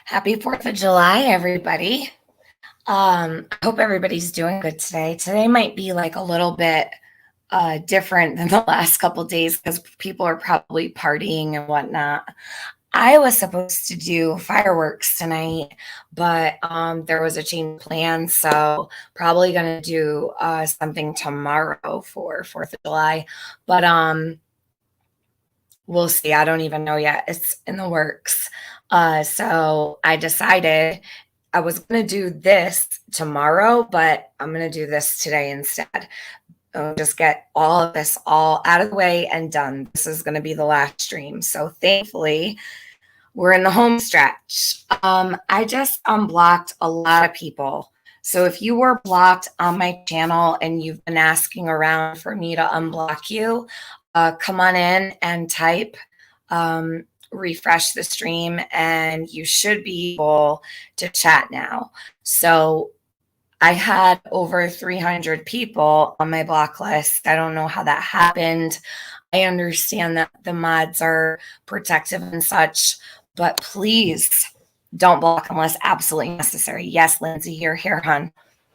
Happy 4th of July, everybody. I hope everybody's doing good today. Today might be like a little bit different than the last couple days because people are probably partying and whatnot. I was supposed to do fireworks tonight, but there was a change of plan, so probably gonna do something tomorrow for 4th of July. But we'll see. I don't even know yet. It's in the works. So I decided I was going to do this tomorrow, but I'm going to do this today instead. Just get all of this all out of the way and done. This is going to be the last stream. So thankfully, we're in the home stretch. I just unblocked a lot of people. So if you were blocked on my channel and you've been asking around for me to unblock you, come on in and type, refresh the stream, and you should be able to chat now. So I had over 300 people on my block list. I don't know how that happened. I understand that the mods are protective and such, but please don't block unless absolutely necessary. Yes, Lindsay, you're here, hon.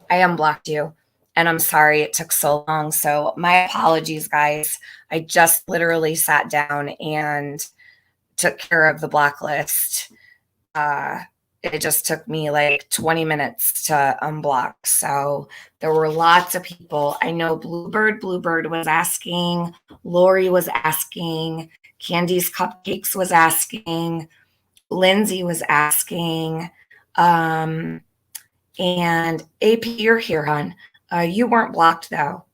I unblocked you, and I'm sorry it took so long. So my apologies, guys. I just literally sat down and took care of the block list. It just took me like 20 minutes to unblock. So there were lots of people. I know Bluebird was asking, Lori was asking, Candy's Cupcakes was asking, Lindsay was asking, and AP, you're here, hon. You weren't blocked though.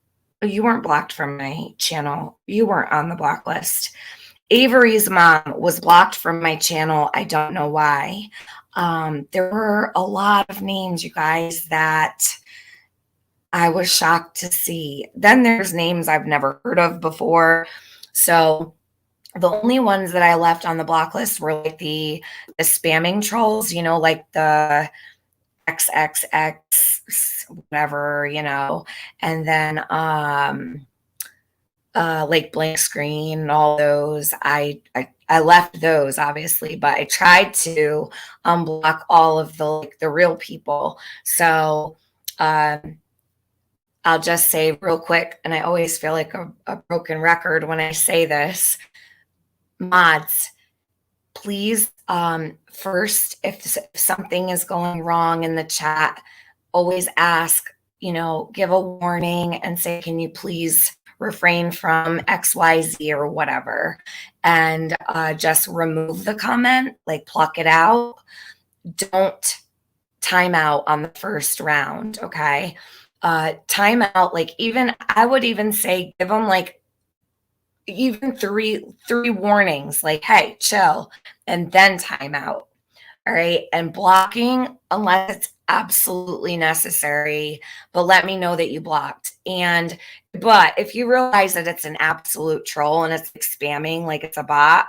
You weren't blocked from my channel. You weren't on the block list. Avery's mom was blocked from my channel. I don't know why. There were a lot of names, you guys, that I was shocked to see. Then there's names I've never heard of before. So the only ones that I left on the block list were like the spamming trolls, like the XXX, whatever, and then like blank screen and all those. I left those obviously, but I tried to unblock all of the real people. So I'll just say real quick, and I always feel like a broken record when I say this, mods, please, first, if something is going wrong in the chat, always ask, give a warning and say, can you please refrain from XYZ or whatever, and just remove the comment, like pluck it out. Don't time out on the first round, okay? Time out, like I would even say give them like even three warnings, like, hey, chill, and then time out. All right. And blocking unless it's absolutely necessary, but let me know that you blocked. But if you realize that it's an absolute troll and it's like spamming, like it's a bot,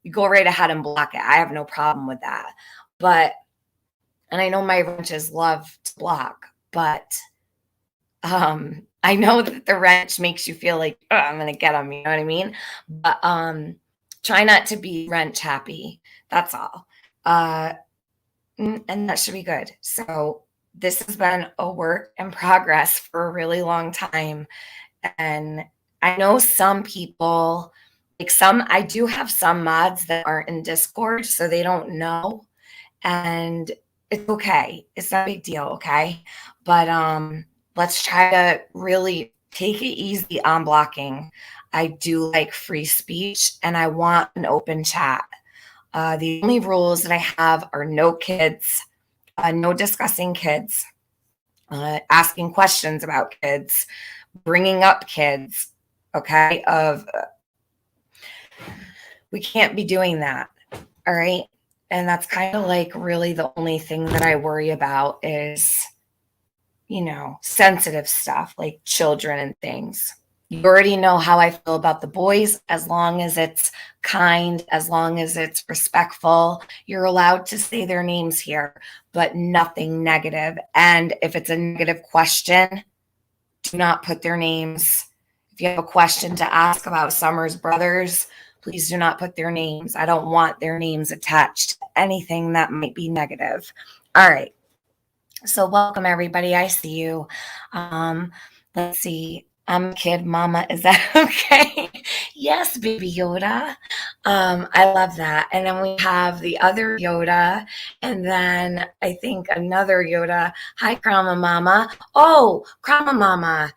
you go right ahead and block it. I have no problem with that. And I know my wrenches love to block, but I know that the wrench makes you feel like, oh, I'm going to get them, you know what I mean? But try not to be wrench happy. That's all. And that should be good. So this has been a work in progress for a really long time. And I know some people, I do have some mods that aren't in Discord, so they don't know. And it's okay. It's not a big deal, okay? But let's try to really take it easy on blocking. I do like free speech and I want an open chat. The only rules that I have are no kids, no discussing kids, asking questions about kids, bringing up kids, okay? We can't be doing that, all right? And that's kind of like really the only thing that I worry about is, sensitive stuff like children and things. You already know how I feel about the boys. As long as it's kind, as long as it's respectful, you're allowed to say their names here, but nothing negative. And if it's a negative question, do not put their names. If you have a question to ask about Summer's brothers, please do not put their names. I don't want their names attached to anything that might be negative. All right. So welcome everybody. I see you. Let's see. I'm a kid, mama. Is that okay? Yes, baby Yoda. I love that. And then we have the other Yoda, and then I think another Yoda. Hi, Krama Mama. Oh, Krama Mama.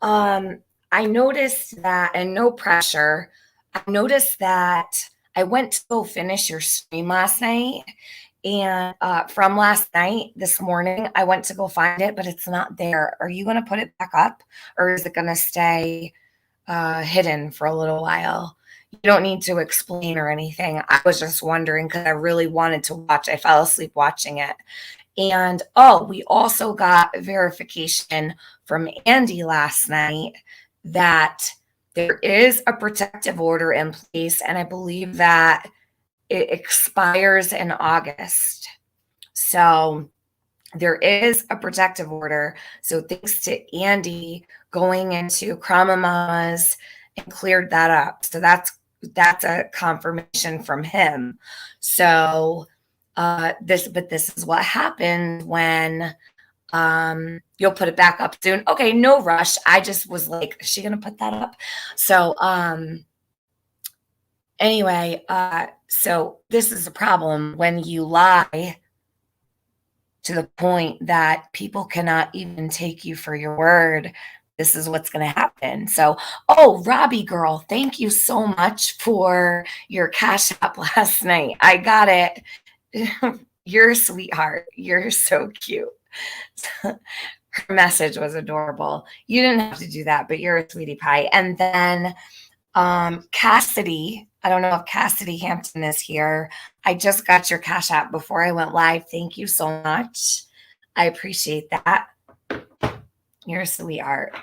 Um, I noticed that, and no pressure. I noticed that I went to go finish your stream last night, and from last night, this morning, I went to go find it, but it's not there. Are you going to put it back up, or is it going to stay hidden for a little while? You don't need to explain or anything. I was just wondering because I really wanted to watch. I fell asleep watching it. And oh, we also got verification from Andy last night that there is a protective order in place, and I believe that it expires in August. So there is a protective order. So thanks to Andy going into Krama Mama's and cleared that up. So that's a confirmation from him. So this is what happened when you'll put it back up soon. Okay, no rush. I just was like, is she gonna put that up? So anyway, so this is a problem when you lie to the point that people cannot even take you for your word. This is what's going to happen. So, oh, Robbie girl, thank you so much for your Cash App last night. I got it. You're a sweetheart. You're so cute. Her message was adorable. You didn't have to do that, but you're a sweetie pie. And then Cassidy, I don't know if Cassidy Hampton is here. I just got your Cash App before I went live. Thank you so much. I appreciate that. You're a sweetheart.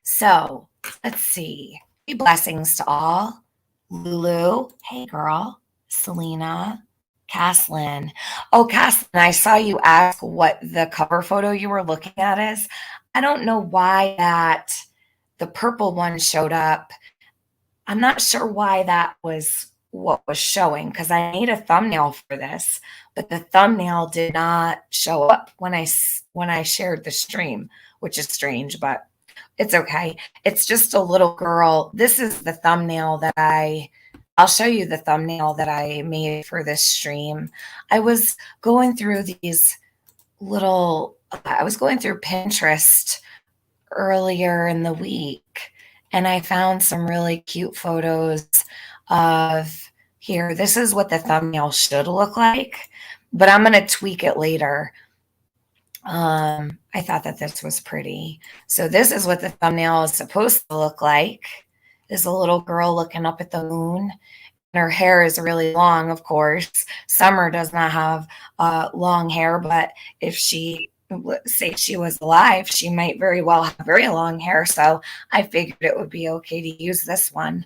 So let's see. Blessings to all. Lulu, hey girl. Selena, Caslin. Oh, Caslin, I saw you ask what the cover photo you were looking at is. I don't know why that the purple one showed up. I'm not sure why that was what was showing because I made a thumbnail for this, but the thumbnail did not show up when I shared the stream, which is strange, but it's okay. It's just a little girl. This is the thumbnail that I'll show you the thumbnail that I made for this stream. I was going through Pinterest earlier in the week, and I found some really cute photos of here. This is what the thumbnail should look like, but I'm going to tweak it later. I thought that this was pretty. So this is what the thumbnail is supposed to look like. There's a little girl looking up at the moon. And her hair is really long, of course. Summer does not have long hair, but if say she was alive, she might very well have very long hair. So I figured it would be okay to use this one.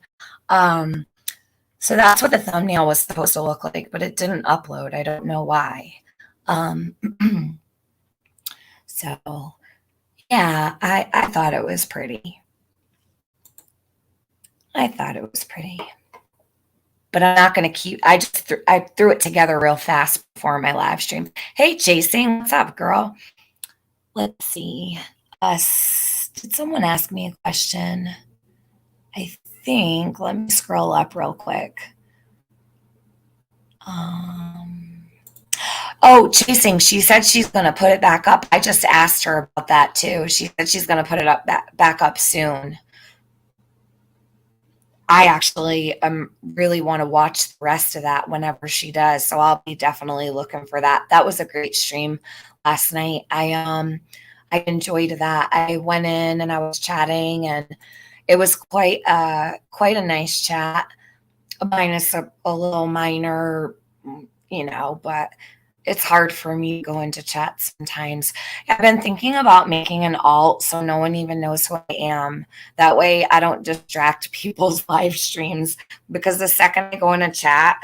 So that's what the thumbnail was supposed to look like, but it didn't upload. I don't know why. So yeah, I thought it was pretty. I thought it was pretty. But I'm not going to keep, I threw it together real fast before my live stream. Hey, Chasing, what's up, girl? Let's see. Did someone ask me a question? I think, let me scroll up real quick. Oh, Chasing, she said she's going to put it back up. I just asked her about that too. She said she's going to put it up back up soon. I actually really want to watch the rest of that whenever she does. So I'll be definitely looking for that. That was a great stream last night. I enjoyed that. I went in and I was chatting, and it was quite a nice chat, minus a little minor, but it's hard for me to go into chat sometimes. I've been thinking about making an alt so no one even knows who I am. That way I don't distract people's live streams, because the second I go in a chat,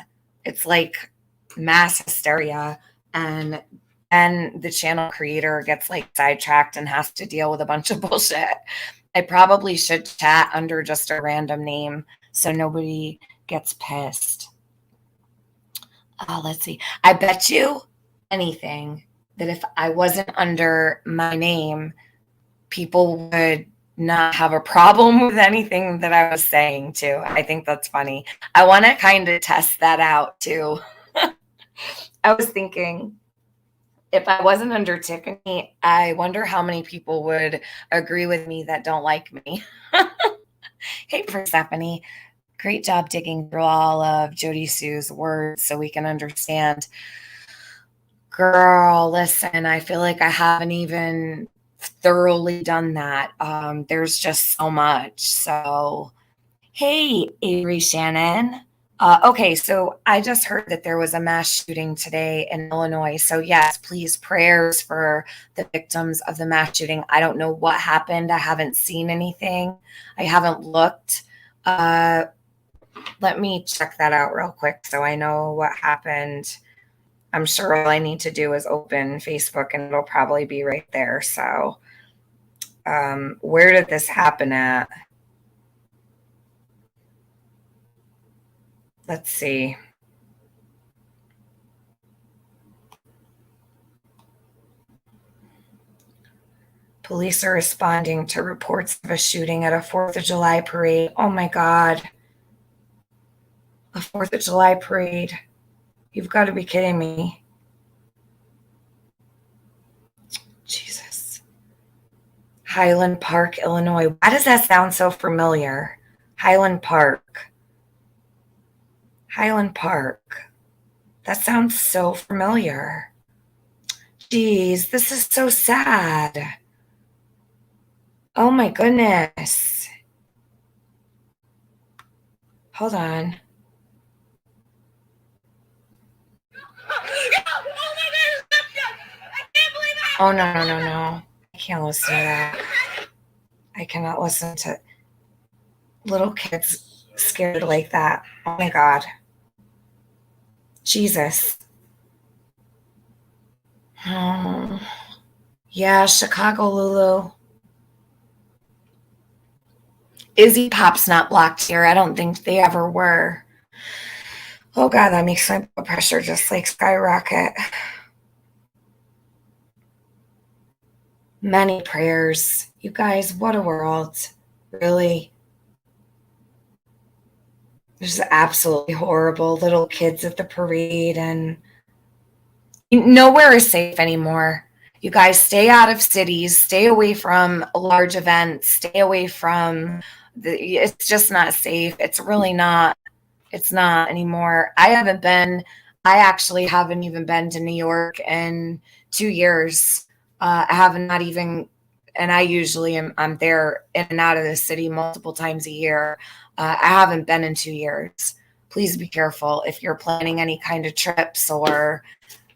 it's like mass hysteria, and the channel creator gets like sidetracked and has to deal with a bunch of bullshit. I probably should chat under just a random name so nobody gets pissed. Let's see. I bet you anything that if I wasn't under my name, people would not have a problem with anything that I was saying too. I think that's funny. I want to kind of test that out too. I was thinking if I wasn't under Tiffany, I wonder how many people would agree with me that don't like me. Hey, Persephone. Great job digging through all of Jody Sue's words so we can understand. Girl, listen, I feel like I haven't even thoroughly done that. There's just so much. So, hey, Avery Shannon. Okay, so I just heard that there was a mass shooting today in Illinois. So, yes, please, prayers for the victims of the mass shooting. I don't know what happened. I haven't seen anything, I haven't looked. Let me check that out real quick so I know what happened. I'm sure all I need to do is open Facebook and it'll probably be right there. So, where did this happen at? Let's see. Police are responding to reports of a shooting at a 4th of July parade. Oh my God. A 4th of July parade. You've got to be kidding me. Jesus. Highland Park, Illinois. Why does that sound so familiar? Highland Park. Highland Park. That sounds so familiar. Geez, this is so sad. Oh my goodness. Hold on. Oh, no, no, no, no. I can't listen to that. I cannot listen to little kids scared like that. Oh my God. Jesus. Oh. Yeah, Chicago Lulu. Izzy Pop's not blocked here. I don't think they ever were. Oh God, that makes my blood pressure just like skyrocket. Many prayers. You guys, what a world. Really. This is absolutely horrible. Little kids at the parade, and nowhere is safe anymore. You guys stay out of cities, stay away from large events, stay away from it's just not safe. It's really not. It's not anymore. I actually haven't even been to New York in 2 years. I have not even, and I usually I'm there in and out of the city multiple times a year. I haven't been in 2 years. Please be careful if you're planning any kind of trips, or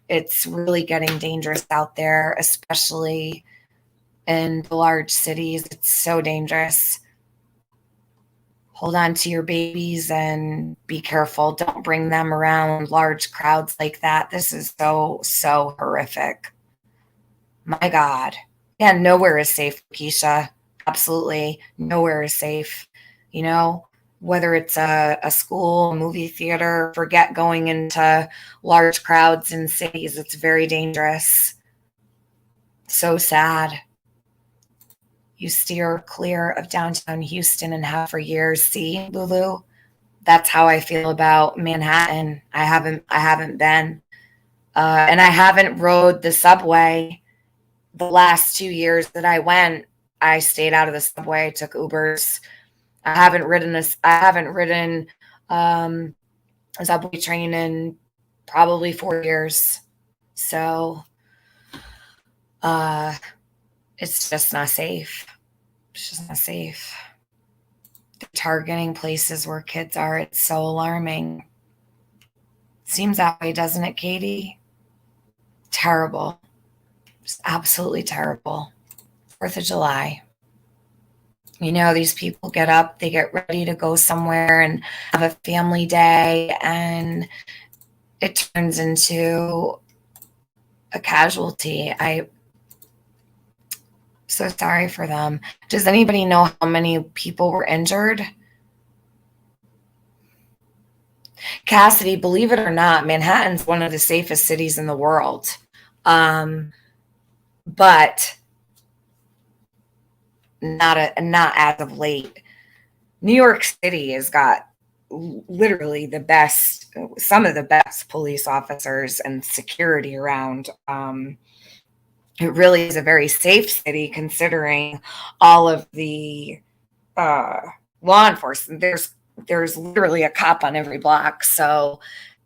it's really getting dangerous out there, especially in the large cities. It's so dangerous. Hold on to your babies and be careful. Don't bring them around large crowds like that. This is so, so horrific. My God. Yeah, nowhere is safe, Keisha. Absolutely. Nowhere is safe. You know, whether it's a school, a movie theater, forget going into large crowds in cities. It's very dangerous. So sad. You steer clear of downtown Houston and have for years. See, Lulu? That's how I feel about Manhattan. I haven't been. And I haven't rode the subway. The last 2 years that I went, I stayed out of the subway, took Ubers. I haven't ridden a subway train in probably 4 years. So it's just not safe. It's just not safe. They're targeting places where kids are. It's so alarming. Seems that way, doesn't it, Katie? Terrible. Just absolutely terrible. 4th of July. You know, these people get up, they get ready to go somewhere and have a family day, and it turns into a casualty. I'm so sorry for them. Does anybody know how many people were injured? Cassidy, believe it or not, Manhattan's one of the safest cities in the world. Um, but not as of late. New York City has got literally some of the best police officers and security around. It really is a very safe city considering all of the uh, law enforcement. There's literally a cop on every block. So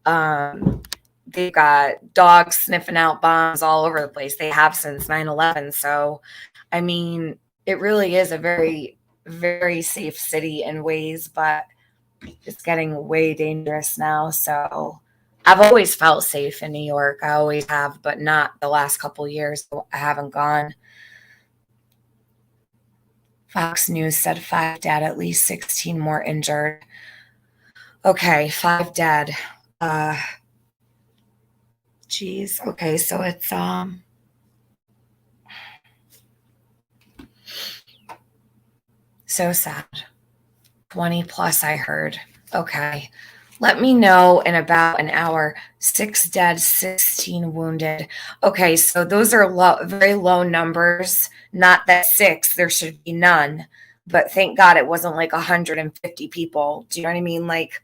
um, they've got dogs sniffing out bombs all over the place. They have since 9/11. So, I mean, it really is a very, very safe city in ways, but it's getting way dangerous now. So I've always felt safe in New York. I always have, but not the last couple years. I haven't gone. Fox News said 5 dead, at least 16 more injured. Okay, 5 dead. Geez. Okay, so it's so sad. 20 plus, I heard. Okay. Let me know in about an hour. 6 dead, 16 wounded. Okay, so those are very low numbers. Not that 6, there should be none. But thank God it wasn't like 150 people. Do you know what I mean? Like,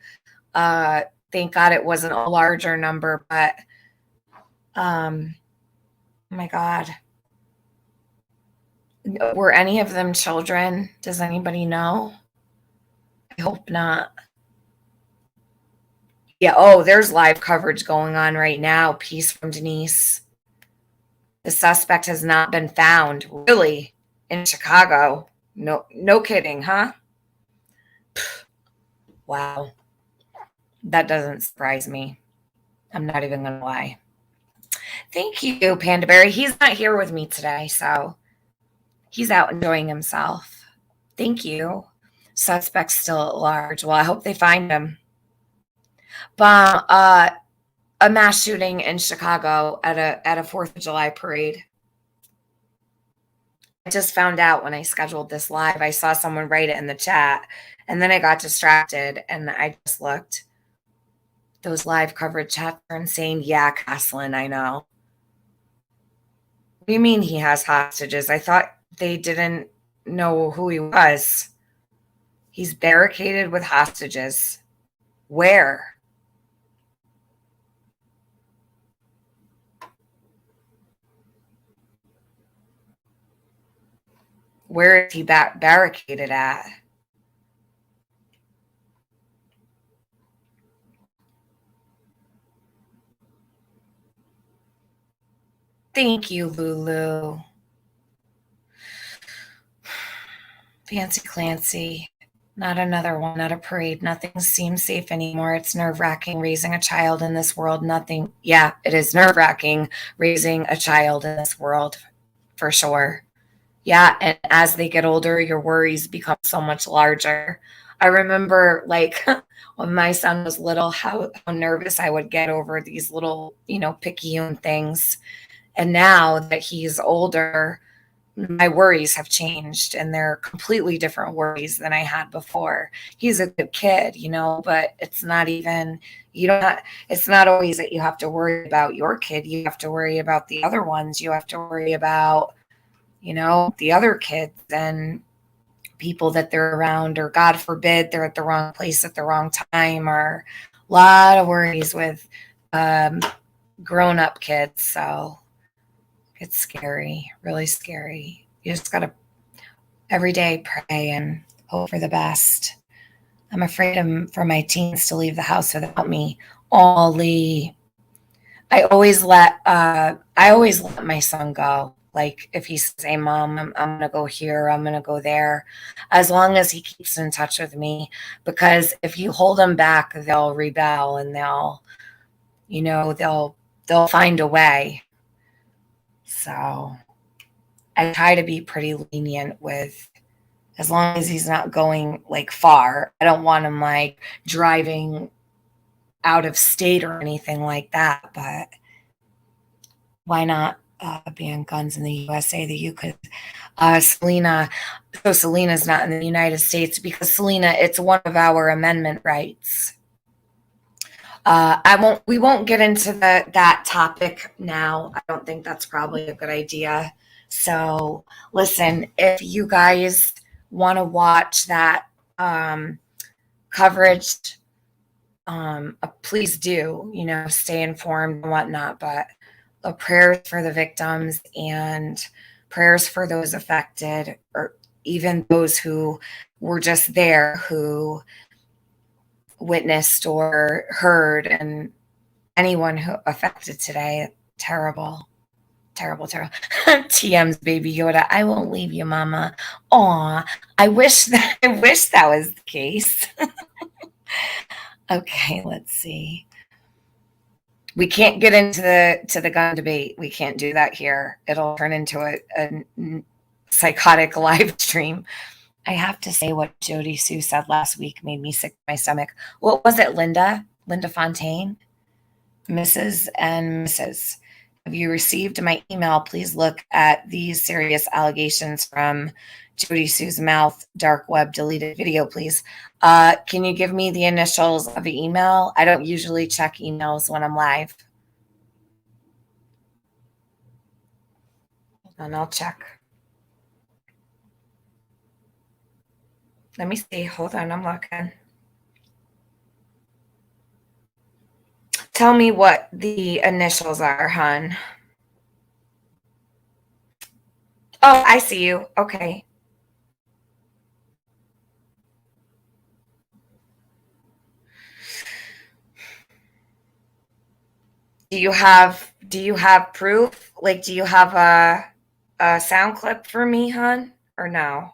thank God it wasn't a larger number, but oh my God. Were any of them children? Does anybody know? I hope not. Yeah, oh, there's live coverage going on right now. Piece from Denise. The suspect has not been found. Really? In Chicago? No kidding, huh? Wow. That doesn't surprise me. I'm not even gonna lie. Thank you, Panda Berry. He's not here with me today, so he's out enjoying himself. Thank you. Suspect still at large. Well, I hope they find him. Bomb, a mass shooting in Chicago at a 4th of July parade. I just found out when I scheduled this live. I saw someone write it in the chat, and then I got distracted and I just looked. Those live coverage chats are insane. Yeah, Caslin, I know. What do you mean he has hostages? I thought they didn't know who he was. He's barricaded with hostages. Where? Where is he barricaded at? Thank you, Lulu. Fancy Clancy. Not another one at a parade. Nothing seems safe anymore. It's nerve-wracking raising a child in this world. Nothing. Yeah, it is nerve-wracking raising a child in this world, for sure. Yeah, and as they get older, your worries become so much larger. I remember, like, when my son was little, how nervous I would get over these little, picayune things. And now that he's older, my worries have changed and they're completely different worries than I had before. He's a good kid, but it's not even, you don't have, it's not always that you have to worry about your kid. You have to worry about the other ones. You have to worry about, the other kids and people that they're around, or God forbid they're at the wrong place at the wrong time, or a lot of worries with grown up kids. So it's scary, really scary. You just got to every day pray and hope for the best. I'm afraid for my teens to leave the house without me. Ollie, I always let my son go. Like if he says, "Hey, mom, I'm gonna go here, I'm gonna go there," as long as he keeps in touch with me, because if you hold them back, they'll rebel and they'll find a way. So I try to be pretty lenient with, as long as he's not going like far. I don't want him like driving out of state or anything like that, but why not ban guns in the USA? That you could, Selena. So Selena's not in the United States because Selena, it's one of our amendment rights. We won't get into that topic now. I don't think that's probably a good idea. So listen, if you guys want to watch that coverage, please do, stay informed and whatnot. But prayers for the victims and prayers for those affected, or even those who were just there, who witnessed or heard, and anyone who affected today. Terrible, terrible, terrible. TM's baby Yoda. I won't leave you, Mama. Aw, I wish that was the case. Okay, let's see. We can't get into the gun debate. We can't do that here. It'll turn into a psychotic live stream. I have to say what Jody Sue said last week made me sick to my stomach. What was it, Linda? Linda Fontaine? Mrs. and Mrs. Have you received my email? Please look at these serious allegations from Jody Sue's mouth. Dark web deleted video, please. Can you give me the initials of the email? I don't usually check emails when I'm live. And I'll check. Let me see. Hold on, I'm looking. Tell me what the initials are, hon. Oh, I see you. Okay. Do you have proof? Like, do you have a sound clip for me, hon? Or no?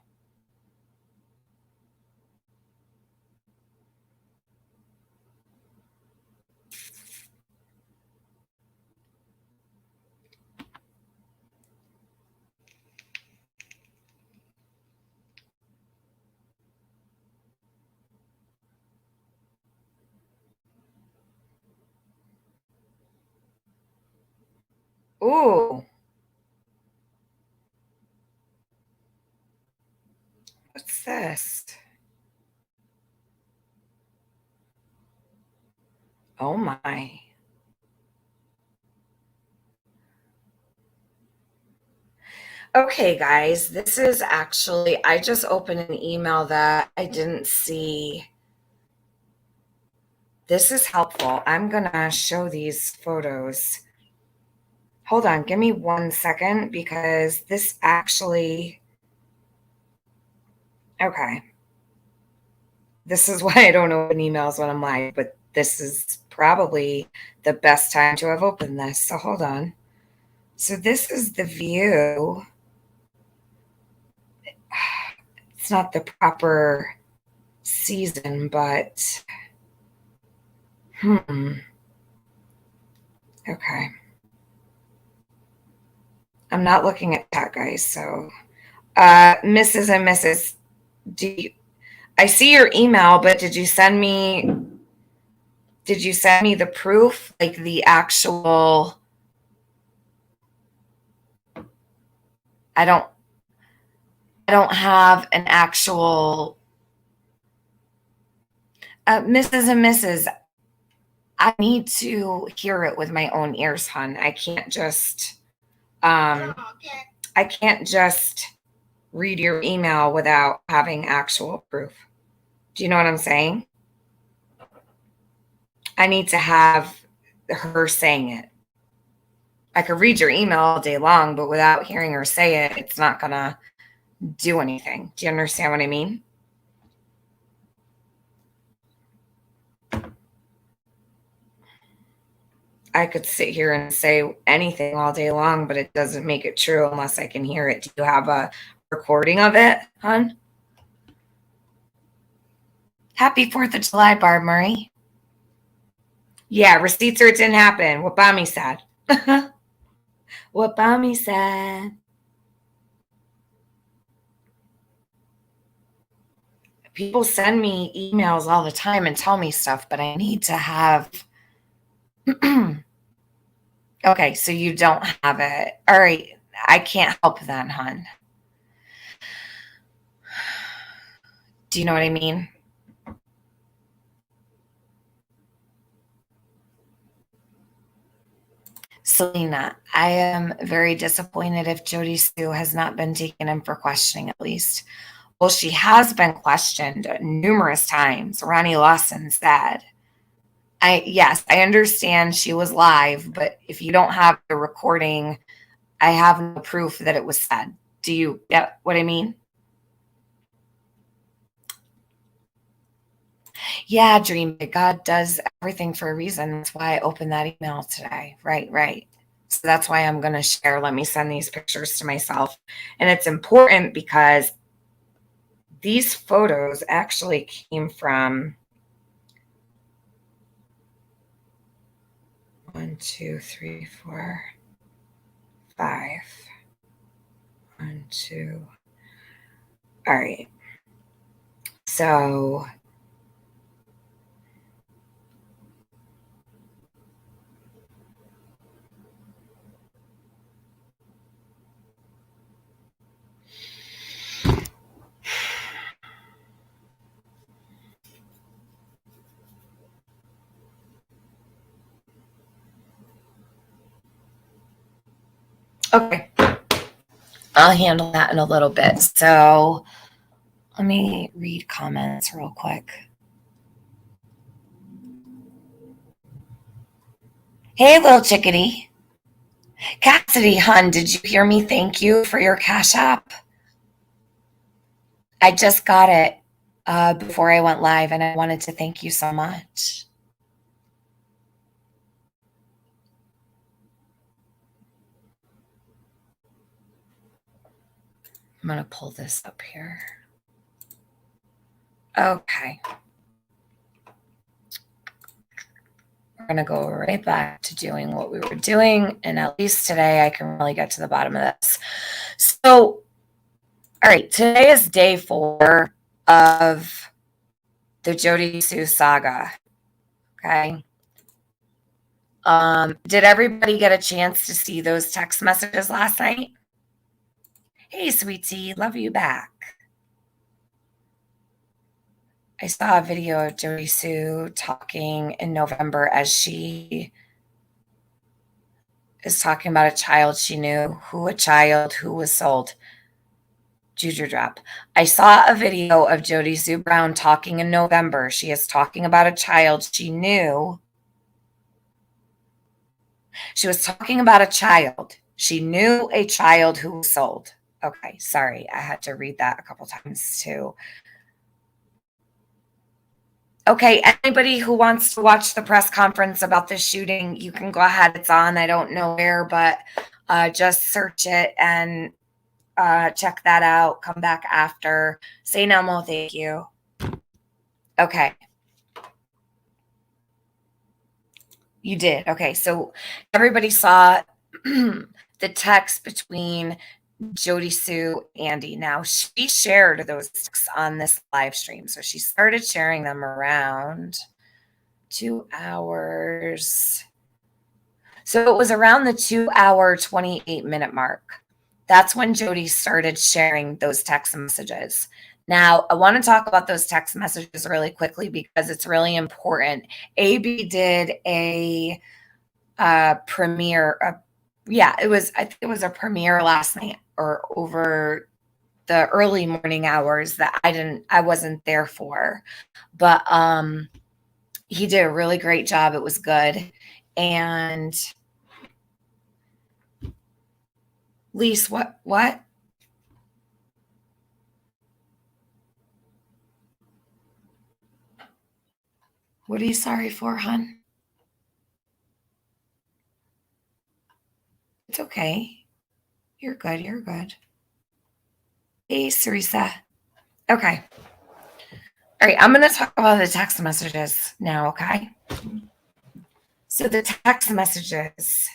Ooh. What's this? Oh my. Okay, guys, this is actually, I just opened an email that I didn't see. This is helpful. I'm gonna show these photos. Hold on, give me 1 second because this actually, okay. This is why I don't open emails when I'm live, but this is probably the best time to have opened this. So hold on. So this is the view. It's not the proper season, but okay. I'm not looking at that, guys. So, Mrs. and Mrs. I see your email, but did you send me the proof, like the actual? I don't have an actual. Mrs. and Mrs. I need to hear it with my own ears, hon. I can't just read your email without having actual proof. Do you know what I'm saying? I need to have her saying it. I could read your email all day long, but without hearing her say it, it's not gonna do anything. Do you understand what I mean? I could sit here and say anything all day long, but it doesn't make it true unless I can hear it. Do you have a recording of it, hon? Happy 4th of July, Barb Murray. Yeah, receipts or it didn't happen. What Bami said. What Bami said. People send me emails all the time and tell me stuff, but I need to have. Okay, so you don't have it. All right, I can't help then, hon. Do you know what I mean? Selena, I am very disappointed if Jody Sue has not been taken in for questioning at least. Well, she has been questioned numerous times. Ronnie Lawson said. Yes, I understand she was live, but if you don't have the recording, I have no proof that it was said. Do you get what I mean? Yeah, dream big. God does everything for a reason. That's why I opened that email today. Right, right. So that's why I'm going to share. Let me send these pictures to myself. And it's important because these photos actually came from 1, 2, 3, 4, 5. 1, 2. All right. So okay, I'll handle that in a little bit. So let me read comments real quick. Hey, little chickadee. Cassidy, hun, did you hear me? Thank you for your Cash App. I just got it before I went live, and I wanted to thank you so much. I'm going to pull this up here. Okay. We're going to go right back to doing what we were doing, and at least today I can really get to the bottom of this. So, all right, today is day 4 of the Jody Sue saga. Okay. Did everybody get a chance to see those text messages last night? Hey, sweetie, love you back. I saw a video of Jody Sue talking in November as she is talking about a child she knew, a child who was sold. Juju drop. I saw a video of Jody Sue Brown talking in November. She is talking about a child she knew. She was talking about a child. She knew a child who was sold. Okay, sorry. I had to read that a couple times too. Okay, anybody who wants to watch the press conference about this shooting, you can go ahead. It's on. I don't know where, but just search it and check that out. Come back after. Say no more, thank you. Okay. You did. Okay, so everybody saw the text between Jody Sue, Andy. Now, she shared those texts on this live stream. So she started sharing them around 2 hours. So it was around the 2-hour, 28-minute mark. That's when Jody started sharing those text messages. Now, I want to talk about those text messages really quickly because it's really important. AB did a premiere. I think it was a premiere last night or over the early morning hours that I wasn't there for. But he did a really great job. It was good. And Lise, what? What are you sorry for, hon? It's okay. You're good. You're good. Hey, Sarisa. Okay. All right. I'm going to talk about the text messages now. Okay. So the text messages,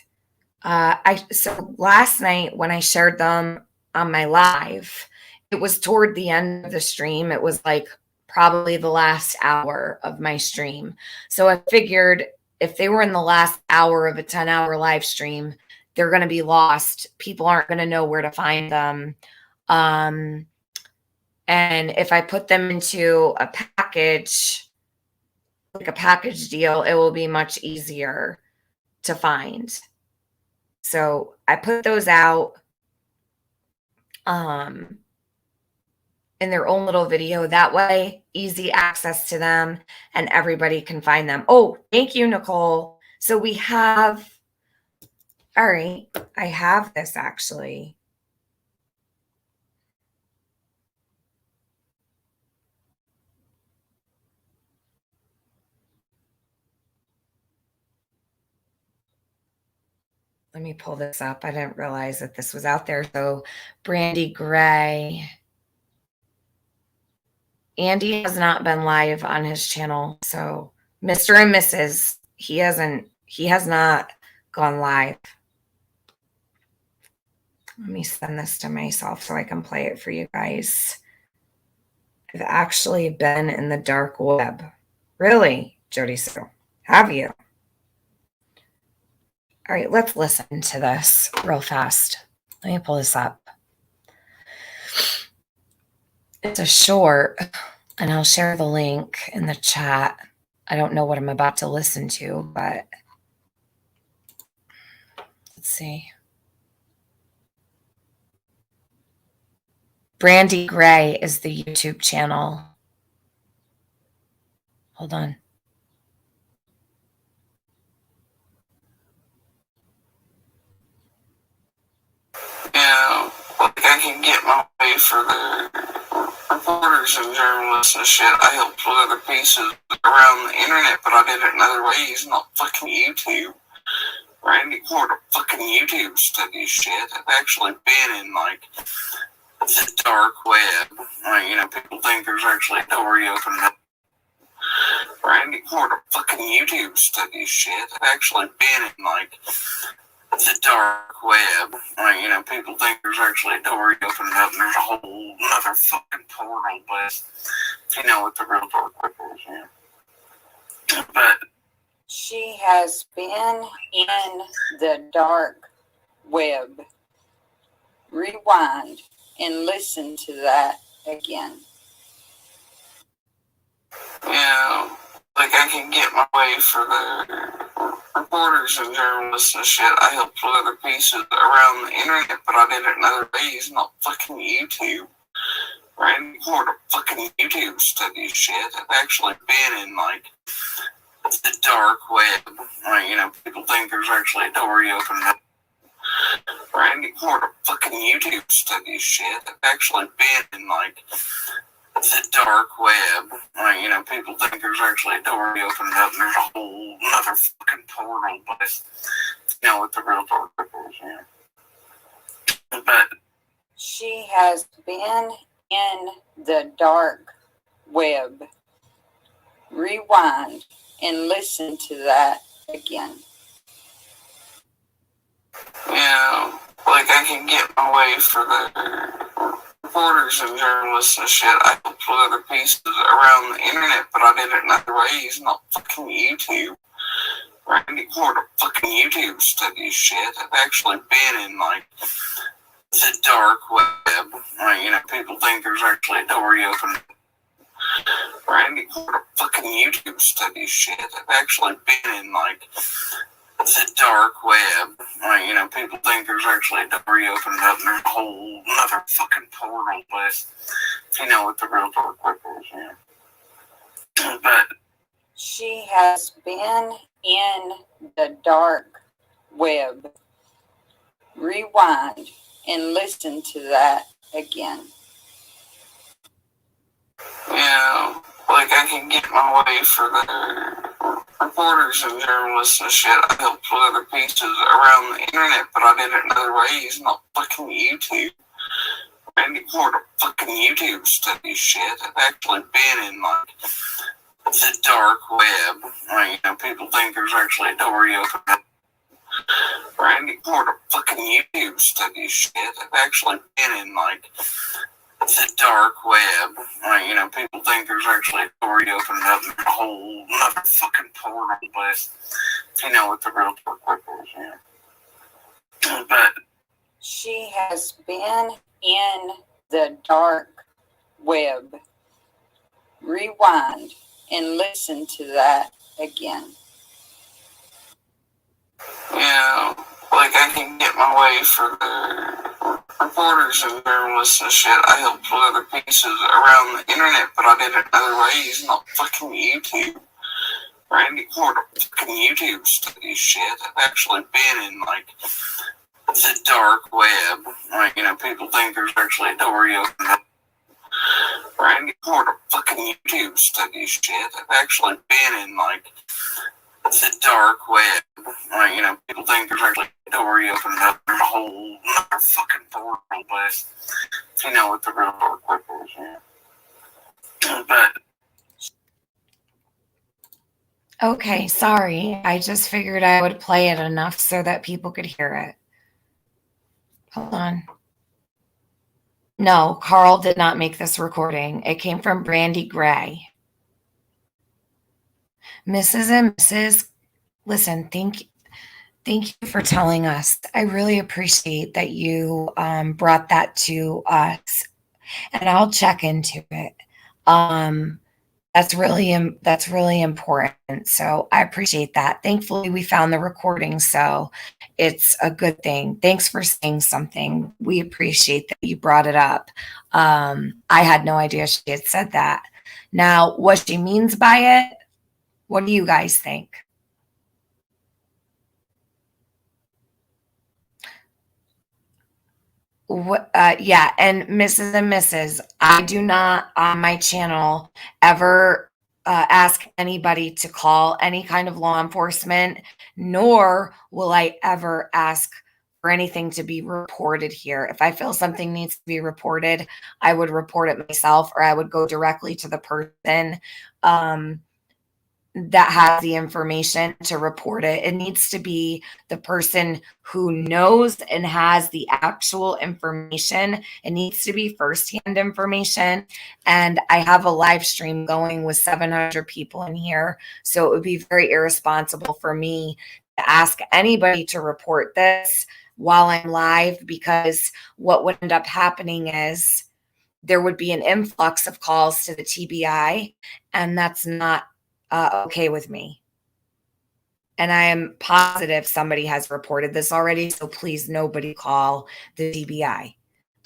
so last night when I shared them on my live, it was toward the end of the stream. It was like probably the last hour of my stream. So I figured if they were in the last hour of a 10-hour live stream, they're going to be lost. People aren't going to know where to find them. And if I put them into a package, like a package deal, it will be much easier to find. So I put those out um, in their own little video. That way, easy access to them and everybody can find them. Oh, thank you, Nicole. So we have, all right, I have this actually. Let me pull this up. I didn't realize that this was out there. So Brandy Gray. Andy has not been live on his channel. So Mr. and Mrs. He has not gone live. Let me send this to myself so I can play it for you guys. I've actually been in the dark web. Really, Jody Sue? Have you? All right, let's listen to this real fast. Let me pull this up. It's a short, and I'll share the link in the chat. I don't know what I'm about to listen to, but let's see. Brandy Gray is the YouTube channel. Hold on. Yeah, like I can get my way for the reporters and journalists and shit. I helped with other pieces around the internet, but I did it in other ways, not fucking YouTube. Randy Porter fucking YouTube studies shit. I've actually been in like the dark web. Like, you know, people think there's actually a door you open up. Randy Porter fucking YouTube studies shit. I've actually been in like the dark web. Like, you know, people think there's actually a door you open up and there's a whole another fucking portal, but you know what the real dark web is, yeah. But she has been in the dark web. Rewind and listen to that again. Yeah, like I can get my way for the reporters and journalists and shit. I helped with other pieces around the internet, but I did it in other ways, not fucking YouTube. Randy Porter fucking YouTube studies shit. I've actually been in like the dark web. Like, you know, people think there's actually a door you open up. Randy Porter fucking YouTube studies shit. I've actually been in like the dark web. Like, you know, people think there's actually a door you open up and there's a whole another fucking portal, but you know what the real dark web is, yeah. But she has been in the dark web. Rewind and listen to that again. Yeah, like I can get my way for the reporters and journalists and shit. I helped with other pieces around the internet, but I did it in other ways, not fucking YouTube. Randy Porter fucking YouTube studies shit. I've actually been in like the dark web. Like, you know, people think there's actually a door you open up. Randy Porter fucking YouTube studies shit. I've actually been in like the dark web. Like, you know, people think there's actually a door you open up and there's a whole another fucking portal, but you know what the real dark web is, yeah. But she has been in the dark web. Rewind and listen to that again. Yeah, like I can get my way for the reporters and journalists and shit. I helped with other pieces around the internet, but I did it in other ways, not fucking YouTube. Randy Porter fucking YouTube studies shit. I've actually been in like the dark web. Like, you know, people think there's actually a door you open up. Randy Porter fucking YouTube studies shit. I've actually been in like the dark web. Like, you know, people think there's actually a door you open up and there's a whole another fucking portal, but you know what the real dark web is, yeah. But she has been in the dark web. Rewind and listen to that again. Yeah, like I can get my way for the reporters and journalists and shit. I helped with other pieces around the internet, but I did it other ways, not fucking YouTube. Randy Ford, fucking YouTube studies shit. I've actually been in like the dark web. Like, you know, people think there's actually a door you open up. Randy Ford, fucking YouTube studies shit. I've actually been in like the dark web. Like, you know, people think there's actually a door you open up. There's a whole other fucking portal, but if you know what the real dark web is, yeah. But Okay, sorry. I just figured I would play it enough so that people could hear it. Hold on. No, Carl did not make this recording. It came from Brandy Gray. Mrs. and Mrs. Listen, thank you for telling us. I really appreciate that you brought that to us, and I'll check into it. That's really important. So I appreciate that. Thankfully, we found the recording, so it's a good thing. Thanks for saying something. We appreciate that you brought it up. I had no idea she had said that. Now, what she means by it, what do you guys think? Yeah, and Mrs. and Mrs., I do not on my channel ever ask anybody to call any kind of law enforcement, nor will I ever ask for anything to be reported here. If I feel something needs to be reported, I would report it myself, or I would go directly to the person that has the information to report it. It needs to be the person who knows and has the actual information. It needs to be firsthand information. And I have a live stream going with 700 people in here. So it would be very irresponsible for me to ask anybody to report this while I'm live, because what would end up happening is there would be an influx of calls to the TBI, and that's not okay with me. And I am positive somebody has reported this already. So please, nobody call the TBI.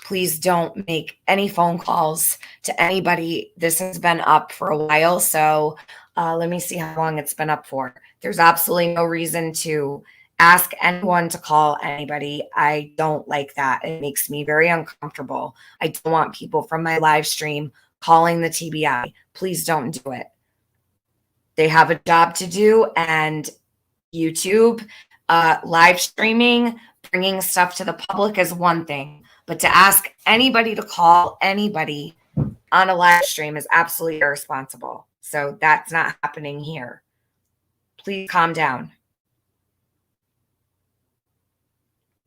Please don't make any phone calls to anybody. This has been up for a while. So let me see how long it's been up for. There's absolutely no reason to ask anyone to call anybody. I don't like that. It makes me very uncomfortable. I don't want people from my live stream calling the TBI. Please don't do it. They have a job to do, and YouTube, live streaming, bringing stuff to the public is one thing, but to ask anybody to call anybody on a live stream is absolutely irresponsible. So that's not happening here. Please calm down.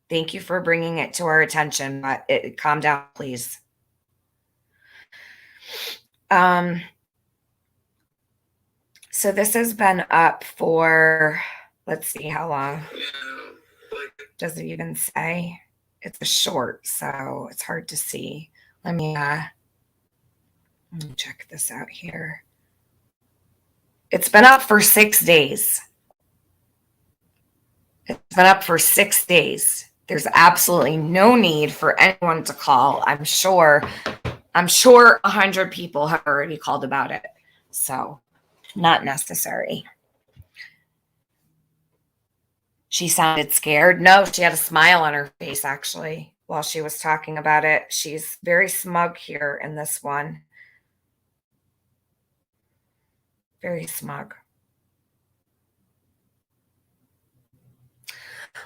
Thank you for bringing it to our attention, but calm down, please. So this has been up for, let's see how long. Does it even say? It's a short, so it's hard to see. Let me check this out here. It's been up for 6 days. It's been up for 6 days. There's absolutely no need for anyone to call. I'm sure 100 people have already called about it. So not necessary. She sounded scared. No, she had a smile on her face, actually, while she was talking about it. She's very smug here in this one. Very smug.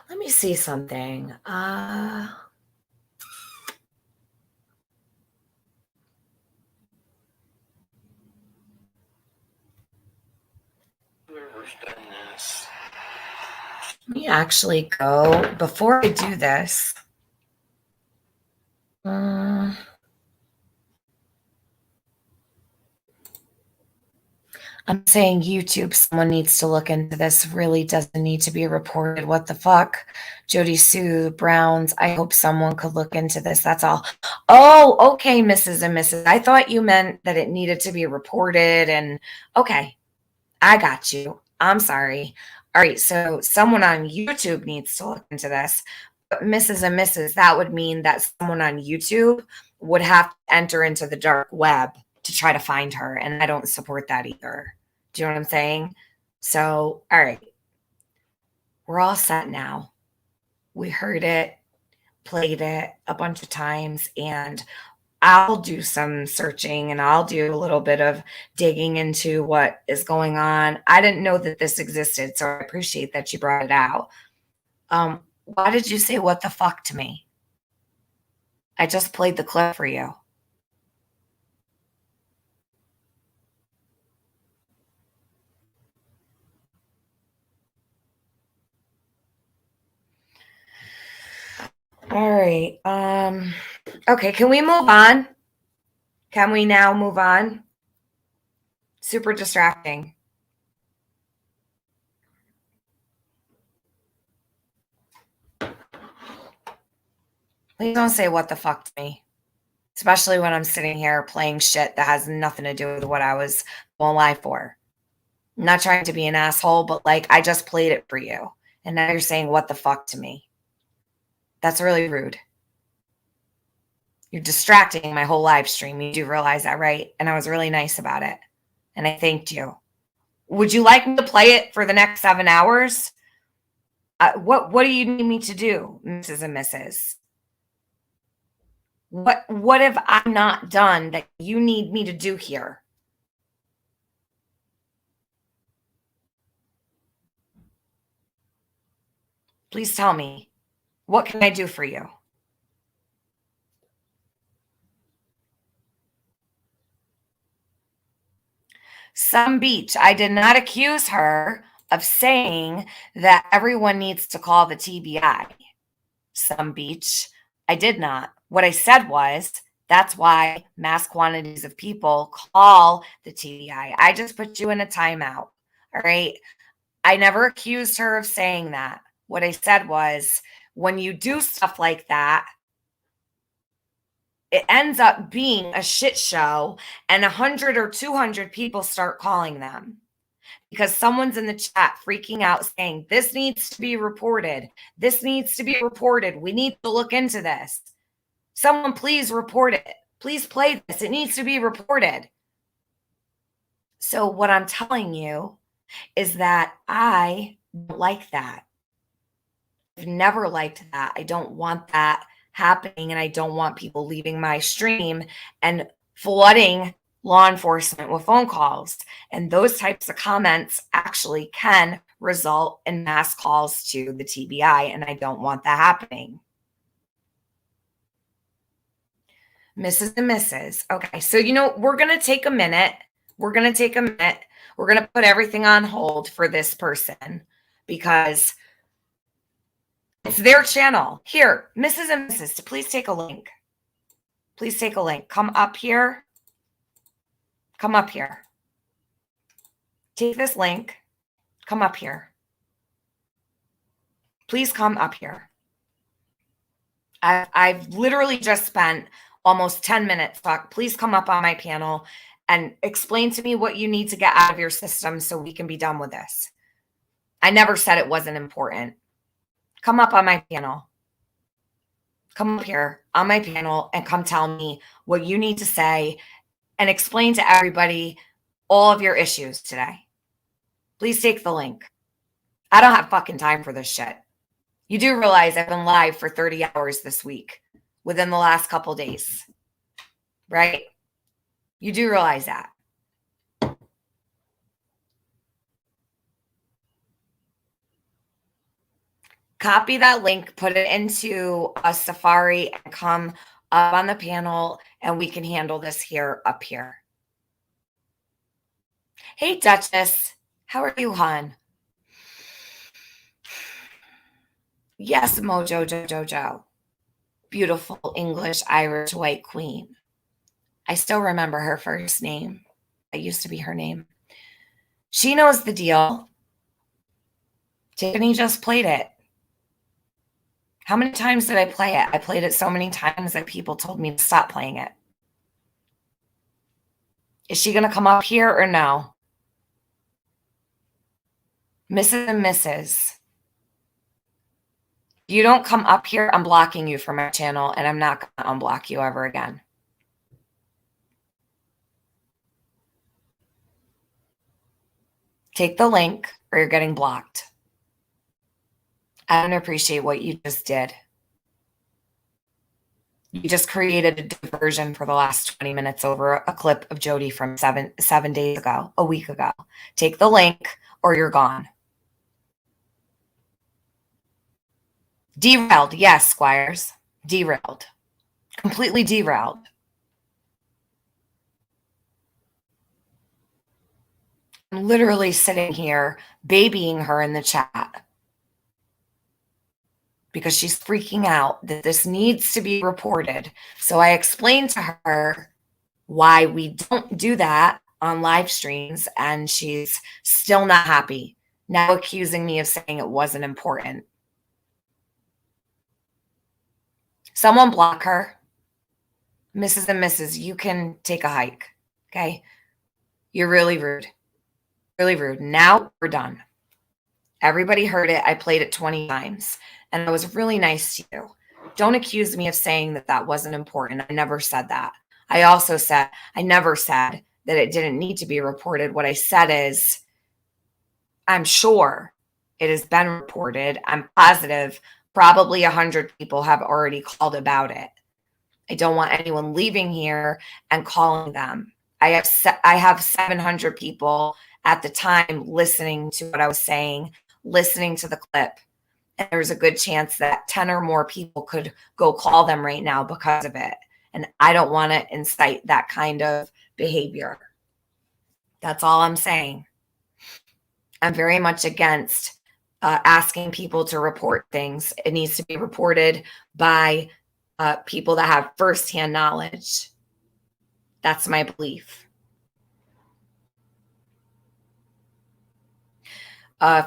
Let me see something. Let me actually go, before I do this, I'm saying YouTube, someone needs to look into this. Really doesn't need to be reported. What the fuck? Jody Sue, Browns, I hope someone could look into this. That's all. Oh, okay, Mrs. and Mrs. I thought you meant that it needed to be reported. And okay, I got you. I'm sorry. All right, so someone on YouTube needs to look into this. But Mrs. and Mrs., that would mean that someone on YouTube would have to enter into the dark web to try to find her. And I don't support that either. Do you know what I'm saying? So, all right, we're all set now. We heard it, played it a bunch of times, and I'll do some searching and I'll do a little bit of digging into what is going on. I didn't know that this existed, so I appreciate that you brought it out. Why did you say what the fuck to me? I just played the clip for you. All right. Okay, can we move on? Can we now move on? Super distracting. Please don't say what the fuck to me. Especially when I'm sitting here playing shit that has nothing to do with what I was going live for. I'm not trying to be an asshole, but like I just played it for you. And now you're saying what the fuck to me. That's really rude. You're distracting my whole live stream. You do realize that, right? And I was really nice about it. And I thanked you. Would you like me to play it for the next 7 hours? What do you need me to do, Mrs. and Mrs.? What have I not done that you need me to do here? Please tell me. What can I do for you? Some beach. I did not accuse her of saying that everyone needs to call the TBI. Some beach. I did not. What I said was that's why mass quantities of people call the TBI. I just put you in a timeout. All right. I never accused her of saying that. What I said was when you do stuff like that, it ends up being a shit show and 100 or 200 people start calling them because someone's in the chat freaking out saying, this needs to be reported. This needs to be reported. We need to look into this. Someone please report it. Please play this. It needs to be reported. So what I'm telling you is that I don't like that. I've never liked that. I don't want that happening, and I don't want people leaving my stream and flooding law enforcement with phone calls. And those types of comments actually can result in mass calls to the TBI, and I don't want that happening. Mrs. and Mrs. Okay, so we're going to take a minute. We're going to put everything on hold for this person because it's their channel. Here, Mrs. and Mrs., please take a link. Please take a link. Come up here. Come up here. Take this link. Come up here. Please come up here. I've literally just spent almost 10 minutes talk. Please come up on my panel and explain to me what you need to get out of your system so we can be done with this. I never said it wasn't important. Come up on my panel. Come up here on my panel and come tell me what you need to say and explain to everybody all of your issues today. Please take the link. I don't have fucking time for this shit. You do realize I've been live for 30 hours this week within the last couple days, right? You do realize that. Copy that link, put it into a Safari, and come up on the panel, and we can handle this here up here. Hey, Duchess. How are you, hon? Yes, Mojo Jojo. Beautiful English Irish white queen. I still remember her first name. It used to be her name. She knows the deal. Tiffany just played it. How many times did I play it? I played it so many times that people told me to stop playing it. Is she going to come up here or no? Mrs. and Mrs. If you don't come up here, I'm blocking you from my channel, and I'm not going to unblock you ever again. Take the link or you're getting blocked. I don't appreciate what you just did. You just created a diversion for the last 20 minutes over a clip of Jody from seven days ago, a week ago. Take the link or you're gone. Derailed. Yes, Squires. Derailed. Completely derailed. I'm literally sitting here babying her in the chat because she's freaking out that this needs to be reported. So I explained to her why we don't do that on live streams, and she's still not happy. Now accusing me of saying it wasn't important. Someone block her. Mrs. and Mrs., you can take a hike, okay? You're really rude. Really rude. Now we're done. Everybody heard it. I played it 20 times, and I was really nice to you. Don't accuse me of saying that that wasn't important. I never said that. I also said, I never said that it didn't need to be reported. What I said is, I'm sure it has been reported. I'm positive probably 100 people have already called about it. I don't want anyone leaving here and calling them. I have 700 people at the time listening to what I was saying, listening to the clip. And there's a good chance that 10 or more people could go call them right now because of it. And I don't want to incite that kind of behavior. That's all I'm saying. I'm very much against asking people to report things. It needs to be reported by people that have firsthand knowledge. That's my belief.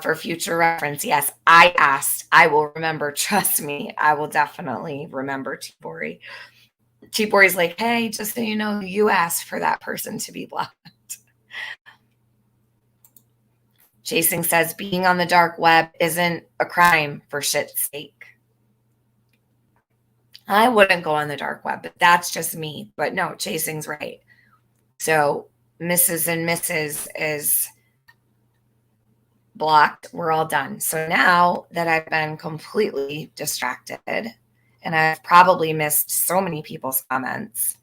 For future reference, yes, I asked. I will remember. Trust me, I will definitely remember, T-Bori. T-Bori's like, hey, just so you know, you asked for that person to be blocked. Chasing says, being on the dark web isn't a crime for shit's sake. I wouldn't go on the dark web, but that's just me. But no, Chasing's right. So Mrs. and Mrs. is blocked. We're all done. So now that I've been completely distracted and I've probably missed so many people's comments,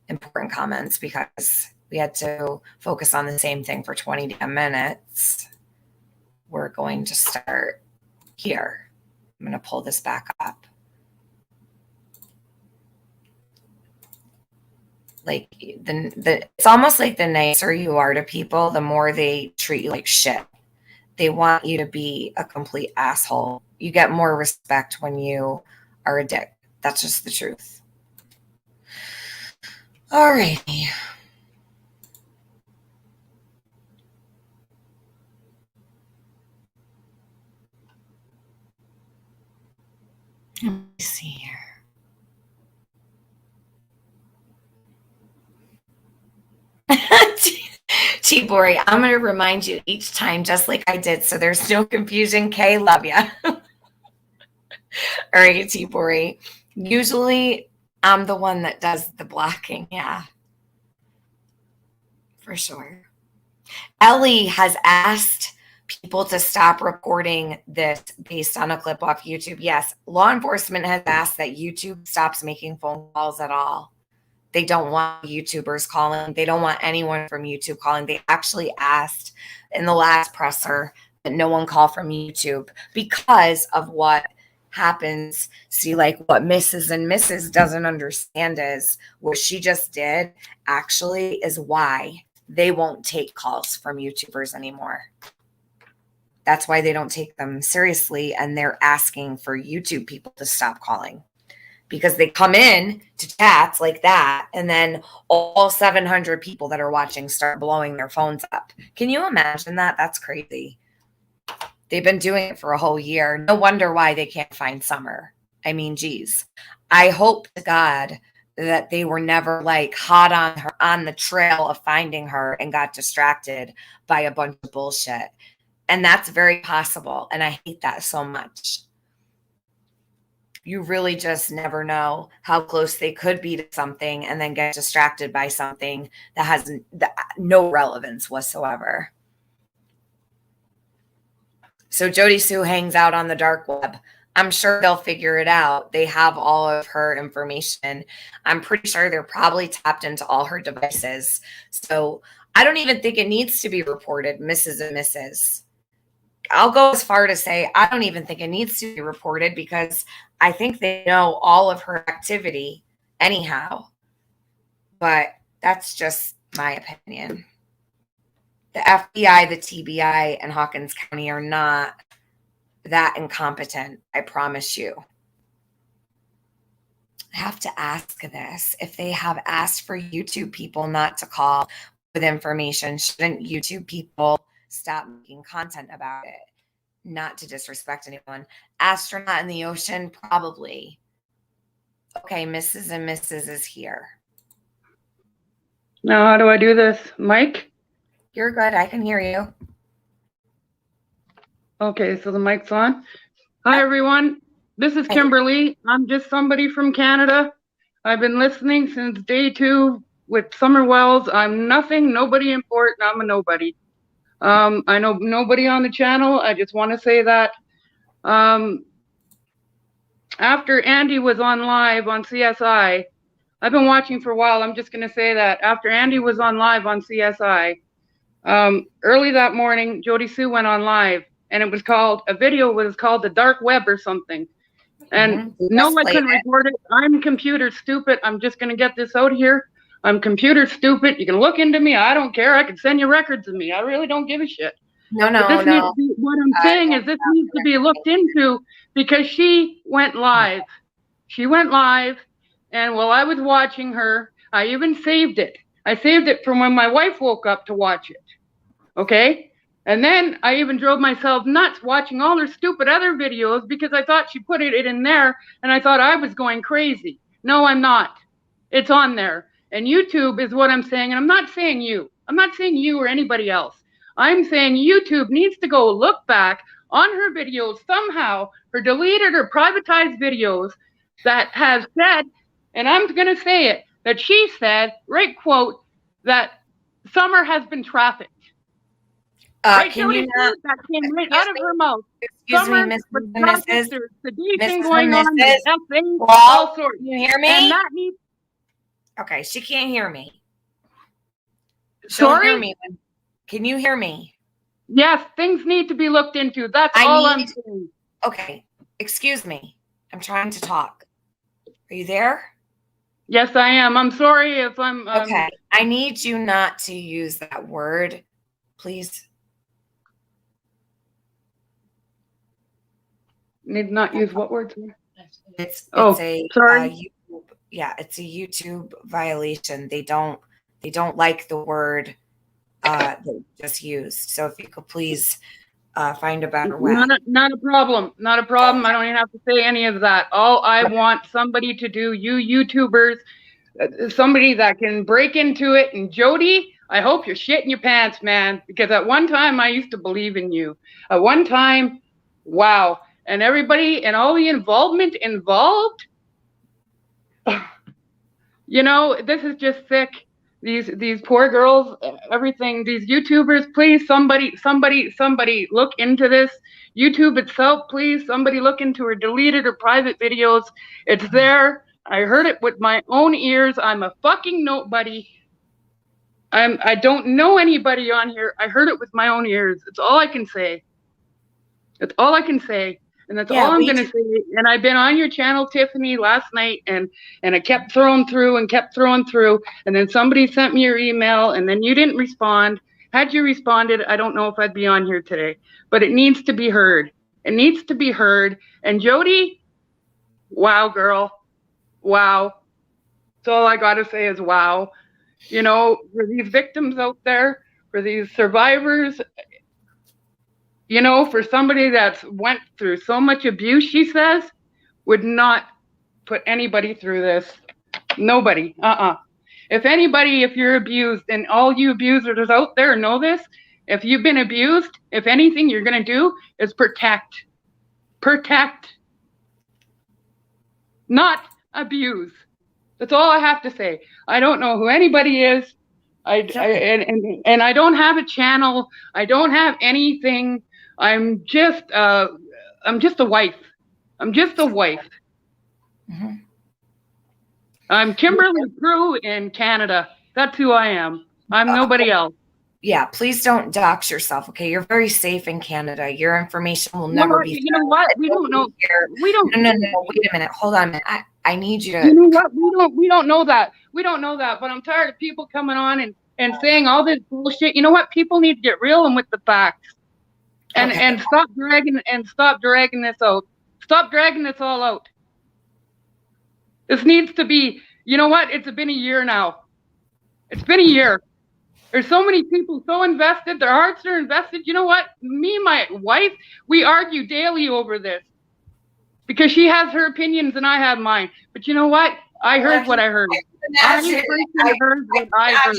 important comments, because we had to focus on the same thing for 20 damn minutes, we're going to start here. I'm going to pull this back up. Like it's almost like the nicer you are to people, the more they treat you like shit. They want you to be a complete asshole. You get more respect when you are a dick. That's just the truth. All righty. Let me see here. T-Bori, I'm going to remind you each time, just like I did, so there's no confusion. Kay, love ya. All right, T-Bori. Usually, I'm the one that does the blocking. Yeah, for sure. Ellie has asked people to stop reporting this based on a clip off YouTube. Yes, law enforcement has asked that YouTube stops making phone calls at all. They don't want YouTubers calling. They don't want anyone from YouTube calling. They actually asked in the last presser that no one call from YouTube because of what happens. See, like what Mrs. and Mrs. doesn't understand is what she just did actually is why they won't take calls from YouTubers anymore. That's why they don't take them seriously. And they're asking for YouTube people to stop calling. Because they come in to chats like that, and then all 700 people that are watching start blowing their phones up. Can you imagine that? That's crazy. They've been doing it for a whole year. No wonder why they can't find Summer. I mean, geez. I hope to God that they were never like hot on her on the trail of finding her and got distracted by a bunch of bullshit. And that's very possible. And I hate that so much. You really just never know how close they could be to something and then get distracted by something that has no relevance whatsoever. So Jody Sue hangs out on the dark web. I'm sure they'll figure it out. They have all of her information. I'm pretty sure they're probably tapped into all her devices. So I don't even think it needs to be reported, Mrs. and Mrs. I'll go as far to say I don't even think it needs to be reported because I think they know all of her activity anyhow. But that's just my opinion. The FBI, the TBI, and Hawkins County are not that incompetent, I promise you. I have to ask this. If they have asked for YouTube people not to call with information, shouldn't YouTube people stop making content about it? Not to disrespect anyone. Astronaut in the ocean, probably. Okay, Mrs. and Mrs. is here. Now, how do I do this? Mike? You're good. I can hear you. Okay, so the mic's on. Hi, everyone. This is Kimberly. I'm just somebody from Canada. I've been listening since day 2 with Summer Wells. I'm nothing, nobody important. I'm a nobody. I know nobody on the channel. I just want to say that. After Andy was on live on CSI, I've been watching for a while. I'm just going to say that. After Andy was on live on CSI, early that morning, Jody Sue went on live, and it was called, a video was called The Dark Web or something. And no, I couldn't record it. I'm computer stupid. I'm just going to get this out here. I'm computer stupid. You can look into me. I don't care. I can send you records of me. I really don't give a shit. No. What I'm saying is this needs to be looked into because she went live. She went live, and while I was watching her, I even saved it. I saved it from when my wife woke up to watch it. Okay? And then I even drove myself nuts watching all her stupid other videos because I thought she put it in there, and I thought I was going crazy. No, I'm not. It's on there. And YouTube is what I'm saying, and I'm not saying you. I'm not saying you or anybody else. I'm saying YouTube needs to go look back on her videos somehow, her deleted or privatized videos that have said, and I'm going to say it, that she said, right quote, that Summer has been trafficked. Right, can you not, that came right out of her mouth. Excuse Summer me, was Mrs. trafficked. There's sedition Mrs. going on. Mrs. All sorts. Can you hear me? And that needs. Okay, she can't hear me. Sorry? Hear me. Can you hear me? Yes, things need to be looked into. That's all I'm saying. Okay, excuse me. I'm trying to talk. Are you there? Yes, I am. I'm sorry if I'm. Okay, I need you not to use that word, please. Need not use what words? It's sorry. YouTube, yeah, it's a YouTube violation. They don't like the word they just used. So if you could please find a better way. Not a problem. Not a problem. I don't even have to say any of that. All I want somebody to do, you YouTubers, somebody that can break into it. And Jody, I hope you're shitting your pants, man, because at one time I used to believe in you. At one time, wow. And everybody and all the involved, you know, this is just sick. These poor girls, everything, these YouTubers, please, somebody look into this. YouTube itself, please, somebody look into her deleted or private videos. It's there. I heard it with my own ears. I'm a fucking nobody. I don't know anybody on here. I heard it with my own ears. It's all I can say. That's all I can say. And that's all I'm going to say. And I've been on your channel, Tiffany, last night, and I kept throwing through. And then somebody sent me your email, and then you didn't respond. Had you responded, I don't know if I'd be on here today. But it needs to be heard. It needs to be heard. And Jody, wow, girl. Wow. That's all I got to say is wow. You know, for these victims out there, for these survivors, you know, for somebody that's went through so much abuse, she says, would not put anybody through this. Nobody. If anybody, if you're abused, and all you abusers out there know this, If you've been abused, if anything you're going to do is protect. Protect. Not abuse. That's all I have to say. I don't know who anybody is. And I don't have a channel. I don't have anything. I'm just a wife. I'm just a wife. Mm-hmm. I'm Kimberly Prue in Canada. That's who I am. I'm nobody else. Yeah, please don't dox yourself, okay? You're very safe in Canada. Your information will never be. You know what? We don't know. We don't. No. Wait a minute. Hold on a minute. I need you to. You know what? We don't know that. We don't know that. But I'm tired of people coming on and saying all this bullshit. You know what? People need to get real and with the facts. And stop dragging this out. Stop dragging this all out. This needs to be. You know what? It's been a year now. It's been a year. There's so many people so invested. Their hearts are invested. You know what? Me and my wife, we argue daily over this because she has her opinions and I have mine. But you know what? I heard what I heard. I heard what I heard.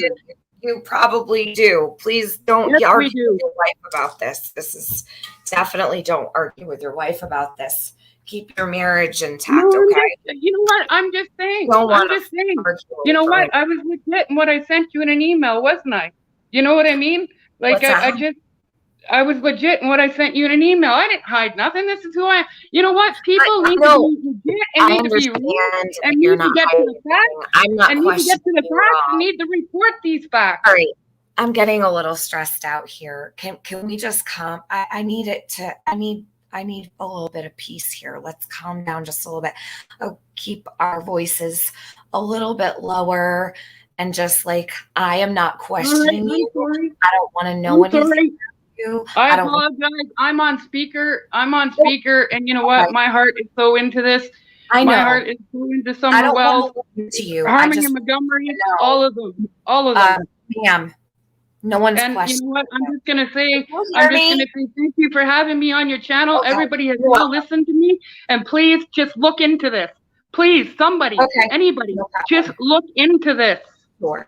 You probably do. Please don't argue with your wife about this. This is definitely don't argue with your wife about this. Keep your marriage intact, okay? You know what? I'm just saying. You know what? I was legit in what I sent you in an email, wasn't I? You know what I mean? Like I was legit in what I sent you in an email. I didn't hide nothing. This is who I am. You know what? People need to be legit and need to be real and need to get to the facts. I'm not and need to get to the facts and need to report these facts. All right. I'm getting a little stressed out here. Can we just calm? I need a little bit of peace here. Let's calm down just a little bit. Keep our voices a little bit lower and just like, I am not questioning you. I don't want to know anything. I apologize. I'm on speaker. And you know what? My heart is so into this. I know. My heart is so into Summer Wells, Harmony and Montgomery, all of them. Ma'am, no one's questioning. You know what? I'm just gonna say thank you for having me on your channel. Okay. Everybody has well listened to me, and please just look into this. Please, somebody, anybody, just look into this. Sure,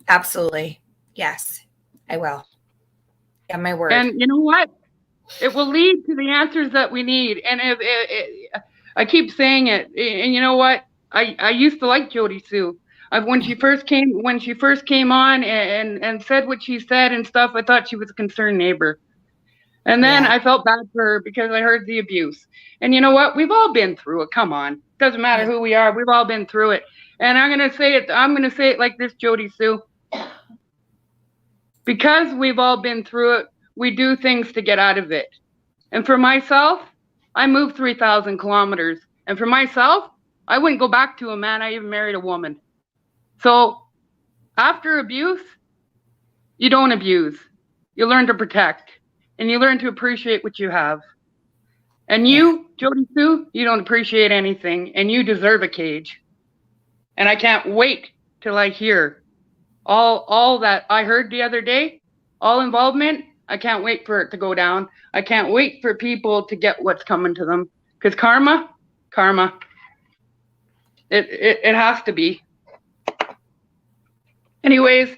absolutely, yes, I will. Yeah, my word. And you know what? It will lead to the answers that we need. And I keep saying it. And you know what? I used to like Jody Sue. When she first came on and said what she said and stuff, I thought she was a concerned neighbor. And then I felt bad for her because I heard the abuse. And you know what? We've all been through it. Come on. Doesn't matter who we are. We've all been through it. And I'm going to say it like this, Jody Sue. Because we've all been through it, we do things to get out of it. And for myself, I moved 3,000 kilometers. And for myself, I wouldn't go back to a man. I even married a woman. So after abuse, you don't abuse. You learn to protect. And you learn to appreciate what you have. And you, Jody Sue, you don't appreciate anything. And you deserve a cage. And I can't wait till I hear all that I heard the other day, all involvement. I can't wait for it to go down. I can't wait for people to get what's coming to them. Because karma, it has to be. Anyways,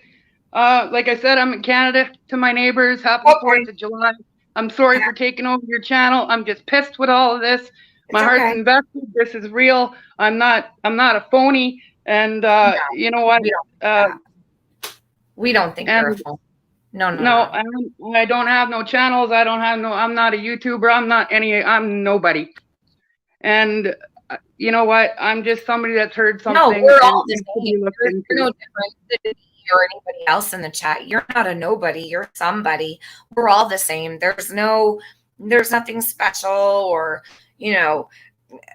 like I said, I'm in Canada. To my neighbors, happy 4th of July. I'm sorry for taking over your channel. I'm just pissed with all of this. My heart's invested. This is real. I'm not a phony. And you know what? We don't think you're a phony. No. I don't have no channels. I'm not a YouTuber. I'm nobody. And you know what? I'm just somebody that's heard something. No, we're all the same. You're no different than you or anybody else in the chat. You're not a nobody. You're somebody. We're all the same. There's nothing special or,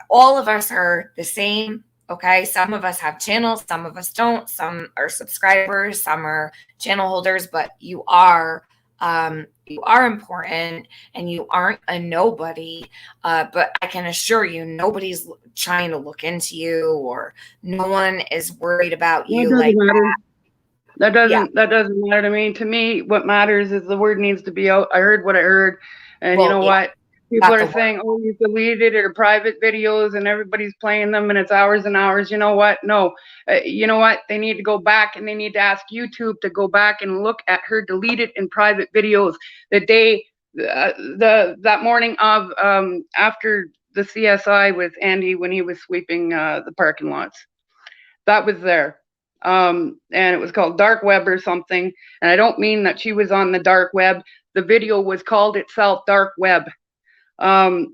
all of us are the same. Okay. Some of us have channels. Some of us don't. Some are subscribers. Some are channel holders, but you are important and you aren't a nobody. But I can assure you, nobody's trying to look into you or no one is worried about you like that. That doesn't matter to me. To me, what matters is the word needs to be out. I heard what I heard. And you know what? People are saying, oh, you deleted it or private videos and everybody's playing them and it's hours and hours. You know what? No. You know what? They need to go back and they need to ask YouTube to go back and look at her deleted and private videos the day, that morning of, after the CSI with Andy when he was sweeping the parking lots. That was there. And it was called Dark Web or something. And I don't mean that she was on the dark web. The video was called itself Dark Web. And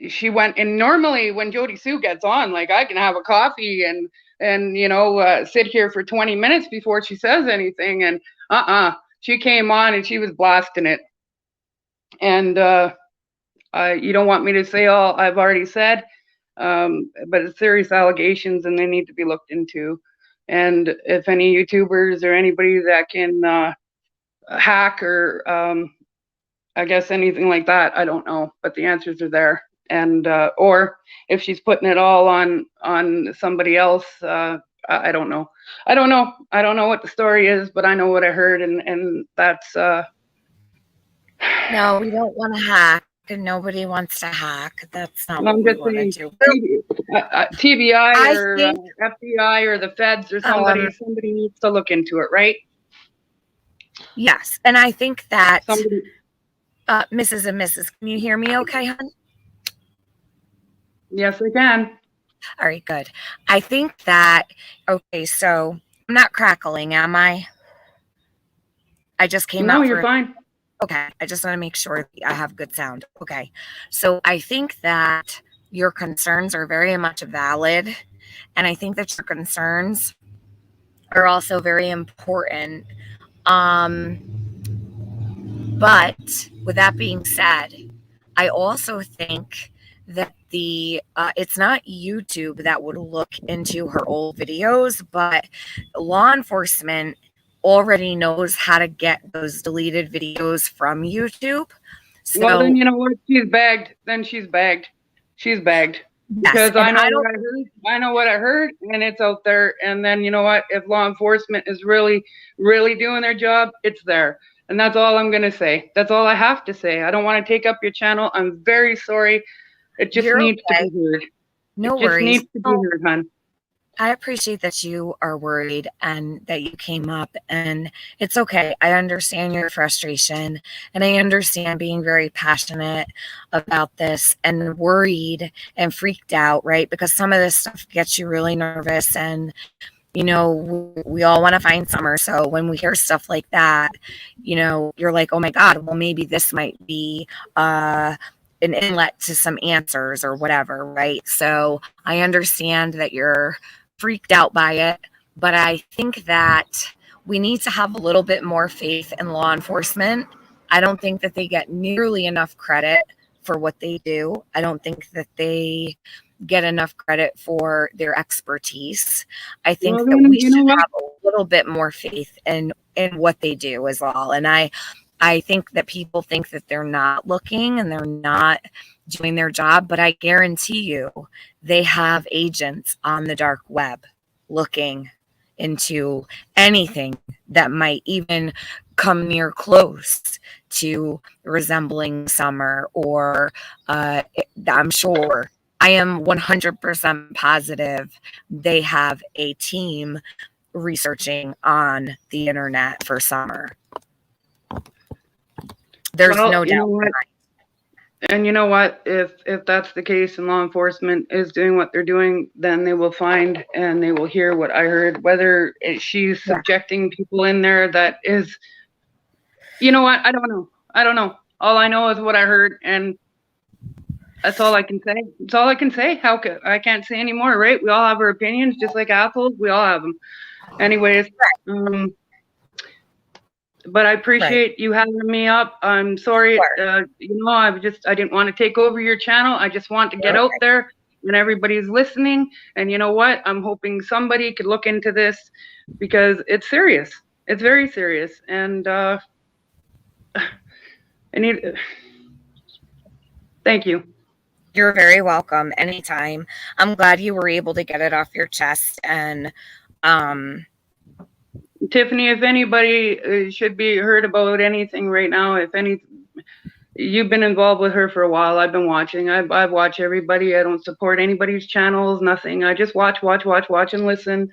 she went, and normally when Jody Sue gets on, like I can have a coffee and you know, sit here for 20 minutes before she says anything. And she came on and she was blasting it. And you don't want me to say all I've already said, but it's serious allegations and they need to be looked into. And if any YouTubers or anybody that can hack or I guess anything like that, I don't know, but the answers are there. And or if she's putting it all on somebody else, I don't know. I don't know what the story is, but I know what I heard, and that's No, we don't want to hack, and nobody wants to hack. That's not I'm what we just want to saying, do. TBI or FBI or the feds or somebody needs to look into it, right? Yes, and I think that Somebody. Mrs. and Mrs., can you hear me okay, hon? Yes, I can. All right, good. I think that, okay, so I'm not crackling, am I? I just came out. No, you're fine. Okay, I just want to make sure I have good sound. Okay, so I think that your concerns are very much valid, and I think that your concerns are also very important. But with that being said, I also think that it's not YouTube that would look into her old videos, but law enforcement already knows how to get those deleted videos from YouTube. So, well, then you know what? She's bagged. Then she's bagged. She's bagged. Because I know what I heard. I know what I heard, and it's out there. And then you know what? If law enforcement is really, really doing their job, it's there. And that's all I'm gonna say. That's all I have to say. I don't want to take up your channel. I'm very sorry. It just needs to be heard. No worries. It just needs to be heard, hon. I appreciate that you are worried and that you came up, and it's okay. I understand your frustration, and I understand being very passionate about this and worried and freaked out, right? Because some of this stuff gets you really nervous, and you know, we all want to find Summer. So when we hear stuff like that, you know, you're like, oh my God, well, maybe this might be an inlet to some answers or whatever, right? So I understand that you're freaked out by it, but I think that we need to have a little bit more faith in law enforcement. I don't think that they get nearly enough credit for what they do. I don't think that they get enough credit for their expertise. I think that we should have a little bit more faith in what they do as well. And I think that people think that they're not looking and they're not doing their job, but I guarantee you they have agents on the dark web looking into anything that might even come near close to resembling Summer, or I'm sure, I am 100% positive they have a team researching on the internet for Summer. There's no doubt. And you know what? If that's the case and law enforcement is doing what they're doing, then they will find and they will hear what I heard. Whether she's subjecting people in there that is, you know what? I don't know. I don't know. All I know is what I heard, and that's all I can say. It's all I can say. I can't say any more, right? We all have our opinions, just like assholes. We all have them. Anyways, but I appreciate you having me up. I'm sorry, you know, I didn't want to take over your channel. I just want to get out there and everybody's listening. And you know what? I'm hoping somebody could look into this because it's serious. It's very serious. And thank you. You're very welcome. Anytime. I'm glad you were able to get it off your chest. And Tiffany, if anybody should be heard about anything right now, if you've been involved with her for a while. I've been watching. I watch everybody. I don't support anybody's channels, nothing. I just watch and listen.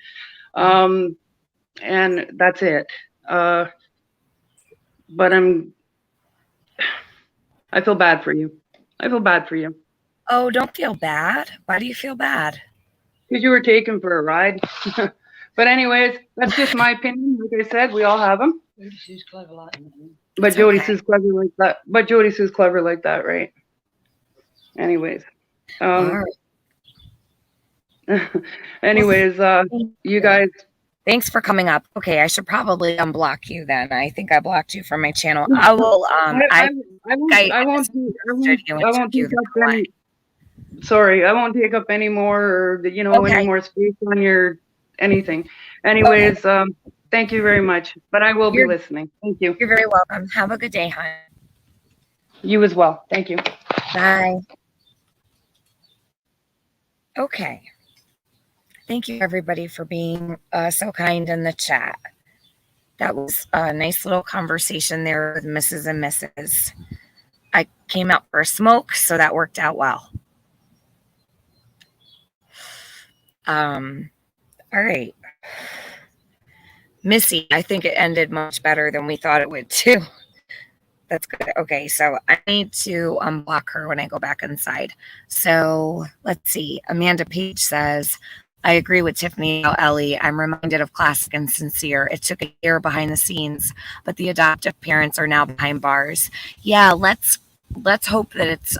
And that's it. But I feel bad for you. I feel bad for you. Oh, don't feel bad. Why do you feel bad? Because you were taken for a ride. But anyways, that's just my opinion. Like I said, we all have them. Jody Sue's clever like that. But Jody Sue's clever like that. But Jody Sue's clever like that, right? Anyways. All right. Anyways, you guys. Thanks for coming up. Okay, I should probably unblock you then. I think I blocked you from my channel. I will. I won't take up any more, or any more space on your anything. Anyways, thank you very much. But I will be listening. Thank you. You're very welcome. Have a good day, hon. You as well. Thank you. Bye. Okay. Thank you, everybody, for being so kind in the chat. That was a nice little conversation there with Mrs. and Mrs. I came out for a smoke, so that worked out well. All right. Missy, I think it ended much better than we thought it would, too. That's good. Okay, so I need to unblock her when I go back inside. So let's see. Amanda Page says, I agree with Tiffany about Ellie. I'm reminded of Classic and Sincere. It took a year behind the scenes, but the adoptive parents are now behind bars. Yeah, let's hope that it's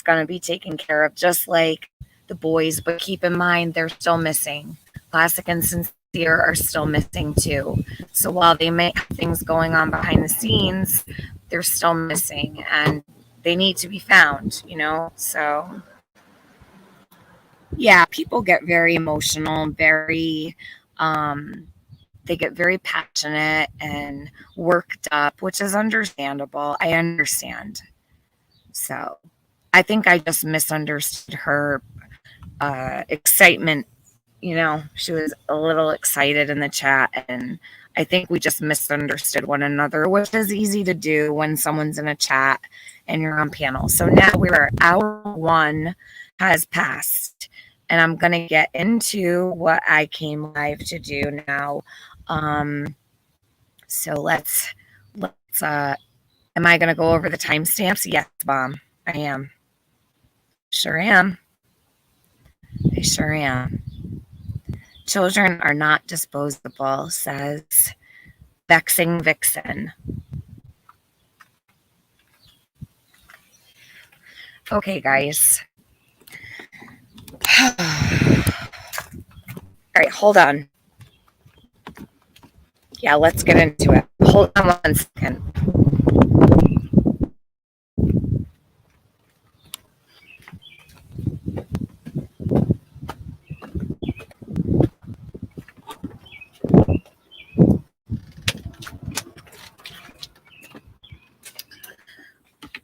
going to be taken care of, just like the boys. But keep in mind, they're still missing. Classic and Sincere are still missing too. So while they may have things going on behind the scenes, they're still missing, and they need to be found. So. Yeah, people get very emotional, they get very passionate and worked up, which is understandable. I understand. So I think I just misunderstood her excitement. She was a little excited in the chat, and I think we just misunderstood one another, which is easy to do when someone's in a chat and you're on panel. So now hour 1 has passed. And I'm going to get into what I came live to do now. So let's am I going to go over the timestamps? Yes, Mom, I am. Sure am. I sure am. Children are not disposable, says Vexing Vixen. Okay, guys. All right, hold on. Yeah, let's get into it. Hold on 1 second.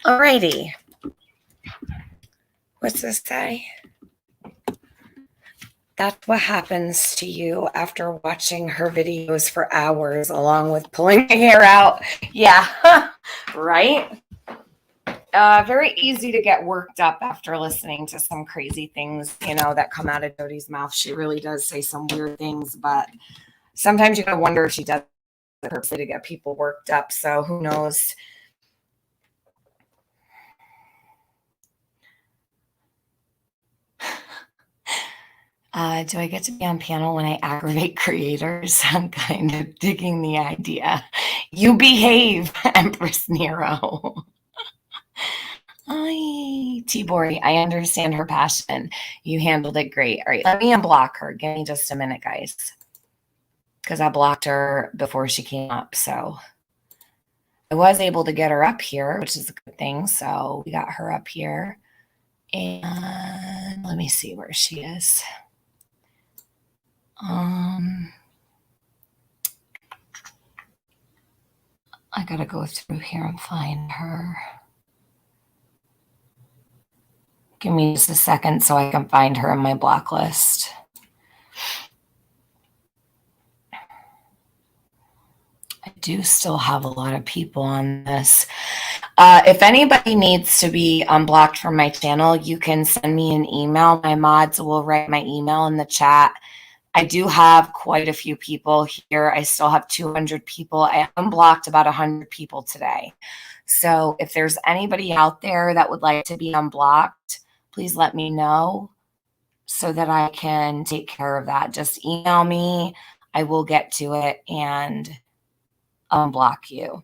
Alrighty. What's this say? That's what happens to you after watching her videos for hours, along with pulling my hair out. Yeah, right? Very easy to get worked up after listening to some crazy things, that come out of Jody's mouth. She really does say some weird things, but sometimes you gotta wonder if she does it purposely to get people worked up. So who knows? Do I get to be on panel when I aggravate creators? I'm kind of digging the idea. You behave, Empress Nero. T-Bori, I understand her passion. You handled it great. All right, let me unblock her. Give me just a minute, guys. Because I blocked her before she came up. So I was able to get her up here, which is a good thing. So we got her up here. And let me see where she is. I gotta go through here and find her. Give me just a second so I can find her in my block list. I do still have a lot of people on this. If anybody needs to be unblocked from my channel, you can send me an email. My mods will write my email in the chat. I do have quite a few people here. I still have 200 people. I unblocked about 100 people today. So if there's anybody out there that would like to be unblocked, please let me know so that I can take care of that. Just email me. I will get to it and unblock you.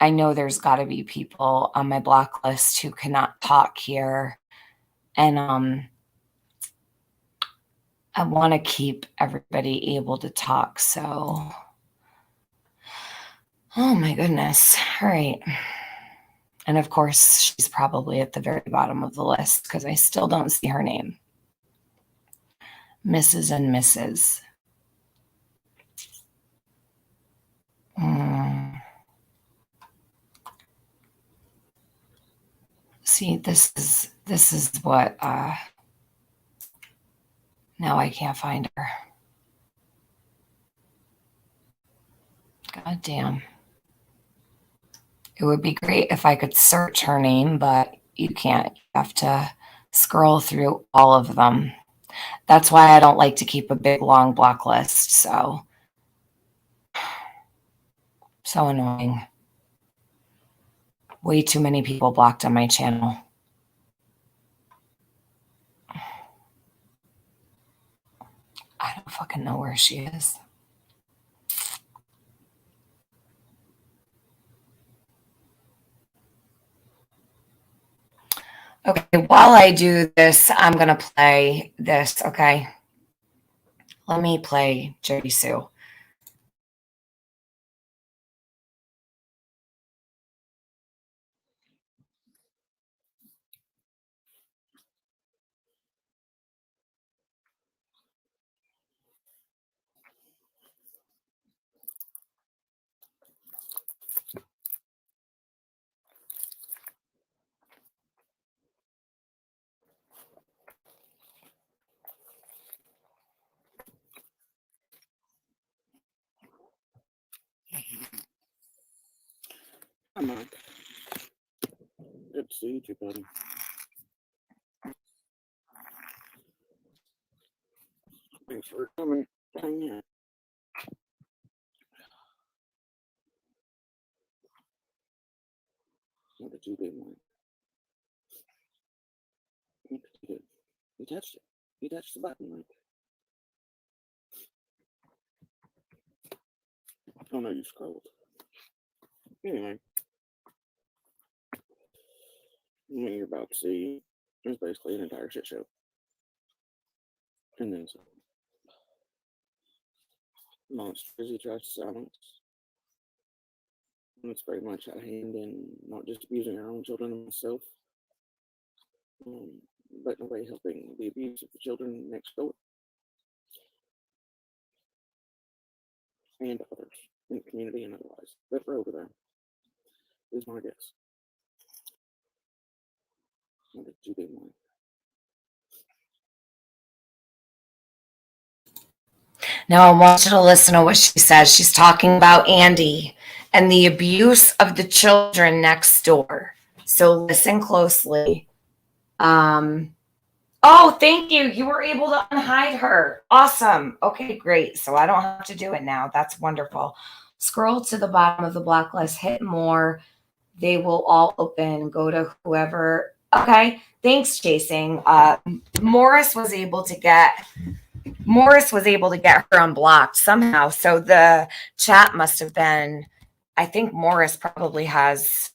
I know there's got to be people on my block list who cannot talk here. And I want to keep everybody able to talk. So, oh my goodness. All right. And of course, she's probably at the very bottom of the list because I still don't see her name. Mrs. and Mrs. See, this is what now I can't find her. God damn. It would be great if I could search her name, but you can't. You have to scroll through all of them. That's why I don't like to keep a big, long block list. So annoying. Way too many people blocked on my channel. I don't fucking know where she is. Okay, while I do this, I'm going to play this, okay? Let me play Jody Sue. Hi, Mike. Good to see you, buddy. Thanks for coming. Hang out. What did you do, Mike? What did you do? You touched it. You touched the button, Mike. Oh no, you scrolled. Anyway, what you're about to see is basically an entire shit show. And then some. Monsters he tries to silence. And it's very much out of hand and not just abusing our own children and myself, but in a way helping the abuse of the children next door and others in the community and otherwise that are over there is my guess. What did you do, Mike? Now I want you to listen to what she says. She's talking about Andy and the abuse of the children next door. So listen closely. Oh, thank you. You were able to unhide her. Awesome. Okay, great. So I don't have to do it now. That's wonderful. Scroll to the bottom of the block list, hit more. They will all open. Go to whoever. Okay. Thanks, Chasing. Morris was able to get her unblocked somehow. So the chat must have been, I think Morris probably has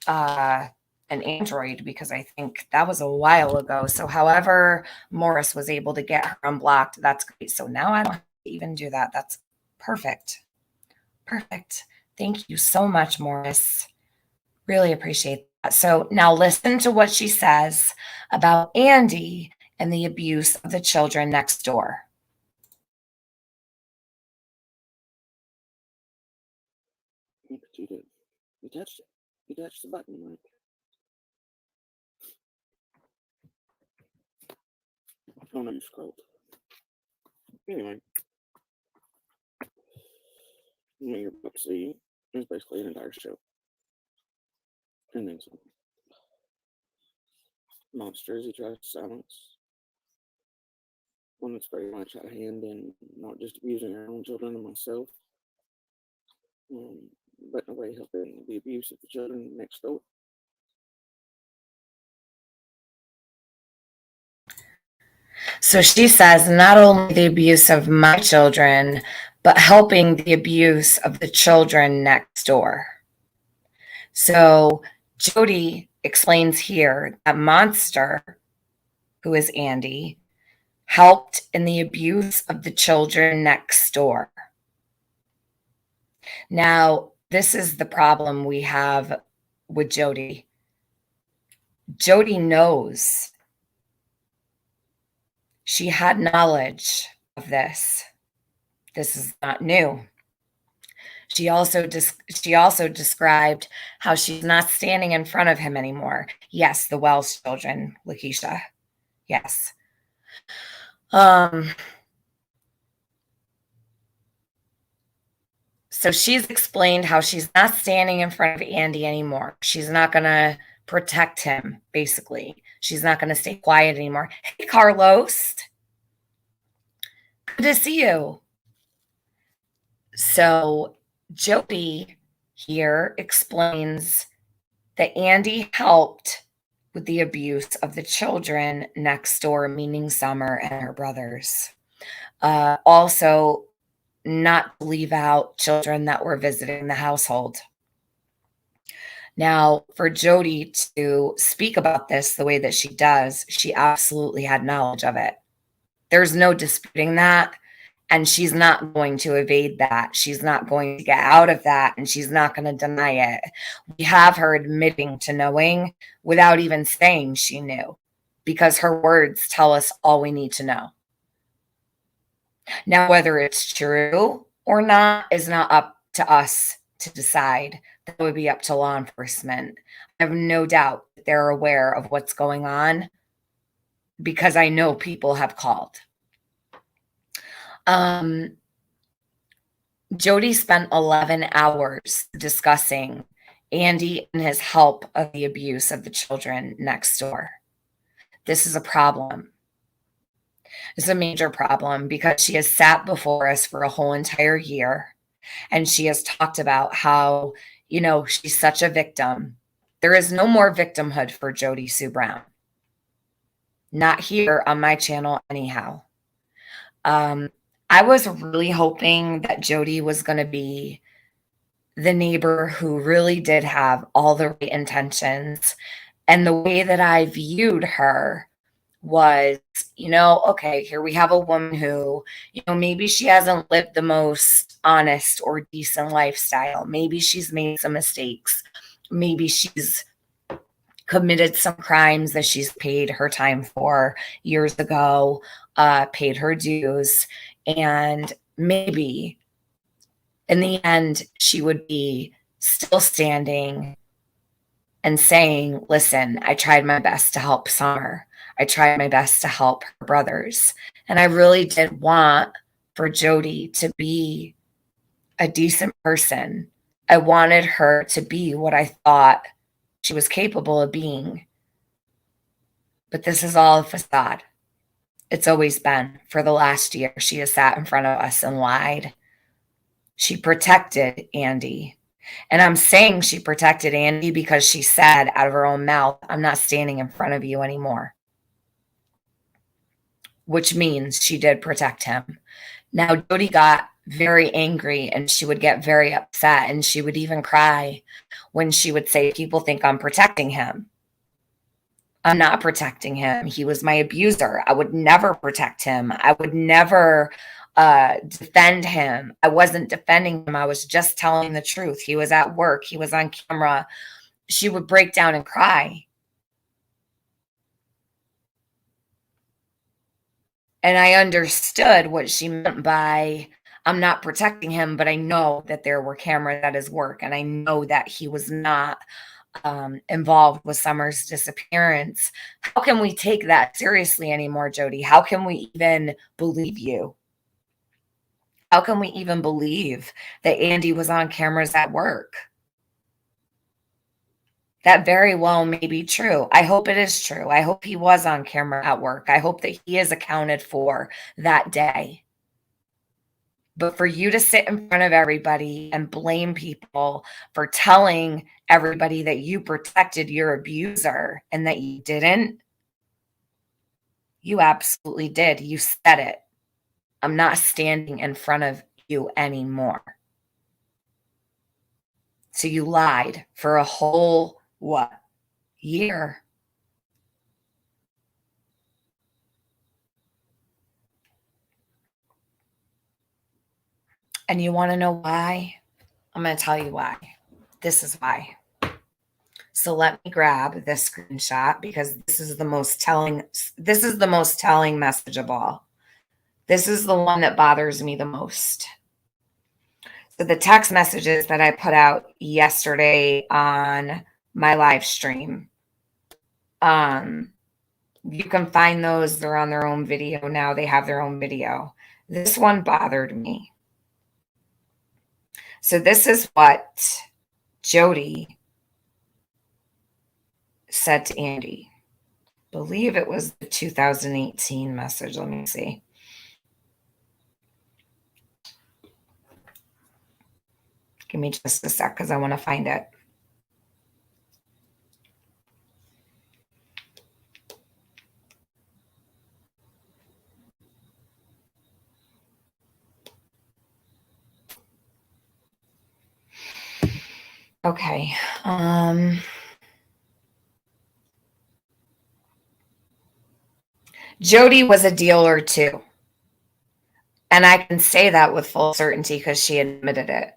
an Android because I think that was a while ago. So however Morris was able to get her unblocked, that's great. So now I don't have to even do that. That's perfect. Perfect. Thank you so much, Morris. Really appreciate that. So now listen to what she says about Andy and the abuse of the children next door. What did you do? You touched it. You touched the button, Mike. Oh no, you scrolled. Anyway, what you're about to see is basically an entire show. And then some monsters he tries to silence. One that's very much out of hand and not just abusing our own children and myself, but in a way helping the abuse of the children next door. So she says not only the abuse of my children, but helping the abuse of the children next door. So Jody explains here that Monster, who is Andy, helped in the abuse of the children next door. Now, this is the problem we have with Jody. Jody knows. She had knowledge of this. This is not new. She also described how she's not standing in front of him anymore. Yes, the Wells children, Lakeisha. Yes. So she's explained how she's not standing in front of Andy anymore. She's not going to protect him, basically. She's not going to stay quiet anymore. Hey, Carlos. Good to see you. So Jody here explains that Andy helped with the abuse of the children next door, meaning Summer and her brothers. Also, not to leave out children that were visiting the household. Now, for Jody to speak about this the way that she does, she absolutely had knowledge of it. There's no disputing that. And she's not going to evade that. She's not going to get out of that. And she's not going to deny it. We have her admitting to knowing without even saying she knew, because her words tell us all we need to know. Now, whether it's true or not is not up to us to decide. That would be up to law enforcement. I have no doubt that they're aware of what's going on, because I know people have called. Jody spent 11 hours discussing Andy and his help of the abuse of the children next door. This is a problem. It's a major problem, because she has sat before us for a whole entire year, and she has talked about how, she's such a victim. There is no more victimhood for Jody Sue Brown. Not here on my channel anyhow. I was really hoping that Jody was going to be the neighbor who really did have all the right intentions. And the way that I viewed her was, okay, here we have a woman who, maybe she hasn't lived the most honest or decent lifestyle. Maybe she's made some mistakes. Maybe she's committed some crimes that she's paid her time for years ago, paid her dues. And maybe in the end, she would be still standing and saying, listen, I tried my best to help Summer. I tried my best to help her brothers. And I really did want for Jody to be a decent person. I wanted her to be what I thought she was capable of being. But this is all a facade. It's always been. For the last year, she has sat in front of us and lied. She protected Andy. And I'm saying she protected Andy because she said out of her own mouth, I'm not standing in front of you anymore. Which means she did protect him. Now, Jody got very angry, and she would get very upset, and she would even cry when she would say, people think I'm protecting him. I'm not protecting him. He was my abuser. I would never protect him. I would never defend him. I wasn't defending him. I was just telling the truth. He was at work. He was on camera. She would break down and cry. And I understood what she meant by, I'm not protecting him, but I know that there were cameras at his work, and I know that he was not involved with Summer's disappearance. How can we take that seriously anymore, Jody? How can we even believe you? How can we even believe that Andy was on cameras at work? That very well may be true. I hope it is true. I hope he was on camera at work. I hope that he is accounted for that day. But for you to sit in front of everybody and blame people for telling everybody that you protected your abuser and that you didn't, you absolutely did. You said it. I'm not standing in front of you anymore. So you lied for a whole, what, year? And you want to know why? I'm going to tell you why. This is why. So let me grab this screenshot because this is the most telling message of all. This is the one that bothers me the most. So the text messages that I put out yesterday on my live stream, you can find those. They're on their own video now. They have their own video. This one bothered me. So this is what Jody said to Andy. I believe it was the 2018 message. Let me see. Give me just a sec because I want to find it. Okay. Jody was a dealer too. And I can say that with full certainty because she admitted it.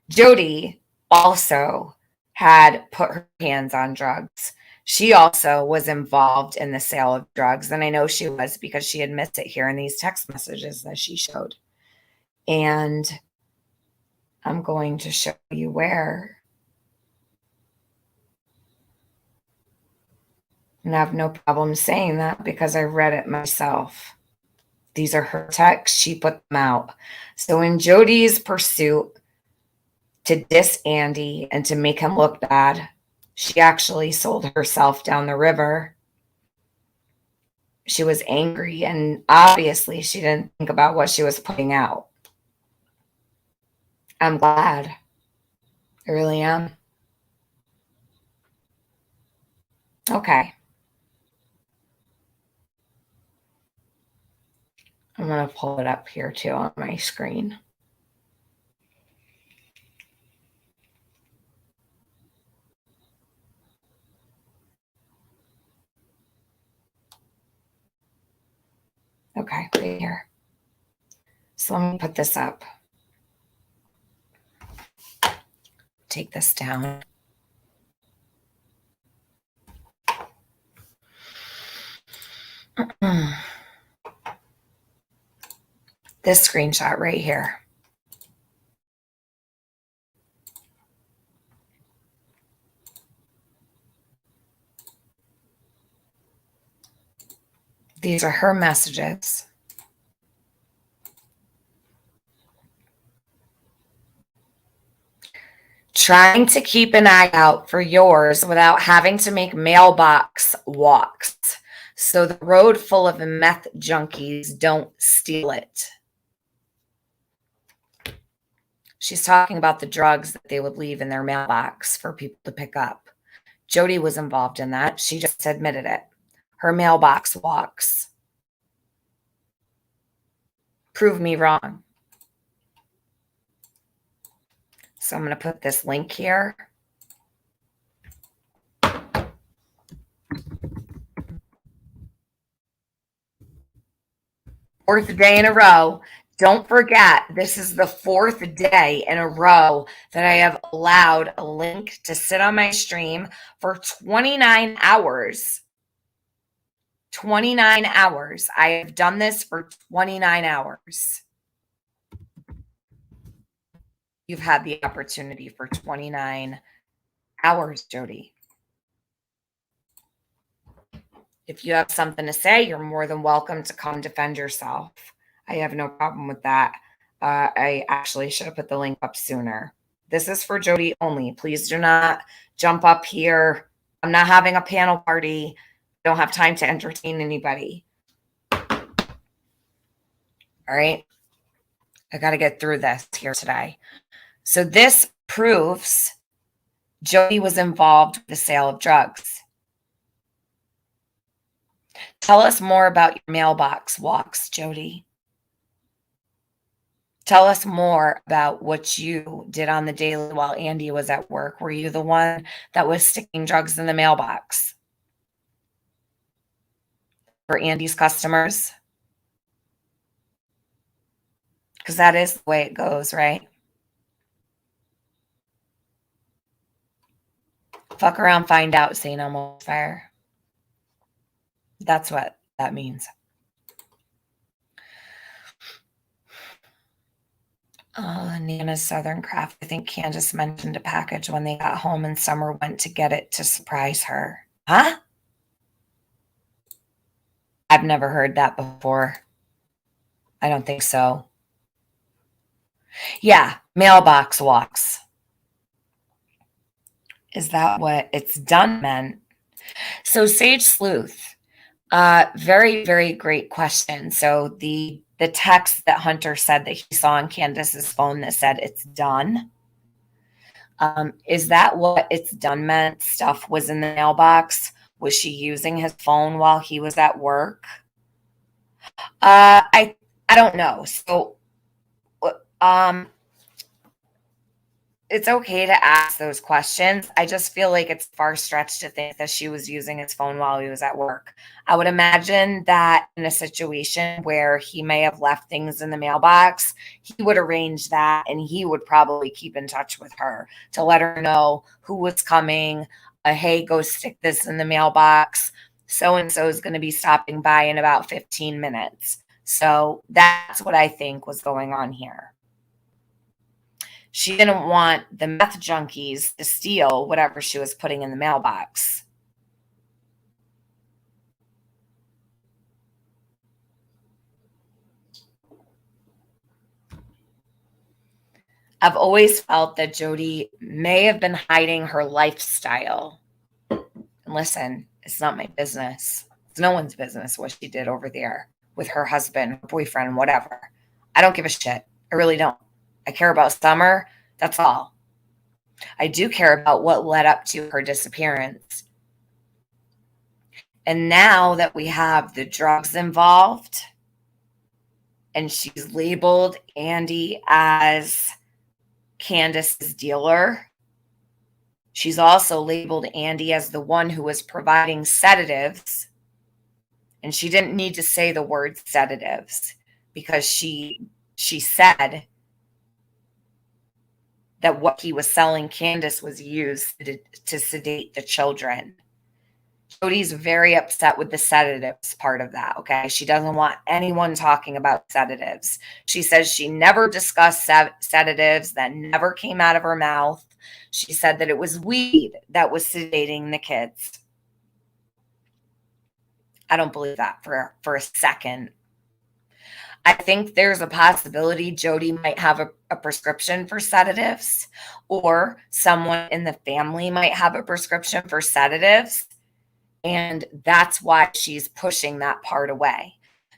Jody also had put her hands on drugs. She also was involved in the sale of drugs. And I know she was because she admits it here in these text messages that she showed. And I'm going to show you where. And I have no problem saying that because I read it myself. These are her texts. She put them out. So in Jody's pursuit to diss Andy and to make him look bad, she actually sold herself down the river. She was angry, and obviously she didn't think about what she was putting out. I'm glad. I really am. Okay. I'm going to pull it up here too on my screen. Okay, right here. So let me put this up. Take this down. This screenshot right here. These are her messages. Trying to keep an eye out for yours without having to make mailbox walks so the road full of meth junkies don't steal it. She's talking about the drugs that they would leave in their mailbox for people to pick up. Jody was involved in that. She just admitted it. Her mailbox walks. Prove me wrong. So I'm going to put this link here. Fourth day in a row. Don't forget, this is the fourth day in a row that I have allowed a link to sit on my stream for 29 hours. 29 hours. I have done this for 29 hours. You've had the opportunity for 29 hours, Jody. If you have something to say, you're more than welcome to come defend yourself. I have no problem with that. I actually should have put the link up sooner. This is for Jody only. Please do not jump up here. I'm not having a panel party. I don't have time to entertain anybody. All right. I got to get through this here today. So this proves Jody was involved with the sale of drugs. Tell us more about your mailbox walks, Jody. Tell us more about what you did on the daily while Andy was at work. Were you the one that was sticking drugs in the mailbox for Andy's customers? Because that is the way it goes, right? Fuck around, find out, say no more fire. That's what that means. Nana's Southern Craft. I think Candace mentioned a package when they got home and Summer went to get it to surprise her. Huh? I've never heard that before. I don't think so. Yeah, mailbox walks. Is that what it's done meant? So Sage Sleuth, very, very great question. So the text that Hunter said that he saw on Candace's phone that said it's done. Is that what it's done meant? Stuff was in the mailbox. Was she using his phone while he was at work? I don't know. So it's okay to ask those questions. I just feel like it's far stretched to think that she was using his phone while he was at work. I would imagine that in a situation where he may have left things in the mailbox, he would arrange that and he would probably keep in touch with her to let her know who was coming. Hey, go stick this in the mailbox. So-and-so is going to be stopping by in about 15 minutes. So that's what I think was going on here. She didn't want the meth junkies to steal whatever she was putting in the mailbox. I've always felt that Jody may have been hiding her lifestyle. And listen, it's not my business. It's no one's business what she did over there with her husband, her boyfriend, whatever. I don't give a shit. I really don't. I care about Summer. That's all. I do care about what led up to her disappearance. And now that we have the drugs involved and she's labeled Andy as Candace's dealer, she's also labeled Andy as the one who was providing sedatives. And she didn't need to say the word sedatives because she said that what he was selling Candace was used to sedate the children. Jody's very upset with the sedatives part of that, okay? She doesn't want anyone talking about sedatives. She says she never discussed sedatives, that never came out of her mouth. She said that it was weed that was sedating the kids. I don't believe that for a second. I think there's a possibility Jody might have a prescription for sedatives, or someone in the family might have a prescription for sedatives. And that's why she's pushing that part away,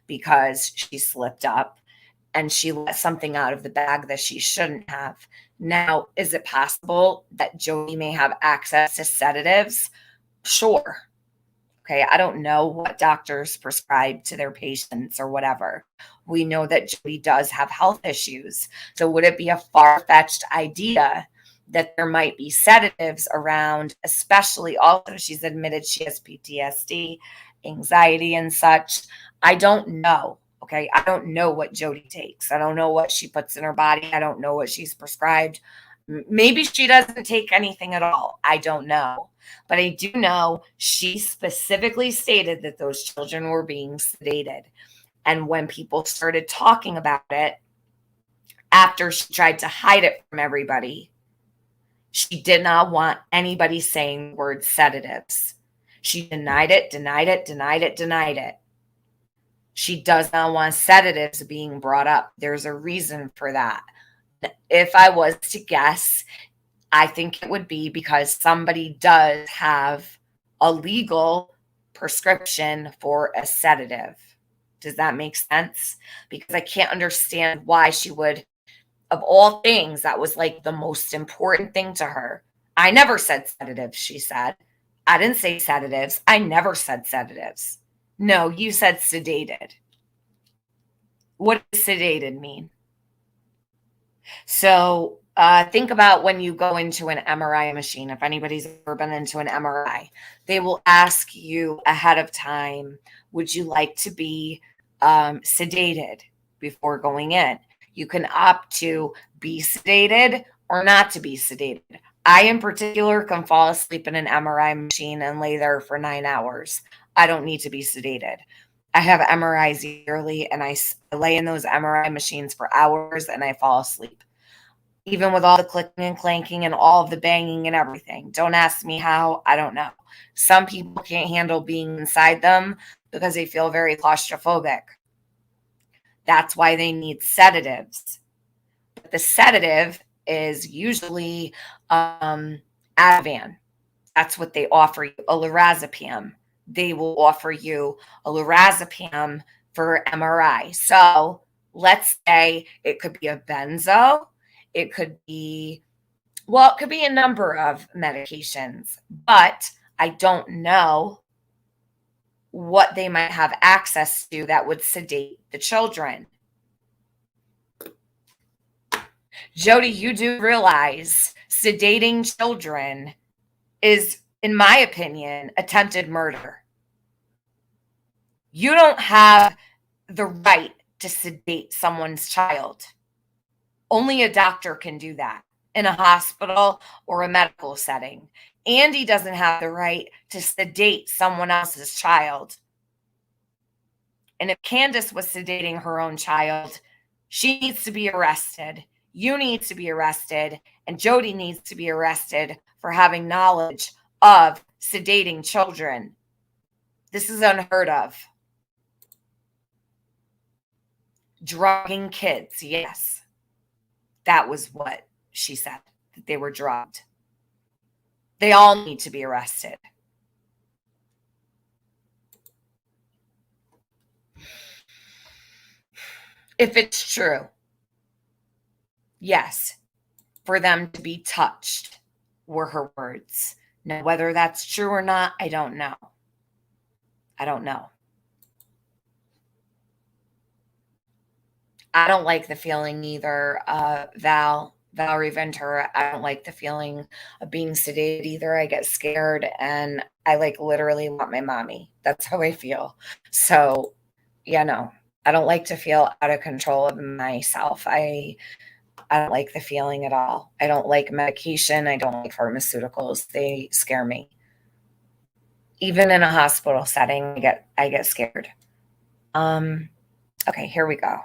because she slipped up and she let something out of the bag that she shouldn't have. Now, is it possible that Jody may have access to sedatives? Sure. Okay, I don't know what doctors prescribe to their patients or whatever. We know that Jody does have health issues. So would it be a far-fetched idea that there might be sedatives around, especially also she's admitted she has PTSD, anxiety and such? I don't know. Okay, I don't know what Jody takes. I don't know what she puts in her body. I don't know what she's prescribed. Maybe she doesn't take anything at all. I don't know. But I do know she specifically stated that those children were being sedated. And when people started talking about it, after she tried to hide it from everybody, she did not want anybody saying the word sedatives. She denied it, denied it, denied it, denied it. She does not want sedatives being brought up. There's a reason for that. If I was to guess, I think it would be because somebody does have a legal prescription for a sedative. Does that make sense? Because I can't understand why she would, of all things, that was like the most important thing to her. I never said sedatives, she said. I didn't say sedatives. I never said sedatives. No, you said sedated. What does sedated mean? So think about when you go into an MRI machine. If anybody's ever been into an MRI, they will ask you ahead of time, would you like to be sedated before going in? You can opt to be sedated or not to be sedated. I, in particular, can fall asleep in an MRI machine and lay there for 9 hours. I don't need to be sedated. I have MRIs yearly, and I lay in those MRI machines for hours and I fall asleep, even with all the clicking and clanking and all of the banging and everything. Don't ask me how. I don't know. Some people can't handle being inside them because they feel very claustrophobic. That's why they need sedatives. But the sedative is usually Ativan. That's what they offer you, a lorazepam. They will offer you a lorazepam for MRI. So let's say it could be a benzo. It could be, well, it could be a number of medications, but I don't know what they might have access to that would sedate the children. Jody, you do realize sedating children is, in my opinion, attempted murder. You don't have the right to sedate someone's child. Only a doctor can do that in a hospital or a medical setting. Andy doesn't have the right to sedate someone else's child. And if Candace was sedating her own child, she needs to be arrested. You need to be arrested. And Jody needs to be arrested for having knowledge of sedating children. This is unheard of. Drugging kids, yes. That was what she said, that they were drugged. They all need to be arrested. If it's true, yes, for them to be touched were her words. Now, whether that's true or not, I don't know. I don't know. I don't like the feeling either, Valerie Ventura. I don't like the feeling of being sedated either. I get scared and I like literally want my mommy. That's how I feel. So, yeah, no, I don't like to feel out of control of myself. I don't like the feeling at all. I don't like medication. I don't like pharmaceuticals. They scare me. Even in a hospital setting, I get scared. Okay, here we go.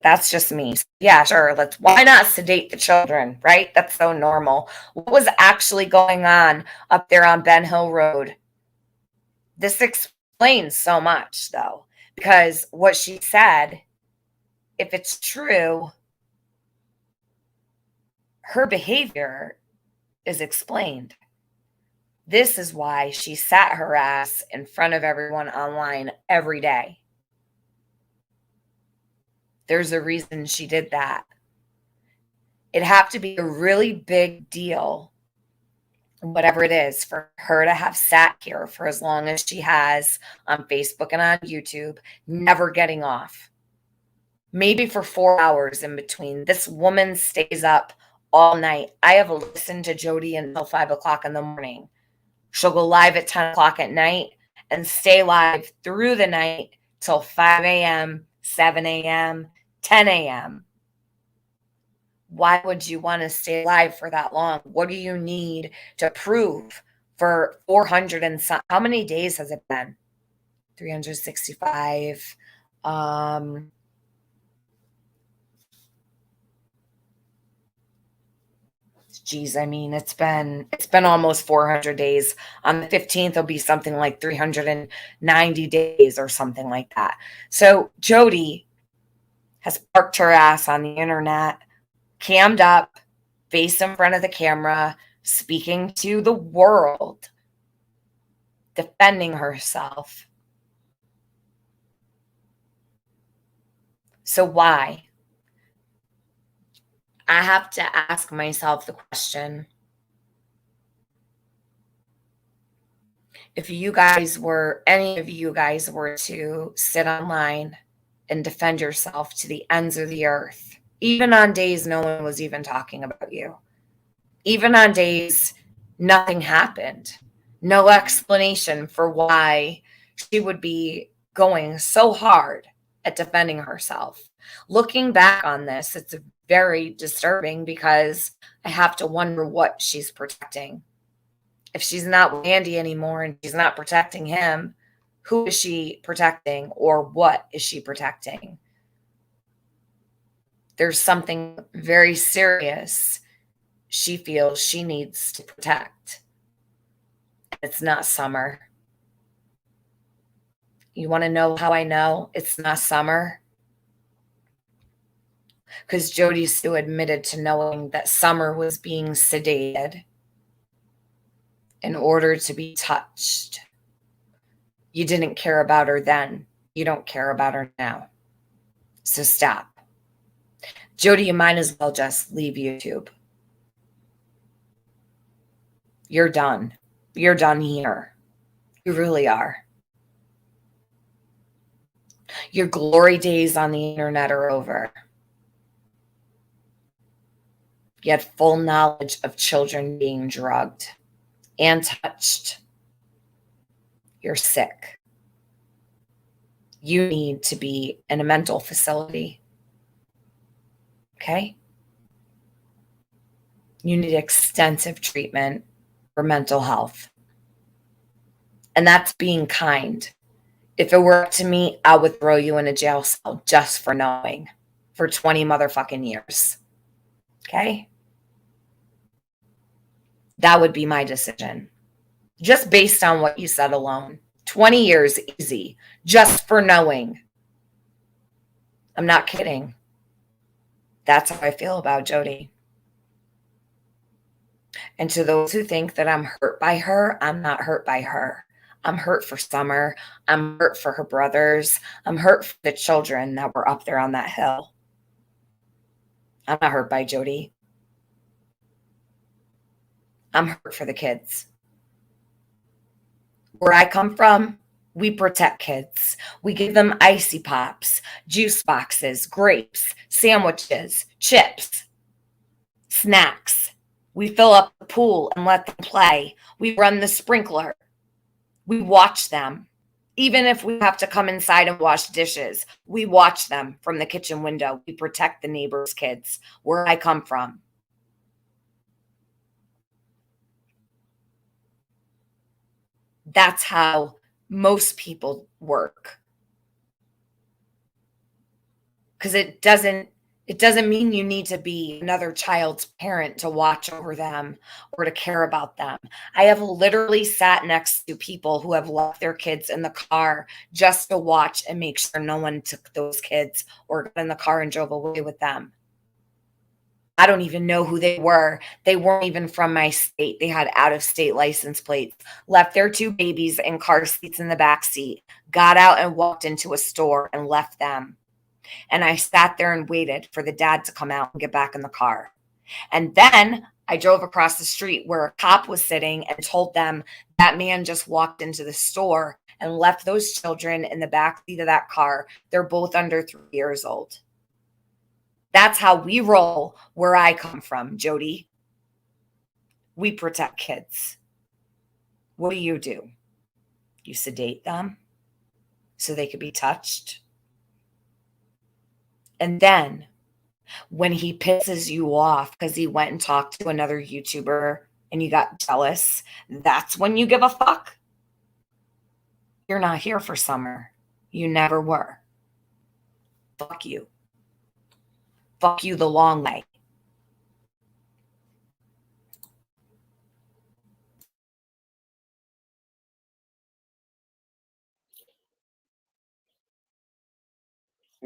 That's just me. Yeah, sure. Why not sedate the children, right? That's so normal. What was actually going on up there on Ben Hill Road? This explains so much, though, because what she said, if it's true, her behavior is explained. This is why she sat her ass in front of everyone online every day. There's a reason she did that. It'd have to be a really big deal, whatever it is, for her to have sat here for as long as she has on Facebook and on YouTube, never getting off. Maybe for 4 hours in between. This woman stays up all night. I have listened to Jody until 5 o'clock in the morning. She'll go live at 10 o'clock at night and stay live through the night till 5 a.m., 7 a.m., 10 a.m. Why would you want to stay live for that long? What do you need to prove for 400 and some? How many days has it been? 365. Geez, I mean, it's been almost 400 days. On the 15th, it'll be something like 390 days or something like that. So Jody has parked her ass on the internet, cammed up, face in front of the camera, speaking to the world, defending herself. So why? I have to ask myself the question, if any of you guys were to sit online and defend yourself to the ends of the earth, even on days no one was even talking about you, even on days nothing happened, no explanation for why she would be going so hard at defending herself. Looking back on this, it's very disturbing because I have to wonder what she's protecting. If she's not with Andy anymore and she's not protecting him, who is she protecting or what is she protecting? There's something very serious she feels she needs to protect. It's not Summer. You want to know how I know it's not Summer? Because Jody Sue admitted to knowing that Summer was being sedated in order to be touched. You didn't care about her then. You don't care about her now. So stop. Jody, you might as well just leave YouTube. You're done. You're done here. You really are. Your glory days on the internet are over. You had full knowledge of children being drugged and touched. You're sick. You need to be in a mental facility. Okay? You need extensive treatment for mental health. And that's being kind. If it were up to me, I would throw you in a jail cell just for knowing for 20 motherfucking years. Okay? That would be my decision. Just based on what you said alone. 20 years easy, just for knowing. I'm not kidding. That's how I feel about Jody. And to those who think that I'm hurt by her, I'm not hurt by her. I'm hurt for Summer. I'm hurt for her brothers. I'm hurt for the children that were up there on that hill. I'm not hurt by Jody. I'm hurt for the kids. Where I come from, we protect kids. We give them icy pops, juice boxes, grapes, sandwiches, chips, snacks. We fill up the pool and let them play. We run the sprinkler. We watch them. Even if we have to come inside and wash dishes, we watch them from the kitchen window. We protect the neighbors' kids where I come from. That's how most people work. Because it doesn't mean you need to be another child's parent to watch over them or to care about them. I have literally sat next to people who have left their kids in the car just to watch and make sure no one took those kids or got in the car and drove away with them. I don't even know who they were. They weren't even from my state. They had out-of-state license plates, left their two babies in car seats in the back seat, got out and walked into a store and left them. And I sat there and waited for the dad to come out and get back in the car. And then I drove across the street where a cop was sitting and told them that man just walked into the store and left those children in the back seat of that car. They're both under 3 years old. That's how we roll where I come from, Jody. We protect kids. What do? You sedate them so they could be touched. And then when he pisses you off because he went and talked to another YouTuber and you got jealous, that's when you give a fuck. You're not here for Summer. You never were. Fuck you. Fuck you the long way.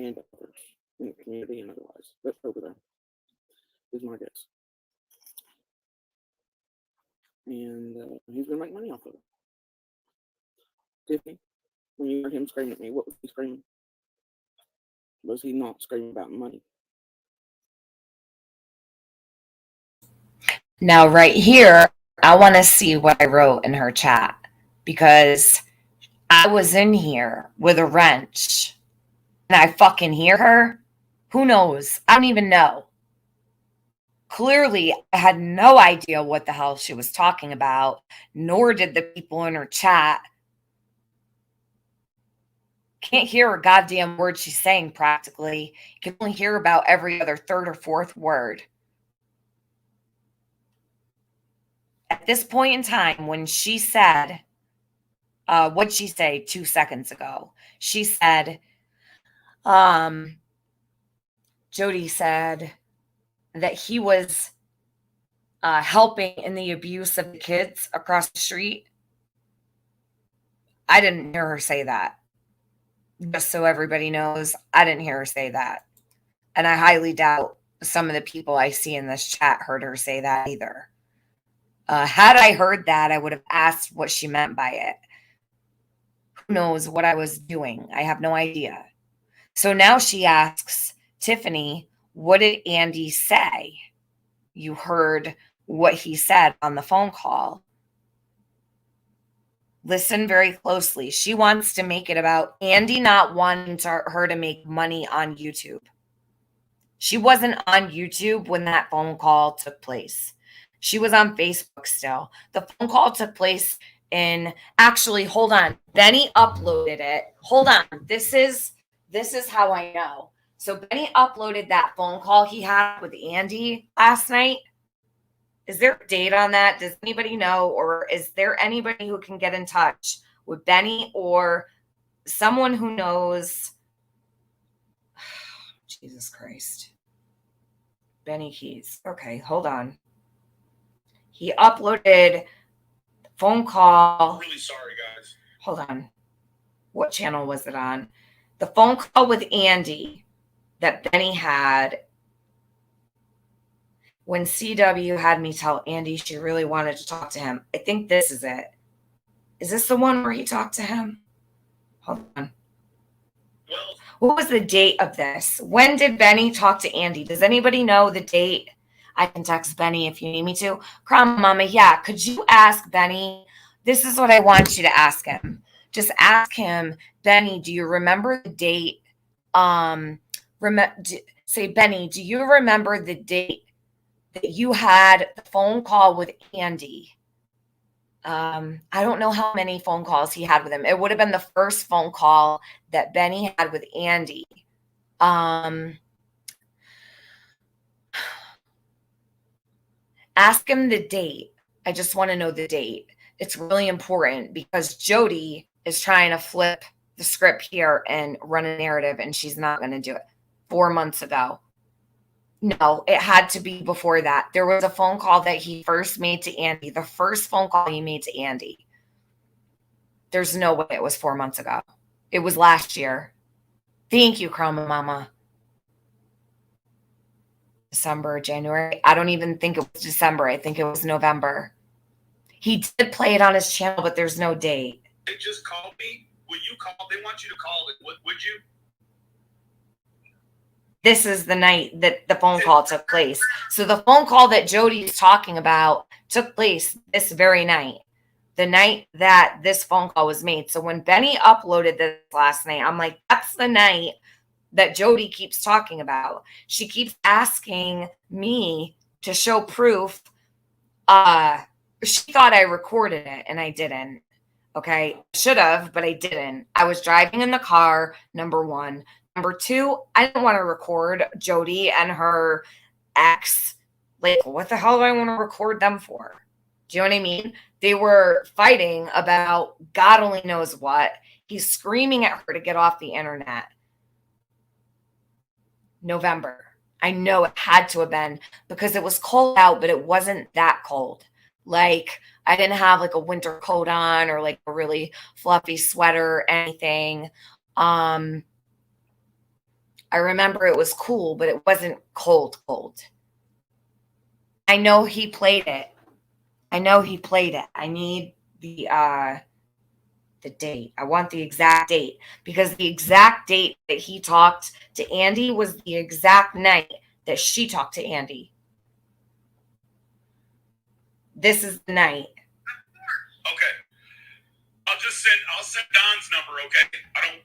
and others in the community and otherwise. But over there is my guess. And he's going to make money off of it. Tiffany, when you heard him screaming at me, what was he screaming? Was he not screaming about money? Now, right here, I want to see what I wrote in her chat, because I was in here with a wrench and I fucking hear her. Who knows? I don't even know. Clearly, I had no idea what the hell she was talking about, nor did the people in her chat. Can't hear a goddamn word she's saying practically. You can only hear about every other third or fourth word. At this point in time, when she said, what'd she say 2 seconds ago? She said, Jody said that he was helping in the abuse of the kids across the street. I didn't hear her say that. Just so everybody knows, I didn't hear her say that. And I highly doubt some of the people I see in this chat heard her say that either. Had I heard that, I would have asked what she meant by it. Who knows what I was doing? I have no idea. So now she asks Tiffany, what did Andy say? You heard what he said on the phone call. Listen very closely. She wants to make it about Andy not wanting her to make money on YouTube. She wasn't on YouTube when that phone call took place. She was on Facebook still. The phone call took place actually, hold on. Benny uploaded it. Hold on. This is how I know. So Benny uploaded that phone call he had with Andy last night. Is there a date on that? Does anybody know? Or is there anybody who can get in touch with Benny or someone who knows? Jesus Christ. Benny Keys. Okay, hold on. He uploaded the phone call. I'm really sorry, guys. Hold on. What channel was it on? The phone call with Andy that Benny had when CW had me tell Andy she really wanted to talk to him. I think this is it. Is this the one where he talked to him? Hold on. Well, what was the date of this? When did Benny talk to Andy? Does anybody know the date? I can text Benny if you need me to. Crumb Mama, yeah. Could you ask Benny? This is what I want you to ask him. Just ask him, Benny, do you remember the date? Say, Benny, do you remember the date that you had the phone call with Andy? I don't know how many phone calls he had with him. It would have been the first phone call that Benny had with Andy. Ask him the date. I just want to know the date. It's really important because Jody is trying to flip the script here and run a narrative, and she's not going to do it. 4 months ago. No, it had to be before that. There was a phone call that he first made to Andy. The first phone call he made to Andy. There's no way it was 4 months ago. It was last year. Thank you, Chroma Mama. December, January. I don't even think it was December. I think it was November. He did play it on his channel, but there's no date. they just called me. Will you call? They want you to call it. Would you? This is the night that the phone call took place. So the phone call that Jody's talking about took place this very night, the night that this phone call was made. So when Benny uploaded this last night, I'm like, that's the night that Jody keeps talking about. She keeps asking me to show proof. She thought I recorded it and I didn't. Okay. Should have, but I didn't. I was driving in the car, number one. Number two, I didn't want to record Jody and her ex. Like, what the hell do I want to record them for? Do you know what I mean? They were fighting about God only knows what. He's screaming at her to get off the internet. November. I know it had to have been because it was cold out, but it wasn't that cold. Like, I didn't have like a winter coat on or like a really fluffy sweater or anything. I remember it was cool, but it wasn't cold. I know he played it. I need the date. I want the exact date, because the exact date that he talked to Andy was the exact night that she talked to Andy. This is the night. Okay. I'll send Don's number, okay? I don't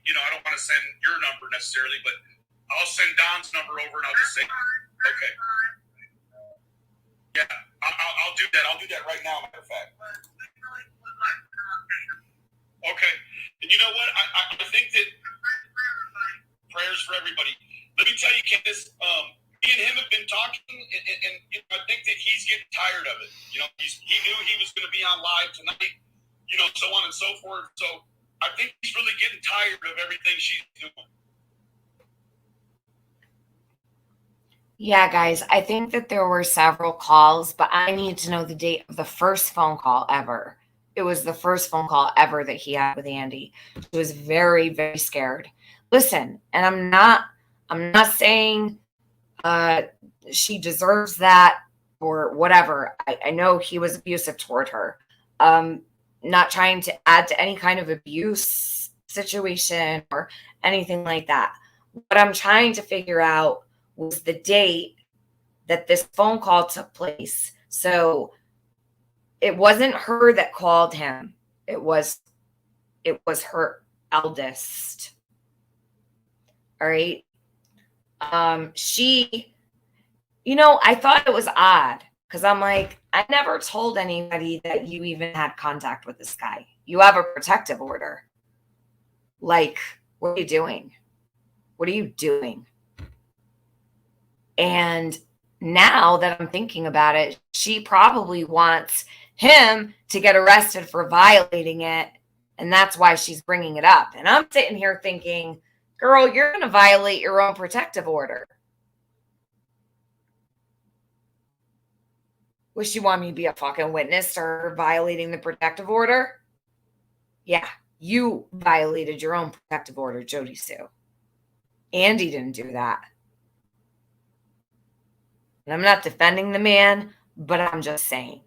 want to send your number necessarily, but I'll send Don's number over and I'll just say, okay. Yeah, I'll do that. I'll do that right now, matter of fact. Okay. And you know what? I think that prayers for everybody. Let me tell you, Candace, me and him have been talking, and I think that he's getting tired of it. He knew he was going to be on live tonight, so on and so forth. So I think he's really getting tired of everything she's doing. Yeah, guys, I think that there were several calls, but I need to know the date of the first phone call ever. It was the first phone call ever that he had with Andy. She was very, very scared. Listen, and I'm not saying she deserves that or whatever. I know he was abusive toward her. Not trying to add to any kind of abuse situation or anything like that. What I'm trying to figure out was the date that this phone call took place. So it wasn't her that called him. It was her eldest. All right. She, I thought it was odd because I'm like, I never told anybody that you even had contact with this guy. You have a protective order. Like, what are you doing? What are you doing? And now that I'm thinking about it, she probably wants him to get arrested for violating it. And that's why she's bringing it up. And I'm sitting here thinking, girl, you're going to violate your own protective order. Wish you want me to be a fucking witness to her violating the protective order? Yeah, you violated your own protective order, Jody Sue. Andy didn't do that. And I'm not defending the man, but I'm just saying.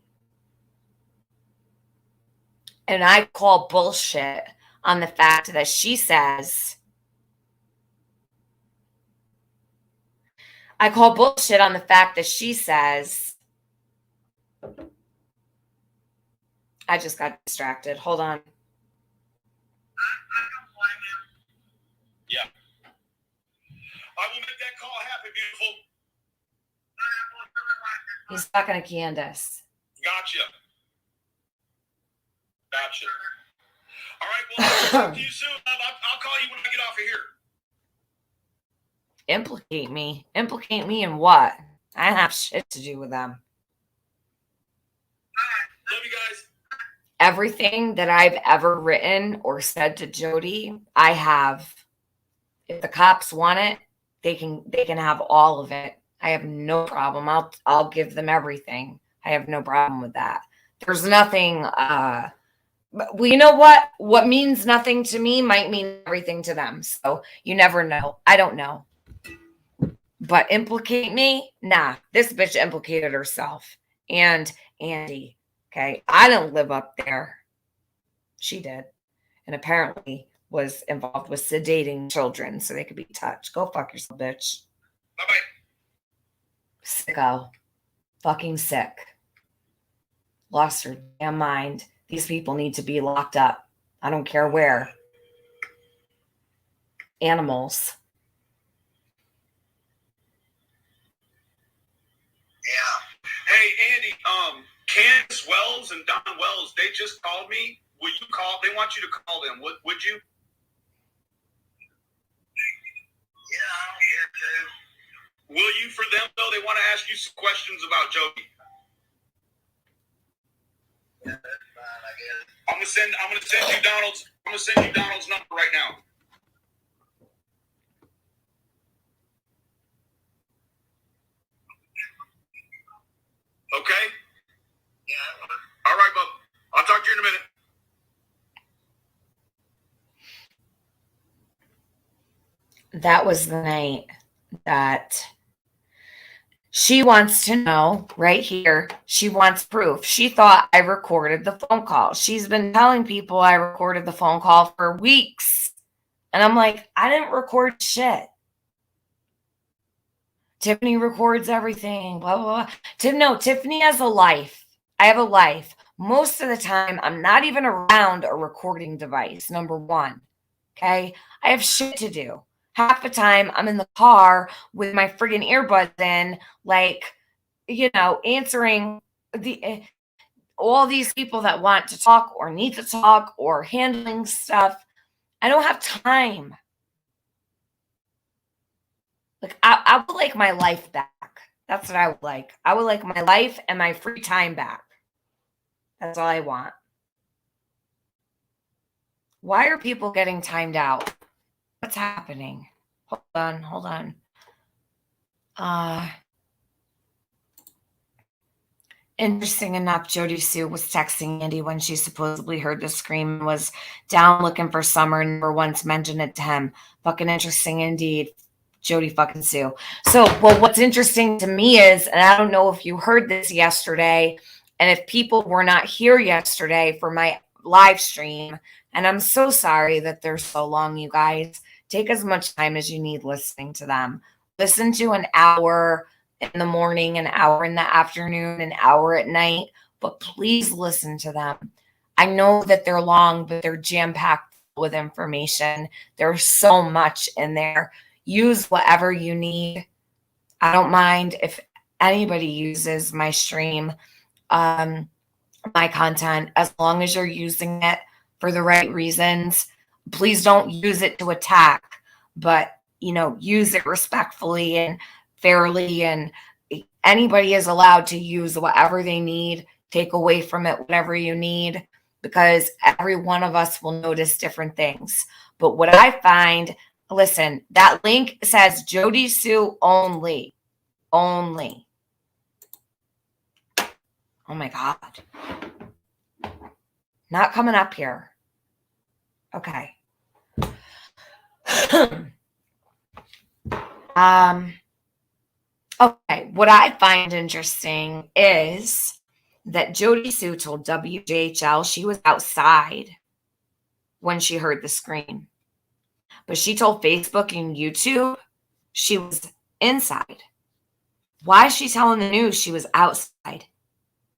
And I call bullshit on the fact that she says, I just got distracted. Hold on. Yeah. I will make that call happen, beautiful. He's talking to Candace. Gotcha. All right, well, I'll talk to you soon. I'll call you when I get off of here. Implicate me? Implicate me in what? I have shit to do with them. Love you guys. Everything that I've ever written or said to Jody, I have. If the cops want it, they can have all of it. I have no problem. I'll give them everything. I have no problem with that. There's nothing well, you know what? What means nothing to me might mean everything to them. So you never know. I don't know. But implicate me? Nah. This bitch implicated herself and Andy. Okay. I don't live up there. She did. And apparently was involved with sedating children so they could be touched. Go fuck yourself, bitch. Bye-bye. Sicko. Fucking sick. Lost her damn mind. These people need to be locked up. I don't care where. Animals. Yeah. Hey, Andy, Candace Wells and Don Wells, they just called me. Will you call? They want you to call them. Would you? Yeah, I don't care to. Will you for them, though? They want to ask you some questions about Jody. Yeah, that's fine, I guess. I'm gonna send you Donald's number right now. Okay? Yeah. All right, bub. I'll talk to you in a minute. that was the night that she wants to know right here. She wants proof. She thought I recorded the phone call. She's been telling people I recorded the phone call for weeks. And I'm like, I didn't record shit. Tiffany records everything, blah, blah, blah. No, Tiffany has a life. I have a life. Most of the time, I'm not even around a recording device, number one. Okay? I have shit to do. Half the time, I'm in the car with my friggin' earbuds in, like, answering all these people that want to talk or need to talk or handling stuff. I don't have time. Like, I would like my life back. That's what I would like. I would like my life and my free time back. That's all I want. Why are people getting timed out? What's happening? Hold on. Interesting enough, Jody Sue was texting Andy when she supposedly heard the scream and was down looking for Summer and never once mentioned it to him. Fucking interesting indeed. Jody fucking Sue. So, well, what's interesting to me is, and I don't know if you heard this yesterday, and if people were not here yesterday for my live stream, and I'm so sorry that they're so long, you guys. Take as much time as you need listening to them. Listen to an hour in the morning, an hour in the afternoon, an hour at night, but please listen to them. I know that they're long, but they're jam-packed with information. There's so much in there. Use whatever you need. I don't mind if anybody uses my stream, my content, as long as you're using it for the right reasons. Please don't use it to attack, but use it respectfully and fairly, and anybody is allowed to use whatever they need. Take away from it whatever you need, because every one of us will notice different things. But what I find, listen, that link says Jody Sue only. Oh my God. Not coming up here. Okay. Okay, what I find interesting is that Jody Sue told WJHL she was outside when she heard the scream. But she told Facebook and YouTube she was inside. Why is she telling the news she was outside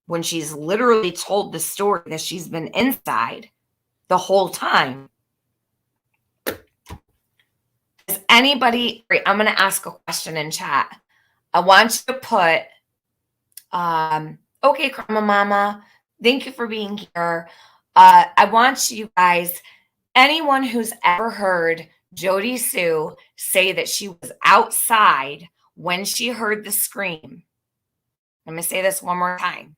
when she's literally told the story that she's been inside the whole time? Does anybody, I'm going to ask a question in chat. I want you to put, okay, Karma Mama, thank you for being here. I want you guys, anyone who's ever heard Jody Sue say that she was outside when she heard the scream. Let me say this one more time.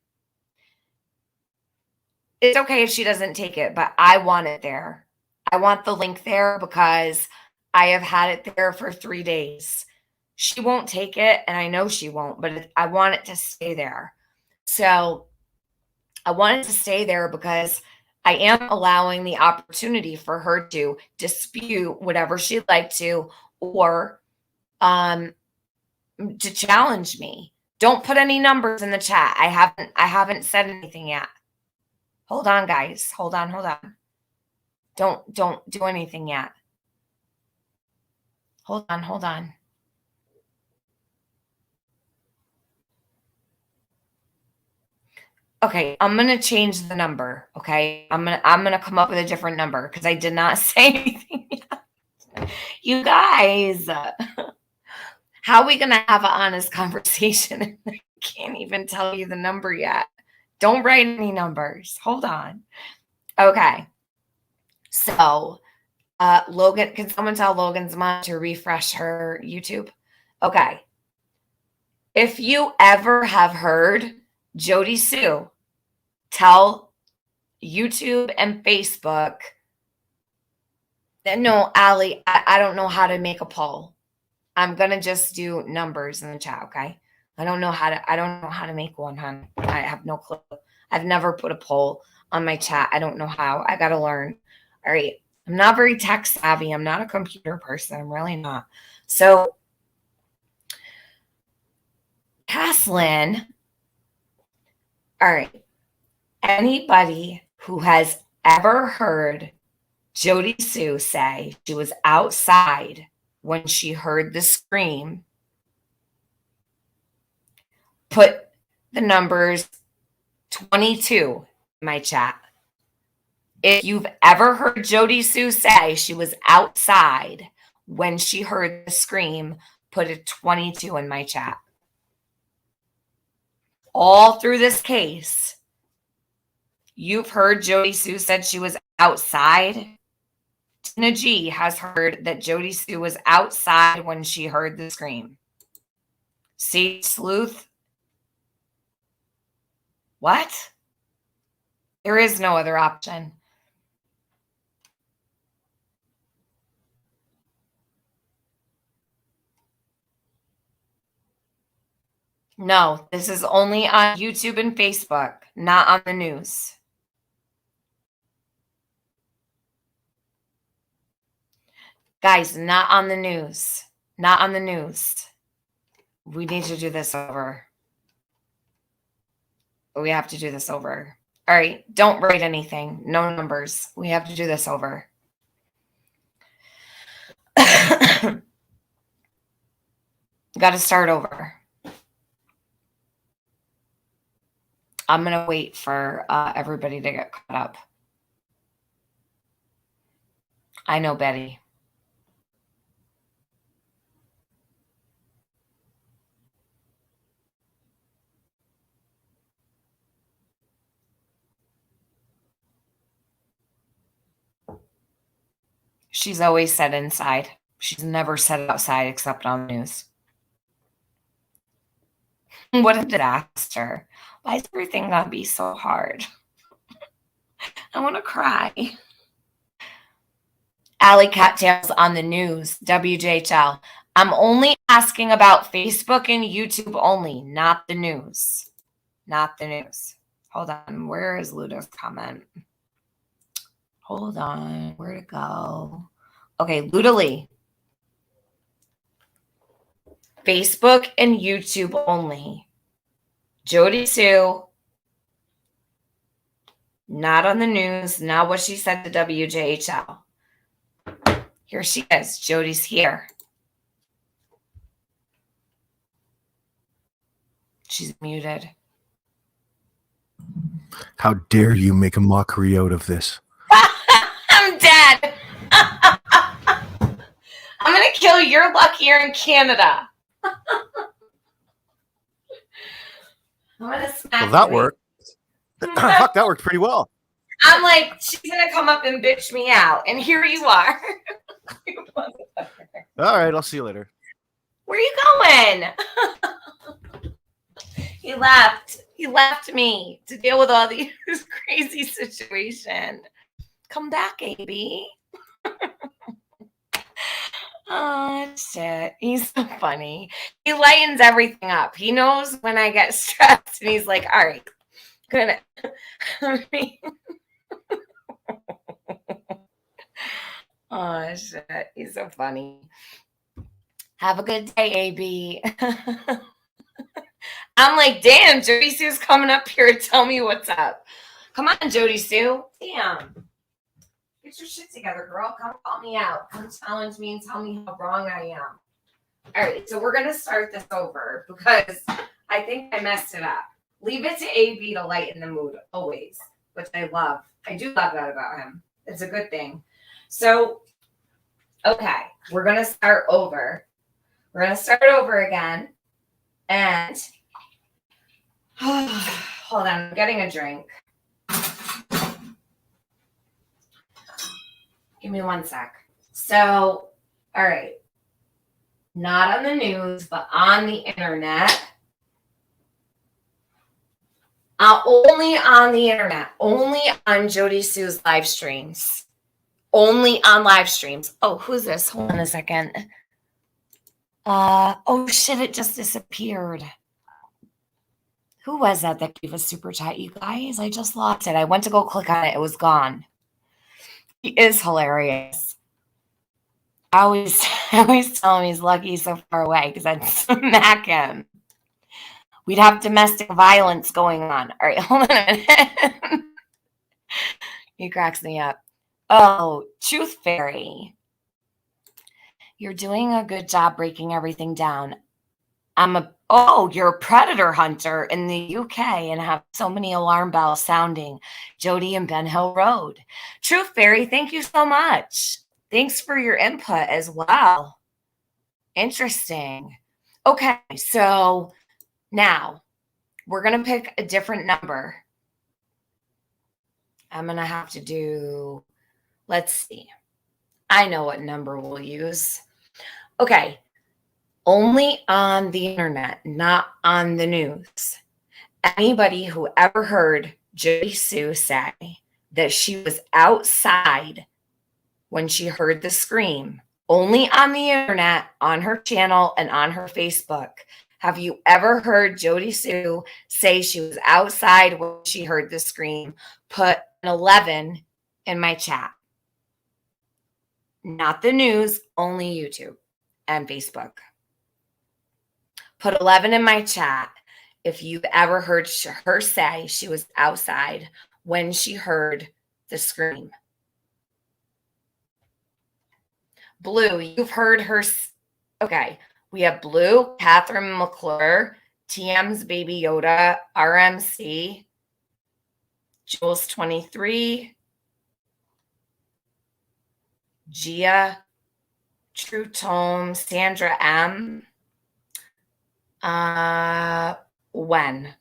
It's okay if she doesn't take it, but I want it there. I want the link there because I have had it there for 3 days. She won't take it, and I know she won't, but I want it to stay there. So I want it to stay there because I am allowing the opportunity for her to dispute whatever she'd like to, or to challenge me. Don't put any numbers in the chat. I haven't said anything yet. Hold on, guys. Hold on. Don't do anything yet. Hold on. Okay, I'm going to change the number, okay? I'm going to come up with a different number because I did not say anything yet. You guys, how are we going to have an honest conversation? I can't even tell you the number yet. Don't write any numbers. Hold on. Okay. So, Logan, can someone tell Logan's mom to refresh her YouTube? Okay. If you ever have heard Jody Sue tell YouTube and Facebook that, no, Allie, I don't know how to make a poll. I'm going to just do numbers in the chat, okay? I don't know how to make one, hon. I have no clue. I've never put a poll on my chat. I don't know how. I got to learn. All right. I'm not very tech savvy. I'm not a computer person. I'm really not. So, Caslin, all right. Anybody who has ever heard Jody Sue say she was outside when she heard the scream, put the numbers 22 in my chat. If you've ever heard Jody Sue say she was outside when she heard the scream, put a 22 in my chat. All through this case, you've heard Jody Sue said she was outside. Tina G has heard that Jody Sue was outside when she heard the scream. See, sleuth? What? There is no other option. No, this is only on YouTube and Facebook, not on the news. Guys, not on the news. Not on the news. We need to do this over. We have to do this over. All right, don't write anything. No numbers. We have to do this over. Got to start over. I'm going to wait for everybody to get caught up. I know Betty. She's always said inside. She's never said outside except on the news. What a disaster. Why is everything going to be so hard? I want to cry. Alley Cattails on the news, WJHL. I'm only asking about Facebook and YouTube only, not the news. Not the news. Hold on. Where is Ludo's comment? Hold on. Where'd it go? Okay, Luda Lee. Facebook and YouTube only. Jody Sue. Not on the news. Not what she said to WJHL. Here she is. Jody's here. She's muted. How dare you make a mockery out of this? I'm dead. I'm going to kill your luck here in Canada. I'm going to smack Well, that you. worked. Fuck, that worked pretty well. I'm like, she's going to come up and bitch me out. And here you are. All right, I'll see you later. Where are you going? He left. He left me to deal with all these crazy situations. Come back, AB. Oh, shit. He's so funny. He lightens everything up. He knows when I get stressed, and he's like, all right, good. Oh, shit. He's so funny. Have a good day, AB. I'm like, damn, Jody Sue's coming up here to tell me what's up. Come on, Jody Sue. Damn. Get your shit together, girl. Come call me out. Come challenge me and tell me how wrong I am. All right, so we're going to start this over because I think I messed it up. Leave it to AB to lighten the mood always, which I love. I do love that about him. It's a good thing. So, okay, we're going to start over. We're going to start over again. And hold on, I'm getting a drink. Give me one sec. So, all right. Not on the news, but on the internet. Only on the internet. Only on Jody Sue's live streams. Only on live streams. Oh, who's this? Hold on a second. Oh shit, it just disappeared. Who was that gave a super chat, you guys? I just lost it. I went to go click on it. It was gone. He is hilarious. I always tell him he's lucky he's so far away because I'd smack him. We'd have domestic violence going on. All right, hold on a minute. He cracks me up. Oh, Truth Fairy. You're doing a good job breaking everything down. You're a predator hunter in the UK and have so many alarm bells sounding. Jody and Ben Hill Road. Truth Fairy, thank you so much. Thanks for your input as well. Interesting. Okay, so now we're going to pick a different number. I'm going to have to do, let's see. I know what number we'll use. Okay. Only on the internet, not on the news. Anybody who ever heard Jody Sue say that she was outside when she heard the scream, only on the internet, on her channel, and on her Facebook. Have you ever heard Jody Sue say she was outside when she heard the scream? Put an 11 in my chat. Not the news, only YouTube and Facebook. Put 11 in my chat if you've ever heard her say she was outside when she heard the scream. Blue, you've heard her. Okay, we have Blue, Catherine McClure, TM's Baby Yoda, RMC, Jules 23, Gia, True Tome, Sandra M. When?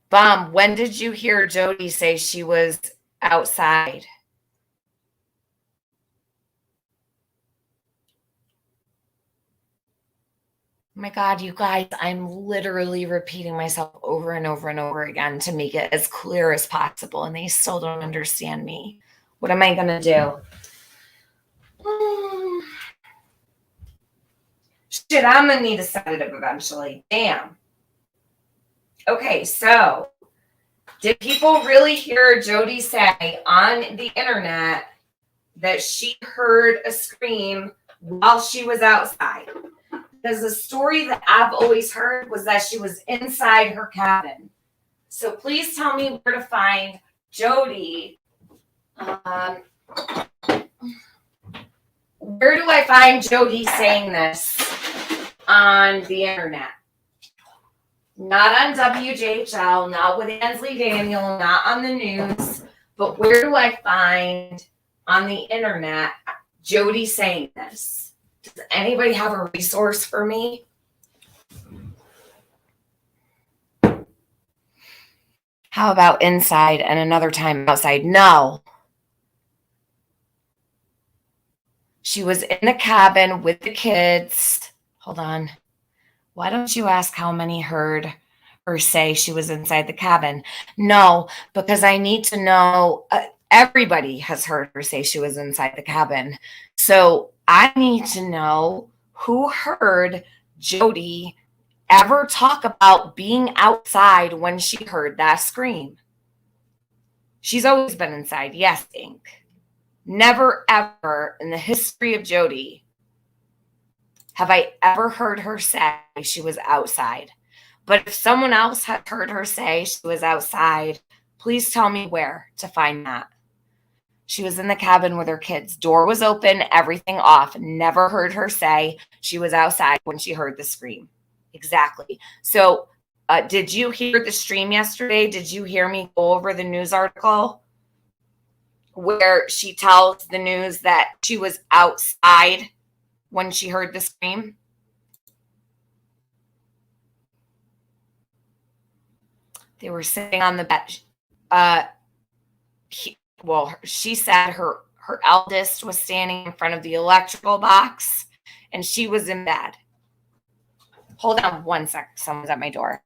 Bomb, when did you hear Jody say she was outside? Oh my God, you guys, I'm literally repeating myself over and over and over again to make it as clear as possible, and they still don't understand me. What am I going to do? Shit, I'm going to need a sedative eventually. Damn. Okay, so did people really hear Jody say on the internet that she heard a scream while she was outside? Because the story that I've always heard was that she was inside her cabin. So please tell me where to find Jody. Where do I find Jody saying this on the internet? Not on WJHL, not with Ansley Daniel, not on the news, but where do I find on the internet Jody saying this? Does anybody have a resource for me? How about inside and another time outside? No. She was in the cabin with the kids. Hold on. Why don't you ask how many heard her say she was inside the cabin? No, because I need to know. Everybody has heard her say she was inside the cabin. So I need to know who heard Jody ever talk about being outside when she heard that scream. She's always been inside. Yes, Inc. Never, ever in the history of Jody have I ever heard her say she was outside. But if someone else had heard her say she was outside, please tell me where to find that. She was in the cabin with her kids. Door was open, everything off. Never heard her say she was outside when she heard the scream. Exactly. So did you hear the stream yesterday? Did you hear me go over the news article where she tells the news that she was outside when she heard the scream? They were sitting on the bed. She said her eldest was standing in front of the electrical box and she was in bed. Hold on one sec. Someone's at my door.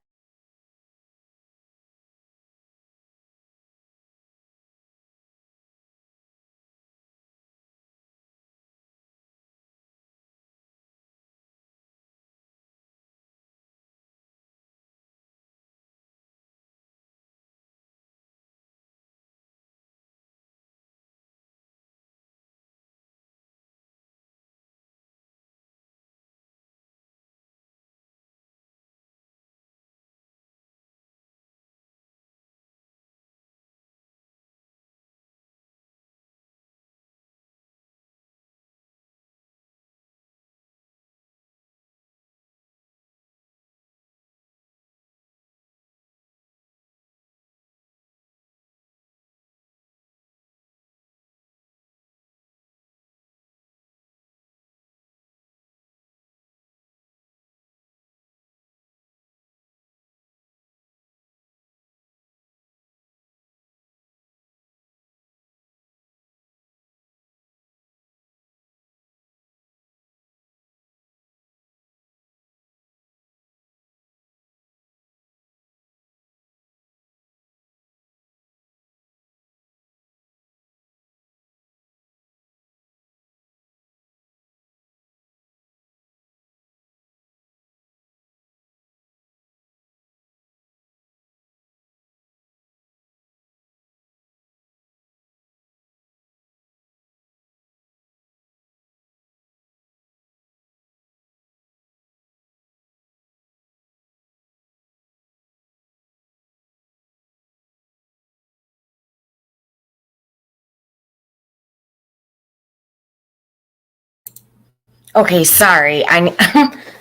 Okay, sorry.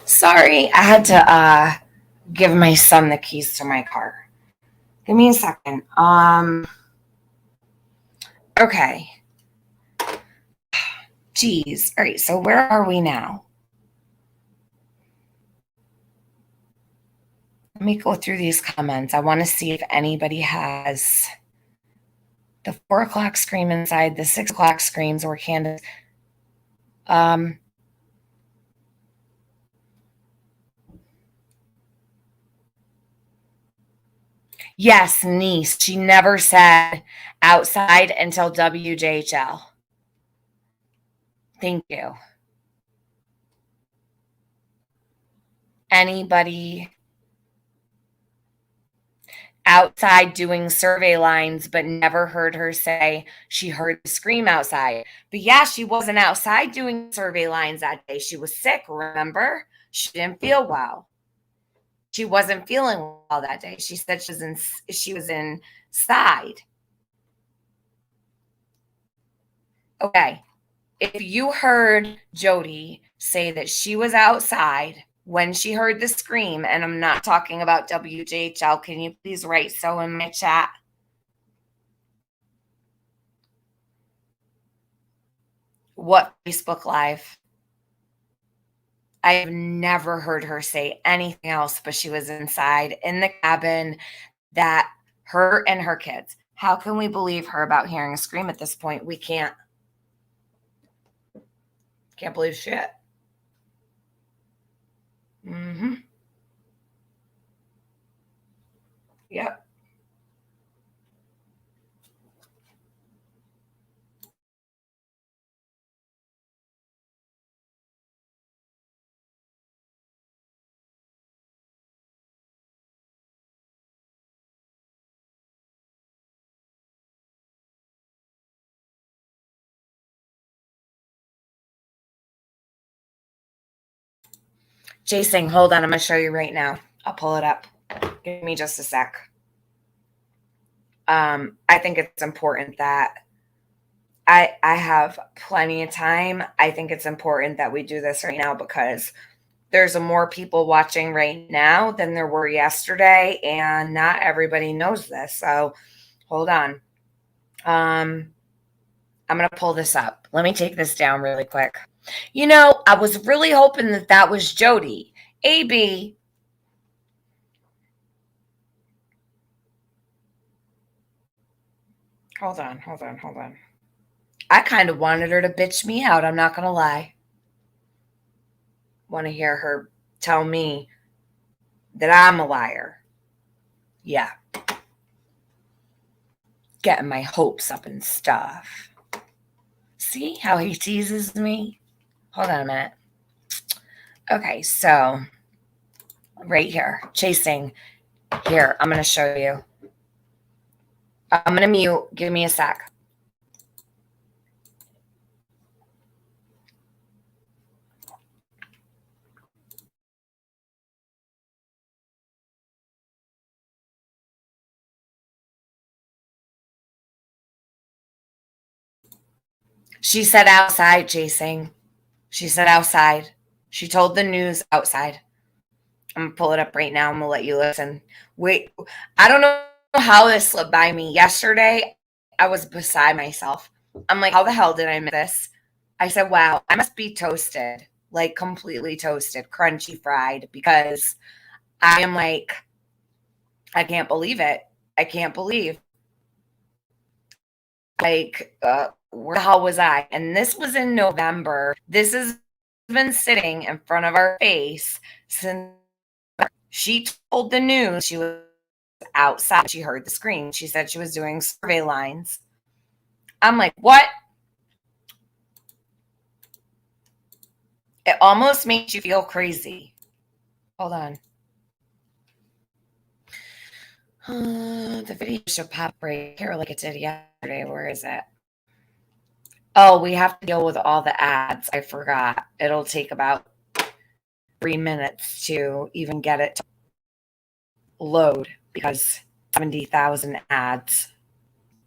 Sorry. I had to give my son the keys to my car. Give me a second. Okay. Jeez. All right, so where are we now? Let me go through these comments. I want to see if anybody has the 4 o'clock scream inside, the 6 o'clock screams, or Candace. Yes, niece. She never said outside until WJHL. Thank you. Anybody outside doing survey lines, but never heard her say she heard the scream outside. But yeah, she wasn't outside doing survey lines that day. She was sick, remember? She didn't feel well. She wasn't feeling well that day. She said she was inside. Okay. If you heard Jody say that she was outside when she heard the scream, and I'm not talking about WJHL, can you please write so in my chat? What Facebook Live? I have never heard her say anything else, but she was inside in the cabin, that her and her kids. How can we believe her about hearing a scream at this point? We can't. Can't believe shit. Mm-hmm. Yep. Jason, hold on. I'm going to show you right now. I'll pull it up. Give me just a sec. I think it's important that I have plenty of time. I think it's important that we do this right now because there's more people watching right now than there were yesterday, and not everybody knows this. So hold on. I'm going to pull this up. Let me take this down really quick. You know, I was really hoping that was Jody. AB. Hold on. I kind of wanted her to bitch me out. I'm not going to lie. Want to hear her tell me that I'm a liar. Yeah. Getting my hopes up and stuff. See how he teases me? Hold on a minute. Okay, so right here, chasing. Here, I'm going to show you. I'm going to mute. Give me a sec. She said outside, chasing. She said outside. She told the news outside. I'm going to pull it up right now. I'm going to let you listen. Wait, I don't know how this slipped by me. Yesterday, I was beside myself. I'm like, how the hell did I miss this? I said, wow, I must be toasted, like completely toasted, crunchy fried, because I am like, I can't believe it. I can't believe. Like, where the hell was I? And this was in November. This has been sitting in front of our face since she told the news she was outside. She heard the scream. She said she was doing survey lines. I'm like, what? It almost makes you feel crazy. Hold on. The video should pop right here like it did yesterday. Where is it? Oh, we have to deal with all the ads. I forgot. It'll take about 3 minutes to even get it to load because 70,000 ads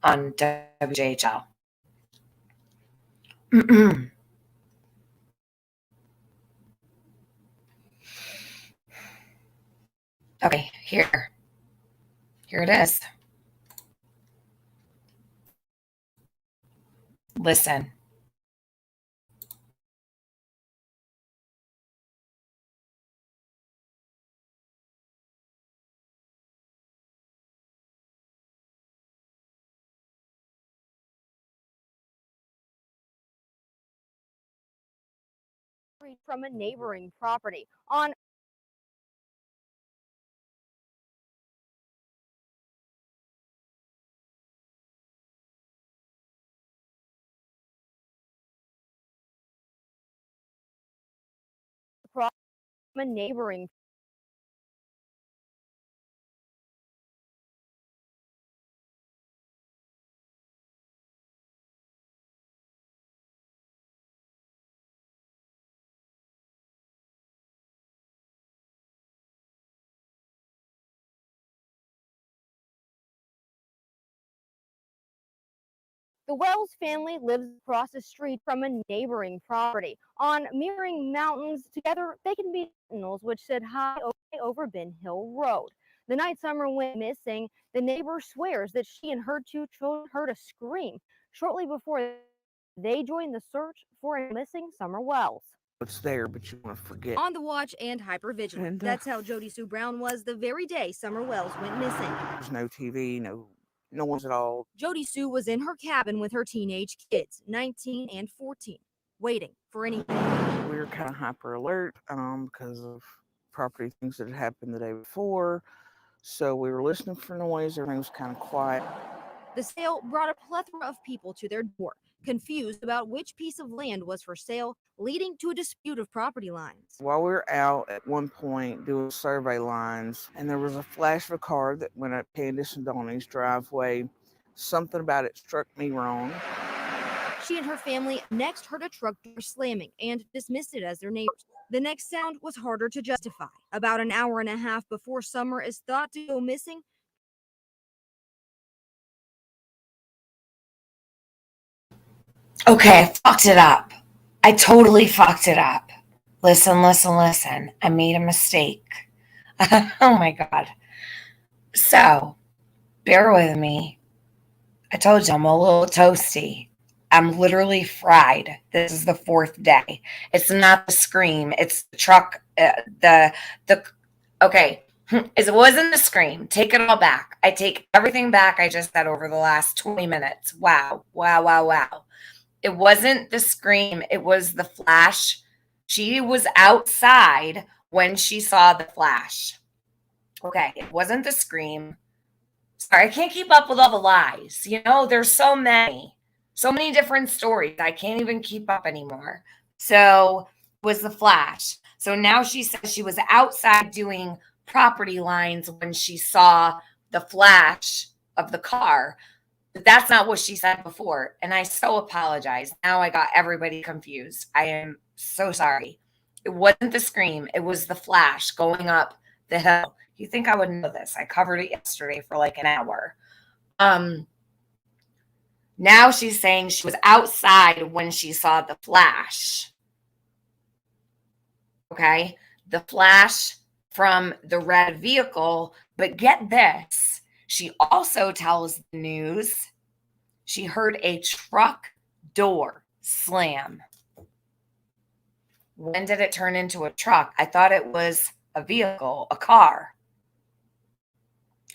on WJHL. Okay, here it is. Listen. From a neighboring property. On from a neighboring The Wells family lives across the street from a neighboring property. On mirroring mountains, together they can be sentinels which sit high over Ben Hill Road. The night Summer went missing, the neighbor swears that she and her 2 children heard a scream shortly before they joined the search for a missing Summer Wells. It's there, but you want to forget. On the watch and hypervigilant. And, That's how Jody Sue Brown was the very day Summer Wells went missing. There's no TV, no one's at all. Jody Sue was in her cabin with her teenage kids, 19 and 14, waiting for anything. We were kind of hyper alert because of property things that had happened the day before. So we were listening for noise. Everything was kind of quiet. The sale brought a plethora of people to their door, confused about which piece of land was for sale, leading to a dispute of property lines. While we were out at one point doing survey lines, and there was a flash of a car that went up Candace and Donnie's driveway. Something about it struck me wrong. She and her family next heard a truck door slamming and dismissed it as their neighbors. The next sound was harder to justify. About an hour and a half before Summer is thought to go missing, Okay, I fucked it up. I totally fucked it up. Listen. I made a mistake. Oh my God. So, bear with me. I told you I'm a little toasty. I'm literally fried. This is the 4th day. It's not the scream. It's the truck. Okay. It wasn't the scream. Take it all back. I take everything back I just said over the last 20 minutes. Wow. It wasn't the scream. It was the flash. She was outside when she saw the flash. Okay. It wasn't the scream. Sorry, I can't keep up with all the lies. There's so many different stories. I can't even keep up anymore. So it was the flash. So now she says she was outside doing property lines when she saw the flash of the car. But that's not what she said before. And I so apologize. Now I got everybody confused. I am so sorry. It wasn't the scream. It was the flash going up the hill. You think I would know this? I covered it yesterday for like an hour. Now she's saying she was outside when she saw the flash. Okay? The flash from the red vehicle. But get this. She also tells the news she heard a truck door slam. When did it turn into a truck? I thought it was a vehicle, a car.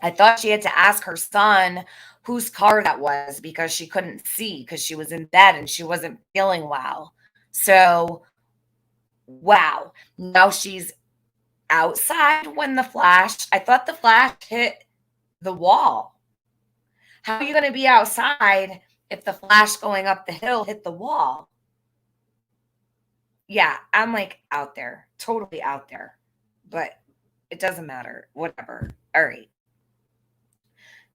I thought she had to ask her son whose car that was because she couldn't see because she was in bed and she wasn't feeling well. So, wow. Now she's outside when I thought the flash hit the wall. How are you going to be outside if the flash going up the hill hit the wall? Yeah, I'm like out there, totally out there, but it doesn't matter. Whatever. All right.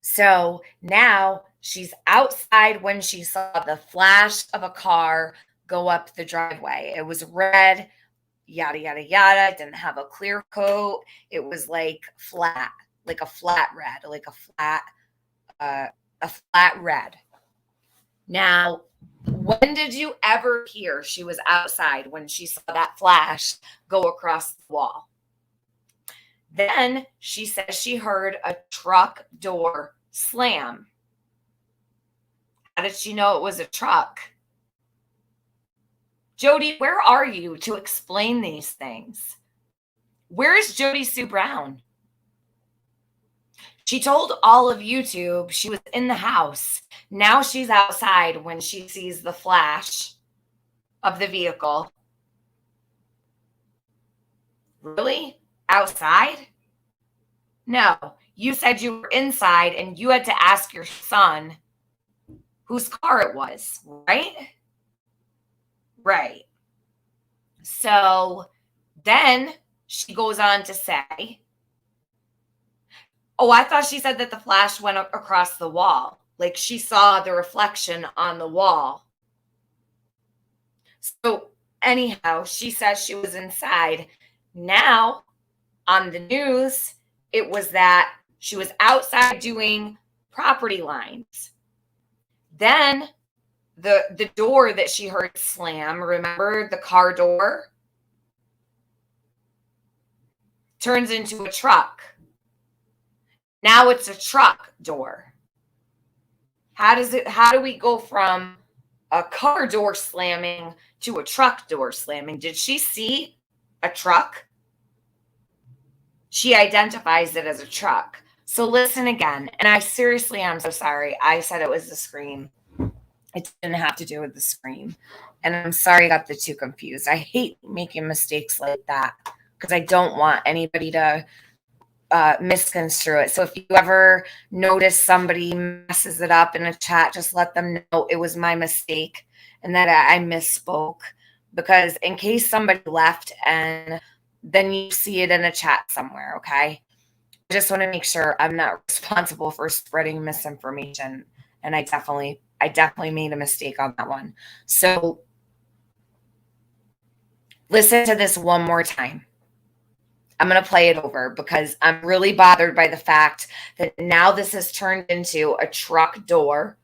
So now she's outside when she saw the flash of a car go up the driveway. It was red, yada, yada, yada. It didn't have a clear coat. It was like flat, like a flat red, like a flat red. Now, when did you ever hear she was outside when she saw that flash go across the wall? Then she says she heard a truck door slam. How did she know it was a truck? Jody, where are you to explain these things? Where is Jody Sue Brown? She told all of YouTube she was in the house. Now she's outside when she sees the flash of the vehicle. Really? Outside? No. You said you were inside and you had to ask your son whose car it was, right? Right. So then she goes on to say, oh, I thought she said that the flash went across the wall. Like she saw the reflection on the wall. So anyhow, she says she was inside. Now on the news, it was that she was outside doing property lines. Then the door that she heard slam, remember the car door, turns into a truck. Now it's a truck door. How do we go from a car door slamming to a truck door slamming? Did she see a truck? She identifies it as a truck. So listen again. And I seriously am so sorry. I said it was the scream. It didn't have to do with the scream. And I'm sorry I got the two confused. I hate making mistakes like that because I don't want anybody to misconstrue it. So if you ever notice somebody messes it up in a chat, just let them know it was my mistake and that I misspoke, because in case somebody left and then you see it in a chat somewhere, okay? I just want to make sure I'm not responsible for spreading misinformation. And I definitely made a mistake on that one. So listen to this one more time. I'm going to play it over because I'm really bothered by the fact that now this has turned into a truck door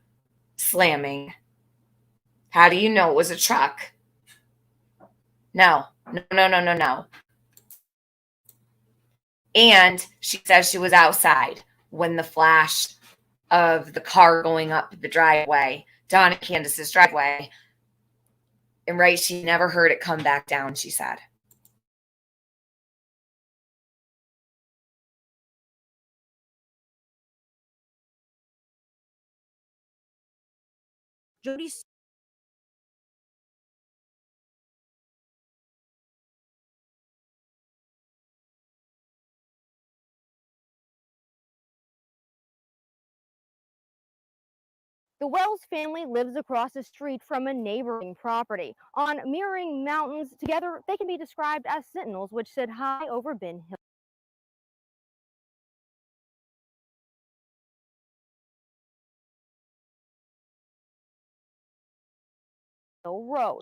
slamming. How do you know it was a truck? No. And she says she was outside when the flash of the car going up the driveway, Dawn and Candace's driveway. And right, she never heard it come back down, she said. Jody Sue The Wells family lives across the street from a neighboring property. On mirroring mountains, together they can be described as sentinels, which sit high over Ben Hill Road.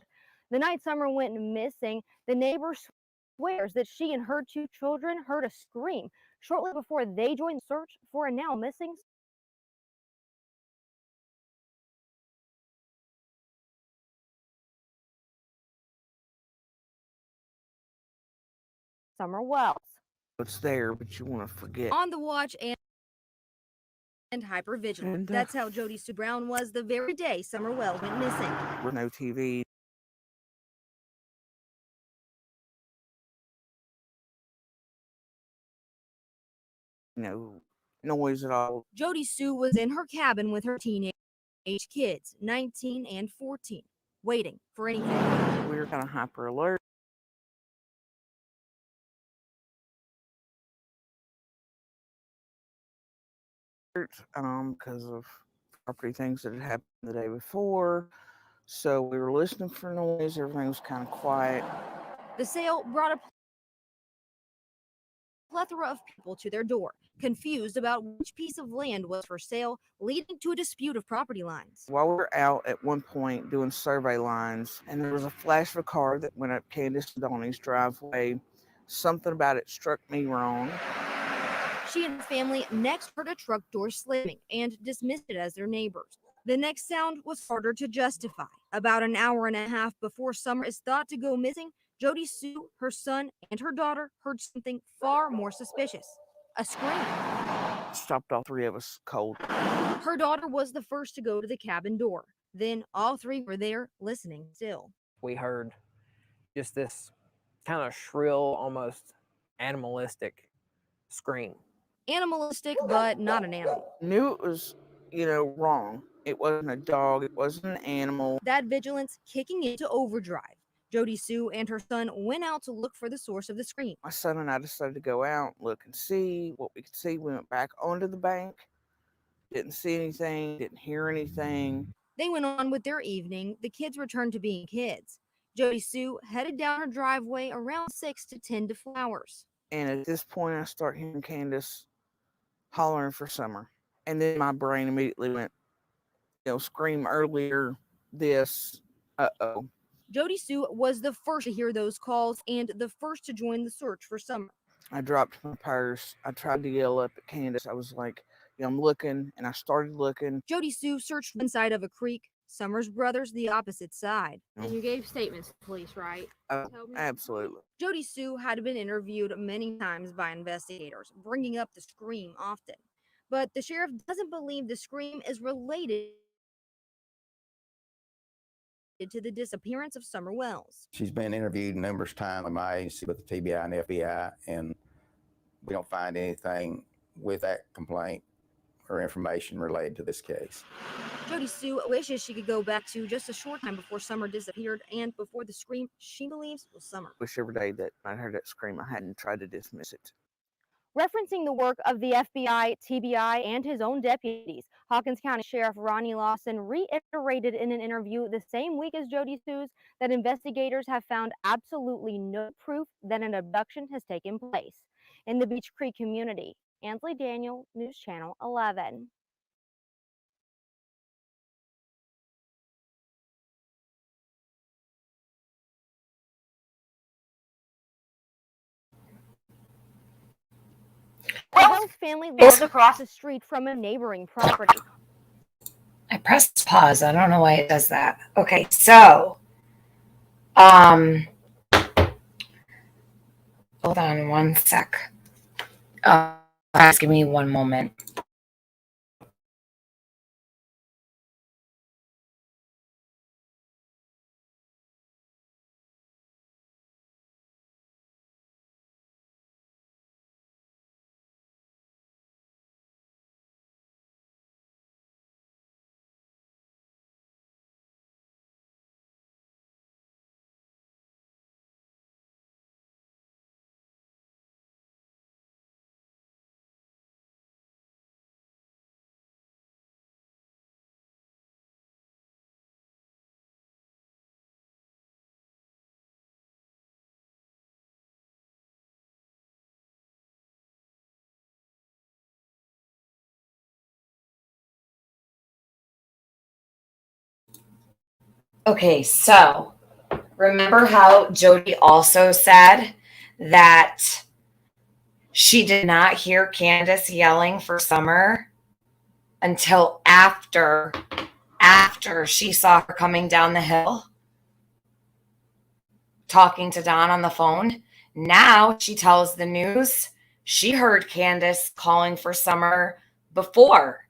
The night Summer went missing, the neighbor swears that she and her two children heard a scream shortly before they joined the search for a now missing Summer Wells. It's there, but you want to forget. On the watch and hypervigilant. That's how Jody Sue Brown was the very day Summer Wells went missing. With no TV. No noise at all. Jody Sue was in her cabin with her teenage kids, 19 and 14, waiting for anything. We were kind of hyper alert. Because of property things that had happened the day before. So we were listening for noise. Everything was kind of quiet. The sale brought a plethora of people to their door, confused about which piece of land was for sale, leading to a dispute of property lines. While we were out at one point doing survey lines, and there was a flash of a car that went up Candace and Donnie's driveway. Something about it struck me wrong. She and her family next heard a truck door slamming and dismissed it as their neighbors. The next sound was harder to justify. About an hour and a half before Summer is thought to go missing, Jody Sue, her son, and her daughter heard something far more suspicious: a scream. Stopped all three of us cold. Her daughter was the first to go to the cabin door. Then all three were there, listening still. We heard just this kind of shrill, almost animalistic scream. Animalistic, but not an animal. Knew it was, wrong. It wasn't a dog. It wasn't an animal. That vigilance kicking into overdrive. Jody Sue and her son went out to look for the source of the scream. My son and I decided to go out, look and see what we could see. We went back onto the bank. Didn't see anything. Didn't hear anything. They went on with their evening. The kids returned to being kids. Jody Sue headed down her driveway around 6 to 10 to flowers. And at this point, I start hearing Candace hollering for Summer. And then my brain immediately went, scream earlier, this, uh-oh. Jody Sue was the first to hear those calls and the first to join the search for Summer. I dropped my purse. I tried to yell up at Candace. I was like, I'm looking, and I started looking. Jody Sue searched one side of a creek, Summer's brothers the opposite side. And you gave statements to police, right? Absolutely. Jody Sue had been interviewed many times by investigators, bringing up the scream often. But the sheriff doesn't believe the scream is related to the disappearance of Summer Wells. She's been interviewed numerous times by my agency with the TBI and FBI, and we don't find anything with that complaint or information related to this case. Jody Sue wishes she could go back to just a short time before Summer disappeared and before the scream she believes was Summer. Wish every day that I heard that scream, I hadn't tried to dismiss it. Referencing the work of the FBI, TBI, and his own deputies, Hawkins County Sheriff Ronnie Lawson reiterated in an interview the same week as Jody Sue's that investigators have found absolutely no proof that an abduction has taken place in the Beach Creek community. Ansley Daniel, News Channel 11. The Wells family lives across the street from a neighboring property. I pressed pause. I don't know why it does that. Okay, so hold on one sec. Just give me one moment. Okay, so remember how Jody also said that she did not hear Candace yelling for Summer until after she saw her coming down the hill, talking to Don on the phone. Now she tells the news she heard Candace calling for Summer before.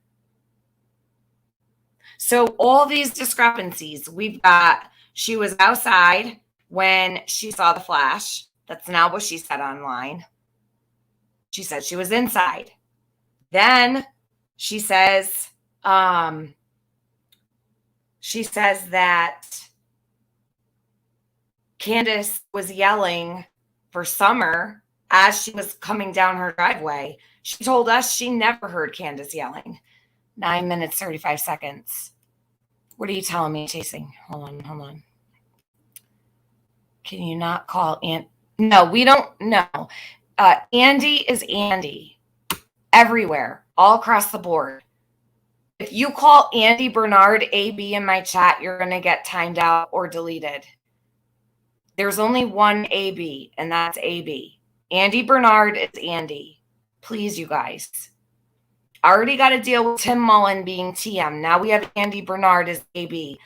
So all these discrepancies, we've got, she was outside when she saw the flash. That's not what she said online. She said she was inside. Then she says that Candace was yelling for Summer as she was coming down her driveway. She told us she never heard Candace yelling. 9 minutes, 35 seconds. What are you telling me, Chasing? Hold on. Can you not call No, we don't know. Andy is Andy. Everywhere. All across the board. If you call Andy Bernard AB in my chat, you're going to get timed out or deleted. There's only one AB, and that's AB. Andy Bernard is Andy. Please, you guys. Already got to deal with Tim Mullen being TM. Now we have Andy Bernard as AB.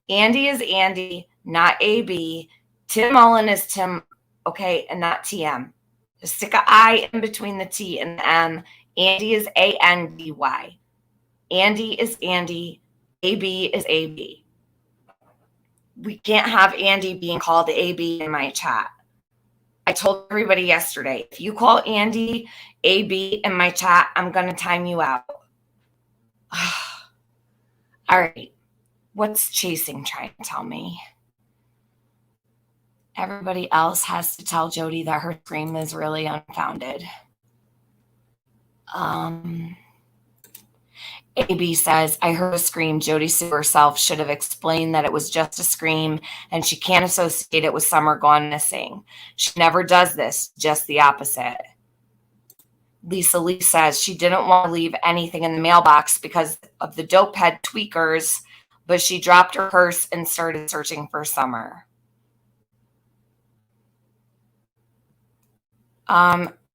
Andy is Andy, not AB. Tim Mullen is Tim, okay, and not TM. Just stick an I in between the T and the M. Andy is ANDY. Andy is Andy. AB is AB. We can't have Andy being called AB in my chat. I told everybody yesterday, if you call Andy AB in my chat, I'm going to time you out. All right. What's Chasing trying to tell me? Everybody else has to tell Jody that her scream is really unfounded. AB says, I heard a scream. Jody Sue herself should have explained that it was just a scream and she can't associate it with Summer gone missing. She never does this, just the opposite. Lisa Lee says she didn't want to leave anything in the mailbox because of the dope head tweakers, but she dropped her purse and started searching for Summer.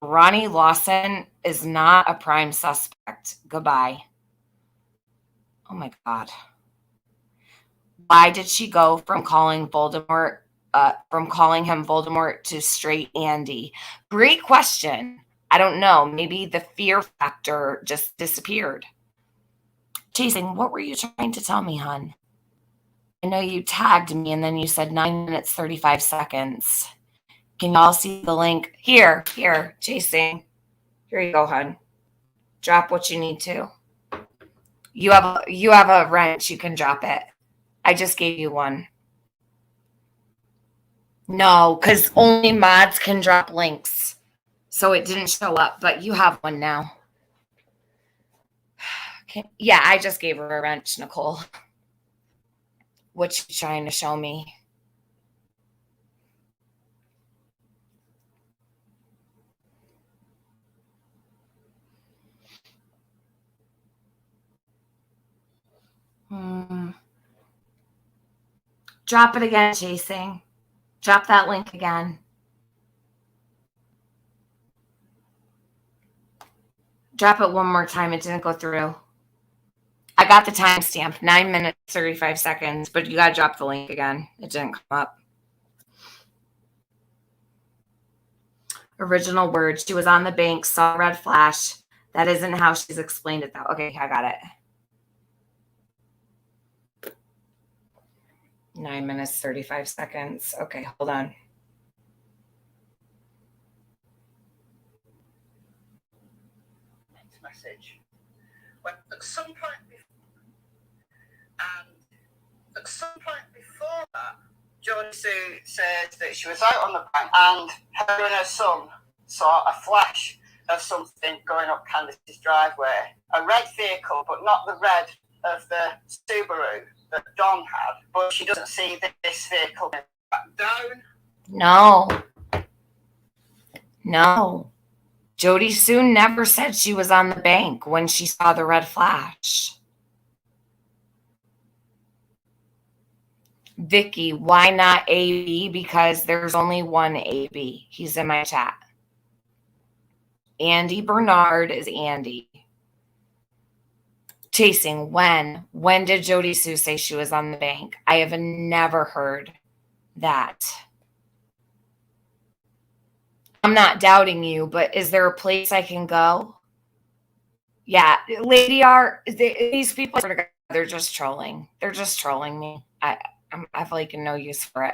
Ronnie Lawson is not a prime suspect. Goodbye. Oh my God. Why did she go from calling him Voldemort to straight Andy? Great question. I don't know. Maybe the fear factor just disappeared. Chasing, what were you trying to tell me, hon? I know you tagged me and then you said 9 minutes, 35 seconds. Can y'all see the link? Here, Chasing. Here you go, hon. Drop what you need to. You have a wrench. You can drop it. I just gave you one. No, because only mods can drop links. So it didn't show up, but you have one now. Okay. Yeah, I just gave her a wrench, Nicole. What you trying to show me? Drop it again, Chasing. Drop that link again. Drop it one more time. It didn't go through. I got the timestamp, 9 minutes, 35 seconds, but you got to drop the link again. It didn't come up. Original words. She was on the bank, saw a red flash. That isn't how she's explained it, though. Okay, I got it. 9 minutes, 35 seconds. Okay, hold on. Next message. When at some point before that, Jody Sue says that she was out on the bank and her and her son saw a flash of something going up Candace's driveway. A red vehicle, but not the red of the Subaru that Don had. But she doesn't see this vehicle back down. No. Jody Sue never said she was on the bank when she saw the red flash. Vicky, why not AB? Because there's only one AB. He's in my chat. Andy Bernard is Andy. Chasing, when? When did Jody Sue say she was on the bank? I have never heard that. I'm not doubting you, but is there a place I can go? Yeah, Lady R, these people, they're just trolling. They're just trolling me. I have like no use for it.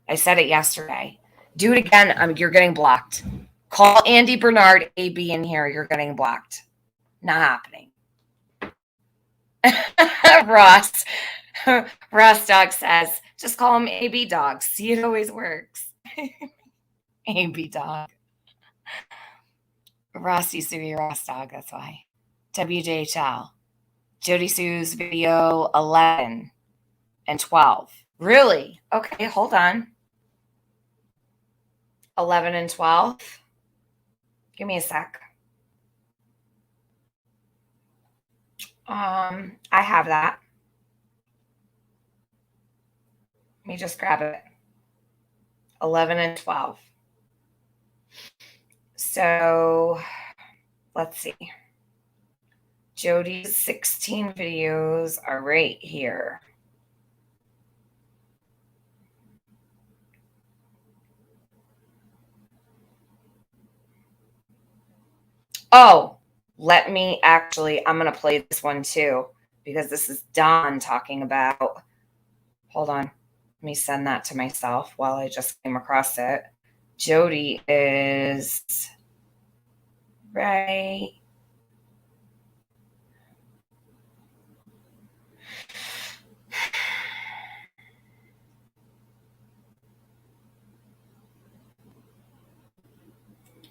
I said it yesterday. Do it again. You're getting blocked. Call Andy Bernard AB in here. You're getting blocked. Not happening. Ross Dog says, just call him AB Dog. See, it always works. AB Dog. Ross used to be Ross Dog. That's why. WJHL. Jody Sue's video 11 and 12. Really? Okay, hold on. 11 and 12. Give me a sec. I have that. Let me just grab it. 11 and 12. So let's see. Jody's 16 videos are right here. Oh, let me actually, I'm going to play this one too, because this is Don talking about, hold on. Let me send that to myself while I just came across it. Jody is right.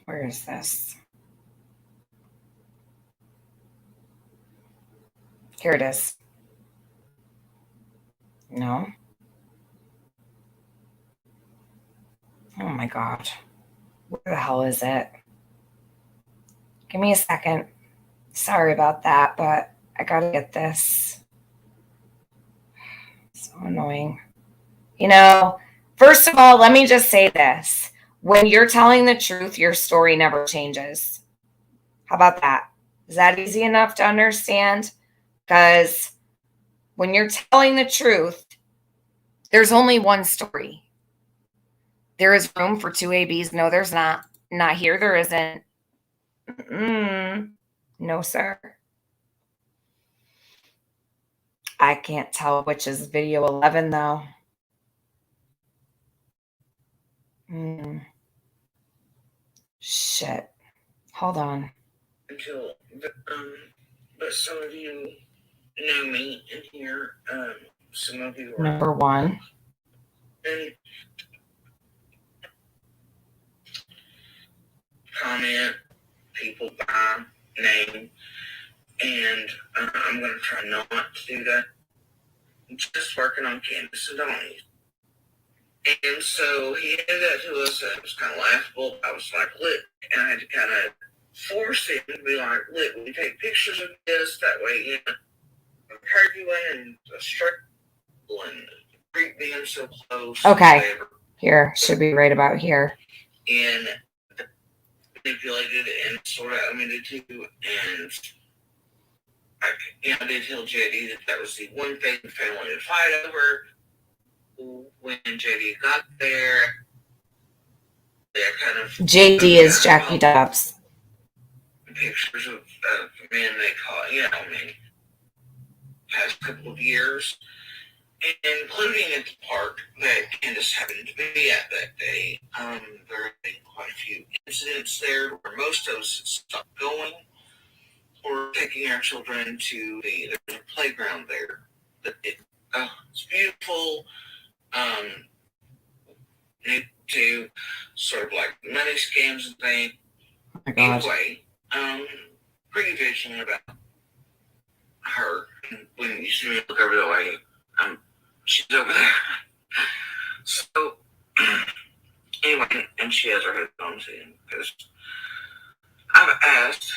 Where is this? Here it is. No. Oh my God. Where the hell is it? Give me a second. Sorry about that, but I gotta get this. So annoying. You know, first of all, let me just say this. When you're telling the truth, your story never changes. How about that? Is that easy enough to understand? Because when you're telling the truth, there's only one story. There is room for two ABs. No, there's not. Not here. There isn't. No, sir. I can't tell which is video 11, though. Shit. Hold on. Until, but some of you know me in here. Some of you are Number one. and comment people by name, and I'm going to try not to do that. I'm just working on Candace and Donnie. And so he handed that to us, and it was kind of laughable. I was like, look, and I had to kind of force him to be like, look, we take pictures of this, that way, you know, encourage you and struggle and treat being so close. Okay. Here. Should be right about here. And manipulated and sort of omitted to, and I did tell JD that was the one thing the family would fight over. When JD got there, they kind of JD is Jackie Dobbs. Pictures of men they call, you know, I mean, past couple of years, including at the park that Candace happened to be at that day. There have been quite a few incidents there where most of us stopped going or taking our children to there's a playground there. It's beautiful. To sort of like money scams and things. Oh my God. Anyway, pretty vigilant about her. When you see me look over that way, she's over there. So, anyway, and she has her headphones in because I've asked,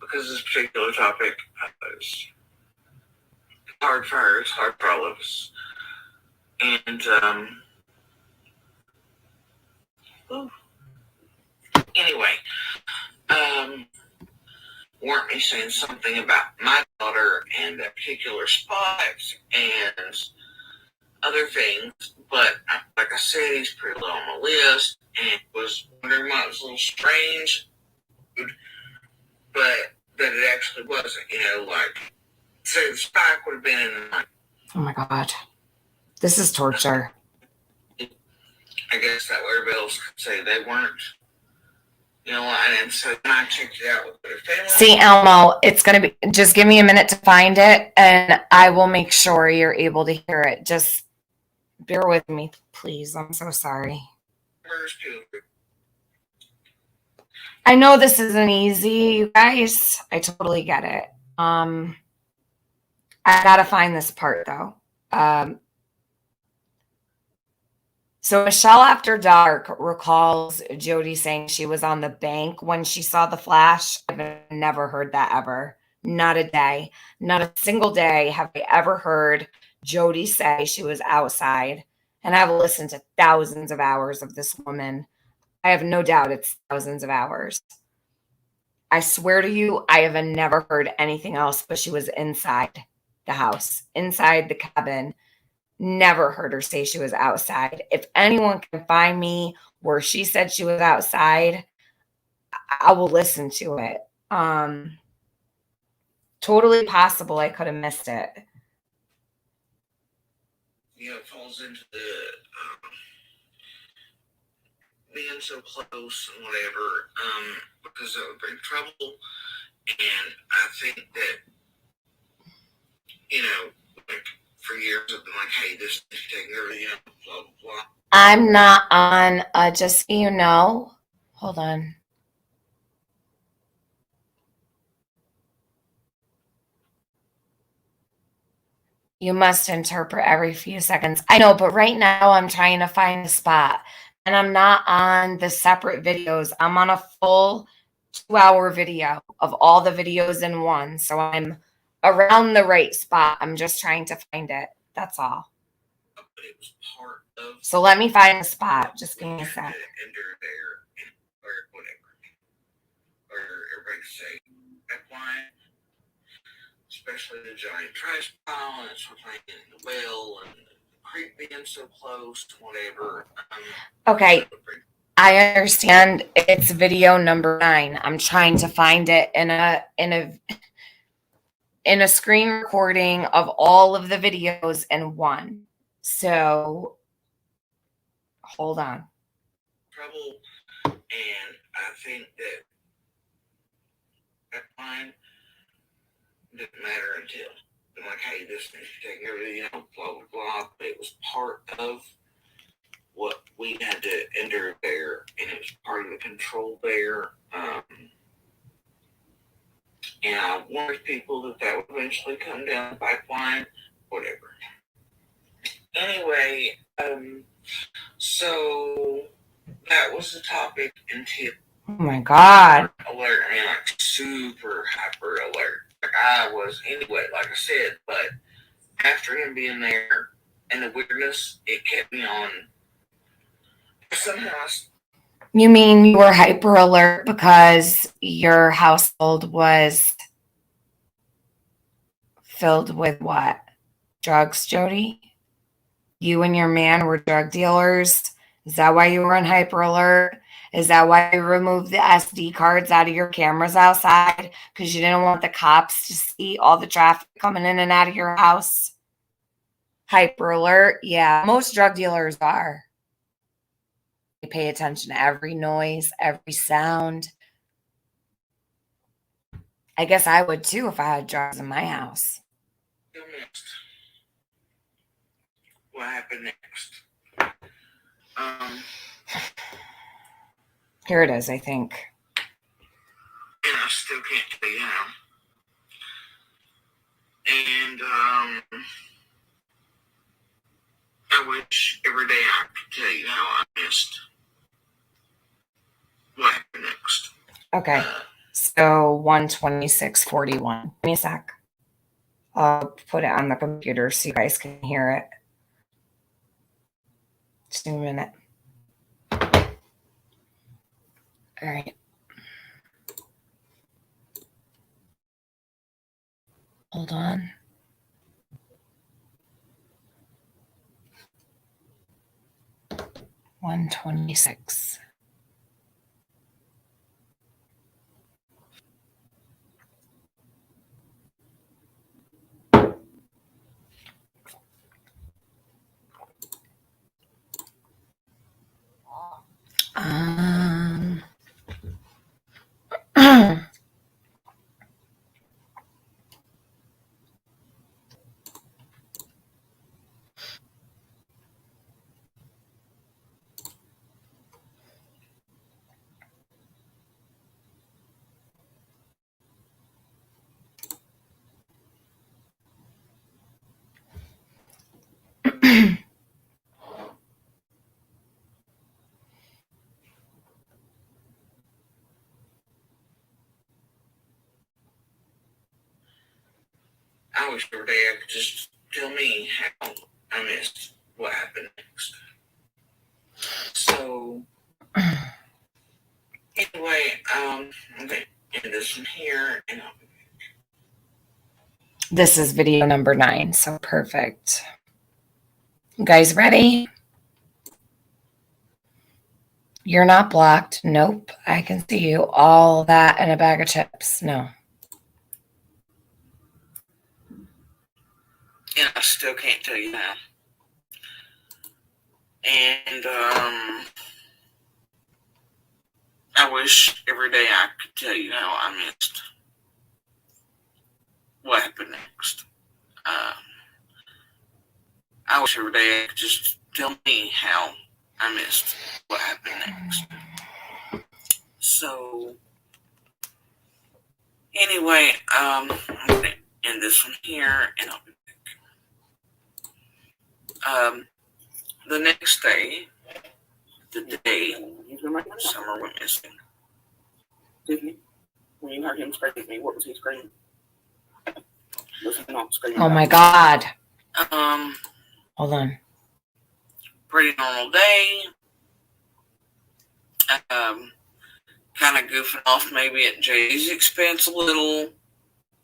because this particular topic is hard for her, it's hard for all of us. And, anyway, weren't me saying something about my daughter and that particular spot and other things, but like I said, he's pretty low on the list and was wondering why it was a little strange, but that it actually wasn't, you know, like, say the spike would have been in the night. Oh my God. This is torture. I guess that way bills could say they weren't. You know, and so then I checked it out with their family. See, Elmo, it's going to be, just give me a minute to find it, and I will make sure you're able to hear it. Just bear with me, please. I'm so sorry. I know this isn't easy, you guys. I totally get it. I got to find this part, though. So Michelle After Dark recalls Jody saying she was on the bank when she saw the flash. I've never heard that ever. Not a day. Not a single day have I ever heard Jody say she was outside. And I've listened to thousands of hours of this woman. I have no doubt it's thousands of hours. I swear to you, I have never heard anything else, but she was inside the house, inside the cabin. Never heard her say she was outside. If anyone can find me where she said she was outside, I will listen to it. Totally possible I could have missed it. It falls into the being so close and whatever, because that would bring trouble. And I think that, like for years I've been like, hey, this is taking over, blah, blah, blah. I'm not on, just so you know. Hold on. You must interpret every few seconds. I know, but right now I'm trying to find a spot. And I'm not on the separate videos. I'm on a full 2-hour video of all the videos in one. So I'm around the right spot. I'm just trying to find it. That's all. But it was part of. So let me find a spot. Just give me a sec. Enter there, or whatever. Or everybody say, pipeline. Especially the giant trash pile, and it's playing in the well, and the creek being so close, whatever. Okay, I understand it's video number 9. I'm trying to find it in a screen recording of all of the videos in one. So hold on. Trouble, and I think that line didn't matter until I'm like, hey, this needs to take everything, blah blah blah. But it was part of what we had to enter there, and it was part of the control there. And I warned people that would eventually come down the pipeline, whatever. Anyway, so that was the topic until. Oh my God. Alert. I mean, like super hyper alert. Like I was anyway, like I said, but after him being there and the weirdness, it kept me on. Somehow You mean you were hyper alert because your household was filled with what? Drugs, Jody? You and your man were drug dealers? Is that why you were on hyper alert? Is that why you removed the SD cards out of your cameras outside? Because you didn't want the cops to see all the traffic coming in and out of your house? Hyper alert? Yeah, most drug dealers are. They pay attention to every noise, every sound. I guess I would too if I had drugs in my house. What happened next? Here it is, I think. And I still can't tell you how. And I wish every day I could tell you how I missed what happened next. Okay. So 126.41. Give me a sec. I'll put it on the computer so you guys can hear it. Just a minute. All right. Hold on. $126. I wish every day I could just tell me how I missed what happened next. So, anyway, I'm going to end this one here, and I'll be back. This is video number 9, so perfect. You guys ready? You're not blocked. Nope. I can see you. All that and a bag of chips. No. And I still can't tell you how. And I wish every day I could tell you how I missed what happened next. I wish every day I could just tell me how I missed what happened next. So, anyway, I'm going to end this one here, and I'll be back. The next day, the day Summer went missing. Tiffany, when you heard him screaming at me, what was he screaming? Was he not screaming? Oh my God. Hold on. Pretty normal day. Kind of goofing off maybe at JD's expense a little.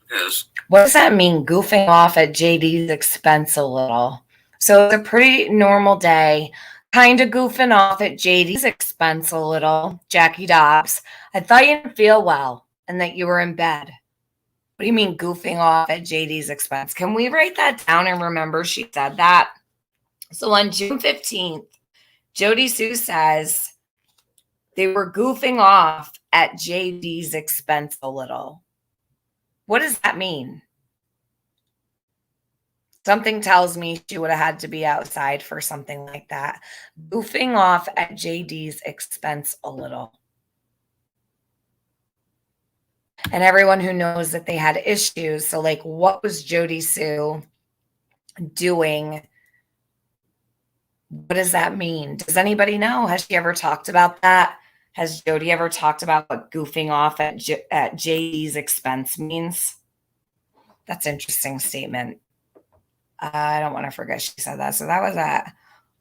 Because what does that mean, goofing off at JD's expense a little? So it's a pretty normal day. Kind of goofing off at JD's expense a little. Jackie Dobbs. I thought you didn't feel well and that you were in bed. What do you mean goofing off at JD's expense? Can we write that down and remember she said that? So on June 15th, Jody Sue says they were goofing off at JD's expense a little. What does that mean? Something tells me she would have had to be outside for something like that. Goofing off at JD's expense a little. And everyone who knows that they had issues. So like, what was Jody Sue doing? What does that mean? Does anybody know? Has she ever talked about that? Has Jody ever talked about what goofing off at JD's expense means? That's an interesting statement. I don't want to forget she said that. So that was at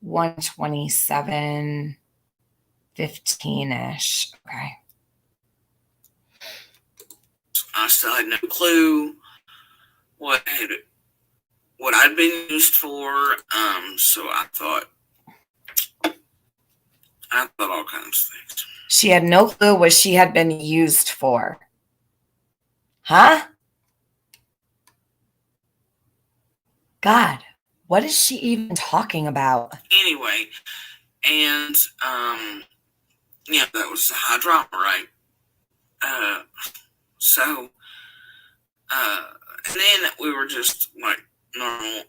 127:15-ish. Okay. I still had no clue what I'd been used for. So I thought all kinds of things. She had no clue what she had been used for. Huh? God, what is she even talking about? Anyway, and yeah, that was the high drama, right? So and then we were just like normal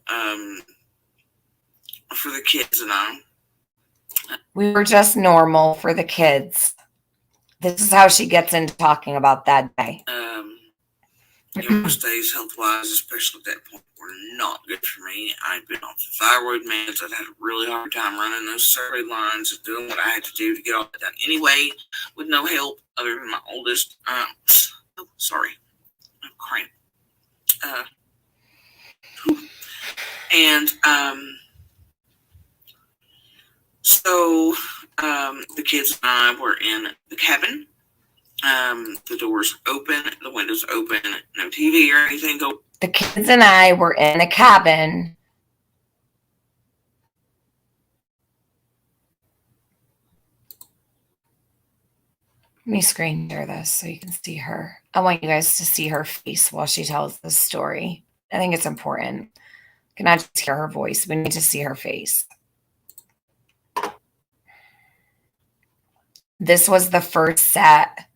for the kids and I. We were just normal for the kids. This is how she gets into talking about that day. Most days, health-wise, especially at that point, were not good for me. I'd been off the thyroid meds. I'd had a really hard time running those survey lines and doing what I had to do to get all that done anyway, with no help other than my oldest. Sorry, I'm cramped. And so the kids and I were in the cabin. The doors open, the windows open, no TV or anything. The kids and I were in the cabin. Let me screen share this so you can see her. I want you guys to see her face while she tells this story. I think it's important. You cannot just hear her voice. We need to see her face. This was the first set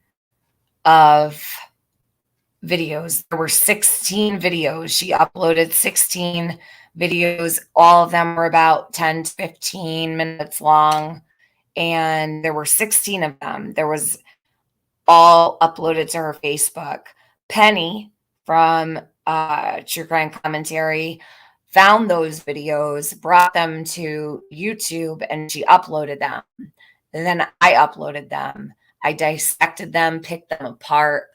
of videos. There were 16 videos. She uploaded 16 videos. All of them were about 10 to 15 minutes long. And there were 16 of them. There was all uploaded to her Facebook. Penny from True Crime Commentary found those videos, brought them to YouTube, and she uploaded them. And then I uploaded them. I dissected them, picked them apart.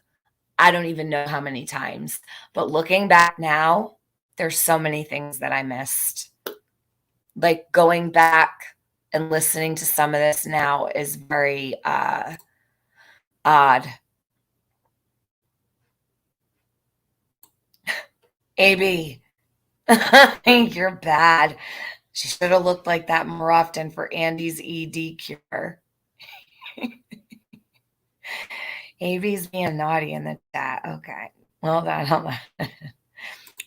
I don't even know how many times. But looking back now, there's so many things that I missed. Like going back and listening to some of this now is very odd. AB, you're bad. She should have looked like that more often for Andy's ED cure. Avy's being naughty in the chat. Okay. Well, that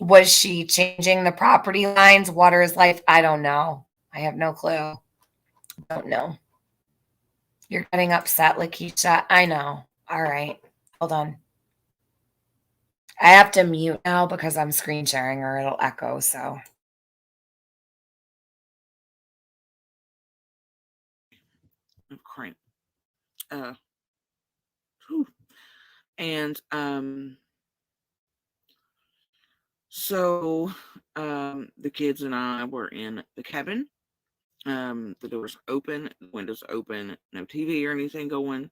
was she changing the property lines? Water is life. I don't know. I have no clue. Don't know. You're getting upset, Lakeisha. I know. All right. Hold on. I have to mute now because I'm screen sharing or it'll echo. So Oh, crap. Whew. And so the kids and I were in the cabin. The doors open, the windows open, no TV or anything going.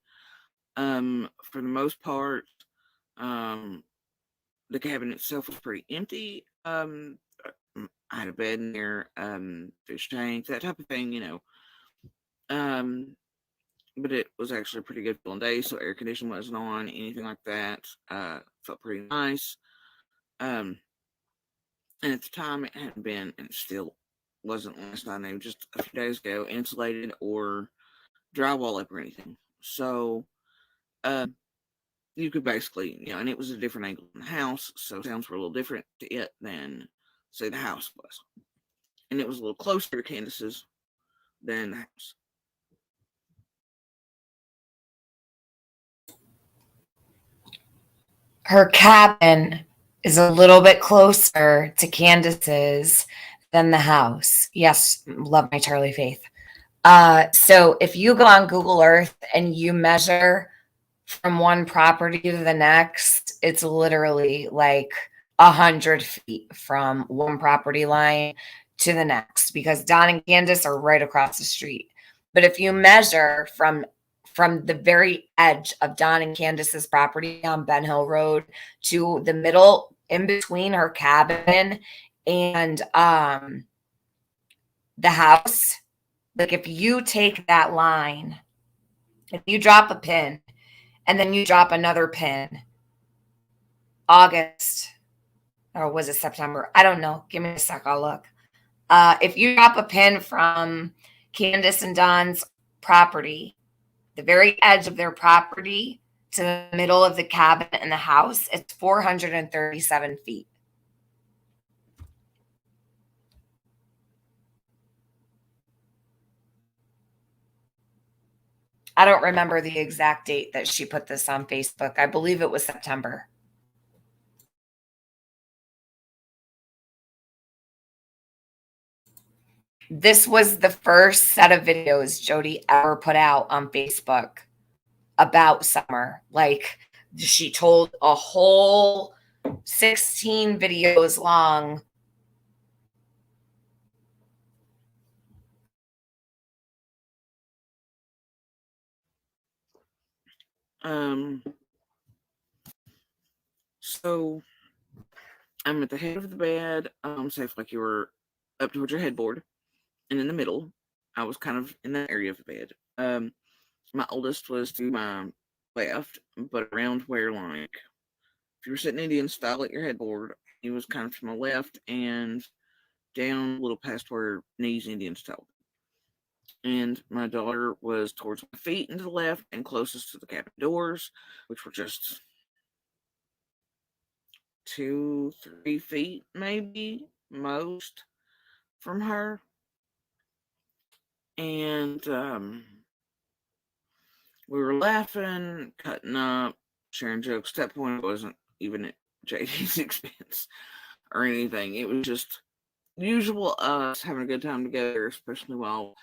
For the most part, the cabin itself was pretty empty. I had a bed in there, fish tank, that type of thing, you know. But it was actually a pretty good feeling day, so air conditioning wasn't on, anything like that. Felt pretty nice. And at the time, it hadn't been, and it still wasn't last night, maybe just a few days ago, insulated or drywall up or anything. So, you could basically, you know, and it was a different angle in the house, so sounds were a little different to it than, say, the house was. And it was a little closer to Candace's than the house. her cabin is a little bit closer to Candace's than the house. Yes, love my Charlie Faith. So if you go on Google Earth and you measure from one property to the next, it's literally like 100 feet from one property line to the next because Don and Candace are right across the street. But if you measure from the very edge of Don and Candace's property on Ben Hill Road to the middle in between her cabin and the house, like if you take that line, if you drop a pin and then you drop another pin, August, or was it September? I don't know. Give me a sec. I'll look. If you drop a pin from Candace and Don's property, the very edge of their property to the middle of the cabin and the house, it's 437 feet. I don't remember the exact date that she put this on Facebook. I believe it was September. This was the first set of videos Jody ever put out on Facebook about Summer. Like she told a whole 16 videos long. So I'm at the head of the bed, safe like you were up towards your headboard, and in the middle, I was kind of in that area of the bed. My oldest was to my left, but around where, like, if you were sitting Indian style at your headboard, he was kind of to my left and down a little past where knees Indian style. And my daughter was towards my feet and to the left and closest to the cabin doors, which were just 2-3 feet, maybe most, from her. And we were laughing, cutting up, sharing jokes. At that point, it wasn't even at JD's expense or anything. It was just usual us having a good time together, especially while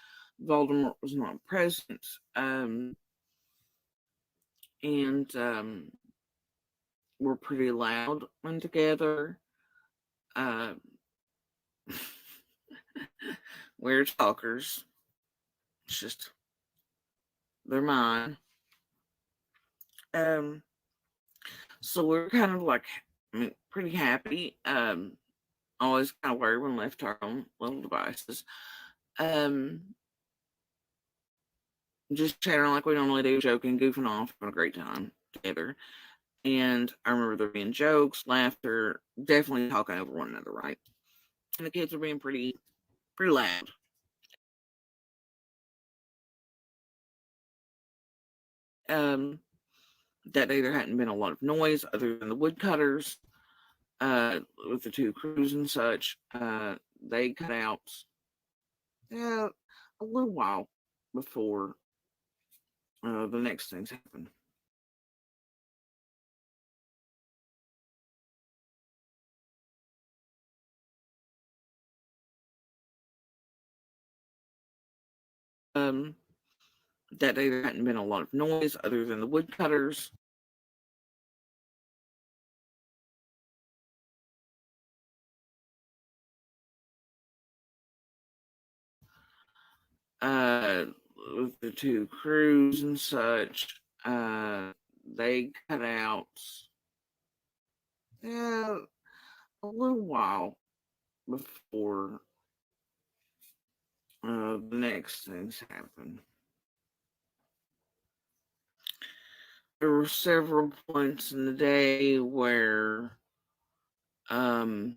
Voldemort was not present. And we're pretty loud when together. We're talkers. It's just they're mine. So we're kind of like, I mean, pretty happy. Always kind of worried when left to our own little devices. Just chatting like we normally do, joking, goofing off, having a great time together. And I remember there being jokes, laughter, definitely talking over one another, right? And the kids were being pretty loud. that day there hadn't been a lot of noise other than the woodcutters with the 2 crews and such. They cut out a little while before the next things happened. That day there hadn't been a lot of noise other than the woodcutters. With the 2 crews and such, they cut out a little while before the next things happened. There were several points in the day where I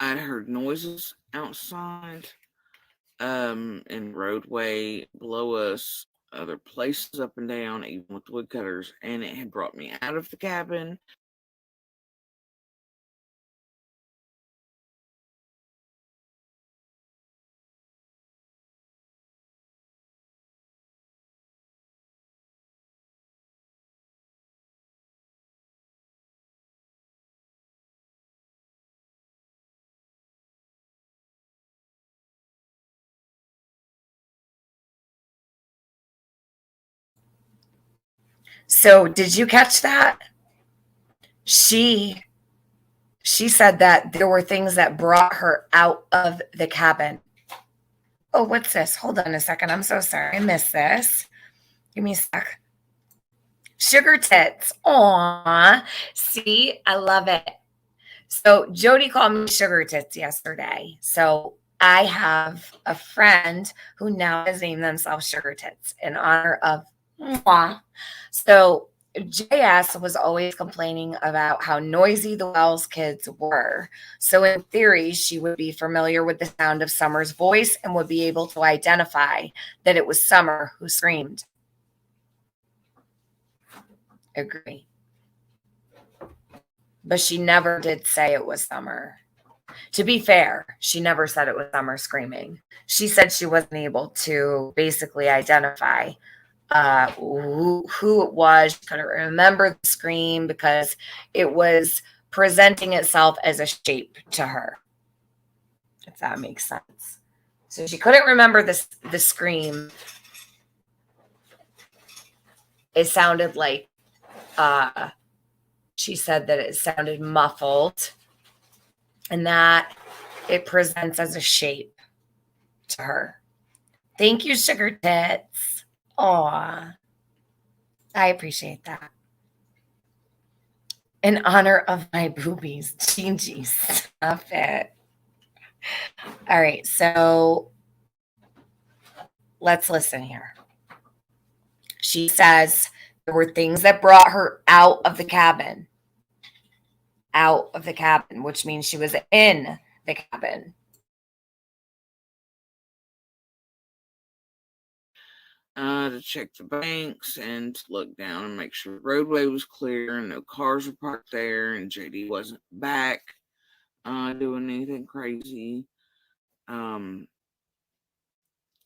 heard noises outside, in the roadway below us, other places up and down, even with the woodcutters, and it had brought me out of the cabin. So did you catch that? She said that there were things that brought her out of the cabin. Oh, what's this? Hold on a second. I'm so sorry. I missed this. Give me a sec. Sugar tits. Aw. See, I love it. So Jody called me sugar tits yesterday. So I have a friend who now has named themselves Sugar Tits in honor of Mwah. So JS was always complaining about how noisy the Wells kids were. So in theory, she would be familiar with the sound of Summer's voice and would be able to identify that it was Summer who screamed. Agree. But she never did say it was Summer. To be fair, she never said it was Summer screaming. She said she wasn't able to basically identify who it was. She couldn't remember the scream because it was presenting itself as a shape to her, if that makes sense. So she couldn't remember the scream. It sounded like she said that it sounded muffled and that it presents as a shape to her. Thank you, Sugar Tits. Aw, I appreciate that. In honor of my boobies. Gigi, stop it. All right, so let's listen here. She says there were things that brought her out of the cabin. Out of the cabin, which means she was in the cabin. To check the banks and to look down and make sure the roadway was clear and no cars were parked there and JD wasn't back doing anything crazy. And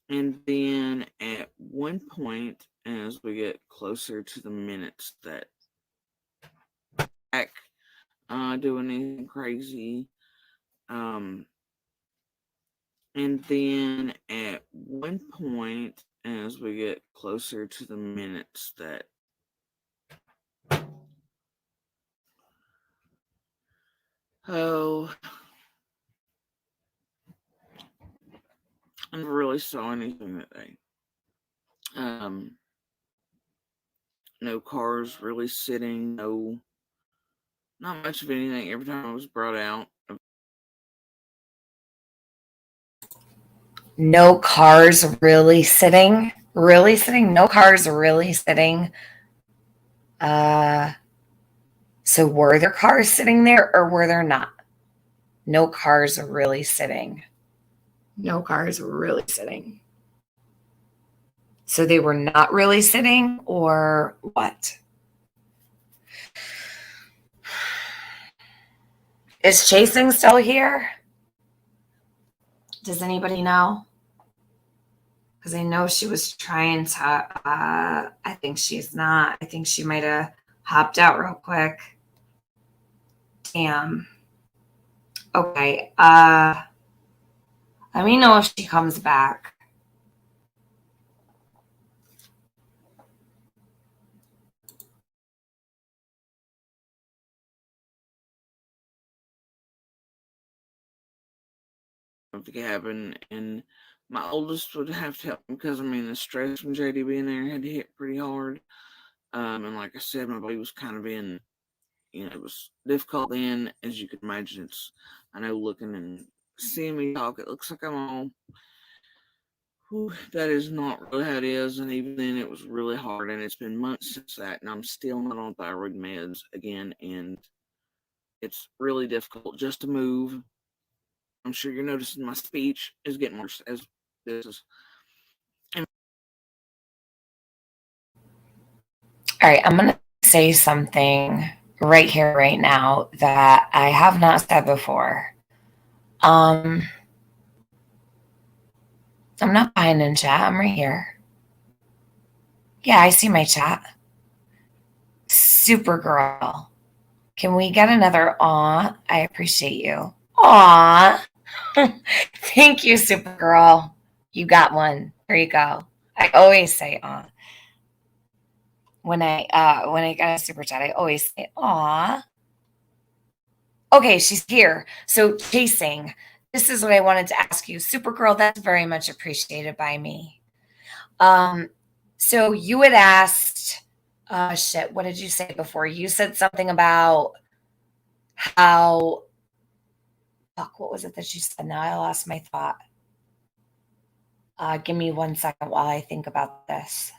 then at one point, as we get closer to the minutes that back doing anything crazy, and then at one point, as we get closer to the minutes that I never really saw anything that day. No cars really sitting, not much of anything. Every time I was brought out, No cars really sitting. Really sitting? No cars really sitting. So were there cars sitting there or were there not? No cars really sitting. No cars really sitting. So they were not really sitting, or what? Is Chasing still here? Does anybody know? Because I know she was trying to, I think she's not. I think she might have hopped out real quick. Damn. Okay. Let me know if she comes back. To happen, and my oldest would have to help me because I mean the stress from JD being there had to hit pretty hard. And like I said, my baby was kind of in, it was difficult then, as you could imagine. It's, I know, looking and seeing me talk, it looks like I'm all, whew, that is not really how it is. And even then, it was really hard, and it's been months since that, and I'm still not on thyroid meds again, and it's really difficult just to move. I'm sure you're noticing my speech is getting worse as this is. All right, I'm going to say something right here, right now, that I have not said before. I'm not behind in chat. I'm right here. Yeah, I see my chat. Supergirl. Can we get another aw? I appreciate you. Aw. Thank you, Supergirl. You got one. There you go. I always say aw. When I get a super chat, I always say aw. Okay, she's here. So Chasing, this is what I wanted to ask you. Supergirl, that's very much appreciated by me. So you had asked, shit, what did you say before? You said something about how, fuck, what was it that you said? Now I lost my thought. Give me 1 second while I think about this.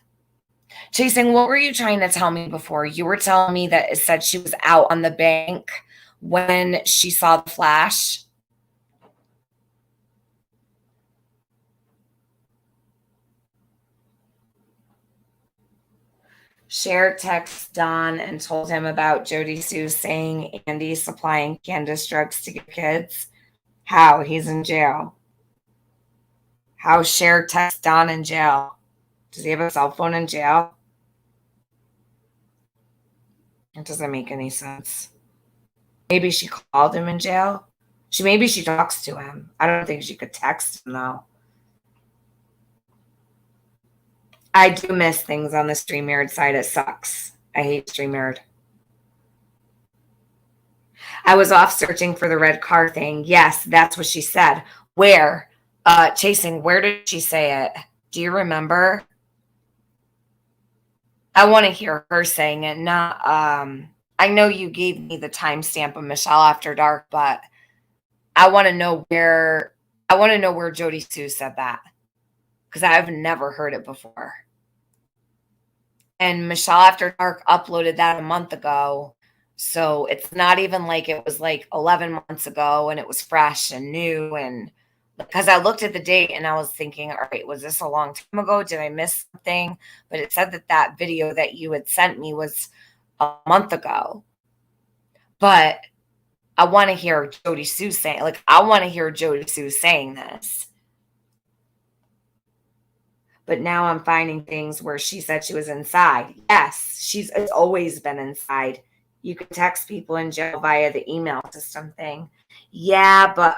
Chasing, what were you trying to tell me before? You were telling me that it said she was out on the bank when she saw the flash. Cher texted Don and told him about Jody Sue saying Andy's supplying Candace drugs to get kids. How? He's in jail. How Cher texts Don in jail? Does he have a cell phone in jail? It doesn't make any sense. Maybe she called him in jail. Maybe she talks to him. I don't think she could text him, though. I do miss things on the StreamYard side. It sucks. I hate StreamYard. I was off searching for the red car thing. Yes, that's what she said. Where? Chasing, where did she say it? Do you remember? I want to hear her saying it, not, I know you gave me the timestamp of Michelle After Dark, but I want to know where Jody Sue said that, because I've never heard it before. And Michelle After Dark uploaded that a month ago. So it's not even like it was like 11 months ago and it was fresh and new. And because I looked at the date and I was thinking, all right, was this a long time ago? Did I miss something? But it said that video that you had sent me was a month ago. But I want to hear Jody Sue saying, this. But now I'm finding things where she said she was inside. Yes, she's always been inside. You can text people in jail via the email system thing. Yeah, but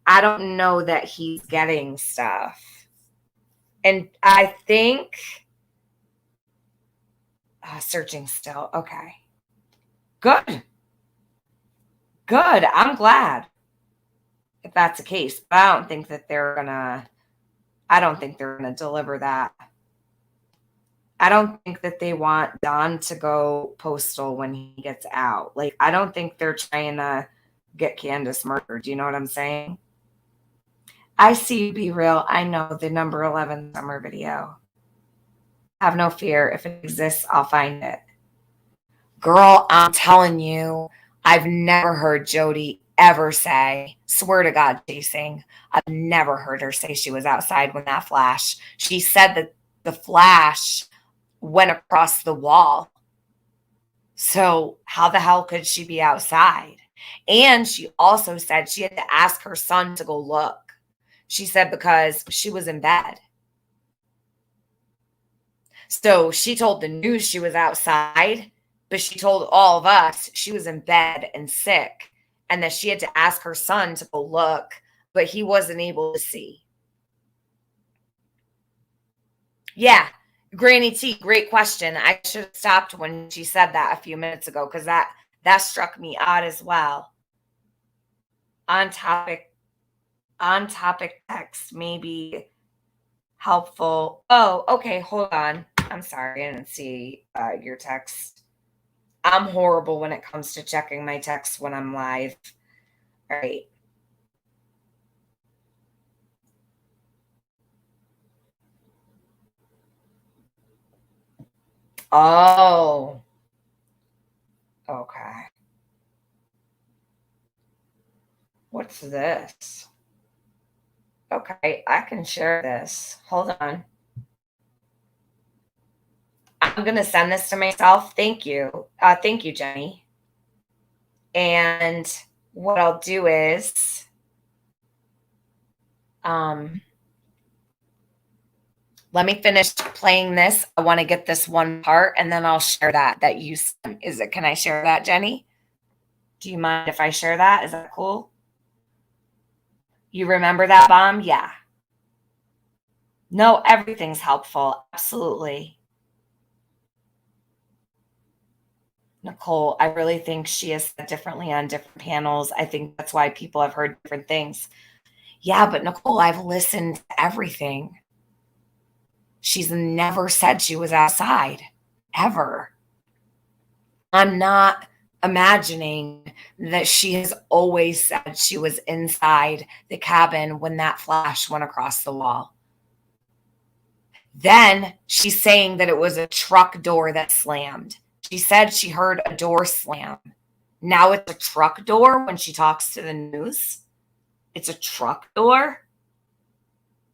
I don't know that he's getting stuff. And I think, searching still. Okay. Good. I'm glad if that's the case. But I don't think they're going to deliver that. I don't think that they want Don to go postal when he gets out. Like, I don't think they're trying to get Candace murdered. Do you know what I'm saying? I see you, Be Real. I know the number 11 summer video. Have no fear. If it exists, I'll find it. Girl, I'm telling you, I've never heard Jody ever say, swear to God, Chasing, I've never heard her say she was outside when that flash. She said that the flash went across the wall. So how the hell could she be outside? And she also said she had to ask her son to go look. She said because she was in bed. So she told the news she was outside, but she told all of us she was in bed and sick, and that she had to ask her son to go look, but he wasn't able to see. Yeah, Granny T, great question. I should have stopped when she said that a few minutes ago, because that struck me odd as well. On topic text may be helpful. Oh, okay, hold on. I'm sorry, I didn't see your text. I'm horrible when it comes to checking my texts when I'm live. All right. Oh. Okay. What's this? Okay, I can share this. Hold on. I'm going to send this to myself. Thank you. Thank you, Jenny. And what I'll do is, let me finish playing this. I want to get this one part, and then I'll share that you sent. Can I share that, Jenny? Do you mind if I share that? Is that cool? You remember that, Bomb? Yeah. No, everything's helpful. Absolutely. Nicole, I really think she is said differently on different panels. I think that's why people have heard different things. Yeah, but Nicole, I've listened to everything. She's never said she was outside, ever. I'm not imagining that she has always said she was inside the cabin when that flash went across the wall. Then she's saying that it was a truck door that slammed. She said she heard a door slam. Now it's a truck door when she talks to the news. It's a truck door?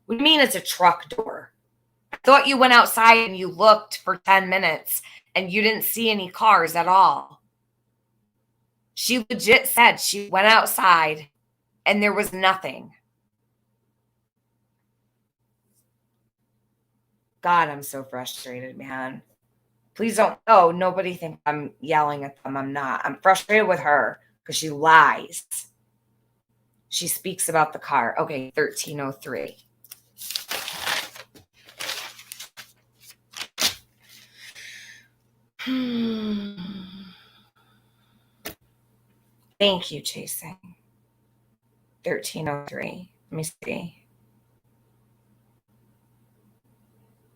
What do you mean it's a truck door? I thought you went outside and you looked for 10 minutes and you didn't see any cars at all. She legit said she went outside and there was nothing. God, I'm so frustrated, man. Please don't. Oh, nobody think I'm yelling at them. I'm not. I'm frustrated with her because she lies. She speaks about the car. Okay, 1303. Thank you, Chasing. 1303. Let me see.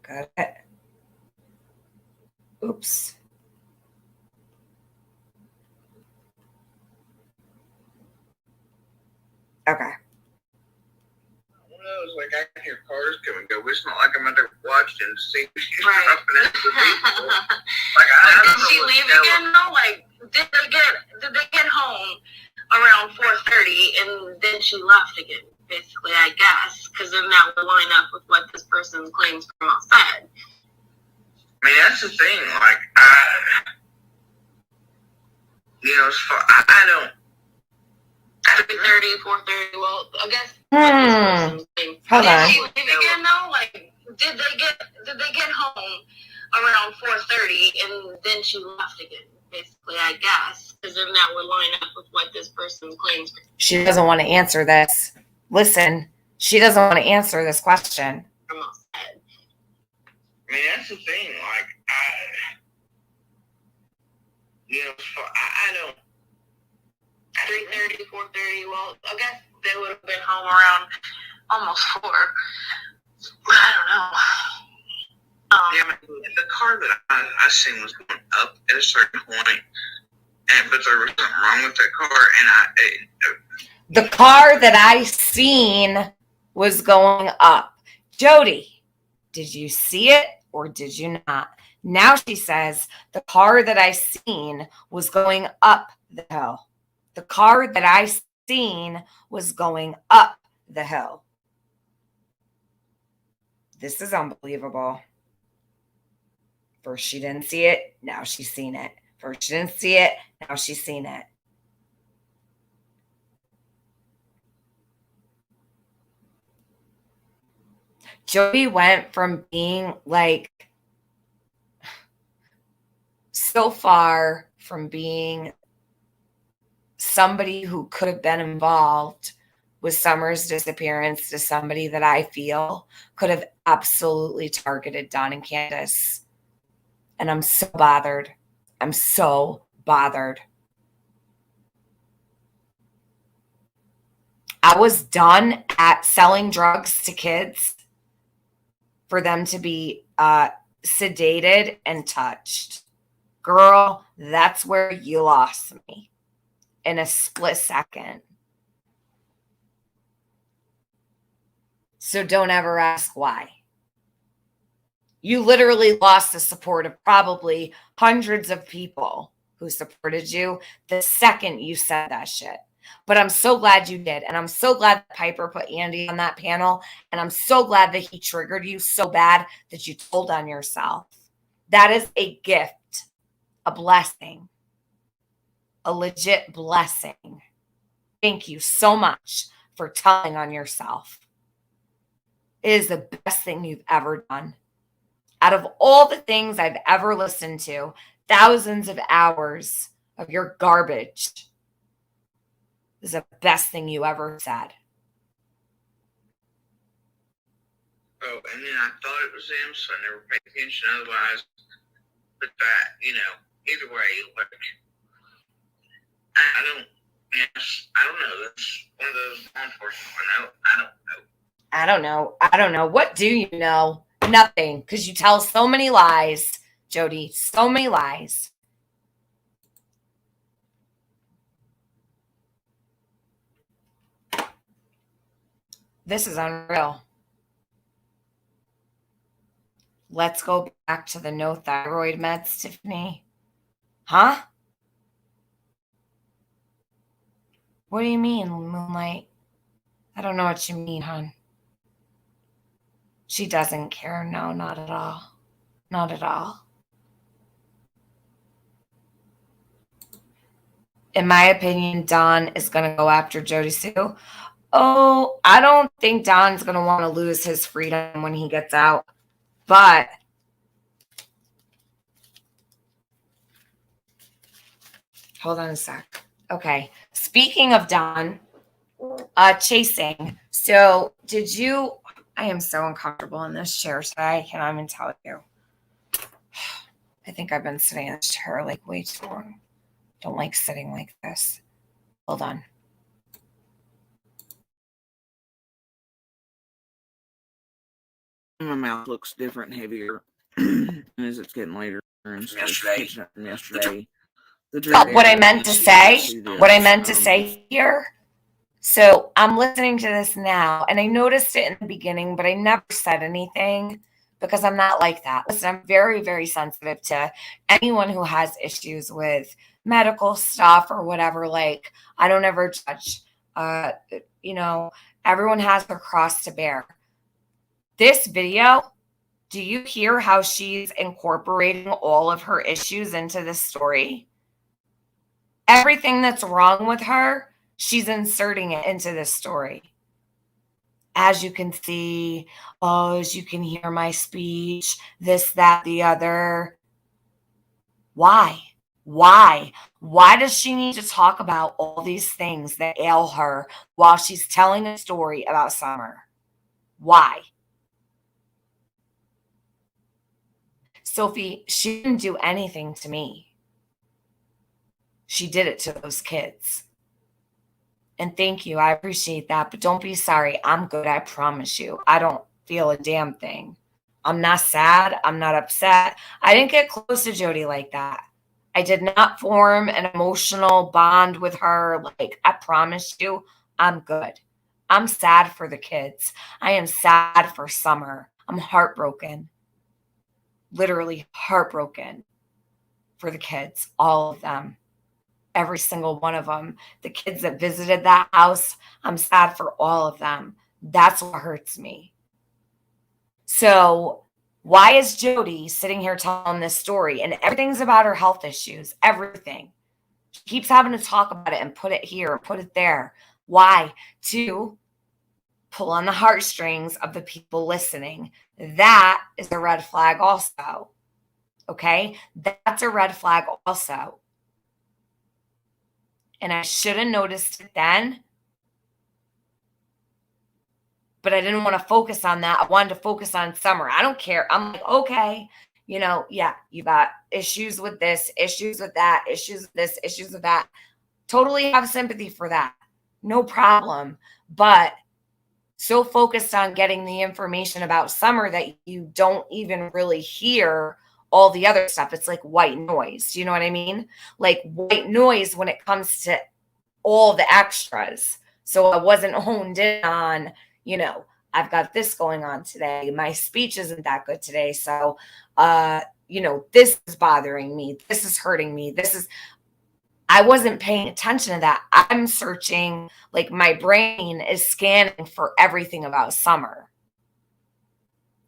Got it. Oops. Okay. Like I can hear cars come and go. It's not like I'm under watching to see who's dropping out the people. Like did she leave again though? Like did they get home around 4:30 and then she left again? Basically, I guess, because then that would line up with what this person claims from outside. I mean, that's the thing. Like I don't. 3:30, 4:30. Well, I guess. Hold on. Did she leave again though? Like, did they get home around 4:30 and then she left again? Basically, I guess, because then that would line up with what this person claims. She doesn't want to answer this. Listen, she doesn't want to answer this question. From outside. I mean, that's the thing. Like, I don't. 3:30, 4:30. Well, I guess they would have been home around almost 4. But I don't know. Yeah, I mean, the car that I seen was going up at a certain point, but there was something wrong with that car, and the car that I seen was going up. Jody, did you see it or did you not? Now she says the car that I seen was going up the hill. The car that I seen was going up the hill. This is unbelievable. First she didn't see it, now she's seen it. First she didn't see it, now she's seen it. Jody went from being like so far from being somebody who could have been involved with Summer's disappearance to somebody that I feel could have absolutely targeted Dawn and Candace. And I'm so bothered. I'm so bothered. I was done at selling drugs to kids for them to be sedated and touched. Girl, that's where you lost me in a split second. So don't ever ask why. You literally lost the support of probably hundreds of people who supported you the second you said that shit. But I'm so glad you did. And I'm so glad that Piper put Andy on that panel. And I'm so glad that he triggered you so bad that you told on yourself. That is a gift, a blessing, a legit blessing. Thank you so much for telling on yourself. It is the best thing you've ever done. Out of all the things I've ever listened to, thousands of hours of your garbage, this is the best thing you ever said. Oh, and then I thought it was them, so I never paid attention otherwise. But that, either way, like, I don't know. That's one of those unfortunate. I don't know. What do you know? Nothing, because you tell so many lies, Jody. So many lies. This is unreal. Let's go back to the no thyroid meds, Tiffany. Huh? What do you mean, Moonlight? I don't know what you mean, hon. She doesn't care. No, not at all. Not at all. In my opinion, Dawn is going to go after Jody Sue. Oh, I don't think Don's going to want to lose his freedom when he gets out. But hold on a sec. Okay. Speaking of Don, chasing. So I am so uncomfortable in this chair today. I can't even tell you. I think I've been sitting in this chair like way too long. Don't like sitting like this. Hold on. My mouth looks different, heavier as it's getting later. And yesterday. What I meant to say here. So I'm listening to this now, and I noticed it in the beginning, but I never said anything because I'm not like that. Listen, I'm very, very sensitive to anyone who has issues with medical stuff or whatever. Like, I don't ever judge. Everyone has their cross to bear. This video, do you hear how she's incorporating all of her issues into this story? Everything that's wrong with her, she's inserting it into this story. As you can see, as you can hear my speech, this, that, the other. Why? Why does she need to talk about all these things that ail her while she's telling a story about Summer? Why? Sophie, she didn't do anything to me. She did it to those kids. And thank you. I appreciate that. But don't be sorry. I'm good. I promise you. I don't feel a damn thing. I'm not sad. I'm not upset. I didn't get close to Jody like that. I did not form an emotional bond with her. Like, I promise you, I'm good. I'm sad for the kids. I am sad for Summer. I'm heartbroken. Literally heartbroken for the kids. All of them. Every single one of them. The kids that visited that house, I'm sad for all of them. That's what hurts me. So Why is Jody sitting here telling this story? And everything's about her health issues. Everything. She keeps having to talk about it and put it here, put it there. Why? To pull on the heartstrings of the people listening. That is a red flag also. Okay? That's a red flag also. And I should have noticed it then, but I didn't want to focus on that. I wanted to focus on Summer. I don't care. I'm like, okay, yeah, you got issues with this, issues with that, issues with this, issues with that. Totally have sympathy for that. No problem. But so focused on getting the information about Summer that you don't even really hear all the other stuff. It's like white noise. Do you know what I mean? Like white noise when it comes to all the extras. So I wasn't honed in on, I've got this going on today. My speech isn't that good today. So, this is bothering me. This is hurting me. I wasn't paying attention to that. I'm searching, like my brain is scanning for everything about Summer.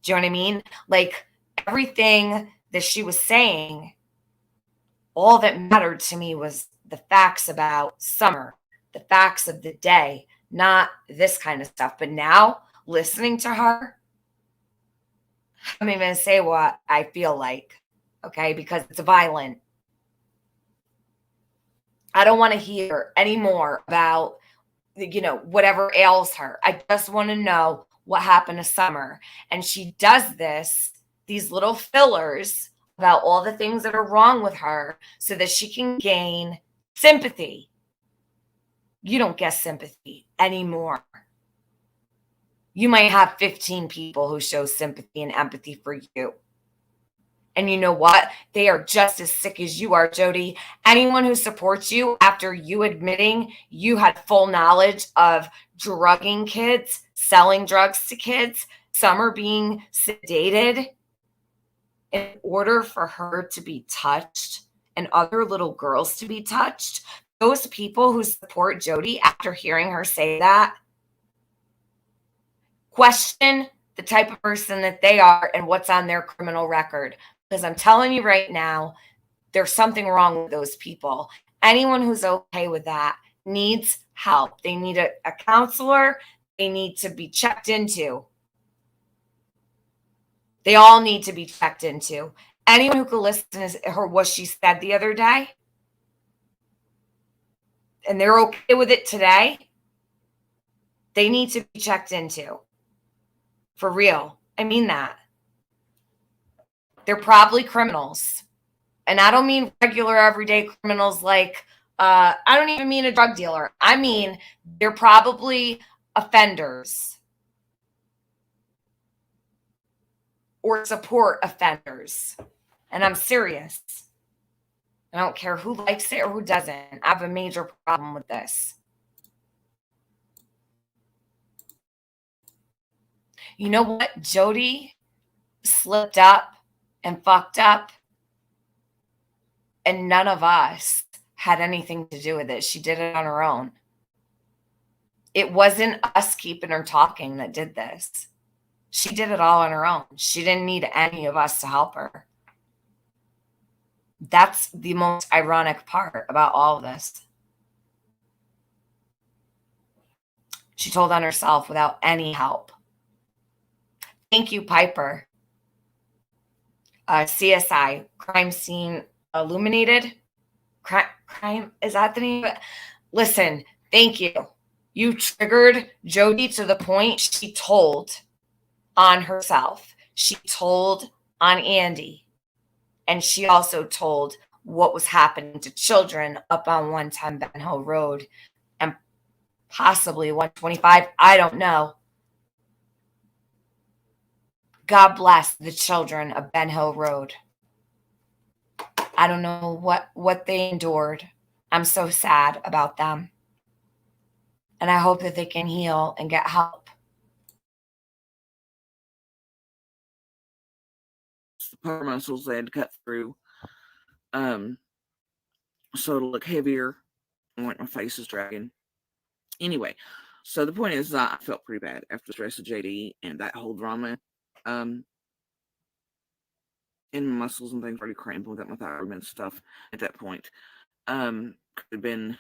Do you know what I mean? Like everything that she was saying, all that mattered to me was the facts about Summer, the facts of the day, not this kind of stuff. But now listening to her, I'm even going to say what I feel like, okay, because it's violent. I don't want to hear any more about, whatever ails her. I just want to know what happened to Summer. And she does these little fillers about all the things that are wrong with her so that she can gain sympathy. You don't get sympathy anymore. You might have 15 people who show sympathy and empathy for you. And you know what? They are just as sick as you are, Jody. Anyone who supports you after you admitting you had full knowledge of drugging kids, selling drugs to kids, Summer being sedated in order for her to be touched and other little girls to be touched, those people who support Jody after hearing her say that, question the type of person that they are and what's on their criminal record. Because I'm telling you right now, there's something wrong with those people. Anyone who's okay with that needs help. They need a counselor. They need to be checked into. They all need to be checked into. Anyone who could listen to her, what she said the other day, and they're okay with it today, they need to be checked into. For real. I mean that. They're probably criminals. And I don't mean regular everyday criminals like, I don't even mean a drug dealer. I mean, they're probably offenders or support offenders. And I'm serious. I don't care who likes it or who doesn't. I have a major problem with this. You know what? Jody slipped up and fucked up, and none of us had anything to do with it. She did it on her own. It wasn't us keeping her talking that did this. She did it all on her own. She didn't need any of us to help her. That's the most ironic part about all of this. She told on herself without any help. Thank you, Piper. CSI, Crime Scene Illuminated. Crime, is that the name of it? Listen, thank you. You triggered Jody to the point she told on herself. She told on Andy. And she also told what was happening to children up on 110 Ben Hill Road and possibly 125. I don't know. God bless the children of Ben Hill Road. I don't know what they endured. I'm so sad about them. And I hope that they can heal and get help. Power muscles they had to cut through. So it'll look heavier and like my face is dragging. Anyway, so the point is that I felt pretty bad after the stress of JD and that whole drama. in my muscles and things already cramping without my thyroid and stuff at that point. Could have been,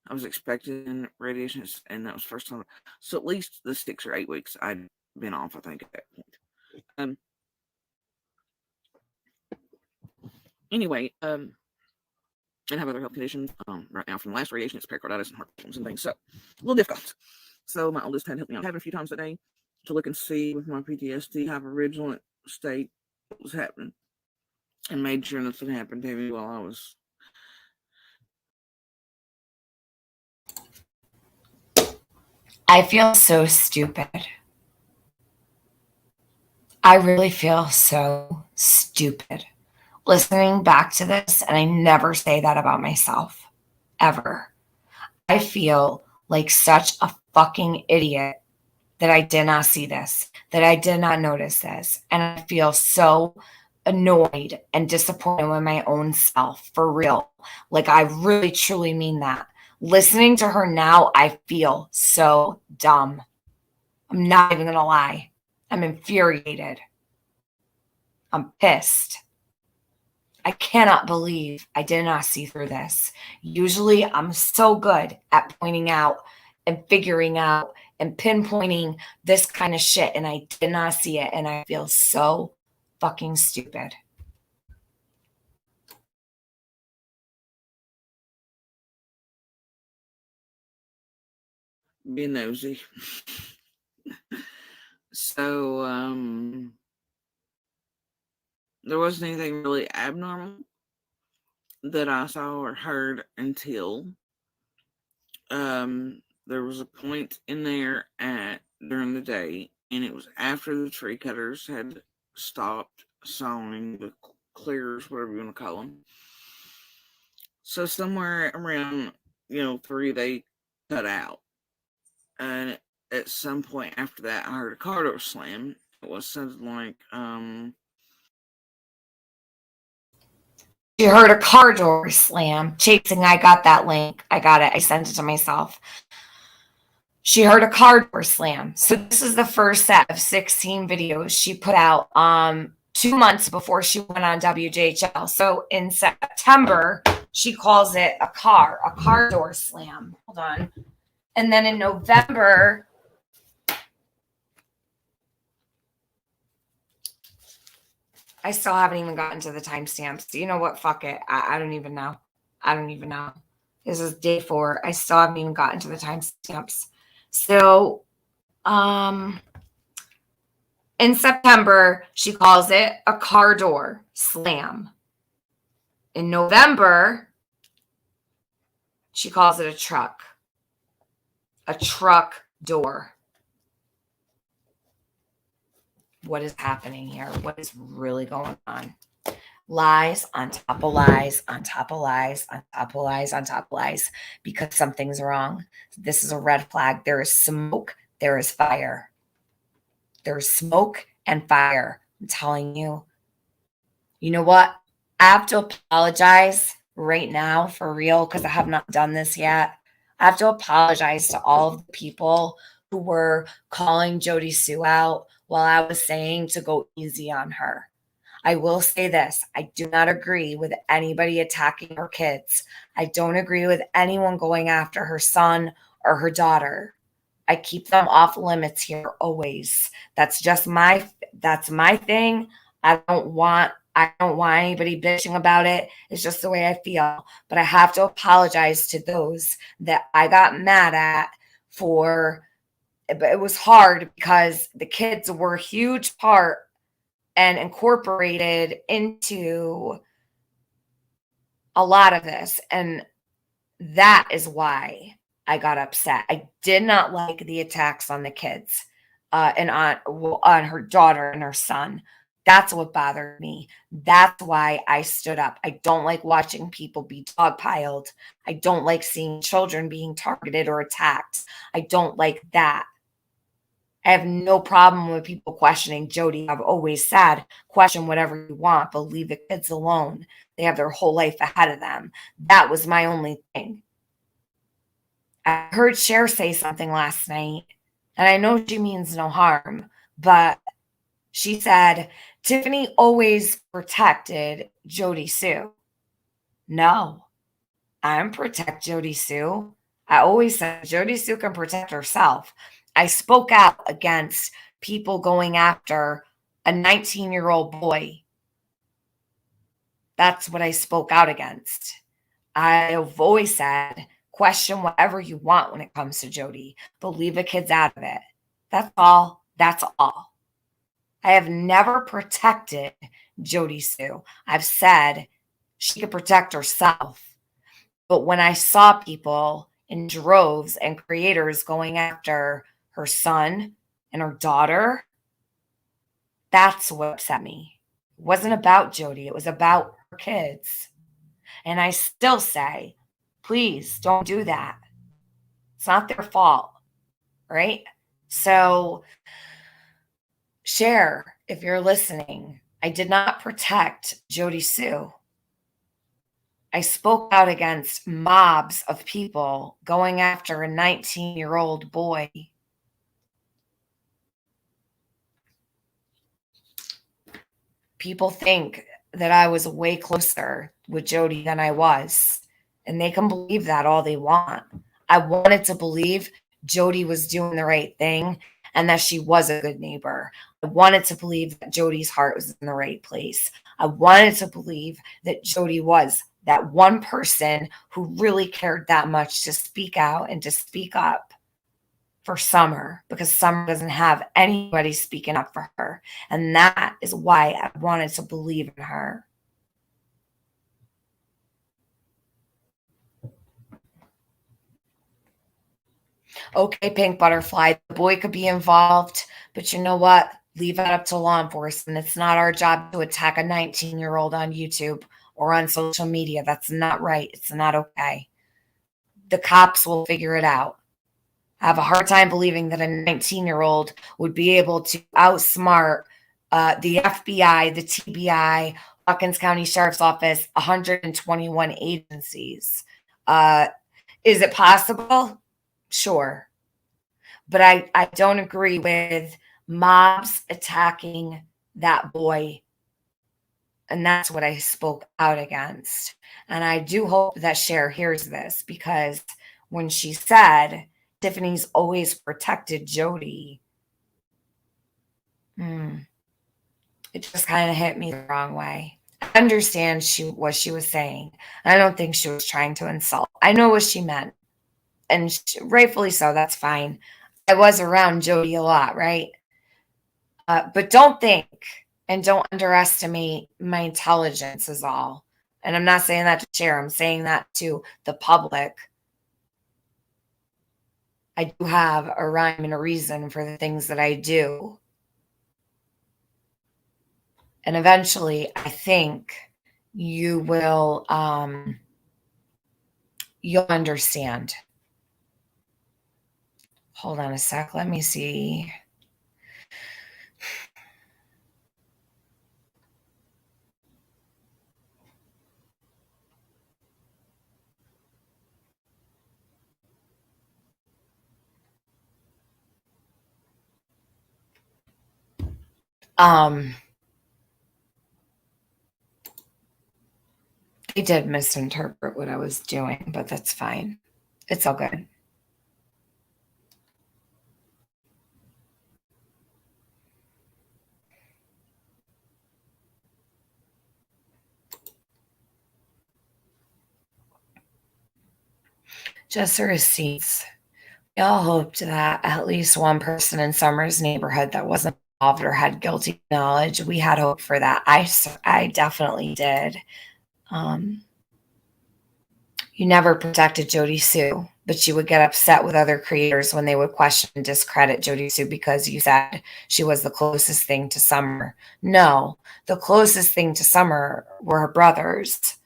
I was expecting radiation, and that was the first time. So at least the 6 or 8 weeks I'd been off, I think, at that point. Anyway, and have other health conditions. Right now from the last radiation, it's pericarditis and heart problems and things. So a little difficult. So my oldest had helped me out having a few times a day to look and see with my PTSD hypervigilant state what was happening, and made sure nothing happened to me while I was. I feel so stupid. I really feel so stupid listening back to this, and I never say that about myself, ever. I feel like such a fucking idiot that I did not see this, that I did not notice this, and I feel so annoyed and disappointed with my own self, for real. Like, I really, truly mean that. Listening to her now, I feel so dumb. I'm not even gonna lie. I'm infuriated. I'm pissed. I cannot believe I did not see through this. Usually I'm so good at pointing out and figuring out and pinpointing this kind of shit, and I did not see it, and I feel so fucking stupid. Being nosy. So, there wasn't anything really abnormal that I saw or heard until there was a point in there during the day, and it was after the tree cutters had stopped sawing, the clearers, whatever you want to call them. So somewhere around 3, they cut out, and at some point after that, I heard a car door slam. It was something like She heard a car door slam. Chasing, I got that link. I got it. I sent it to myself. She heard a car door slam. So this is the first set of 16 videos she put out 2 months before she went on WJHL. So in September, she calls it a car door slam. Hold on. And then in November, I still haven't even gotten to the timestamps. You know what? Fuck it. I don't even know. I don't even know. This is day 4. I still haven't even gotten to the timestamps. So, in September, she calls it a car door slam. In November, she calls it a truck door. What is happening here? What is really going on? Lies on top of lies on top of lies on top of lies on top of lies, because something's wrong. This is a red flag. There is smoke. There is fire. There's smoke and fire. I'm telling you. You know what? I have to apologize right now, for real, because I have not done this yet. I have to apologize to all of the people who were calling Jody Sue out while I was saying to go easy on her. I will say this. I do not agree with anybody attacking her kids. I don't agree with anyone going after her son or her daughter. I keep them off limits here always. That's my thing. I don't want anybody bitching about it. It's just the way I feel. But I have to apologize to those that I got mad at for. But it was hard because the kids were a huge part and incorporated into a lot of this. And that is why I got upset. I did not like the attacks on the kids and on her daughter and her son. That's what bothered me. That's why I stood up. I don't like watching people be dogpiled. I don't like seeing children being targeted or attacked. I don't like that. I have no problem with people questioning Jody. I've always said, question whatever you want, but leave the kids alone. They have their whole life ahead of them. That was my only thing. I heard Cher say something last night, and I know she means no harm, but She said, Tiffany always protected Jody Sue. No, I don't protect Jody Sue. I always said Jody Sue can protect herself. I spoke out against people going after a 19-year-old boy. That's what I spoke out against. I've always said, question whatever you want when it comes to Jody, but leave the kids out of it. That's all. That's all. I have never protected Jody Sue. I've said she could protect herself. But when I saw people in droves and creators going after her son and her daughter, that's what upset me. It wasn't about Jody. It was about her kids. And I still say, please don't do that. It's not their fault, right? So share if you're listening. I did not protect Jody Sue. I spoke out against mobs of people going after a 19-year-old boy. People think that I was way closer with Jody than I was, and they can believe that all they want. I wanted to believe Jody was doing the right thing and that she was a good neighbor. I wanted to believe that Jody's heart was in the right place. I wanted to believe that Jody was that one person who really cared that much to speak out and to speak up for Summer, because Summer doesn't have anybody speaking up for her. And that is why I wanted to believe in her. Okay, Pink Butterfly, the boy could be involved, but you know what? Leave that up to law enforcement. It's not our job to attack a 19-year-old on YouTube or on social media. That's not right. It's not okay. The cops will figure it out. I have a hard time believing that a 19-year-old would be able to outsmart the FBI, the TBI, Hawkins County Sheriff's Office, 121 agencies. Is it possible? Sure. But I don't agree with mobs attacking that boy. And that's what I spoke out against. And I do hope that Cher hears this, because when she said Tiffany's always protected Jody, it just kind of hit me the wrong way. I understand what she was saying. I don't think she was trying to insult. I know what she meant. And rightfully so, that's fine. I was around Jody a lot, right? But don't think and don't underestimate my intelligence is all. And I'm not saying that to Cher. I'm saying that to the public. I do have a rhyme and a reason for the things that I do. And eventually, I think you will, you'll understand. Hold on a sec. Let me see. They did misinterpret what I was doing, but that's fine. It's all good. Just the receipts. We all hoped that at least one person in Summer's neighborhood that wasn't involved or had guilty knowledge, we had hope for that. I definitely did. You never protected Jody Sue, but you would get upset with other creators when they would question and discredit Jody Sue because you said she was the closest thing to Summer. No, the closest thing to Summer were her brothers.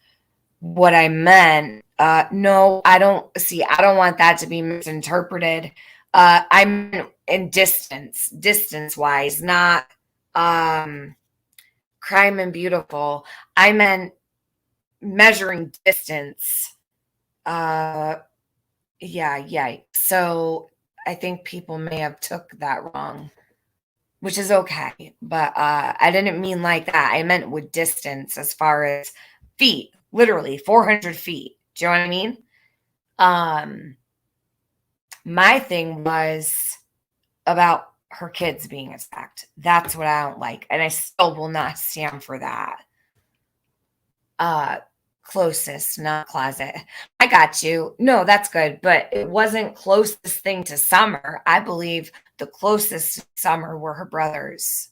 What I meant, no, I don't want that to be misinterpreted. I'm in distance wise, not crime and beautiful. I meant measuring distance. Yeah. So I think people may have took that wrong. which is okay. But I didn't mean like that. I meant with distance as far as feet, literally 400 feet. Do you know what I mean? My thing was about her kids being attacked. That's what I don't like. And I still will not stand for that. Closest, not closet. I got you. No, that's good. But it wasn't closest thing to Summer. I believe the closest to Summer were her brothers.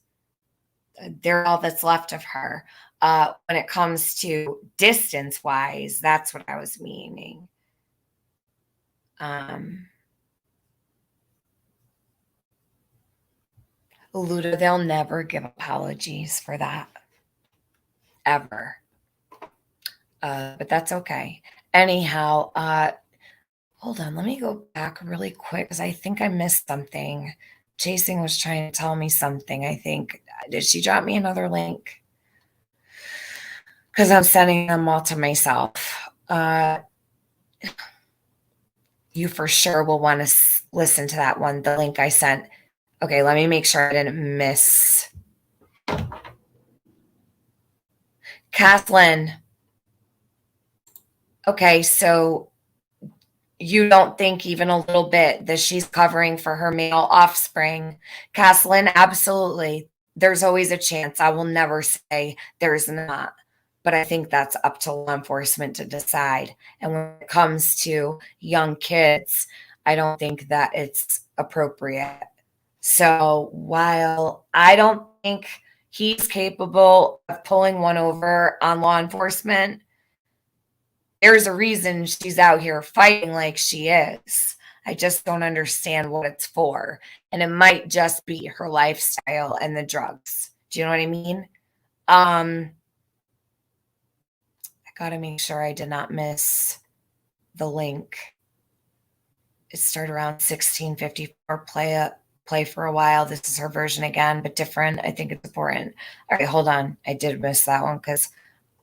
They're all that's left of her. When it comes to distance wise, that's what I was meaning. Luda, they'll never give apologies for that. Ever. But that's okay. Anyhow, hold on. Let me go back really quick because I think I missed something. Chasing was trying to tell me something, I think. Did she drop me another link? Because I'm sending them all to myself. You for sure will want to listen to that one, the link I sent. Okay, let me make sure I didn't miss. Kathleen. Okay, so you don't think even a little bit that she's covering for her male offspring. Kathleen, absolutely. There's always a chance. I will never say there's not. But I think that's up to law enforcement to decide. And when it comes to young kids, I don't think that it's appropriate. So while I don't think he's capable of pulling one over on law enforcement, there's a reason she's out here fighting like she is. I just don't understand what it's for. And it might just be her lifestyle and the drugs. Do you know what I mean? I got to make sure I did not miss the link. It started around 1654. Play for a while. This is her version again, but different. I think it's important. All right, hold on. I did miss that one because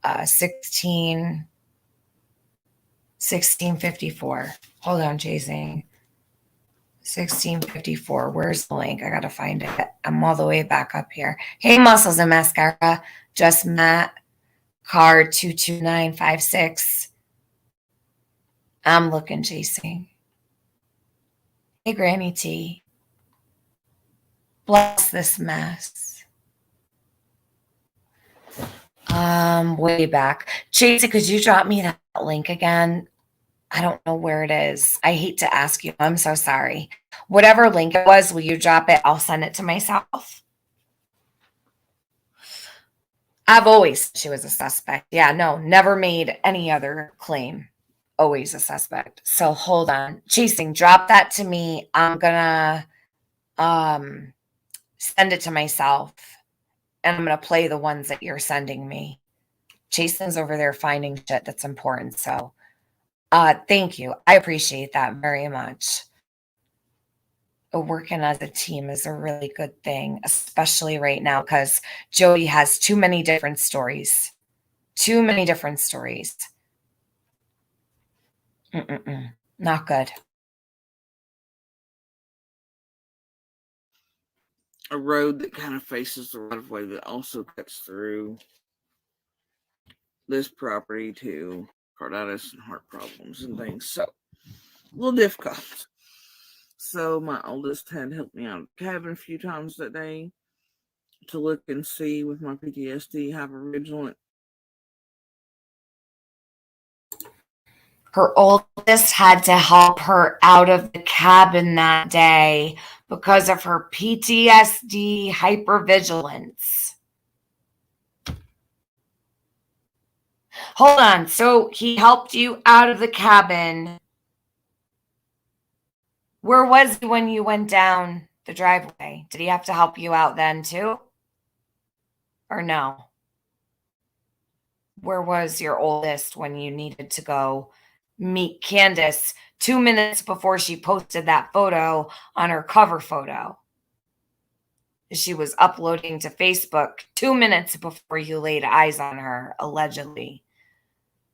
1654. Hold on, Chasing. 1654. Where's the link? I gotta find it. I'm all the way back up here. Hey, Muscles and Mascara. Just Matt. Card 22956. I'm looking, Chasing. Hey, Granny T. Bless this mess. Way back. Chasing, could you drop me that link again? I don't know where it is. I hate to ask you. I'm so sorry. Whatever link it was, will you drop it? I'll send it to myself. I've always said she was a suspect. Yeah, no, never made any other claim. Always a suspect. So hold on. Chasing, drop that to me. I'm gonna send it to myself. And I'm gonna play the ones that you're sending me. Chasing's over there finding shit that's important. So thank you. I appreciate that very much. Working as a team is a really good thing, especially right now because Jody has too many different stories. Too many different stories. Not good. A road that kind of faces the right of way that also cuts through this property to carditis and heart problems and things. So, a little difficult. So, my oldest had helped me out of the cabin a few times that day to look and see with my PTSD, hypervigilant. Her oldest had to help her out of the cabin that day because of her PTSD hypervigilance. Hold on. So he helped you out of the cabin. Where was he when you went down the driveway? Did he have to help you out then too? Or no? Where was your oldest when you needed to go meet Candace 2 minutes before she posted that photo on her cover photo? She was uploading to Facebook 2 minutes before you laid eyes on her, allegedly.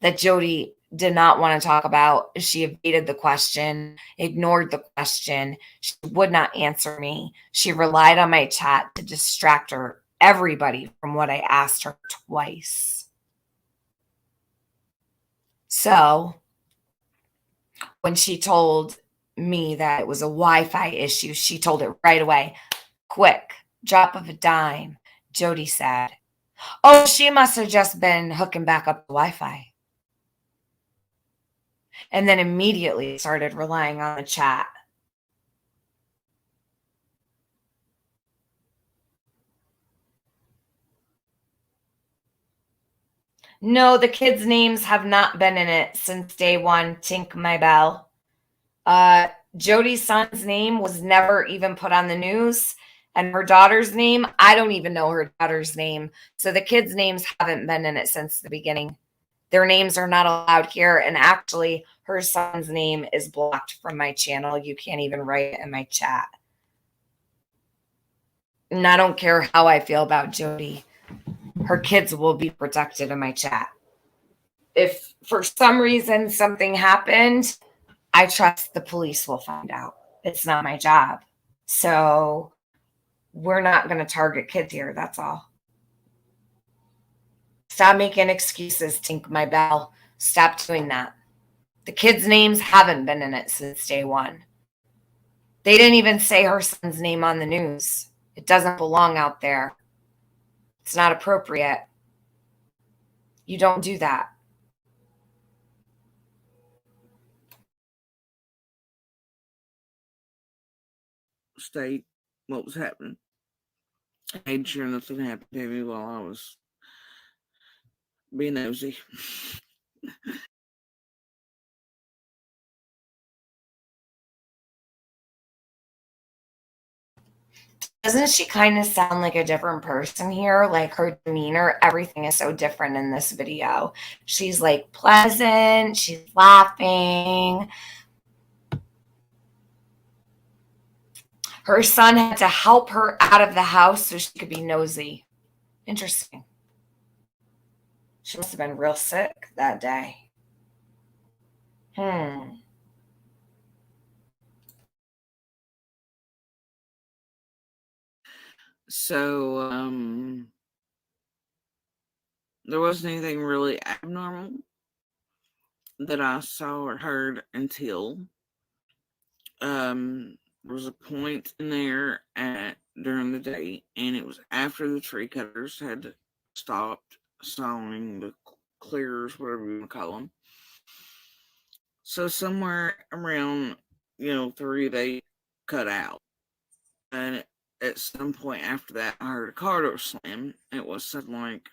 That Jody did not want to talk about. She evaded the question, ignored the question. She would not answer me. She relied on my chat to distract everybody from what I asked her twice. So when she told me that it was a Wi-Fi issue, she told it right away. Quick, drop of a dime, Jody said. Oh, she must have just been hooking back up the Wi-Fi. And then immediately started relying on the chat. No, the kids' names have not been in it since day one. Tink my bell. Jody's son's name was never even put on the news. And her daughter's name, I don't even know her daughter's name. So the kids' names haven't been in it since the beginning. Their names are not allowed here. And actually, her son's name is blocked from my channel. You can't even write it in my chat. And I don't care how I feel about Jody. Her kids will be protected in my chat. If for some reason something happened, I trust the police will find out. It's not my job. So we're not going to target kids here. That's all. Stop making excuses, Tink my bell. Stop doing that. The kids' names haven't been in it since day one. They didn't even say her son's name on the news. It doesn't belong out there. It's not appropriate. You don't do that. State what was happening. I made sure nothing happened to me while I was being nosy. Doesn't she kind of sound like a different person here? Like her demeanor, everything is so different in this video. She's like pleasant, she's laughing. Her son had to help her out of the house so she could be nosy. Interesting. She must have been real sick that day. So, there wasn't anything really abnormal that I saw or heard until there was a point in there during the day, and it was after the tree cutters had stopped sawing, the clearers, whatever you want to call them. So somewhere around 3, they cut out, and at some point after that, I heard a car door slam. It was something like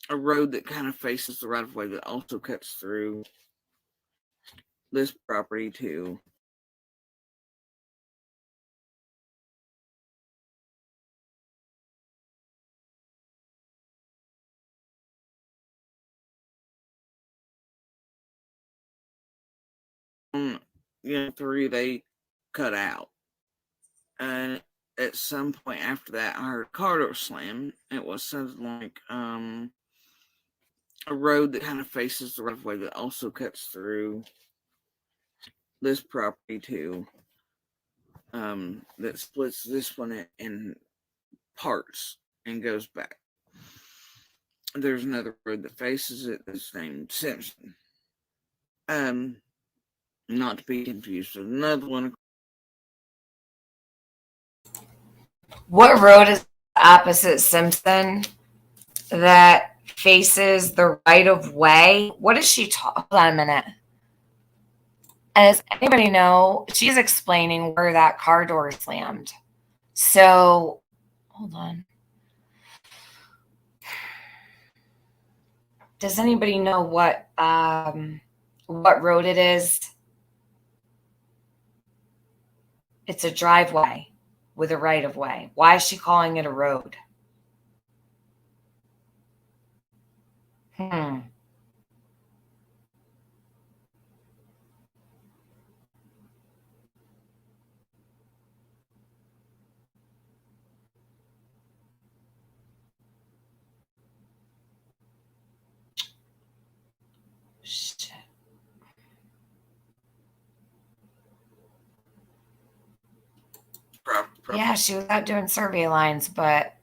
a road that kind of faces the right of way that also cuts through this property too. Three, they cut out, and at some point after that, I heard a car door slam. It was something like a road that kind of faces the right of way that also cuts through this property too. That splits this one in parts and goes back. There's another road that faces it that's named Simpson. Not to be confused with another one. What road is opposite Simpson that faces the right of way? What is she talking? Hold on a minute. As anybody know, she's explaining where that car door slammed. So, hold on. Does anybody know what road it is? It's a driveway with a right of way. Why is she calling it a road? Yeah, she was out doing survey lines, but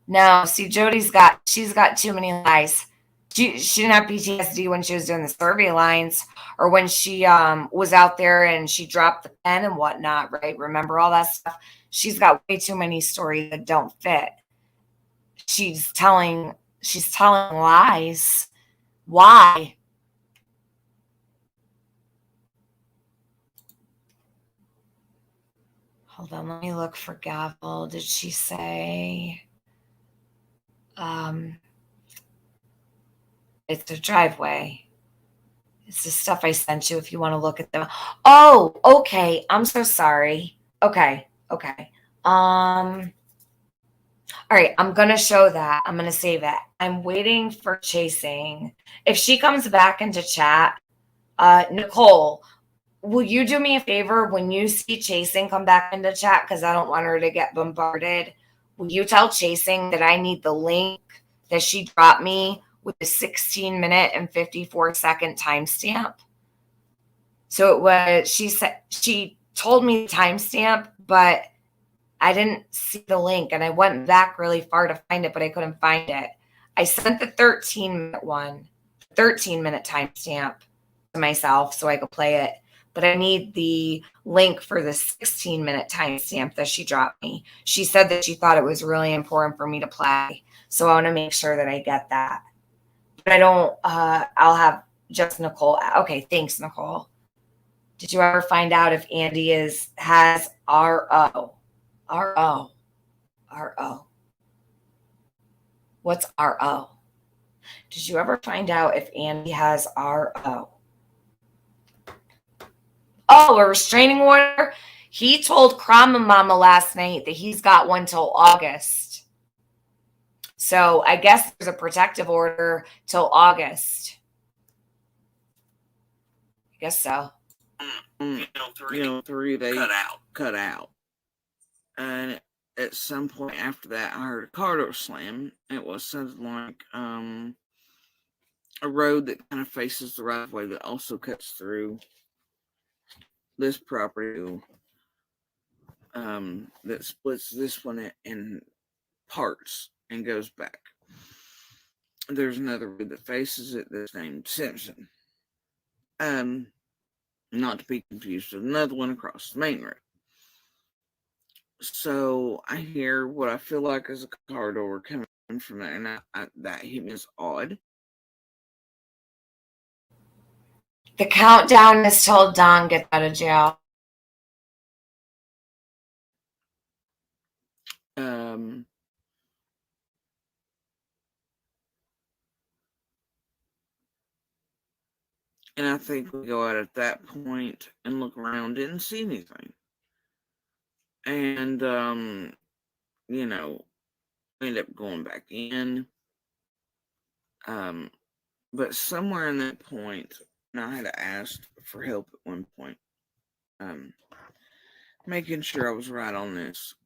no, see, she's got too many lies. She didn't have PTSD when she was doing the survey lines or when she was out there and she dropped the pen and whatnot, right? Remember all that stuff? She's got way too many stories that don't fit. She's telling lies. Why? Hold on, let me look for gavel. Did she say it's a driveway? It's the stuff I sent you if you want to look at them. Oh, okay. I'm so sorry. Okay. All right, I'm gonna show that. I'm gonna save it. I'm waiting for Chasing. If she comes back into chat, Nicole, will you do me a favor when you see Chasing come back into chat? Because I don't want her to get bombarded. Will you tell Chasing that I need the link that she dropped me with the 16-minute and 54-second timestamp? So it was, she told me the timestamp, but I didn't see the link and I went back really far to find it, but I couldn't find it. I sent the 13-minute one, 13-minute timestamp to myself so I could play it, but I need the link for the 16-minute timestamp that she dropped me. She said that she thought it was really important for me to play. So I want to make sure that I get that. But I don't, I'll have just Nicole. Okay, thanks, Nicole. Did you ever find out if Andy has RO? RO. What's RO? Did you ever find out if Andy has RO? Oh, a restraining order? He told Krama Mama last night that he's got one till August. So I guess there's a protective order till August. I guess so. Three they cut out. And at some point after that, I heard a car door slam. It was something like a road that kind of faces the right of way that also cuts through this property. That splits this one in parts and goes back. There's another road that faces it that's named Simpson. Not to be confused with another one across the main road. So I hear what I feel like is a car door coming from there, and that hit me as odd. The countdown is till Dawn gets out of jail. And I think we go out at that point and look around, didn't see anything. And, end up going back in. But somewhere in that point, and I had asked for help at one point, making sure I was right on this,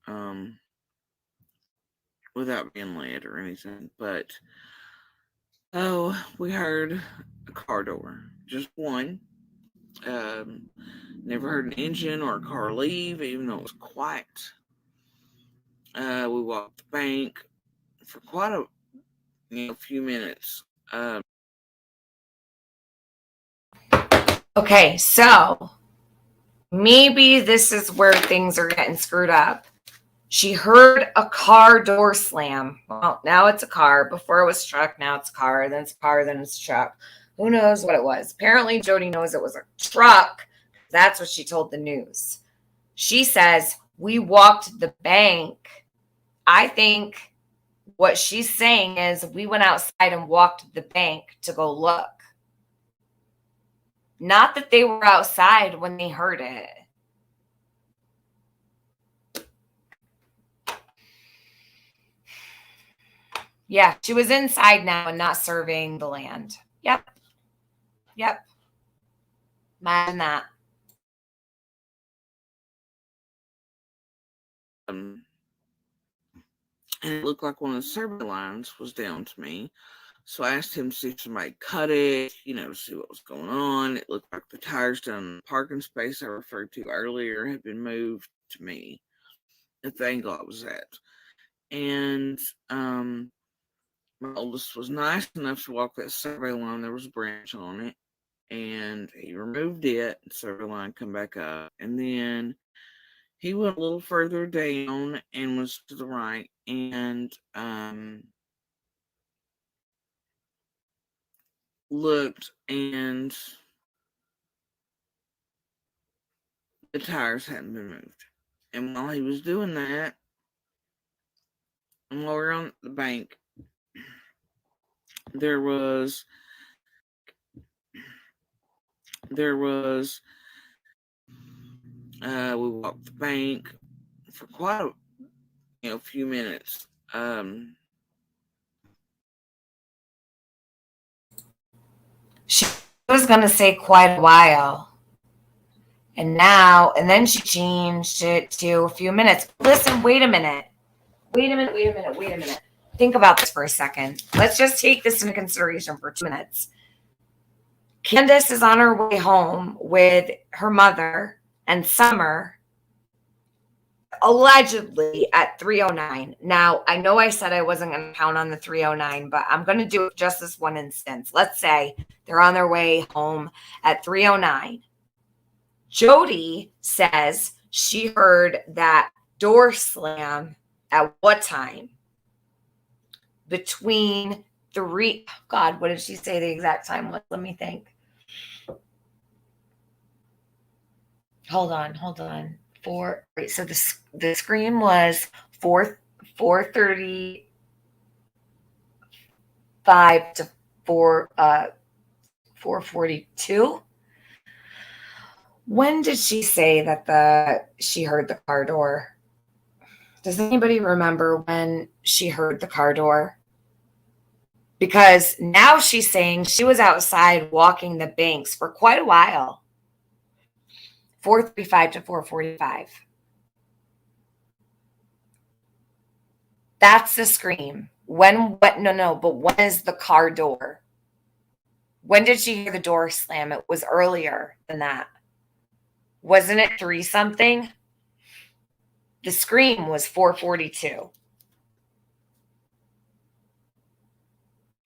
without being led or anything. But, we heard a car door, just one. Never heard an engine or a car leave, even though it was quiet. We walked the bank for quite a few minutes. Okay, so maybe this is where things are getting screwed up. She heard a car door slam. Well, now it's a car. Before it was a truck, now it's a car. Then it's a car, then it's a truck. Who knows what it was? Apparently, Jody knows it was a truck. That's what she told the news. She says, we walked the bank. I think what she's saying is we went outside and walked the bank to go look. Not that they were outside when they heard it. Yeah, she was inside now and not surveying the land. Yep. Imagine that. And it looked like one of the survey lines was down to me. So I asked him to see if somebody cut it, to see what was going on. It looked like the tires down in the parking space I referred to earlier had been moved to me. at the angle I was at. And my oldest was nice enough to walk that survey line. There was a branch on it, and he removed it. Survey line come back up, and then he went a little further down and was to the right, and looked, and the tires hadn't been moved. And while he was doing that, and while we were on the bank, there was we walked the bank for quite a few minutes. She was going to say quite a while. And then she changed it to a few minutes. Listen, wait a minute. Think about this for a second. Let's just take this into consideration for 2 minutes. Candace is on her way home with her mother and Summer, allegedly at 3:09. Now, I know I said I wasn't going to count on the 3:09, but I'm going to do just this one instance. Let's say they're on their way home at 3:09. Jody says she heard that door slam at what time? Between God, what did she say the exact time was? Let me think. Hold on. So the scream was 4:35 to 4:42. When did she say that she heard the car door? Does anybody remember when she heard the car door? Because now she's saying she was outside walking the banks for quite a while. 4:35 to 4:45. That's the scream. But when is the car door? When did she hear the door slam? It was earlier than that. Wasn't it 3 something? The scream was 4:42.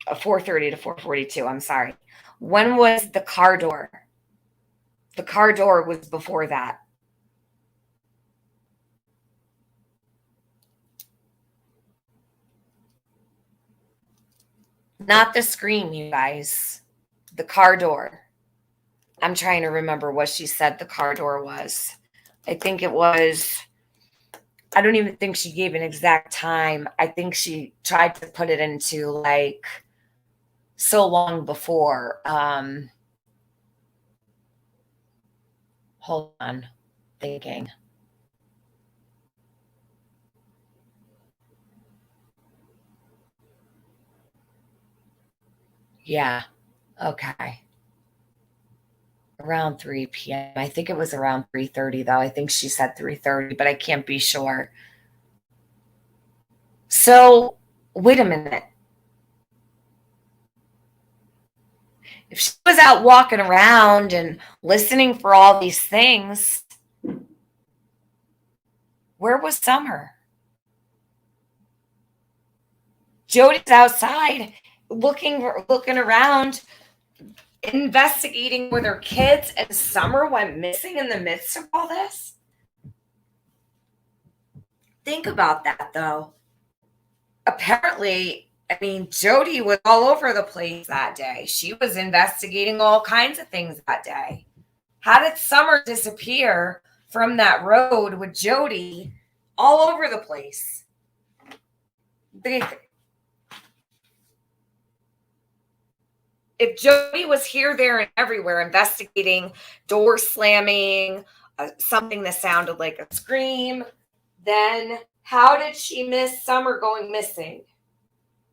4:30 to 4:42, I'm sorry. When was the car door? The car door was before that. Not the scream, you guys. The car door. I'm trying to remember what she said the car door was. I think it was, I don't even think she gave an exact time. I think she tried to put it into like so long before. Hold on. Thinking. Yeah. Okay. Around 3 p.m. I think it was around 3:30 though. I think she said 3:30, but I can't be sure. So, wait a minute. If she was out walking around and listening for all these things, where was Summer? Jody's outside looking around, investigating with her kids, and Summer went missing in the midst of all this? Think about that, though. Apparently, Jody was all over the place that day. She was investigating all kinds of things that day. How did Summer disappear from that road with Jody all over the place? If Jody was here, there, and everywhere investigating door slamming, something that sounded like a scream, then how did she miss Summer going missing?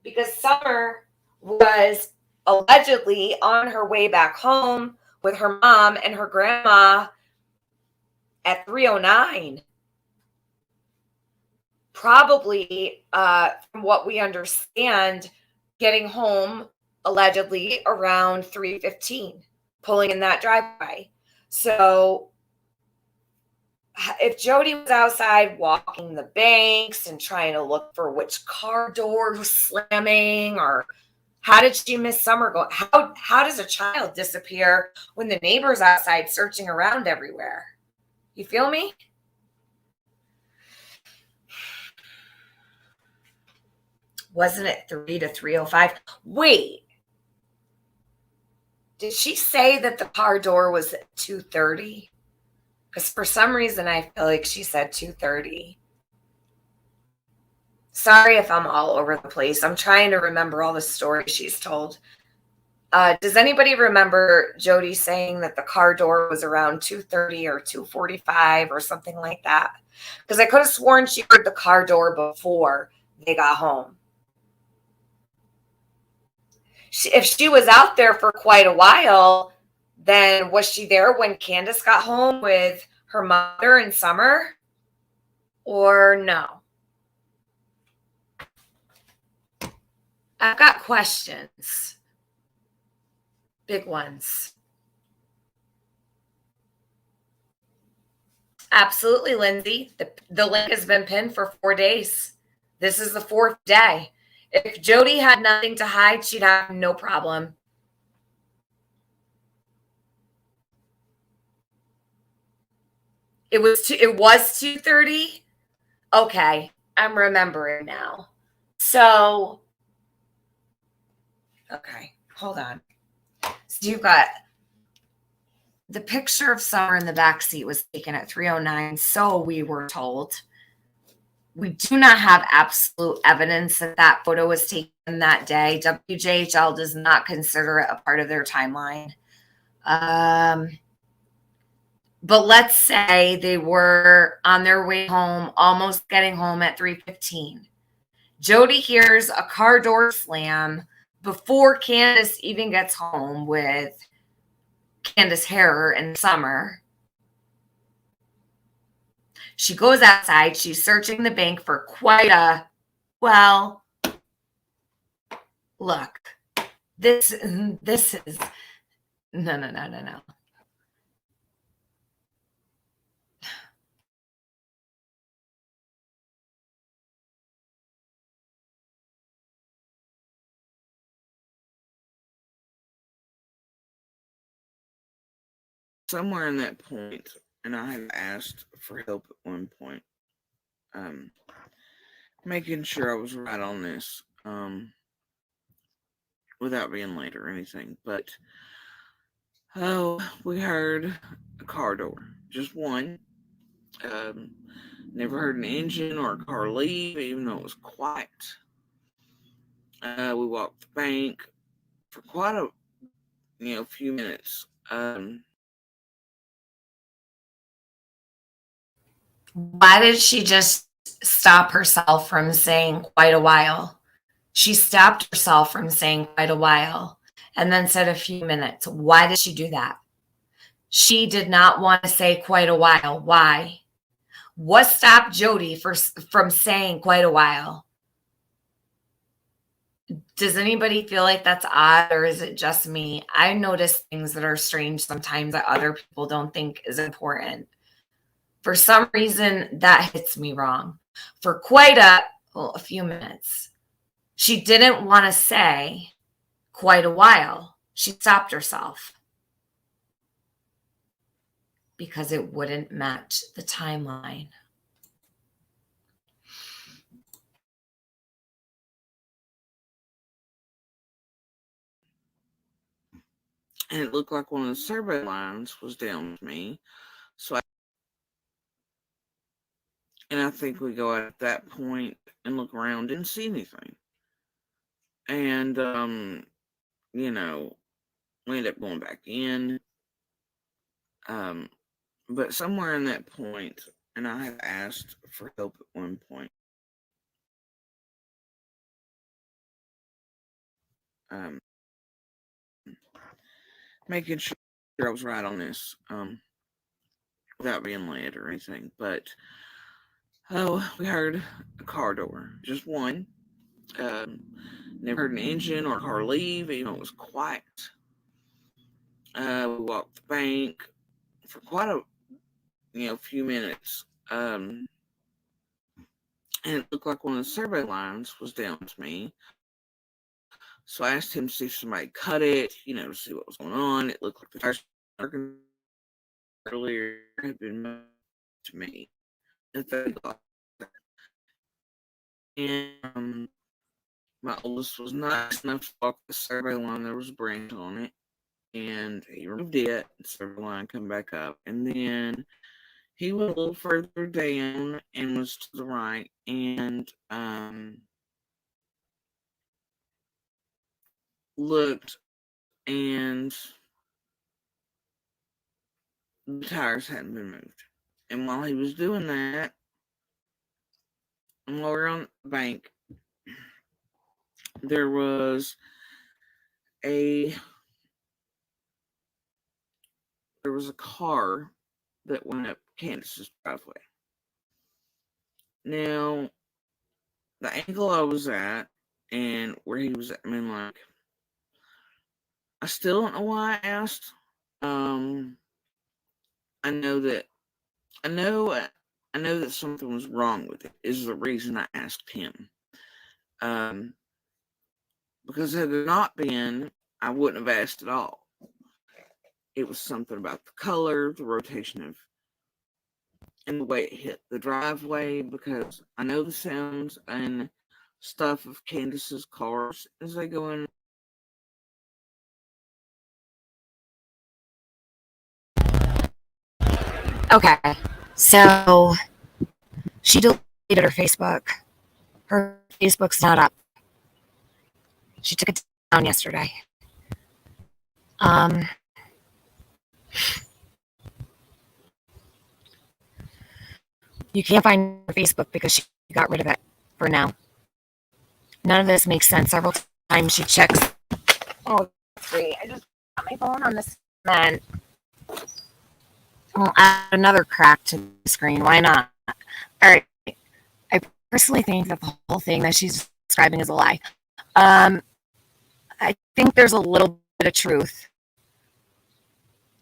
Because Summer was allegedly on her way back home with her mom and her grandma at 3:09. Probably, from what we understand, getting home allegedly around 3:15, pulling in that driveway. So if Jody was outside walking the banks and trying to look for which car door was slamming, or how did she miss Summer? How does a child disappear when the neighbor's outside searching around everywhere? You feel me? Wasn't it 3 to 3:05? Wait. Did she say that the car door was at 2:30? Because for some reason I feel like she said 2:30. Sorry if I'm all over the place. I'm trying to remember all the stories she's told. Does anybody remember Jody saying that the car door was around 2:30 or 2:45 or something like that? Because I could have sworn she heard the car door before they got home. If she was out there for quite a while, then was she there when Candace got home with her mother and Summer? Or no? I've got questions. Big ones. Absolutely, Lindsay. The link has been pinned for 4 days. This is the 4th day. If Jody had nothing to hide, she'd have no problem. It was 2:30. Okay, I'm remembering now. So, okay, hold on. So you've got the picture of Summer in the backseat was taken at 3:09, so we were told. We do not have absolute evidence that that photo was taken that day. WJHL does not consider it a part of their timeline. But let's say they were on their way home, almost getting home at 3:15. Jody hears a car door slam before Candace even gets home with Candace Harrer and Summer. She goes outside. She's searching the bank for quite a, well, look, this is, no. Somewhere in that point, and I had asked for help at one point, making sure I was right on this, without being late or anything, but we heard a car door, just one. Never heard an engine or a car leave, even though it was quiet. We walked the bank for quite a few minutes. Why did she just stop herself from saying quite a while? She stopped herself from saying quite a while and then said a few minutes. Why did she do that? She did not want to say quite a while. Why? What stopped Jody from saying quite a while? Does anybody feel like that's odd, or is it just me? I notice things that are strange sometimes that other people don't think is important. For some reason, that hits me wrong. For quite a few minutes, she didn't want to say quite a while. She stopped herself because it wouldn't match the timeline. And it looked like one of the survey lines was down with me. So I think we go out at that point and look around, didn't see anything. And, we end up going back in. But somewhere in that point, and I had asked for help at one point, making sure I was right on this, without being late or anything. But we heard a car door, just one. Never heard an engine or a car leave, even though it was quiet. We walked the bank for quite a a few minutes. And it looked like one of the survey lines was down to me. So I asked him to see if somebody cut it, to see what was going on. It looked like the tires earlier had been moved to me. And my oldest was nice enough to walk the survey line. There was a branch on it, and he removed it. The survey line come back up, and then he went a little further down and was to the right, and looked, and the tires hadn't been moved. And while he was doing that, and while we were on the bank, there was a car that went up Candace's driveway. Now, the angle I was at and where he was at, I still don't know why I asked. I know that something was wrong with it. Is the reason I asked him. Because had it not been, I wouldn't have asked at all. It was something about the color, the rotation and the way it hit the driveway, because I know the sounds and stuff of Candace's cars as they go in. Okay, so she deleted her Facebook. Her Facebook's not up. She took it down yesterday. You can't find her Facebook because she got rid of it for now. None of this makes sense. Several times she checks. Oh, free. I just got my phone on this man. I'll add another crack to the screen. Why not? All right. I personally think that the whole thing that she's describing is a lie. I think there's a little bit of truth.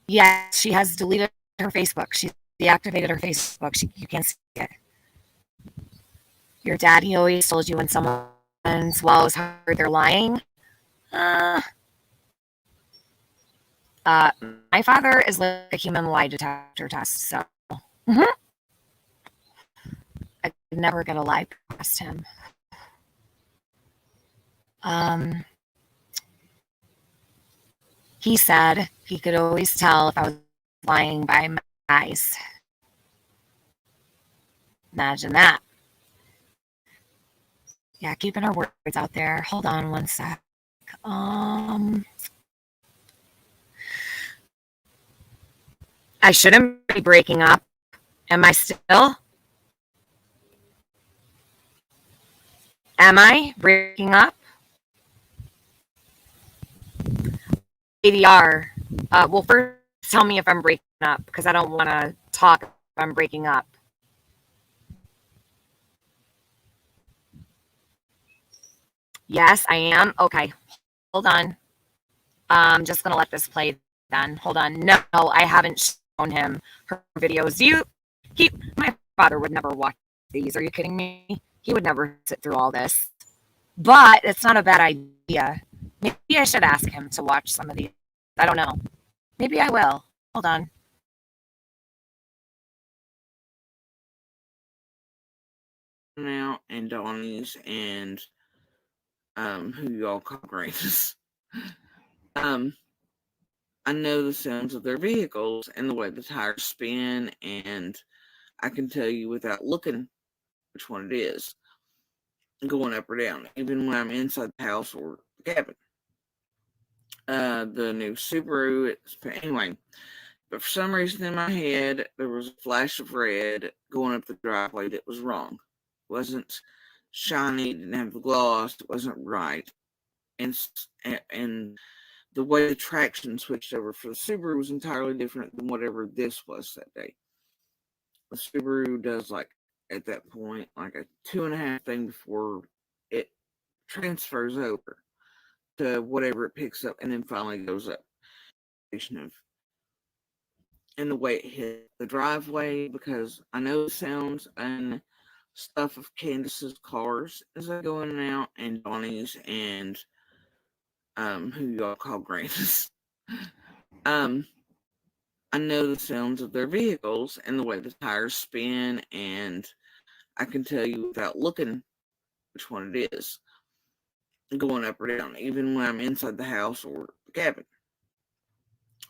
Yes, she has deleted her Facebook. She's deactivated her Facebook. You can't see it. Your daddy always told you when someone swallows hard, they're lying. My father is like a human lie detector test, so I could never get a lie past him. He said he could always tell if I was lying by my eyes. Imagine that. Yeah, keeping our words out there. Hold on one sec. I shouldn't be breaking up. Am I still? Am I breaking up? ADR. Well, first tell me if I'm breaking up, because I don't want to talk if I'm breaking up. Yes, I am. Okay, hold on. I'm just going to let this play then. Hold on. No, I haven't shown him her videos. My father would never watch these. Are you kidding me? He would never sit through all this. But it's not a bad idea. Maybe I should ask him to watch some of these. I don't know. Maybe I will. Hold on. Now and Donnie's and who y'all call Grace. I know the sounds of their vehicles and the way the tires spin, and I can tell you without looking which one it is, going up or down, even when I'm inside the house or the cabin. The new Subaru, anyway. But for some reason in my head, there was a flash of red going up the driveway that was wrong. It wasn't shiny, didn't have the gloss, it wasn't right. And the way the traction switched over for the Subaru was entirely different than whatever this was that day. The Subaru does, like, at that point, like a 2.5 thing before it transfers over to whatever it picks up and then finally goes up. And and the way it hit the driveway, because I know the sounds and stuff of Candace's cars as they go in and out, and Donnie's, and who y'all call Granny's. I know the sounds of their vehicles and the way the tires spin, and I can tell you without looking which one it is, going up or down, even when I'm inside the house or the cabin.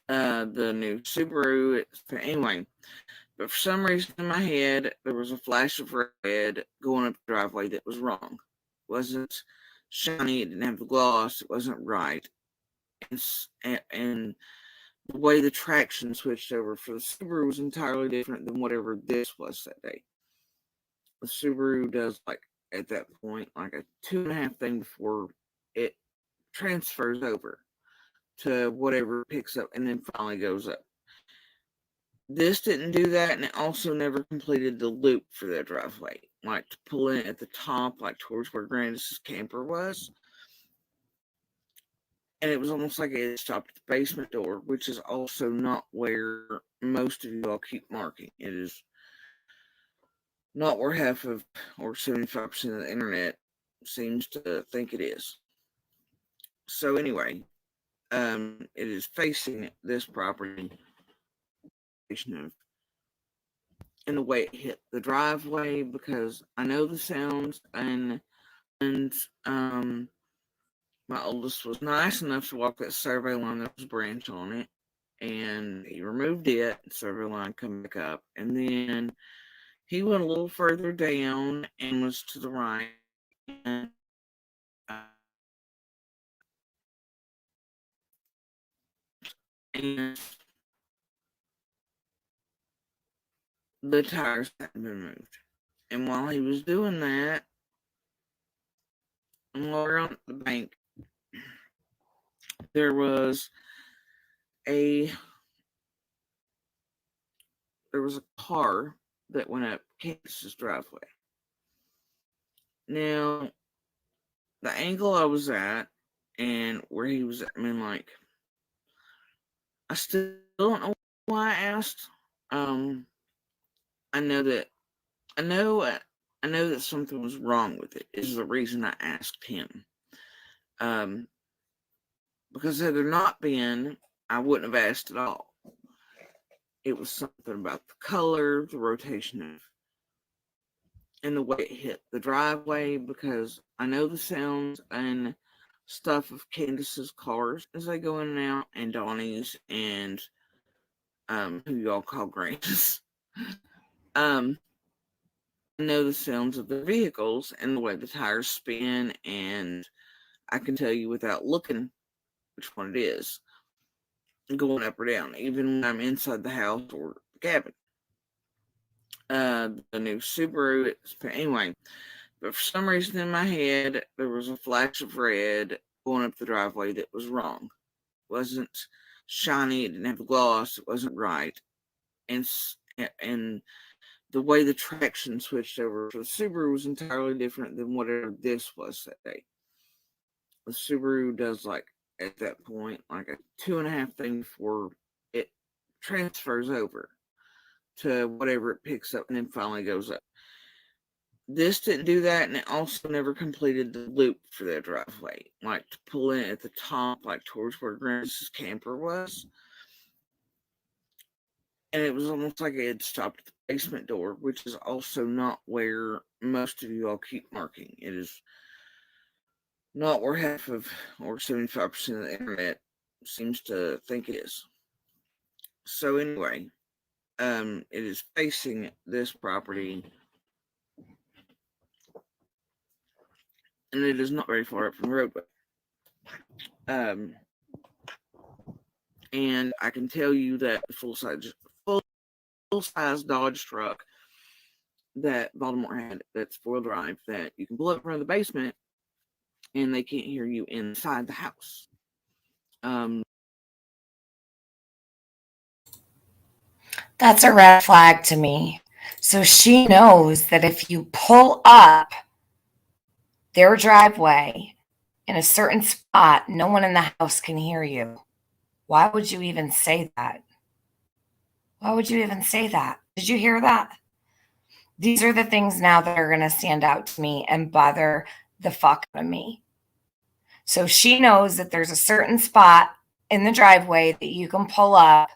The new Subaru, anyway. But for some reason in my head, there was a flash of red going up the driveway that was wrong. It wasn't shiny, it didn't have the gloss, it wasn't right. And the way the traction switched over for the Subaru was entirely different than whatever this was that day. The Subaru does, like, at that point, like a 2.5 thing before it transfers over to whatever it picks up and then finally goes up. This didn't do that, and it also never completed the loop for that driveway, like to pull in at the top, like towards where Grandis's camper was. And it was almost like it stopped at the basement door, which is also not where most of you all keep marking. It is not where half of, or 75% of the internet seems to think it is. So anyway, it is facing this property, and the way it hit the driveway, because I know the sounds, and my oldest was nice enough to walk that survey line. There was a branch on it, and he removed it. The survey line come back up, and then he went a little further down and was to the right. And, and the tires hadn't been moved. And while he was doing that, and while we were on the bank, there was a car that went up Candace's driveway. Now, the angle I was at and where he was at, I mean, like, I still don't know why I asked. I know that something was wrong with it, is the reason I asked him. Because had there not been, I wouldn't have asked at all. It was something about the color, the rotation and the way it hit the driveway, because I know the sounds and stuff of Candace's cars as they go in and out, and Donnie's, and who y'all call Granny's. I know the sounds of the vehicles and the way the tires spin, and I can tell you without looking which one it is, going up or down, even when I'm inside the house or the cabin. The new Subaru, anyway. But for some reason in my head, there was a flash of red going up the driveway that was wrong. It wasn't shiny, it didn't have the gloss, it wasn't right. And the way the traction switched over for the Subaru was entirely different than whatever this was that day. The Subaru does, like, at that point, like a 2.5 thing before it transfers over to whatever it picks up and then finally goes up. This didn't do that, and it also never completed the loop for that driveway, like to pull in at the top, like towards where Granny's camper was. And it was almost like it had stopped at the basement door, which is also not where most of you all keep marking. It is not where half of, or 75% of the internet seems to think it is. So anyway, it is facing this property, and it is not very far up from the roadway. And I can tell you that the full-size Dodge truck that Baltimore had, that's four-wheel drive, that you can pull up from the basement and they can't hear you inside the house. That's a red flag to me. So she knows that if you pull up their driveway in a certain spot, no one in the house can hear you. Why would you even say that? Why would you even say that? Did you hear that? These are the things now that are going to stand out to me and bother the fuck out of me. So she knows that there's a certain spot in the driveway that you can pull up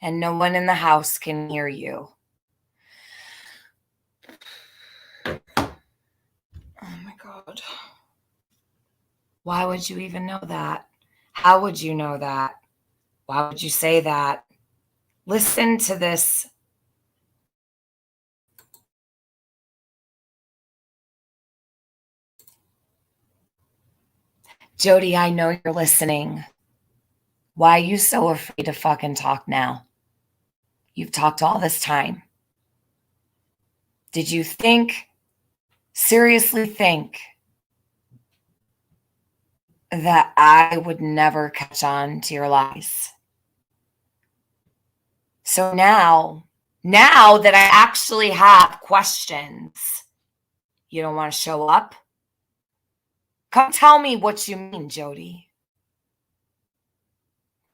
and no one in the house can hear you. Oh my God. Why would you even know that? How would you know that? Why would you say that? Listen to this. Jody, I know you're listening. Why are you so afraid to fucking talk now? You've talked all this time. Did you seriously think that I would never catch on to your lies? So now that I actually have questions, you don't want to show up? Come tell me what you mean, Jody.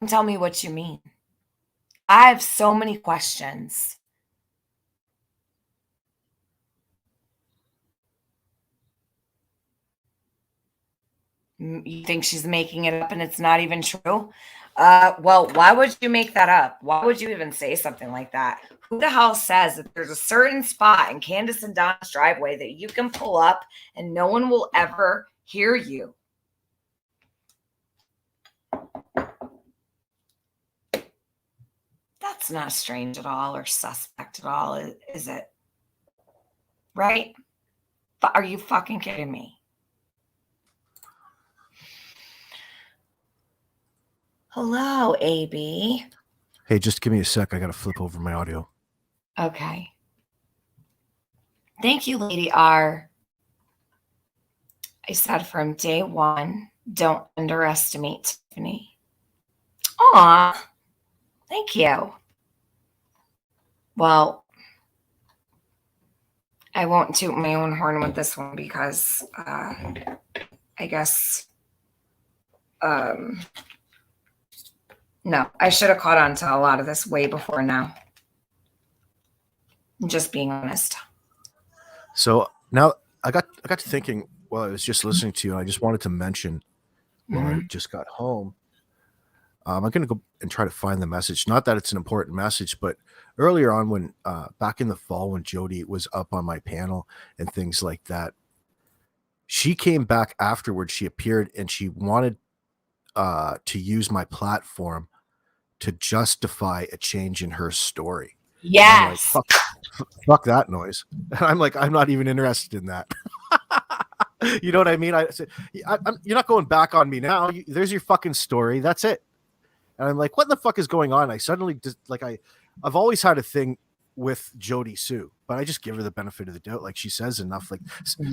Come tell me what you mean. I have so many questions. You think she's making it up and it's not even true? Well, why would you make that up? Why would you even say something like that? Who the hell says that there's a certain spot in Candace and Don's driveway that you can pull up and no one will ever hear you? That's not strange at all or suspect at all, is it? Right? Are you fucking kidding me? Hello, AB. Hey, just give me a sec. I got to flip over my audio. Okay. Thank you, Lady R. I said from day one, don't underestimate Tiffany. Aw, thank you. Well, I won't toot my own horn with this one because I guess, no, I should have caught on to a lot of this way before now. I'm just being honest. So now I got to thinking while I was just listening to you. I just wanted to mention when I just got home. I'm going to go and try to find the message. Not that it's an important message, but earlier on when back in the fall when Jody was up on my panel and things like that, she came back afterwards. She appeared and she wanted to use my platform to justify a change in her story. Yes. I'm like, fuck that noise. I'm like, I'm not even interested in that. You know what I mean? I said, you're not going back on me now. There's your fucking story. That's it. And I'm like, what the fuck is going on? I suddenly just like, I've always had a thing with Jody Sue, but I just give her the benefit of the doubt. Like she says enough, like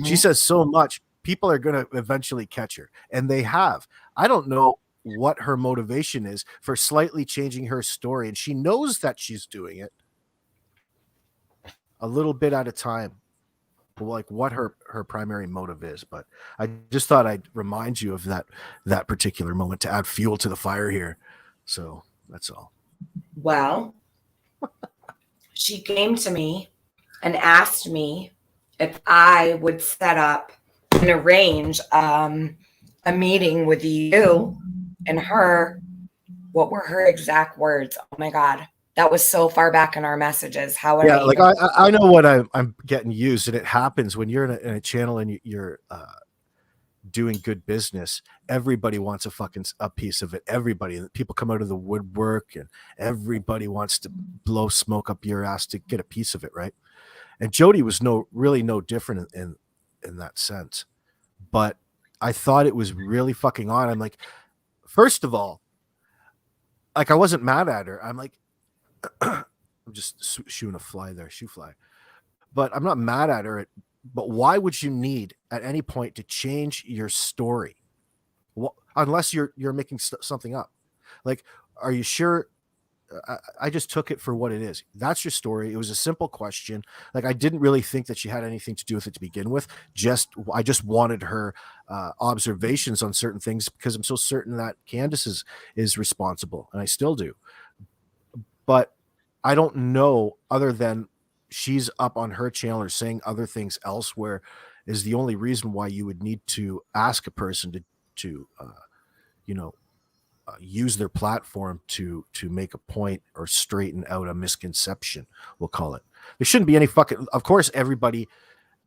she says so much, people are going to eventually catch her, and they have. I don't know what her motivation is for slightly changing her story. And she knows that she's doing it a little bit at a time, like what her primary motive is. But I just thought I'd remind you of that particular moment to add fuel to the fire here. So that's all. Well, she came to me and asked me if I would set up and arrange a meeting with you and her. What were her exact words? Oh my God. That was so far back in our messages. How would like I know what I'm getting used, and it happens when you're in a channel and you're doing good business. Everybody wants a piece of it. Everybody, people come out of the woodwork, and everybody wants to blow smoke up your ass to get a piece of it, right? And Jody was really no different in that sense. But I thought it was really fucking on. I'm like, first of all, like I wasn't mad at her. I'm like, I'm just shooing a fly there, shoe fly. But I'm not mad at her. But why would you need at any point to change your story? Well, unless you're making something up. Like, are you sure? I just took it for what it is. That's your story. It was a simple question. Like, I didn't really think that she had anything to do with it to begin with. I just wanted her observations on certain things because I'm so certain that Candace is responsible, and I still do. But I don't know, other than she's up on her channel or saying other things elsewhere, is the only reason why you would need to ask a person to use their platform to make a point or straighten out a misconception. We'll call it. There shouldn't be any fucking. Of course, everybody.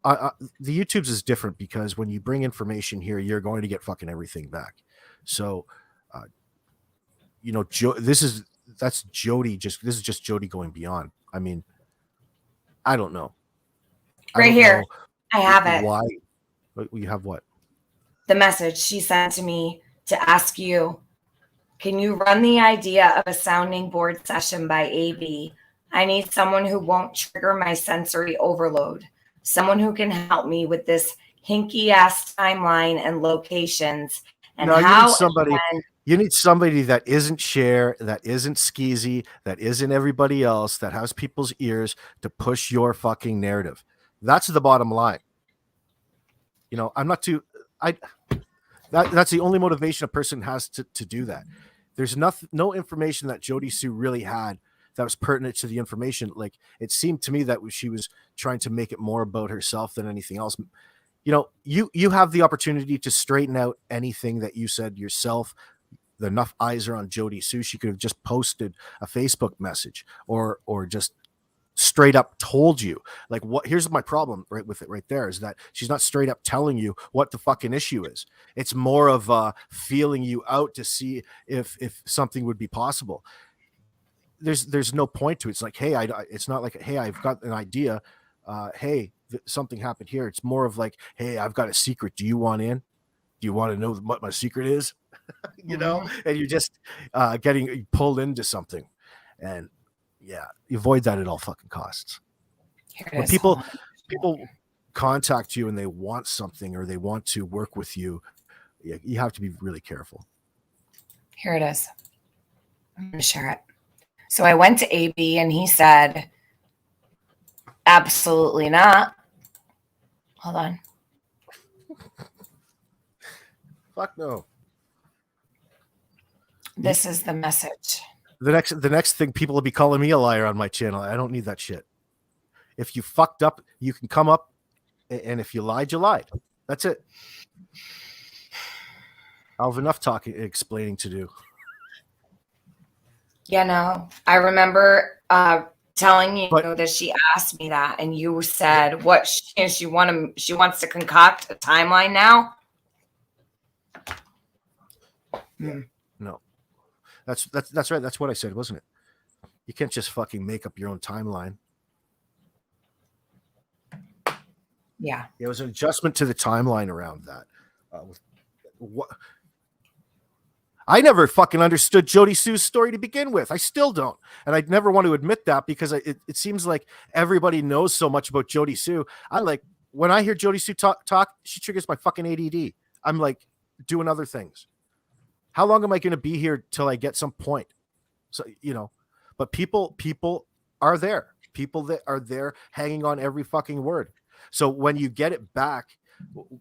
The YouTube's is different because when you bring information here, you're going to get fucking everything back. So, this is Jody. This is just Jody going beyond. I mean, I don't know. Right here, I have it. Why? You have what? The message she sent to me to ask you. Can you run the idea of a sounding board session by AB? I need someone who won't trigger my sensory overload. Someone who can help me with this hinky ass timeline and locations. And No, how you need somebody that isn't Cher, that isn't Skeezy, that isn't everybody else, that has people's ears to push your fucking narrative. That's the bottom line. I'm not too. That's the only motivation a person has to do that. There's no information that Jody Sue really had that was pertinent to the information. Like, it seemed to me that she was trying to make it more about herself than anything else. You have the opportunity to straighten out anything that you said yourself. Enough eyes are on Jody Sue. She could have just posted a Facebook message or just straight up told you, like, what. Here's my problem with it right there is that she's not straight up telling you what the fucking issue is. It's more of feeling you out to see if something would be possible. There's no point to it. It's like, hey, it's not like, hey, I've got an idea. Hey, something happened here. It's more of like, hey, I've got a secret. Do you want in? Do you want to know what my secret is? And you're just getting pulled into something. And yeah, avoid that at all fucking costs. When people contact you and they want something or they want to work with you, you have to be really careful. Here it is. I'm going to share it. So I went to AB and he said, absolutely not. Hold on. Fuck no. This is the message. The next thing, people will be calling me a liar on my channel. I don't need that shit. If you fucked up, you can come up, and if you lied, you lied. That's it. I'll have enough explaining to do. Yeah, no. I remember telling you that she asked me that, and you said, "What she wants to concoct a timeline now." No. That's right. That's what I said, wasn't it? You can't just fucking make up your own timeline. Yeah. It was an adjustment to the timeline around that. What? I never fucking understood Jody Sue's story to begin with. I still don't. And I never want to admit that because it seems like everybody knows so much about Jody Sue. When I hear Jody Sue talk, she triggers my fucking ADD. I'm like doing other things. How long am I going to be here till I get some point? So, but people are there. People that are there hanging on every fucking word. So when you get it back,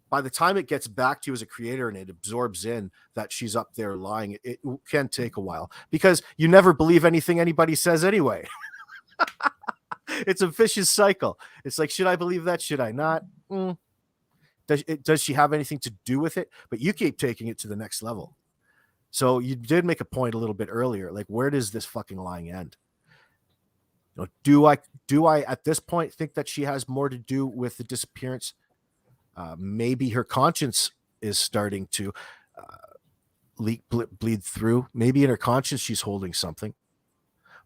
by the time it gets back to you as a creator and it absorbs in that she's up there lying, it can take a while because you never believe anything anybody says anyway. It's a vicious cycle. It's like, should I believe that? Should I not? Does she have anything to do with it? But you keep taking it to the next level. So you did make a point a little bit earlier, like, where does this fucking lying end? Do I at this point think that she has more to do with the disappearance? Maybe her conscience is starting to bleed through. Maybe in her conscience she's holding something,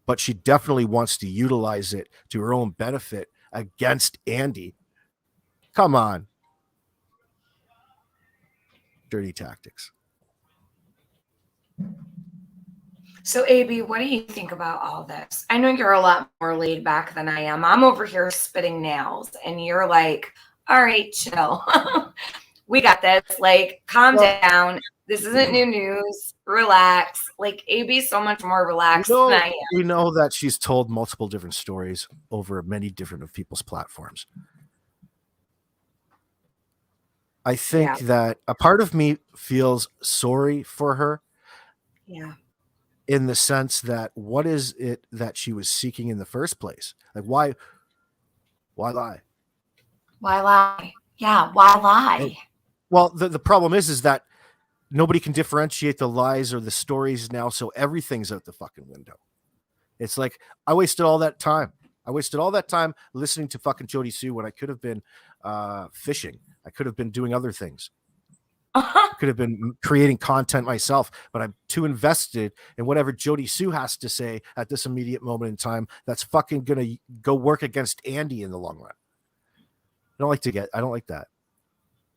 but she definitely wants to utilize it to her own benefit against Andy. Come on. Dirty tactics. So, AB, what do you think about all this? I know you're a lot more laid back than I am. I'm over here spitting nails, and you're like, all right, chill. We got this. Like, calm down. This isn't new news. Relax. Like, AB's so much more relaxed than I am. We know that she's told multiple different stories over many different of people's platforms. I think that a part of me feels sorry for her. Yeah. in the sense that what is it that she was seeking in the first place? Like, why lie? Why lie? Yeah, why lie? Well, the problem is that nobody can differentiate the lies or the stories now, so everything's out the fucking window. It's like, I wasted all that time. I wasted all that time listening to fucking Jody Sue when I could have been fishing. I could have been doing other things. Could have been creating content myself, but I'm too invested in whatever Jody Sue has to say at this immediate moment in time. That's fucking gonna go work against Andy in the long run. I don't like that.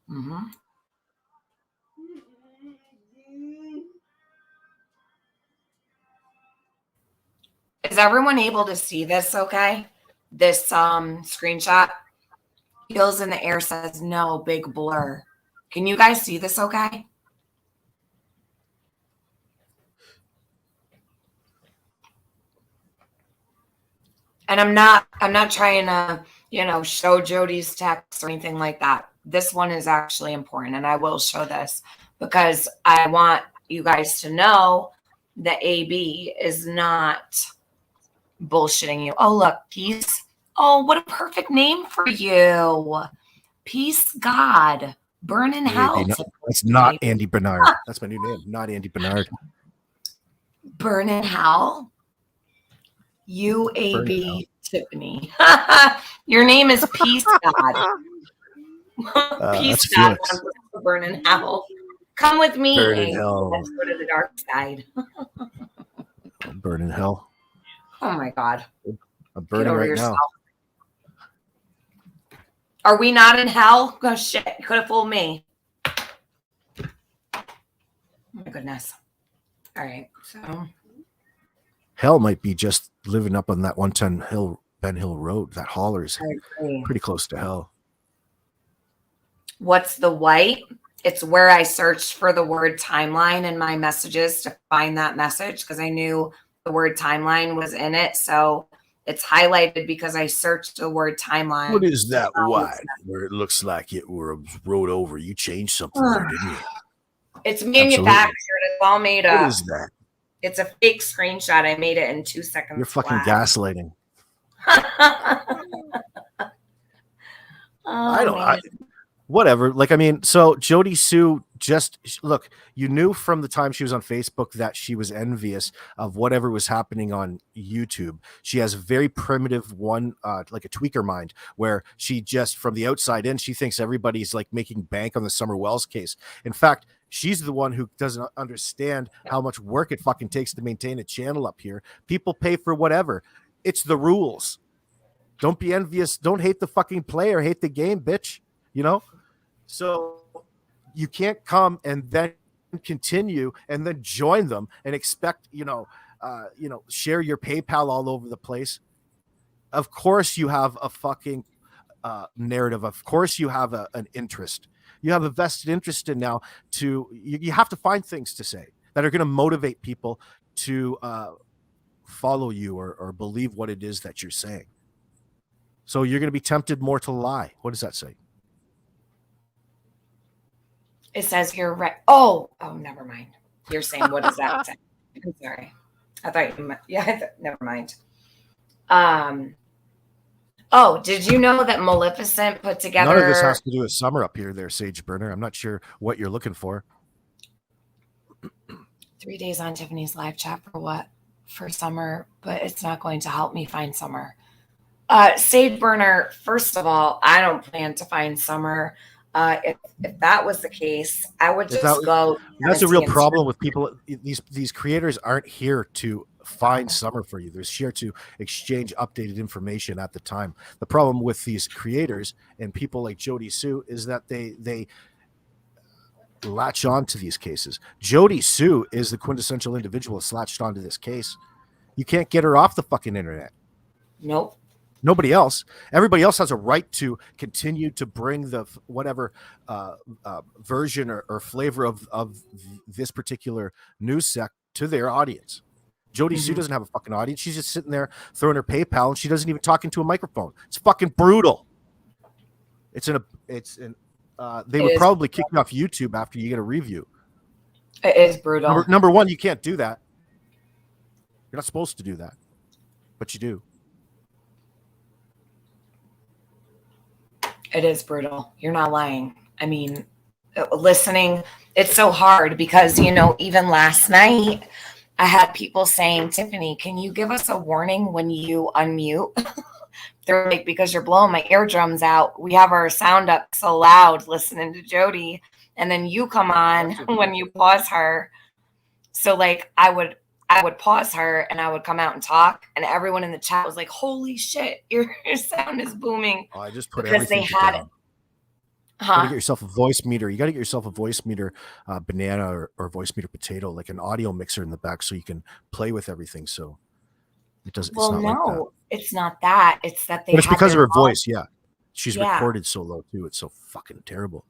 Mm-hmm. Is everyone able to see this okay? This screenshot? Heels in the air says no, big blur. Can you guys see this okay? And I'm not trying to, show Jody's text or anything like that. This one is actually important, and I will show this because I want you guys to know that AB is not bullshitting you. Oh, look, Peace. Oh, what a perfect name for you. Peace God. Burn in hell. That's not Andy Bernard. That's my new name. Not Andy Bernard. Burn in hell. UAB Tiffany. Your name is Peace God. Peace God wants to burn in hell. Come with me. Burn in hell. Let's go to the dark side. Burn in hell. Oh my God. I'm burning right now. Are we not in hell? Oh shit. You could have fooled me. Oh my goodness. All right. So hell might be just living up on that 110 Ben Hill Road. That Holler's pretty close to hell. What's the white? It's where I searched for the word timeline in my messages to find that message because I knew the word timeline was in it. So it's highlighted because I searched the word timeline. What is that white where it looks like it was rode over? You changed something there, didn't you? It's manufactured. Absolutely. It's all made up. What is that? It's a fake screenshot. I made it in 2 seconds. You're fucking gaslighting. Whatever. Like, I mean, so Jody Sue look, you knew from the time she was on Facebook that she was envious of whatever was happening on YouTube. She has a very primitive like a tweaker mind where she just from the outside in, she thinks everybody's like making bank on the Summer Wells case. In fact, she's the one who doesn't understand how much work it fucking takes to maintain a channel up here. People pay for whatever. It's the rules. Don't be envious. Don't hate the fucking player. Hate the game, bitch. You know? So you can't come and then continue and then join them and expect, share your PayPal all over the place. Of course you have a fucking narrative. Of course you have an interest. You have a vested interest in now you have to find things to say that are going to motivate people to follow you or believe what it is that you're saying. So you're going to be tempted more to lie. What does that say? It says you're right. Oh, never mind. You're saying, what does that say? I'm sorry. I thought never mind. Did you know that Maleficent put together? None of this has to do with summer up here there, Sage Burner. I'm not sure what you're looking for. 3 days on Tiffany's live chat for what? For summer, but it's not going to help me find summer. Sage Burner, first of all, I don't plan to find summer. If that was the case, I would just go. That's a real problem with people. These creators aren't here to find summer for you. They're here to exchange updated information at the time. The problem with these creators and people like Jody Sue is that they latch on to these cases. Jody Sue is the quintessential individual that's latched onto this case. You can't get her off the fucking internet. Nope. Nobody else. Everybody else has a right to continue to bring the whatever version or flavor of this particular news sect to their audience. Jody Sue doesn't have a fucking audience. She's just sitting there throwing her PayPal and she doesn't even talk into a microphone. It's fucking brutal. They would probably kick you off YouTube after you get a review. It is brutal. Number one, you can't do that. You're not supposed to do that, but you do. It is brutal. You're not lying. I mean, listening, it's so hard because, you know, even last night, I had people saying, Tiffany, can you give us a warning when you unmute? They're like, because you're blowing my eardrums out. We have our sound up so loud listening to Jody. And then you come on when you pause her. So like I would pause her and I would come out and talk. And everyone in the chat was like, holy shit, your sound is booming. Oh, I just put because they everything had it. You gotta get yourself a voice meter. You gotta get yourself a voice meter banana or voice meter potato, like an audio mixer in the back, so you can play with everything. So it doesn't. Well, it's not like that. it's not that. It's that they. But it's had because of their her voice. Yeah, she's Yeah. recorded so low too. It's so fucking terrible.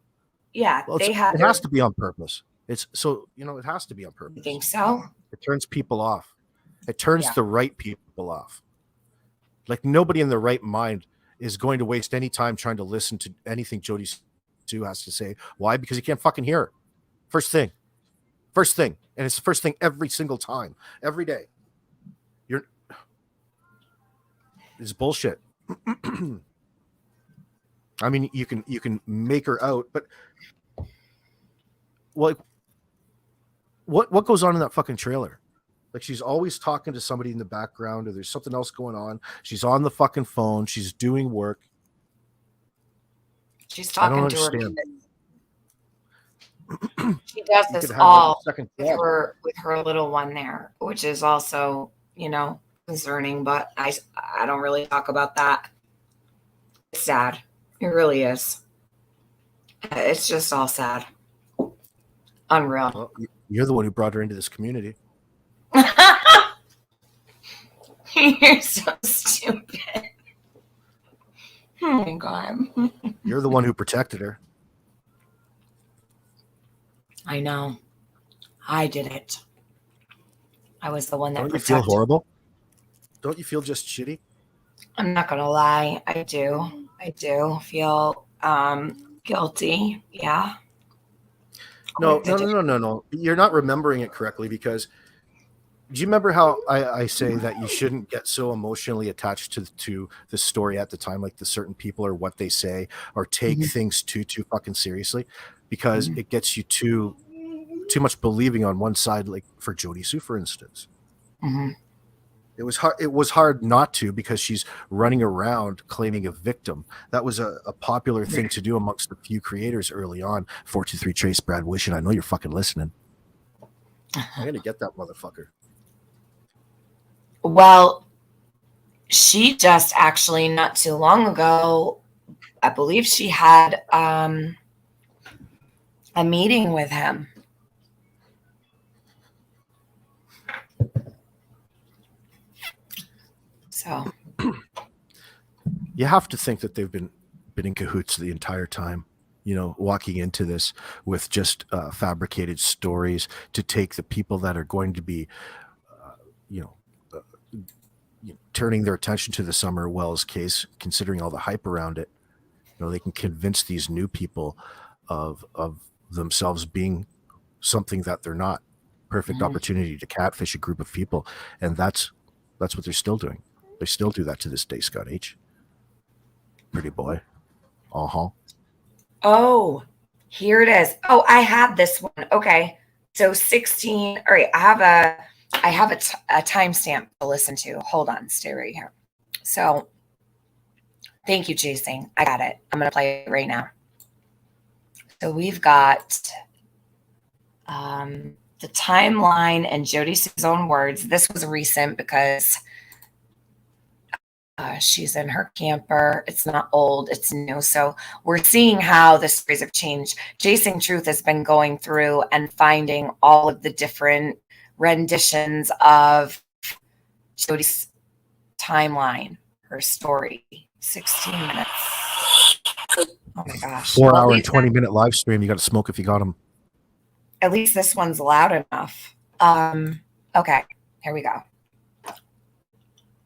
Yeah, Well, they it had. has to be on purpose. It's so it has to be on You purpose. think so? It turns people off. It turns Yeah. the right people off. Like nobody in their right mind is going to waste any time trying to listen to anything Jody Sue has to say. Why? Because you can't fucking hear her. First thing. And it's the first thing every single time, every day. It's bullshit. I mean, you can make her out, but like what goes on in that fucking trailer? Like she's always talking to somebody in the background, or there's something else going on. She's on the fucking phone. She's doing work. She's talking to understand. her. She does You this could have all like a second with her little one there, which is also, concerning. But I don't really talk about that. It's sad. It really is. It's just all sad. Unreal. Well, you're the one who brought her into this community. You're so stupid. Oh my God. You're the one who protected her. I know. I did it. I was the one that Don't you protected. feel horrible? Don't you feel just shitty? I'm not gonna lie. I do. I do feel guilty. Yeah. No. You're not remembering it correctly, because do you remember how I say that you shouldn't get so emotionally attached to the story at the time, like the certain people or what they say, or take things too fucking seriously, because it gets you too much believing on one side, like for Jody Sue, for instance. It was hard not to, because she's running around claiming a victim. That was a popular thing to do amongst a few creators early on. 423 Trace, Brad Wishing, I know you're fucking listening. I'm gonna get that motherfucker. Well, she just actually not too long ago, I believe she had a meeting with him. So you have to think that they've been in cahoots the entire time, walking into this with just fabricated stories to take the people that are going to be, turning their attention to the Summer Wells case, considering all the hype around it. They can convince these new people of themselves being something that they're not. Perfect opportunity to catfish a group of people, and that's what they're still doing. They still do that to this day, Scott H. Pretty boy. Oh, here it is. Oh, I have this one. Okay. So 16. All right. I have a timestamp to listen to. Hold on. Stay right here. So thank you, Chasing. I got it. I'm going to play it right now. So we've got the timeline and Jody Sue's own words. This was recent because she's in her camper. It's not old, it's new. So we're seeing how the stories have changed. Chasing Truth has been going through and finding all of the different renditions of Jody's timeline, her story. 16 minutes. Oh my gosh. 4 hour and 20-minute live stream. You got to smoke if you got them. At least this one's loud enough. Okay, here we go.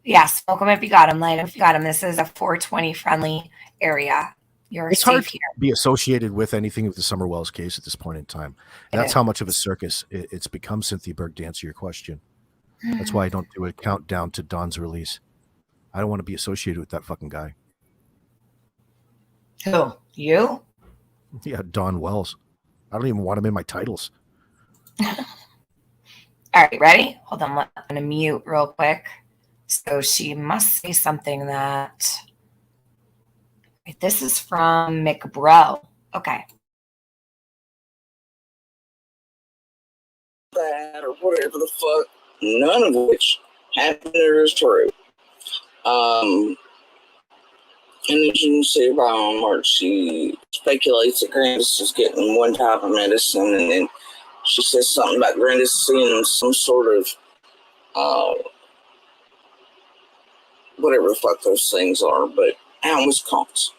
Yeah, smoke them if you got them, light them if you got them. This is a 420 friendly area. It's hard to be associated with anything with the Summer Wells case at this point in time. That's how much of a circus it's become, Cynthia Berg, to answer your question. That's why I don't do a countdown to Don's release. I don't want to be associated with that fucking guy. Who? You? Yeah, Don Wells. I don't even want him in my titles. All right, ready? Hold on. I'm going to mute real quick. So she must say something that... This is from McBro. Okay. That or whatever the fuck, none of which happened or is true. And as you can see by onward, she speculates that Grandis is getting one type of medicine, and then she says something about Grandis seeing some sort of whatever the fuck those things are, but out in Wisconsin.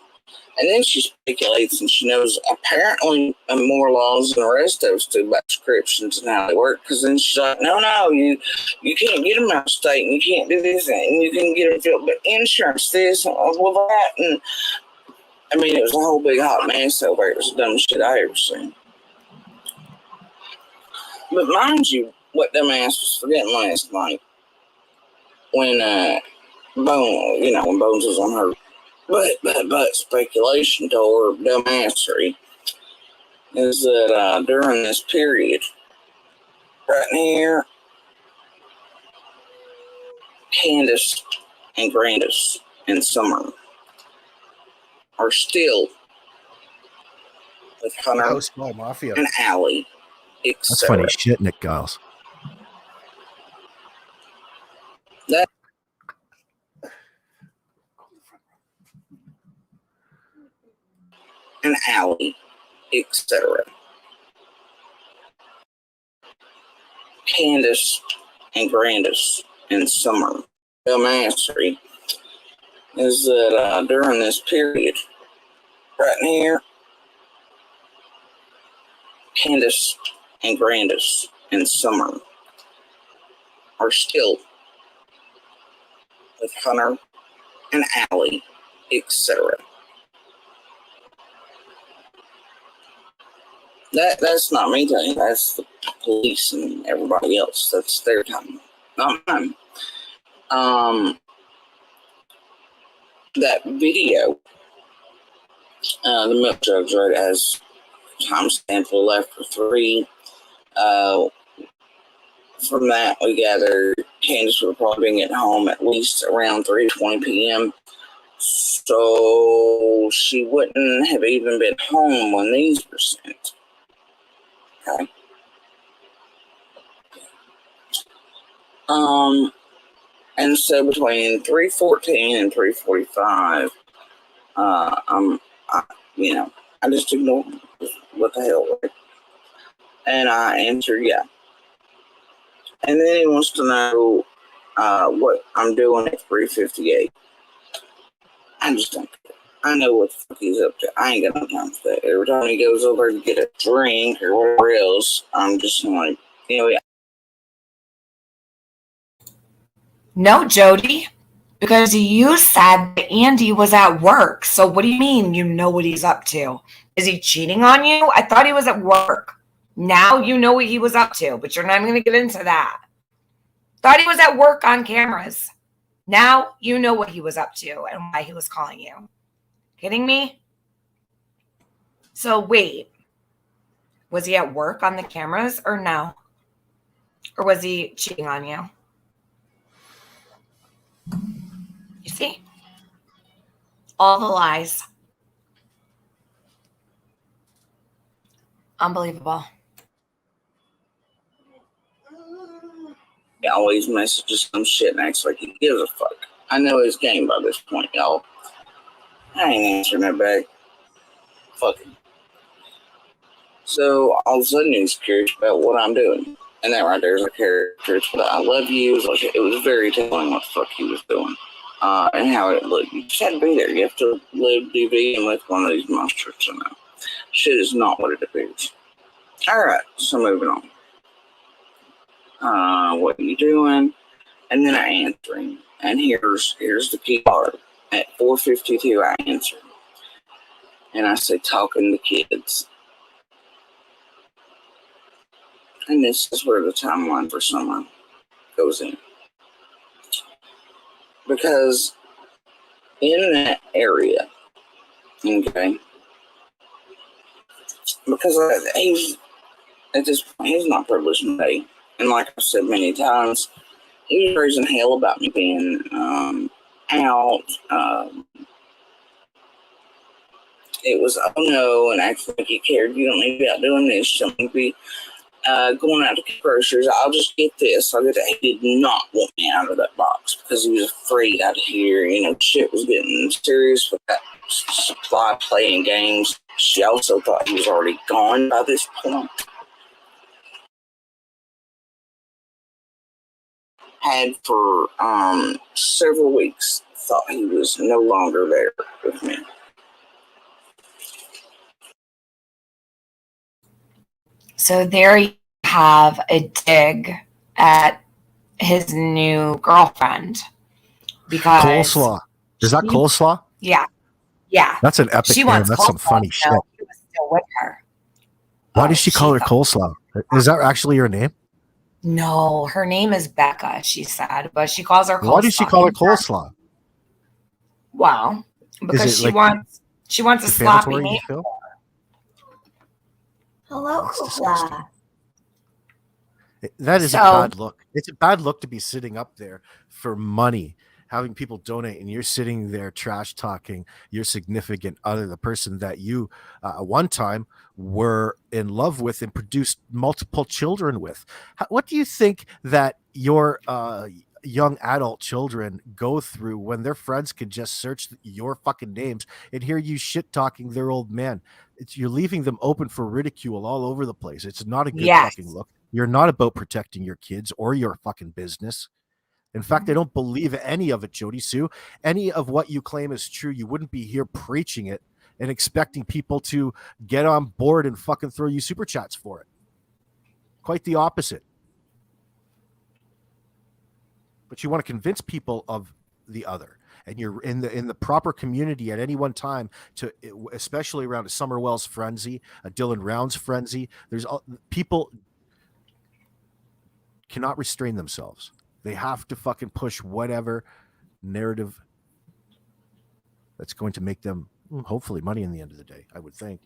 And then she speculates, and she knows apparently more laws than the rest of us do about prescriptions and how they work. Because then she's like, no, you can't get them out of state, and you can't do this, and you can get them filled, but insurance this and all that. And I mean, it was a whole big hot mess over there. It was the dumbest shit I ever seen. But mind you, what dumbass was forgetting last night when when Bones was on her but speculation to her dumbassery is that during this period, right here, Candace and Grandis and Summer are still with Hunter Mafia and Allie. That's funny shit, Nick Giles. That and Allie, etc. Candace and Grandis and Summer. Dumbassery is that during this period, right here, Candace and Grandis and Summer are still with Hunter and Allie, etc. That's not me telling you. That's the police and everybody else. That's their time, not mine. That video, the milk jugs, right, as timestamp for left for 3. From that, we gather Candace would probably be at home at least around 3:20 p.m. So she wouldn't have even been home when these were sent. Okay. And so between 3:14 and 3:45, I just ignored what the hell, right? And I answered, yeah. And then he wants to know what I'm doing at 3:58. I just don't care. I know what the fuck he's up to. I ain't got no time for that. Every time he goes over to get a drink or whatever else, I'm just like, No, Jody, because you said that Andy was at work. So what do you mean you know what he's up to? Is he cheating on you? I thought he was at work. Now you know what he was up to, but you're not even going to get into that. Thought he was at work on cameras. Now you know what he was up to and why he was calling you. Kidding me? So wait, was he at work on the cameras or no? Or was he cheating on you? You see? All the lies. Unbelievable. He always messages some shit and acts like he gives a fuck. I know his game by this point, y'all. I ain't answering that back. Fuck him. So all of a sudden he's curious about what I'm doing. And that right there is a character. It's what I love you. It was very telling what the fuck he was doing. And how it looked. You just had to be there. You have to live DV and with one of these monsters. So no. Shit is not what it appears. Alright, so moving on. What are you doing? And then I answer him. And here's the key part. At 4:52 I answer. And I say, talking to kids. And this is where the timeline for someone goes in. Because in that area, okay, because he's, at this point, he's not privileged today. And like I've said many times, he was raising hell about me being out. It was, oh no, and acting like you cared. You don't need to be out doing this. You don't need to be going out to get groceries. I'll just get this. I'll get that. He did not want me out of that box because he was afraid out of here. You know, shit was getting serious with that supply playing games. She also thought he was already gone by this point. Had for several weeks thought he was no longer there with me. So there you have a dig at his new girlfriend. Because Coleslaw. Is that coleslaw? Yeah. Yeah. That's an epic She name. wants That's some coleslaw, funny shit. He was still with her. Why does she call her coleslaw? Is that actually her name? No, her name is Becca, she said, but she calls her coleslaw. Why does she call her coleslaw? Wow. Because she like wants a sloppy defamatory, name. you feel? Hello, coleslaw. That is a bad look. It's a bad look to be sitting up there for money, having people donate, and you're sitting there trash talking your significant other, the person that you one time were in love with and produced multiple children with. What do you think that your young adult children go through when their friends could just search your fucking names and hear you shit talking their old man? You're leaving them open for ridicule all over the place. It's not a good fucking look. You're not about protecting your kids or your fucking business. In fact, I don't believe any of it, Jody Sue. Any of what you claim is true. You wouldn't be here preaching it and expecting people to get on board and fucking throw you super chats for it. Quite the opposite. But you want to convince people of the other, and you're in the proper community at any one time, to especially around a Summer Wells frenzy, a Dylan Rounds frenzy. There's people cannot restrain themselves. They have to fucking push whatever narrative that's going to make them hopefully money in the end of the day, I would think.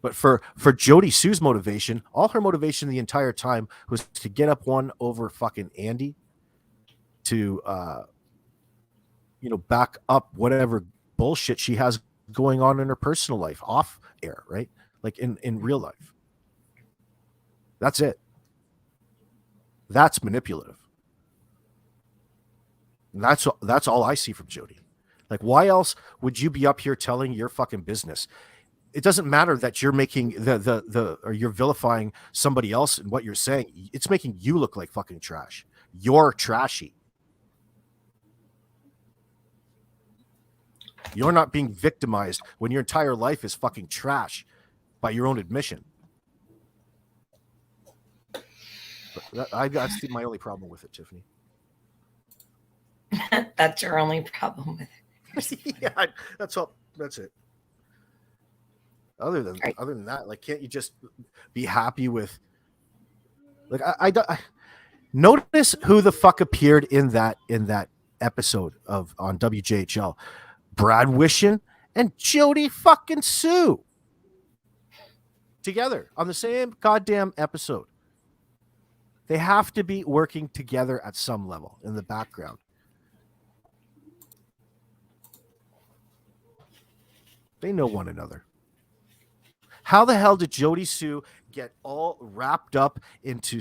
But for Jody Sue's motivation, all her motivation the entire time was to get up one over fucking Andy, to back up whatever bullshit she has going on in her personal life off air, right? Like in real life. That's it. That's manipulative. And that's all I see from Jody. Like, why else would you be up here telling your fucking business? It doesn't matter that you're making or you're vilifying somebody else and what you're saying. It's making you look like fucking trash. You're trashy. You're not being victimized when your entire life is fucking trash by your own admission. That's my only problem with it, Tiffany. That's your only problem with it. Yeah, that's all. That's it. Other than that, like, can't you just be happy with? Like, I notice who the fuck appeared in that episode on WJHL. Brad Wishin and Jody fucking Sue together on the same goddamn episode. They have to be working together at some level in the background. They know one another. How the hell did Jody Sue get all wrapped up into,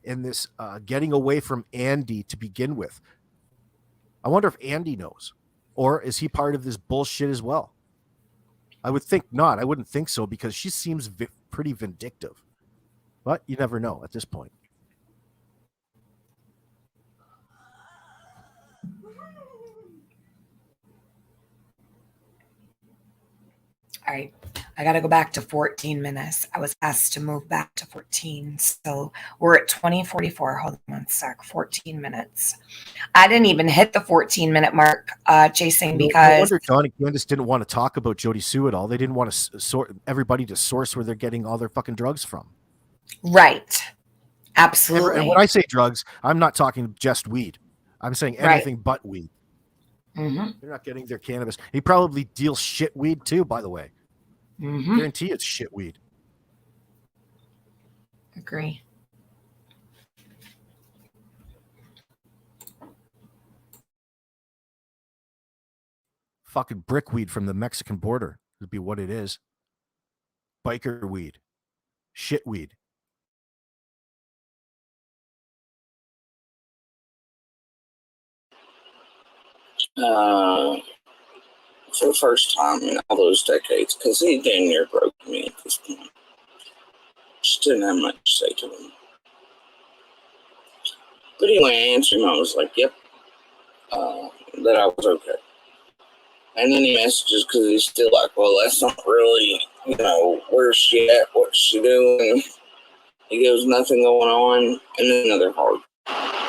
in this getting away from Andy to begin with? I wonder if Andy knows. Or is he part of this bullshit as well? I would think not. I wouldn't think so, because she seems pretty vindictive. But you never know at this point. All right. I got to go back to 14 minutes. I was asked to move back to 14. So we're at 20:44. Hold on one sec. 14 minutes. I didn't even hit the 14-minute mark, chasing, because I wonder John and Candace didn't want to talk about Jody Sue at all. They didn't want to everybody to source where they're getting all their fucking drugs from. Right. Absolutely. And when I say drugs, I'm not talking just weed. I'm saying anything but weed. Mm-hmm. They're not getting their cannabis. He probably deals shit weed too, by the way. Mm-hmm. Guarantee it's shit weed. Agree. Fucking brickweed from the Mexican border would be what it is. Biker weed. Shit weed. For the first time in all those decades, because he damn near broke me at this point. Just didn't have much to say to him. But anyway, I answered him. I was like, yep, that I was okay. And then he messages because he's still like, well, that's not really, where's she at? What's she doing? He goes, nothing going on. And then another heart.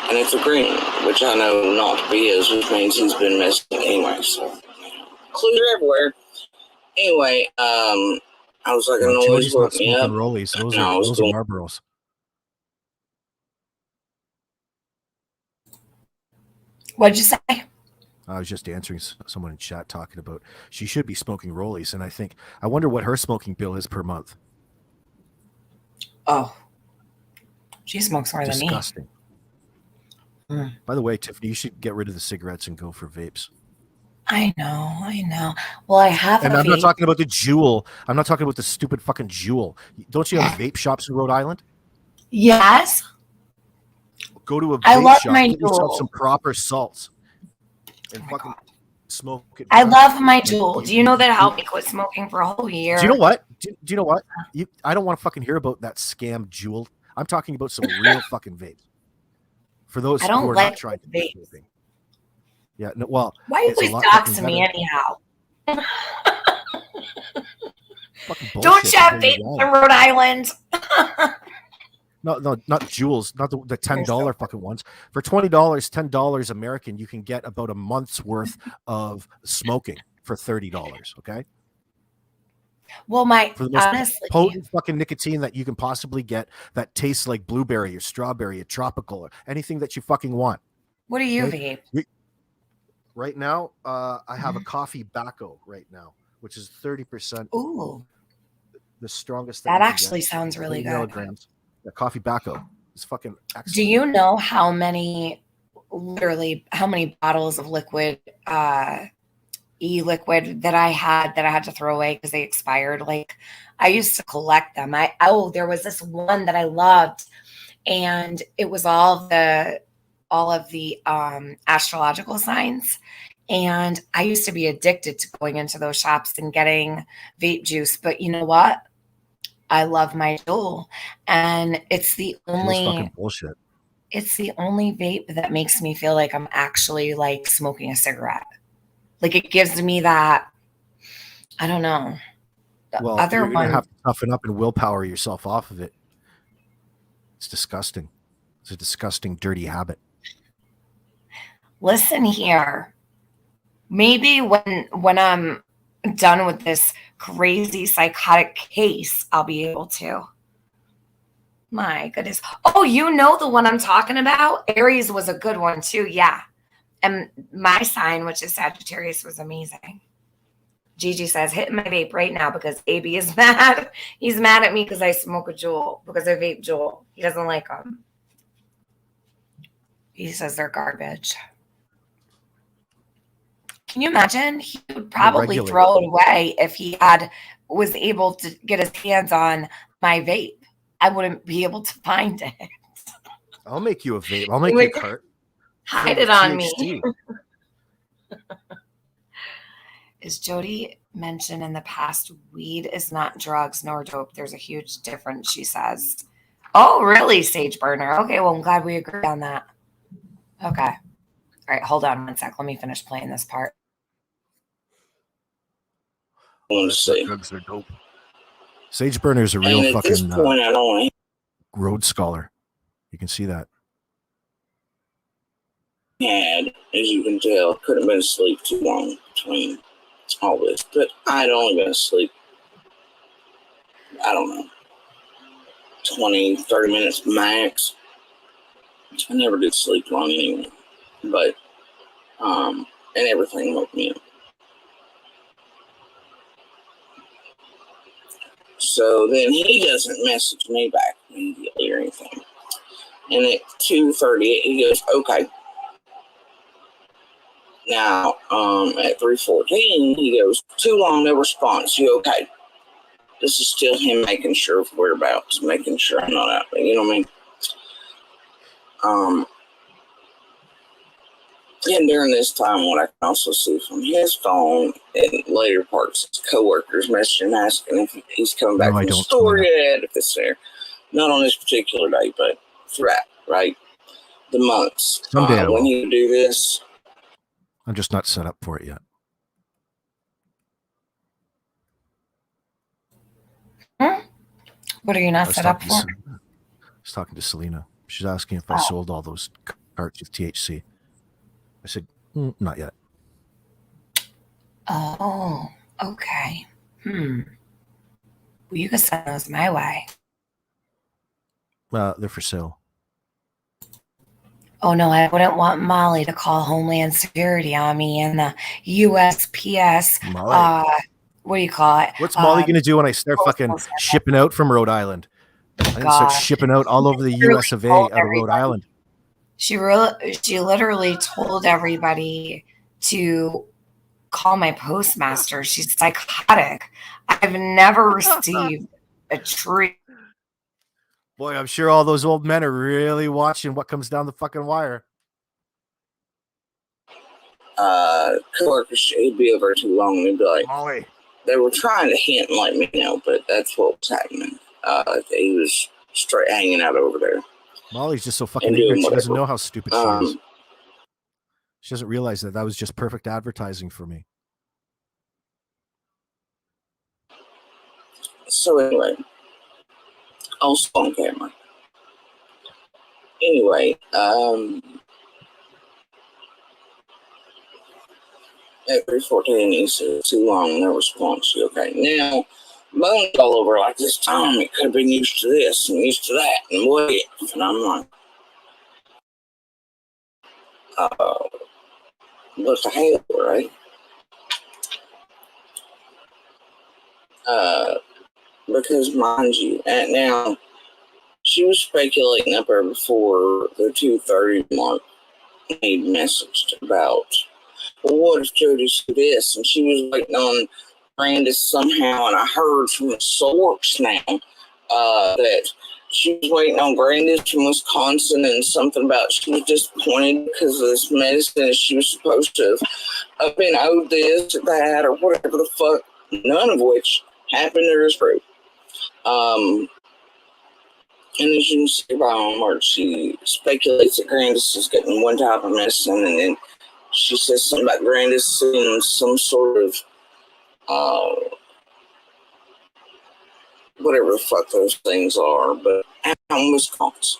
And it's a green, which I know not to be his, which means he's been messing anyway. So, clues are everywhere. Anyway, I was like, a noise Jody's not woke me up. smoking rollies. Those and I are was going, Marlboros. What'd you say? I was just answering someone in chat talking about she should be smoking rollies, and I wonder what her smoking bill is per month. Oh, she smokes more than me. Disgusting. By the way, Tiffany, you should get rid of the cigarettes and go for vapes. I know. Well, I have And a I'm vape. not talking about the Juul. I'm not talking about the stupid fucking Juul. Don't you have vape shops in Rhode Island? Yes. Go to a I vape love shop, my get yourself Juul. some proper salts, and fucking smoke it. I love my Juul. Do you know that helped me quit smoking for a whole year? Do you know what? Do you know what? I don't want to fucking hear about that scam Juul. I'm talking about some real fucking vapes. For those I don't who are like not trying to vapes. vaping. Yeah, no, well, Why you it's a always lot dox fucking me better. anyhow? Fucking Don't bullshit. you have There you vapes go. in Rhode Island? No, not Juuls, not the $10 fucking ones. For $20, $10 American, you can get about a month's worth of smoking for $30. Okay. Well, For the most honestly, potent fucking nicotine that you can possibly get, that tastes like blueberry or strawberry or tropical or anything that you fucking want. What do you vape? Right now, I have a coffee bacco right now, which is 30%. Ooh, the strongest that you can actually get. sounds really 30 good. milligrams. The coffee bacco is fucking excellent. Do you know how many bottles of liquid, e-liquid that I had to throw away because they expired? Like, I used to collect them. There was this one that I loved, and it was all of the astrological signs. And I used to be addicted to going into those shops and getting vape juice. But you know what? I love my Juul, and it's the fucking bullshit. It's the only vape that makes me feel like I'm actually like smoking a cigarette. Like, it gives me that, I don't know. Well, you're gonna have to toughen up and willpower yourself off of it. It's disgusting. It's a disgusting, dirty habit. Listen here. Maybe when I'm done with this crazy psychotic case, I'll be able to. My goodness. Oh, you know the one I'm talking about? Aries was a good one too. Yeah. And my sign, which is Sagittarius, was amazing. Gigi says, hit my vape right now because AB is mad. He's mad at me because I smoke a Juul, because I vape Juul. He doesn't like them. He says they're garbage. Can you imagine? He would probably throw it away if he was able to get his hands on my vape. I wouldn't be able to find it. I'll make you a vape. I'll make you a cart. Hide it on me. Is Jody mentioned in the past, weed is not drugs nor dope. There's a huge difference, she says. Oh, really, Sage Burner? Okay, well, I'm glad we agree on that. Okay. All right, hold on one sec. Let me finish playing this part. Drugs are dope. Sage Burner is a real fucking Rhodes Scholar. You can see that. As you can tell, couldn't have been asleep too long between all this, but I'd only been asleep, I don't know, 20, 30 minutes max. I never did sleep long anyway. But, and everything woke me up. So then he doesn't message me back immediately or anything. And at 2:30, he goes, okay. Now, at 3:14, he goes, too long, no response. You okay? This is still him making sure of whereabouts, making sure I'm not out there. You know what I mean? And during this time, what I can also see from his phone in later parts, his coworkers messaging asking if he's coming back from the store yet, if it's there. Not on this particular day, but throughout, right? The months. Someday I when will. you do this, I'm just not set up for it yet. What are you not set up for? I was talking to Selena. She's asking if I sold all those carts with THC. I said, not yet. Oh, okay. Well, you can send those my way. They're for sale. Oh, no, I wouldn't want Molly to call Homeland Security on me and the USPS. Molly. What do you call it? What's Molly going to do when I start fucking shipping out from Rhode Island? I'm going to start shipping out all over the US of A out of Rhode Island. She literally told everybody to call my postmaster. She's psychotic. I've never received a treat. Boy, I'm sure all those old men are really watching what comes down the fucking wire. coworkers, he'd be over too long and he'd be like, Molly. They were trying to hint and let me know, but that's what was happening. He was straight hanging out over there. Molly's just so fucking ignorant. She doesn't know how stupid she is. She doesn't realize that was just perfect advertising for me. So anyway, also on camera. Anyway, at 3:14, he said, too long, no response. Okay, now, Bone's all over like this time. It could have been used to this and used to that and what if? And I'm like, what the hell, right? Because mind you, and now, she was speculating up there before the 2:30 mark. He'd messaged about, well, what if Jody Sue this? And she was waiting on Brandis somehow, and I heard from the source now that she was waiting on Brandis from Wisconsin, and something about she was disappointed because of this medicine. She was supposed to have been owed this or that or whatever the fuck, none of which happened or is true. And as you can see by onward, she speculates that Grandis is getting one type of medicine, and then she says something about Grandis seeing some sort of whatever the fuck those things are, but out in Wisconsin.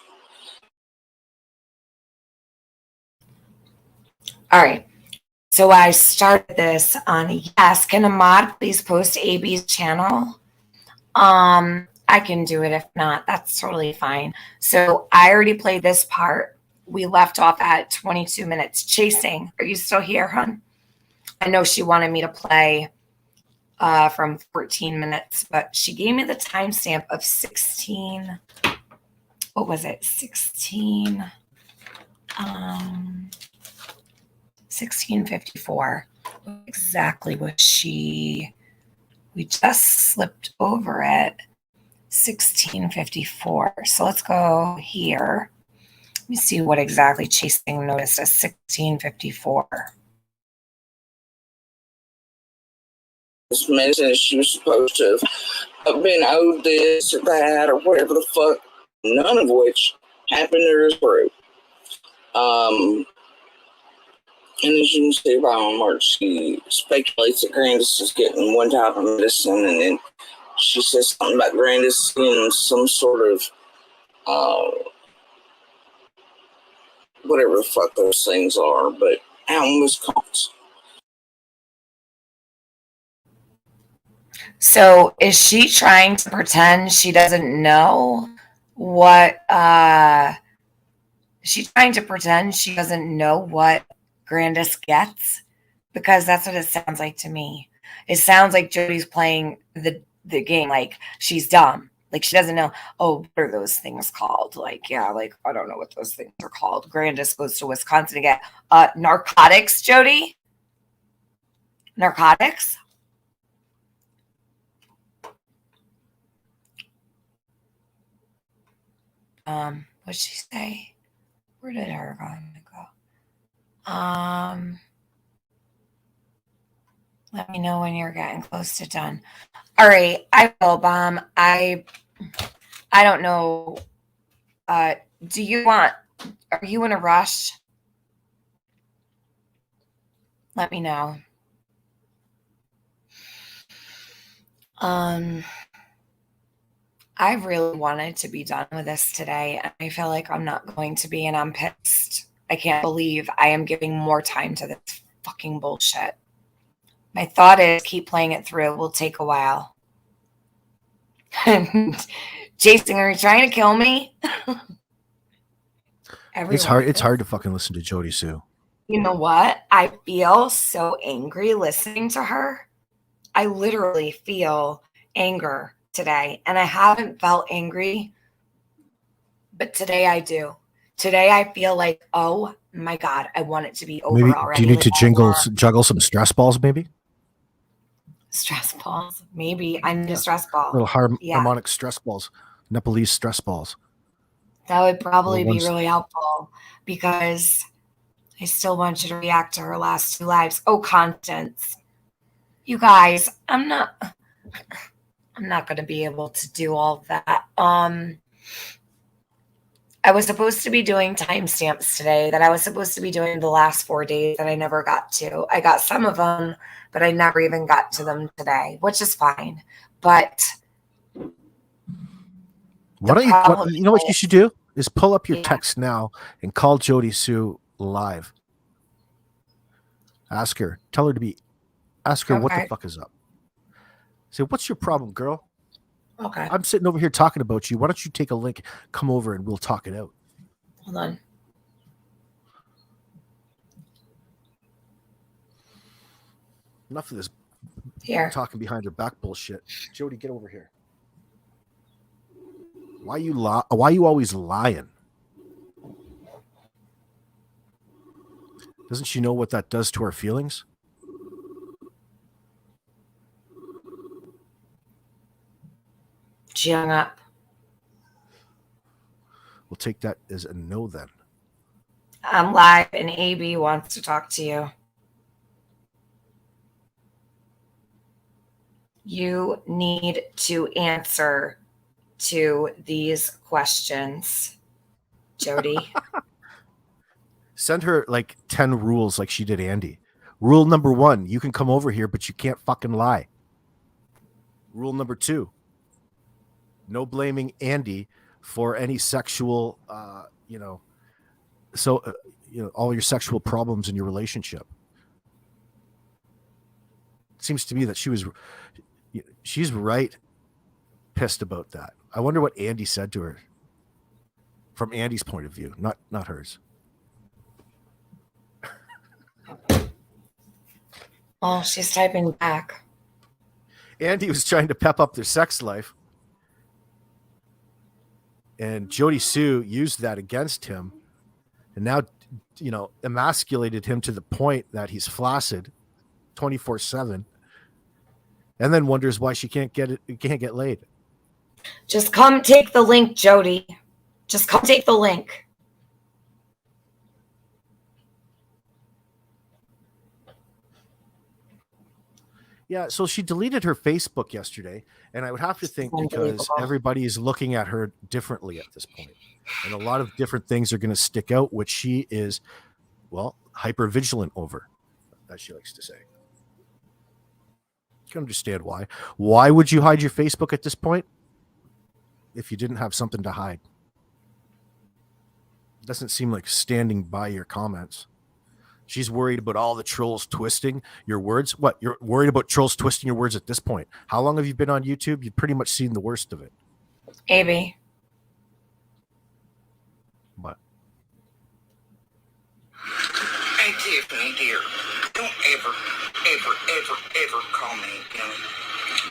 All right. So I started this on yes. Can a mod please post AB's channel? I can do it. If not, that's totally fine. So I already played this part. We left off at 22 minutes. Chasing. Are you still here, hon? I know she wanted me to play from 14 minutes, but she gave me the timestamp of 16. What was it? 1654. Exactly what we just slipped over it. 1654. So let's go here. Let me see what exactly Chasing noticed as 1654. This medicine, she was supposed to have been owed this or that or whatever the fuck, none of which happened or is true. And as you can see by onward, she speculates that Grandis is getting one type of medicine, and then she says something about Grandis seeing some sort of whatever the fuck those things are, but out in Wisconsin. So is she trying to pretend she doesn't know what she's trying to pretend she doesn't know what Grandis gets, because that's what it sounds like to me. It sounds like Jody's playing the game like she's dumb. Like she doesn't know, oh, what are those things called? Like, yeah, like I don't know what those things are called. Grandis goes to Wisconsin to get narcotics, Jody. Narcotics? What'd she say? Where did her go? Let me know when you're getting close to done. All right, I will, Bomb. I don't know. Are you in a rush? Let me know. I really wanted to be done with this today, and I feel like I'm not going to be, and I'm pissed. I can't believe I am giving more time to this fucking bullshit. My thought is keep playing it through. It will take a while. Jason, are you trying to kill me? It's hard to fucking listen to Jody Sue. You know what? I feel so angry listening to her. I literally feel anger today, and I haven't felt angry, but today I do. Today I feel like, oh my God, I want it to be over Maybe, already. do you need to juggle some stress balls, maybe? Stress balls? Maybe. I need a stress ball. Little harmonic stress balls. Nepalese stress balls. That would probably be really helpful, because I still want you to react to her last 2 lives. Oh, Constance. You guys, I'm not going to be able to do all of that. I was supposed to be doing timestamps today that I was supposed to be doing the last 4 days that I never got to. I got some of them, but I never even got to them today, which is fine. But you know what you should do is pull up your text now and call Jody Sue live. Ask her what the fuck is up. Say, what's your problem, girl? Okay. I'm sitting over here talking about you. Why don't you take a link, come over, and we'll talk it out. Hold on. Enough of this talking behind her back bullshit. Jody, get over here. Why you always lying? Doesn't she know what that does to her feelings? She hung up. We'll take that as a no then. I'm live and AB wants to talk to you. You need to answer to these questions, Jody. Send her like 10 rules like she did Andy. Rule number 1, you can come over here, but you can't fucking lie. Rule number 2, no blaming Andy for any sexual, all your sexual problems in your relationship. It seems to me that she's right pissed about that. I wonder what Andy said to her from Andy's point of view, not hers. Oh, she's typing back. Andy was trying to pep up their sex life, and Jody Sue used that against him, and now, emasculated him to the point that he's flaccid 24/7, and then wonders why she can't get laid. Just come take the link, Jody. Just come take the link. Yeah, so she deleted her Facebook yesterday, and I would have to think because everybody is looking at her differently at this point, and a lot of different things are going to stick out, which she is, hyper vigilant over, as she likes to say. You can understand why. Why would you hide your Facebook at this point if you didn't have something to hide? It doesn't seem like standing by your comments. She's worried about all the trolls twisting your words. What? You're worried about trolls twisting your words at this point? How long have you been on YouTube? You've pretty much seen the worst of it. AB. Tiffany, dear, don't ever, ever, ever, ever call me again.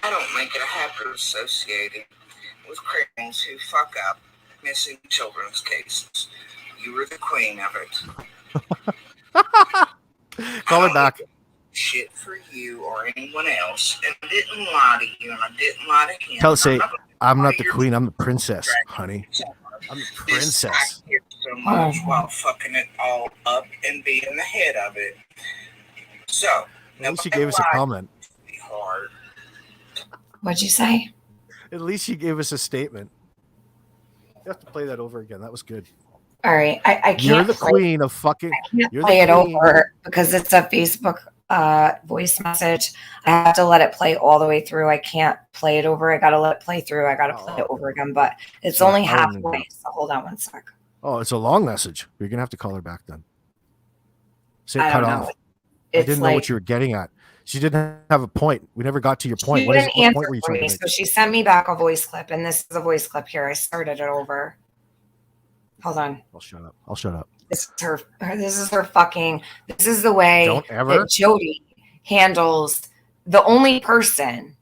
I don't make it a habit of associating with criminals who fuck up missing children's cases. You were the queen of it. Call her back. Shit for you or anyone else, and I didn't lie to you, and I didn't lie to him. Tell her, say, I'm not the queen, I'm the princess, honey. I'm the princess. I care so much while fucking it all up and being the head of it. So, at least she gave us a comment. Hard. What'd you say? At least she gave us a statement. You have to play that over again. That was good. All right, I can't. You're the queen of fucking. I can't You're play it queen. over because it's a Facebook voice message. I have to let it play all the way through. I can't play it over. I got to let it play through. I got to play it over again, but it's only halfway. So hold on one sec. Oh, it's a long message. You're gonna have to call her back then. Say I cut don't off. know. I didn't know what you were getting at. She didn't have a point. We never got to your point. What point were you trying to make? So she sent me back a voice clip, and this is a voice clip here. I started it over. Hold on. I'll shut up. I'll shut up. This is her fucking. This is the way that Jody handles the only person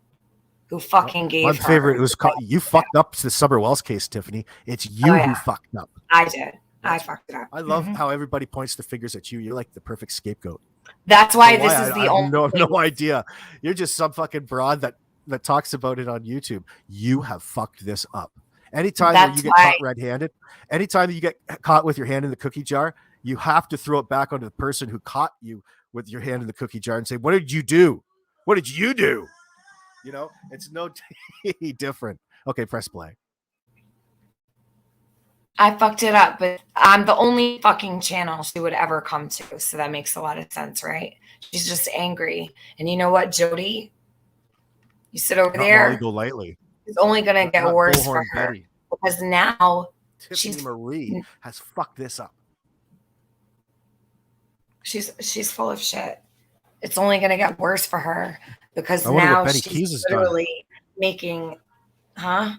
who fucking gave my her. favorite. It was called, you fucked up the Summer Wells case, Tiffany. It's you who fucked up. I did. I fucked it up. I love how everybody points the fingers at you. You're like the perfect scapegoat. That's why this is the only. No idea. You're just some fucking broad that talks about it on YouTube. You have fucked this up. Anytime that you get caught red-handed, anytime that you get caught with your hand in the cookie jar, you have to throw it back onto the person who caught you with your hand in the cookie jar and say, "What did you do? What did you do?" You know, it's no different. Okay, press play. I fucked it up, but I'm the only fucking channel she would ever come to. So that makes a lot of sense, right? She's just angry. And you know what, Jody? You sit over there. Molly Golightly. It's only going to get worse for her. Betty. Because now Tiffany Marie has fucked this up. She's full of shit. It's only going to get worse for her because I now Betty she's Keys has literally making, huh?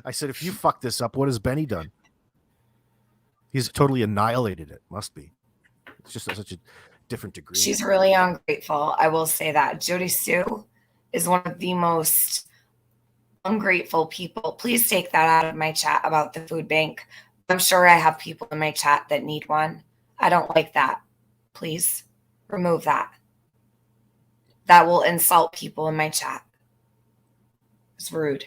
I said, if you fuck this up, what has Benny done? He's totally annihilated it. Must be. It's just such a different degree. She's really ungrateful. I will say that. Jody Sue is one of the most ungrateful people. Please take that out of my chat about the food bank. I'm sure I have people in my chat that need one. I don't like that. Please remove that. That will insult people in my chat. It's rude.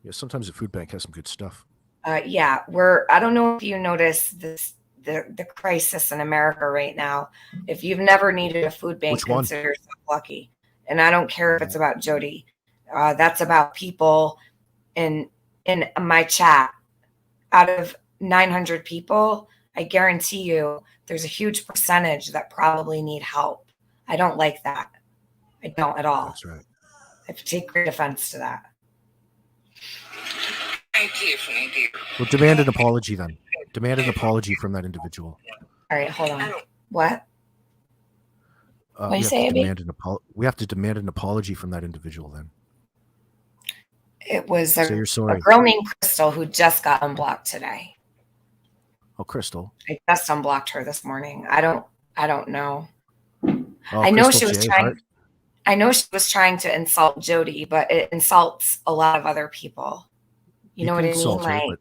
Yeah, sometimes the food bank has some good stuff. Yeah, I don't know if you notice the crisis in America right now. If you've never needed a food bank, consider yourself lucky. And I don't care if it's about Jody. That's about people in my chat. Out of 900 people, I guarantee you there's a huge percentage that probably need help. I don't like that. I don't at all. That's right. I take great offense to that. Tiffany, dear. Well, demand an apology then. Demand an apology from that individual. All right, hold on. What? What do you say, we have to demand an apology from that individual then. It was a girl named Crystal who just got unblocked today. Oh, Crystal. I just unblocked her this morning. I don't know. Oh, I know she was trying to insult Jody, but it insults a lot of other people. You know what I mean? Like,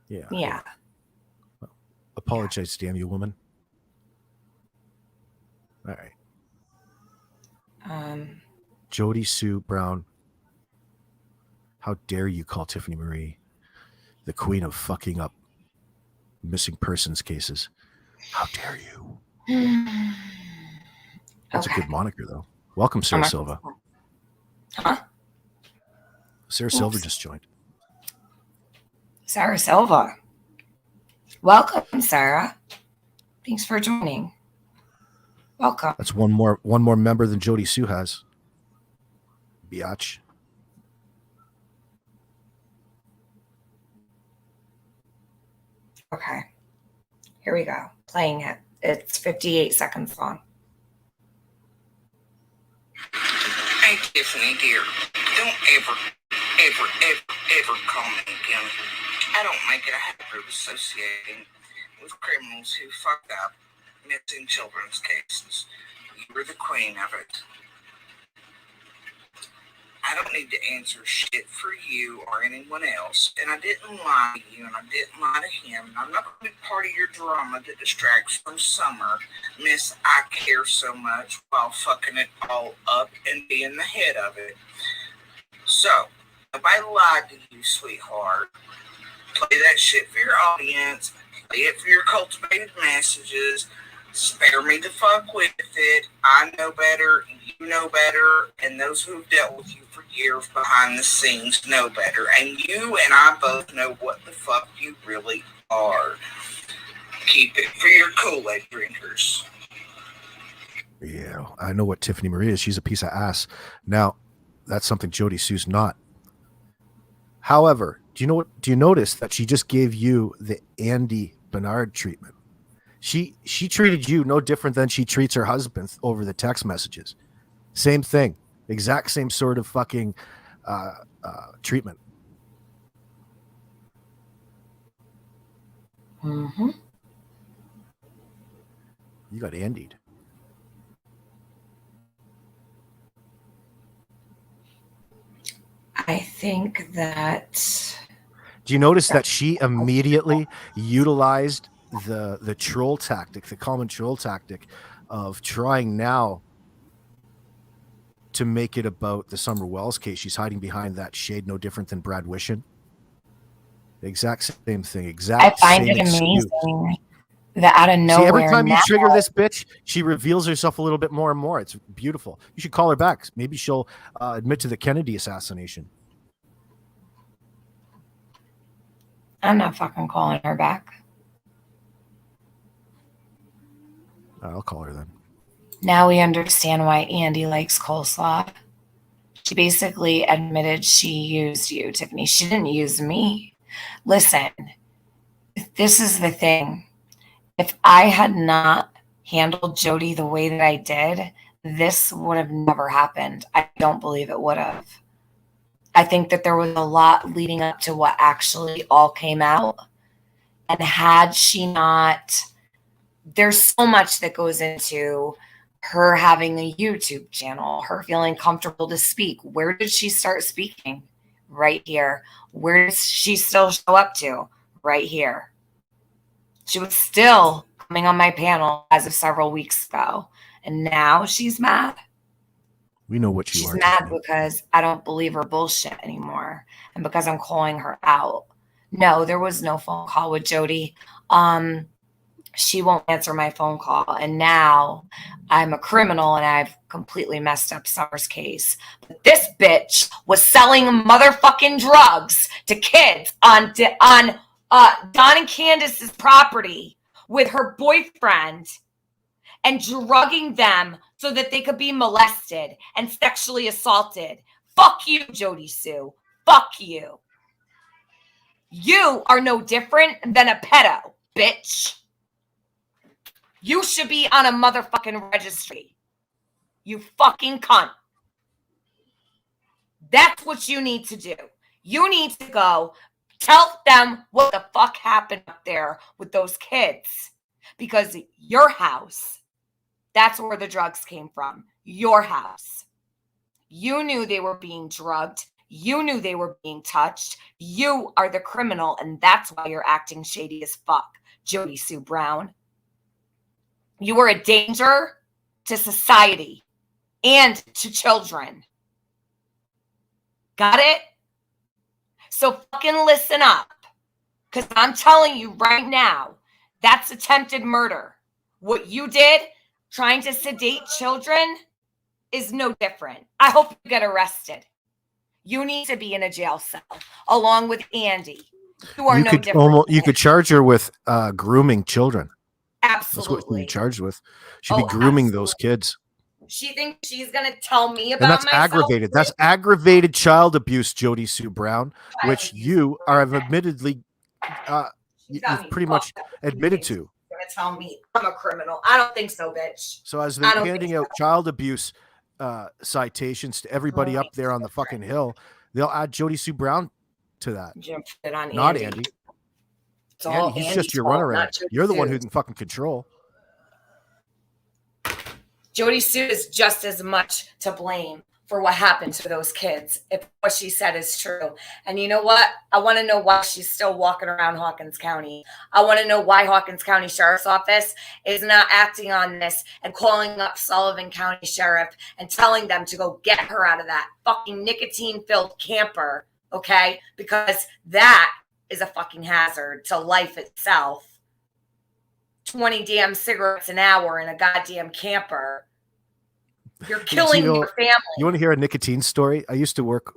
yeah. Apologize, damn you, woman. All right. Jody Sue Brown. How dare you call Tiffany Marie the queen of fucking up missing persons cases? How dare you? That's a good moniker, though. Welcome, Sarah Silva. Huh? Sarah Silva just joined. Sarah Silva. Welcome, Sarah. Thanks for joining. Welcome. That's one more member than Jody Sue has. Biatch. Okay. Here we go. Playing it. It's 58 seconds long. Hey, Tiffany, dear. Don't ever call me again. I don't make it a habit of associating with criminals who fuck up missing children's cases. You were the queen of it. I don't need to answer shit for you or anyone else, and I didn't lie to you, and I didn't lie to him, and I'm not going to be part of your drama that distracts from Summer, Miss I Care So Much, while fucking it all up and being the head of it. So, nobody lied to you, sweetheart. Play that shit for your audience, play it for your cultivated messages, spare me the fuck with it. I know better, you know better, and those who've dealt with you for years behind the scenes know better. And you and I both know what the fuck you really are. Keep it for your Kool-Aid drinkers. Yeah, I know what Tiffany Marie is. She's a piece of ass. Now, that's something Jody Sue's not. However, do you notice that she just gave you the Andy Bernard treatment? She treated you no different than she treats her husband over the text messages. Same thing. Exact same sort of fucking treatment. Mm-hmm. You got Andied. I think that... Do you notice that she immediately utilized the troll tactic, the common troll tactic of trying now to make it about the Summer Wells case? She's hiding behind that shade, no different than Brad Wishin. Exact same thing. Exact. I find same it excuse. amazing that out of nowhere. See, every time you now, trigger this bitch, she reveals herself a little bit more and more. It's beautiful. You should call her back. Maybe she'll admit to the Kennedy assassination. I'm not fucking calling her back. I'll call her then. Now we understand why Andy likes coleslaw. She basically admitted she used you, Tiffany. She didn't use me. Listen, this is the thing. If I had not handled Jody the way that I did, this would have never happened. I don't believe it would have. I think that there was a lot leading up to what actually all came out. And had she not, there's so much that goes into her having a YouTube channel, her feeling comfortable to speak. Where did she start speaking? Right here. Where does she still show up to? Right here. She was still coming on my panel as of several weeks ago. And now she's mad. We know what you are. She's mad because I don't believe her bullshit anymore. And because I'm calling her out. No, there was no phone call with Jody. She won't answer my phone call. And now I'm a criminal and I've completely messed up Summer's case. But this bitch was selling motherfucking drugs to kids on Don and Candace's property with her boyfriend and drugging them so that they could be molested and sexually assaulted. Fuck you, Jody Sue. Fuck you. You are no different than a pedo, bitch. You should be on a motherfucking registry. You fucking cunt. That's what you need to do. You need to go tell them what the fuck happened up there with those kids. Because your house, that's where the drugs came from. Your house. You knew they were being drugged. You knew they were being touched. You are the criminal, and that's why you're acting shady as fuck, Jody Sue Brown. You are a danger to society and to children. Got it? So fucking listen up. Because I'm telling you right now, that's attempted murder. What you did, trying to sedate children, is no different. I hope you get arrested. You need to be in a jail cell, along with Andy. You are no different. You could charge her with grooming children. Absolutely. That's what she'd be charged with. She'd be grooming those kids. She thinks she's going to tell me about and that's myself. Aggravated. That's aggravated child abuse, Jody Sue Brown, which you have admittedly, you've pretty much admitted to. Going to tell me I'm a criminal. I don't think so, bitch. So as they're handing out child abuse citations to everybody up there on the fucking hill, they'll add Jody Sue Brown to that. It on Not Andy. Andy. Andy, he's just your runaround. You're the one who can fucking control. Jody Sue is just as much to blame for what happened to those kids if what she said is true. And you know what? I want to know why she's still walking around Hawkins County. I want to know why Hawkins County Sheriff's Office is not acting on this and calling up Sullivan County Sheriff and telling them to go get her out of that fucking nicotine-filled camper, okay? Because that is a fucking hazard to life itself. 20 damn cigarettes an hour in a goddamn camper. You're killing your family. You want to hear a nicotine story? I used to work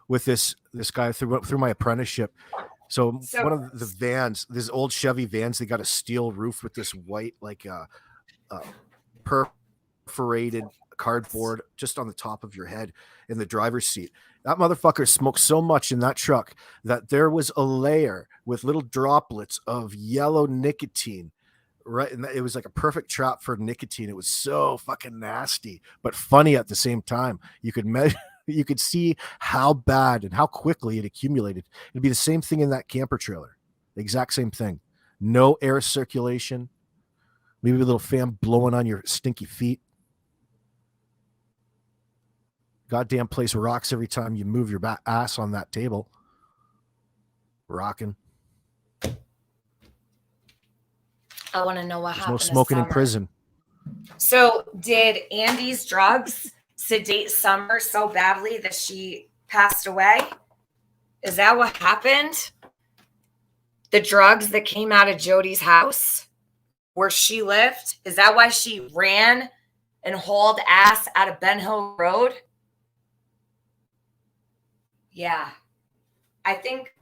with this guy through my apprenticeship. So one of the vans, these old Chevy vans, they got a steel roof with this white, like perforated cardboard just on the top of your head in the driver's seat. That motherfucker smoked so much in that truck that there was a layer with little droplets of yellow nicotine, right? And it was like a perfect trap for nicotine. It was so fucking nasty, but funny at the same time. You could measure, you could see how bad and how quickly it accumulated. It'd be the same thing in that camper trailer. The exact same thing. No air circulation. Maybe a little fan blowing on your stinky feet. Goddamn place rocks every time you move your ass on that table. Rocking. I want to know what There's happened. no smoking in prison. So did Andy's drugs sedate Summer so badly that she passed away? Is that what happened? The drugs that came out of Jody's house where she lived? Is that why she ran and hauled ass out of Ben Hill Road? Yeah. I think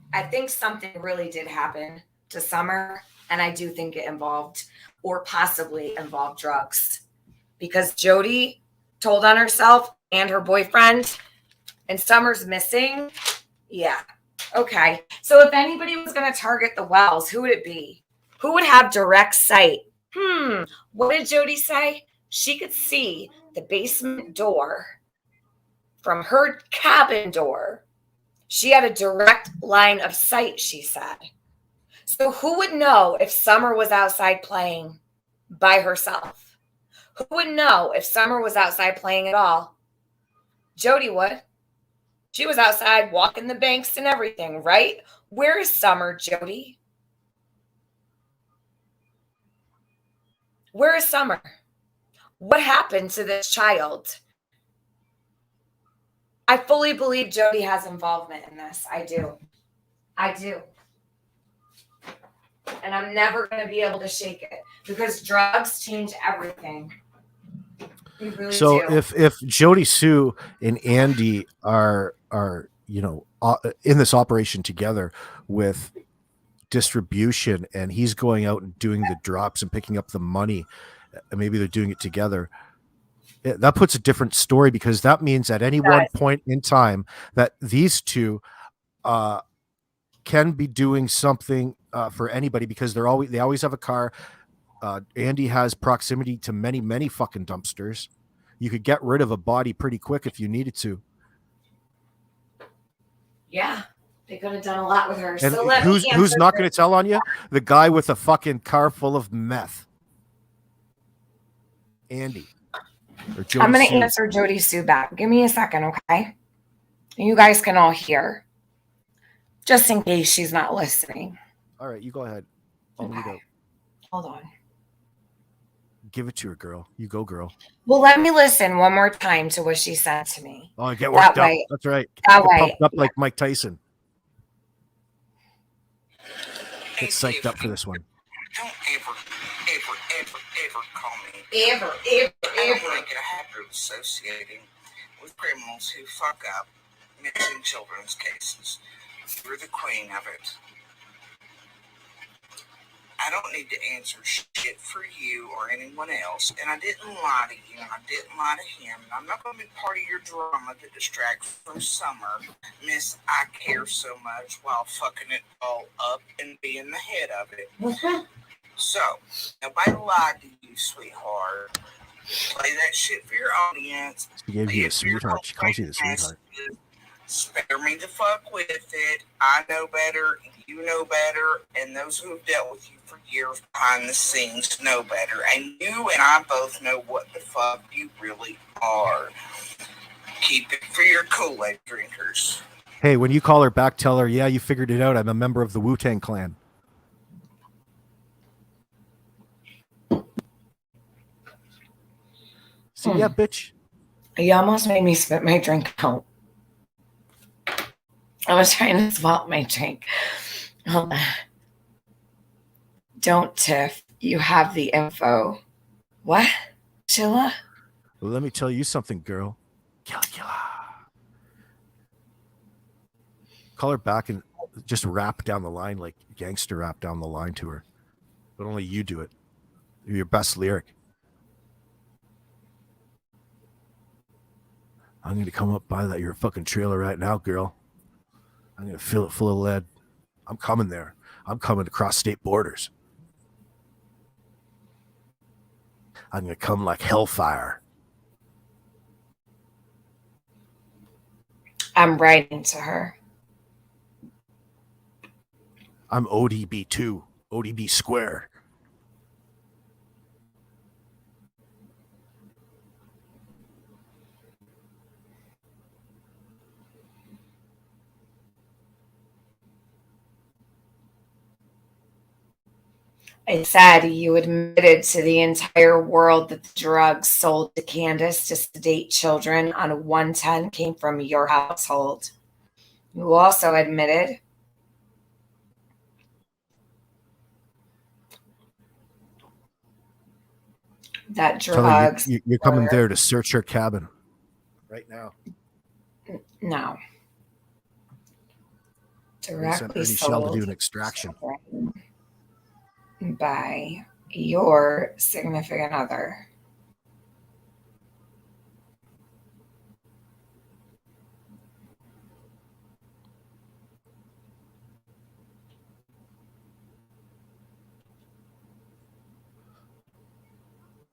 something really did happen to Summer, and I do think it involved or possibly involved drugs because Jody told on herself and her boyfriend, and Summer's missing. Yeah. Okay. So if anybody was going to target the Wells, who would it be? Who would have direct sight? What did Jody say? She could see the basement door from her cabin door. She had a direct line of sight, she said. So who would know if Summer was outside playing by herself? Who would know if Summer was outside playing at all? Jody would. She was outside walking the banks and everything, right? Where is Summer, Jody? Where is Summer? What happened to this child? I fully believe Jody has involvement in this. I do. And I'm never going to be able to shake it because drugs change everything. Really so do. if Jody Sue and Andy are in this operation together with distribution, and he's going out and doing the drops and picking up the money, and maybe they're doing it together, that puts a different story, because that means at any one point in time that these two can be doing something for anybody, because they always have a car. Andy has proximity to many fucking dumpsters. You could get rid of a body pretty quick if you needed to. Yeah, they could have done a lot with her. And So who's not going to tell on you? The guy with a fucking car full of meth. Andy. I'm going to answer Jody Sue back. Give me a second, okay? You guys can all hear, just in case she's not listening. All right, you go ahead. I'll mute out. Hold on. Give it to her, girl. You go, girl. Well, let me listen one more time to what she said to me. Oh, I get worked up. That's right. That way. Pumped up like Mike Tyson. Get psyched up for this one. Don't ever call me. Ever. I don't like it. I have to associating with criminals who fuck up missing children's cases. You're the queen of it. I don't need to answer shit for you or anyone else, and I didn't lie to you, and I didn't lie to him, and I'm not going to be part of your drama that distracts from Summer. Miss, I care so much while fucking it all up and being the head of it. So, nobody lied to you, sweetheart. Play that shit for your audience. She gave you a sweetheart. She calls you the sweetheart. Spare me the fuck with it. I know better, you know better, and those who have dealt with you for years behind the scenes know better. And you and I both know what the fuck you really are. Keep it for your Kool-Aid drinkers. Hey, when you call her back, tell her, yeah, you figured it out. I'm a member of the Wu-Tang Clan. See, yeah, bitch. You almost made me spit my drink out. I was trying to swallow my drink. Hold on. Don't tiff. You have the info. What? Sheila? Well, let me tell you something, girl. Killa. Call her back and just rap down the line, like gangster rap down the line to her. But only you do it. You're your best lyric. I'm going to come up by your fucking trailer right now, girl. I'm going to fill it full of lead. I'm coming there. I'm coming across state borders. I'm going to come like hellfire. I'm writing to her. I'm ODB2, ODB squared. I said you admitted to the entire world that the drugs sold to Candace to sedate children on a 110 came from your household. You also admitted that drugs. You're coming there to search her cabin right now. No. Directly sold to do an sold extraction by your significant other.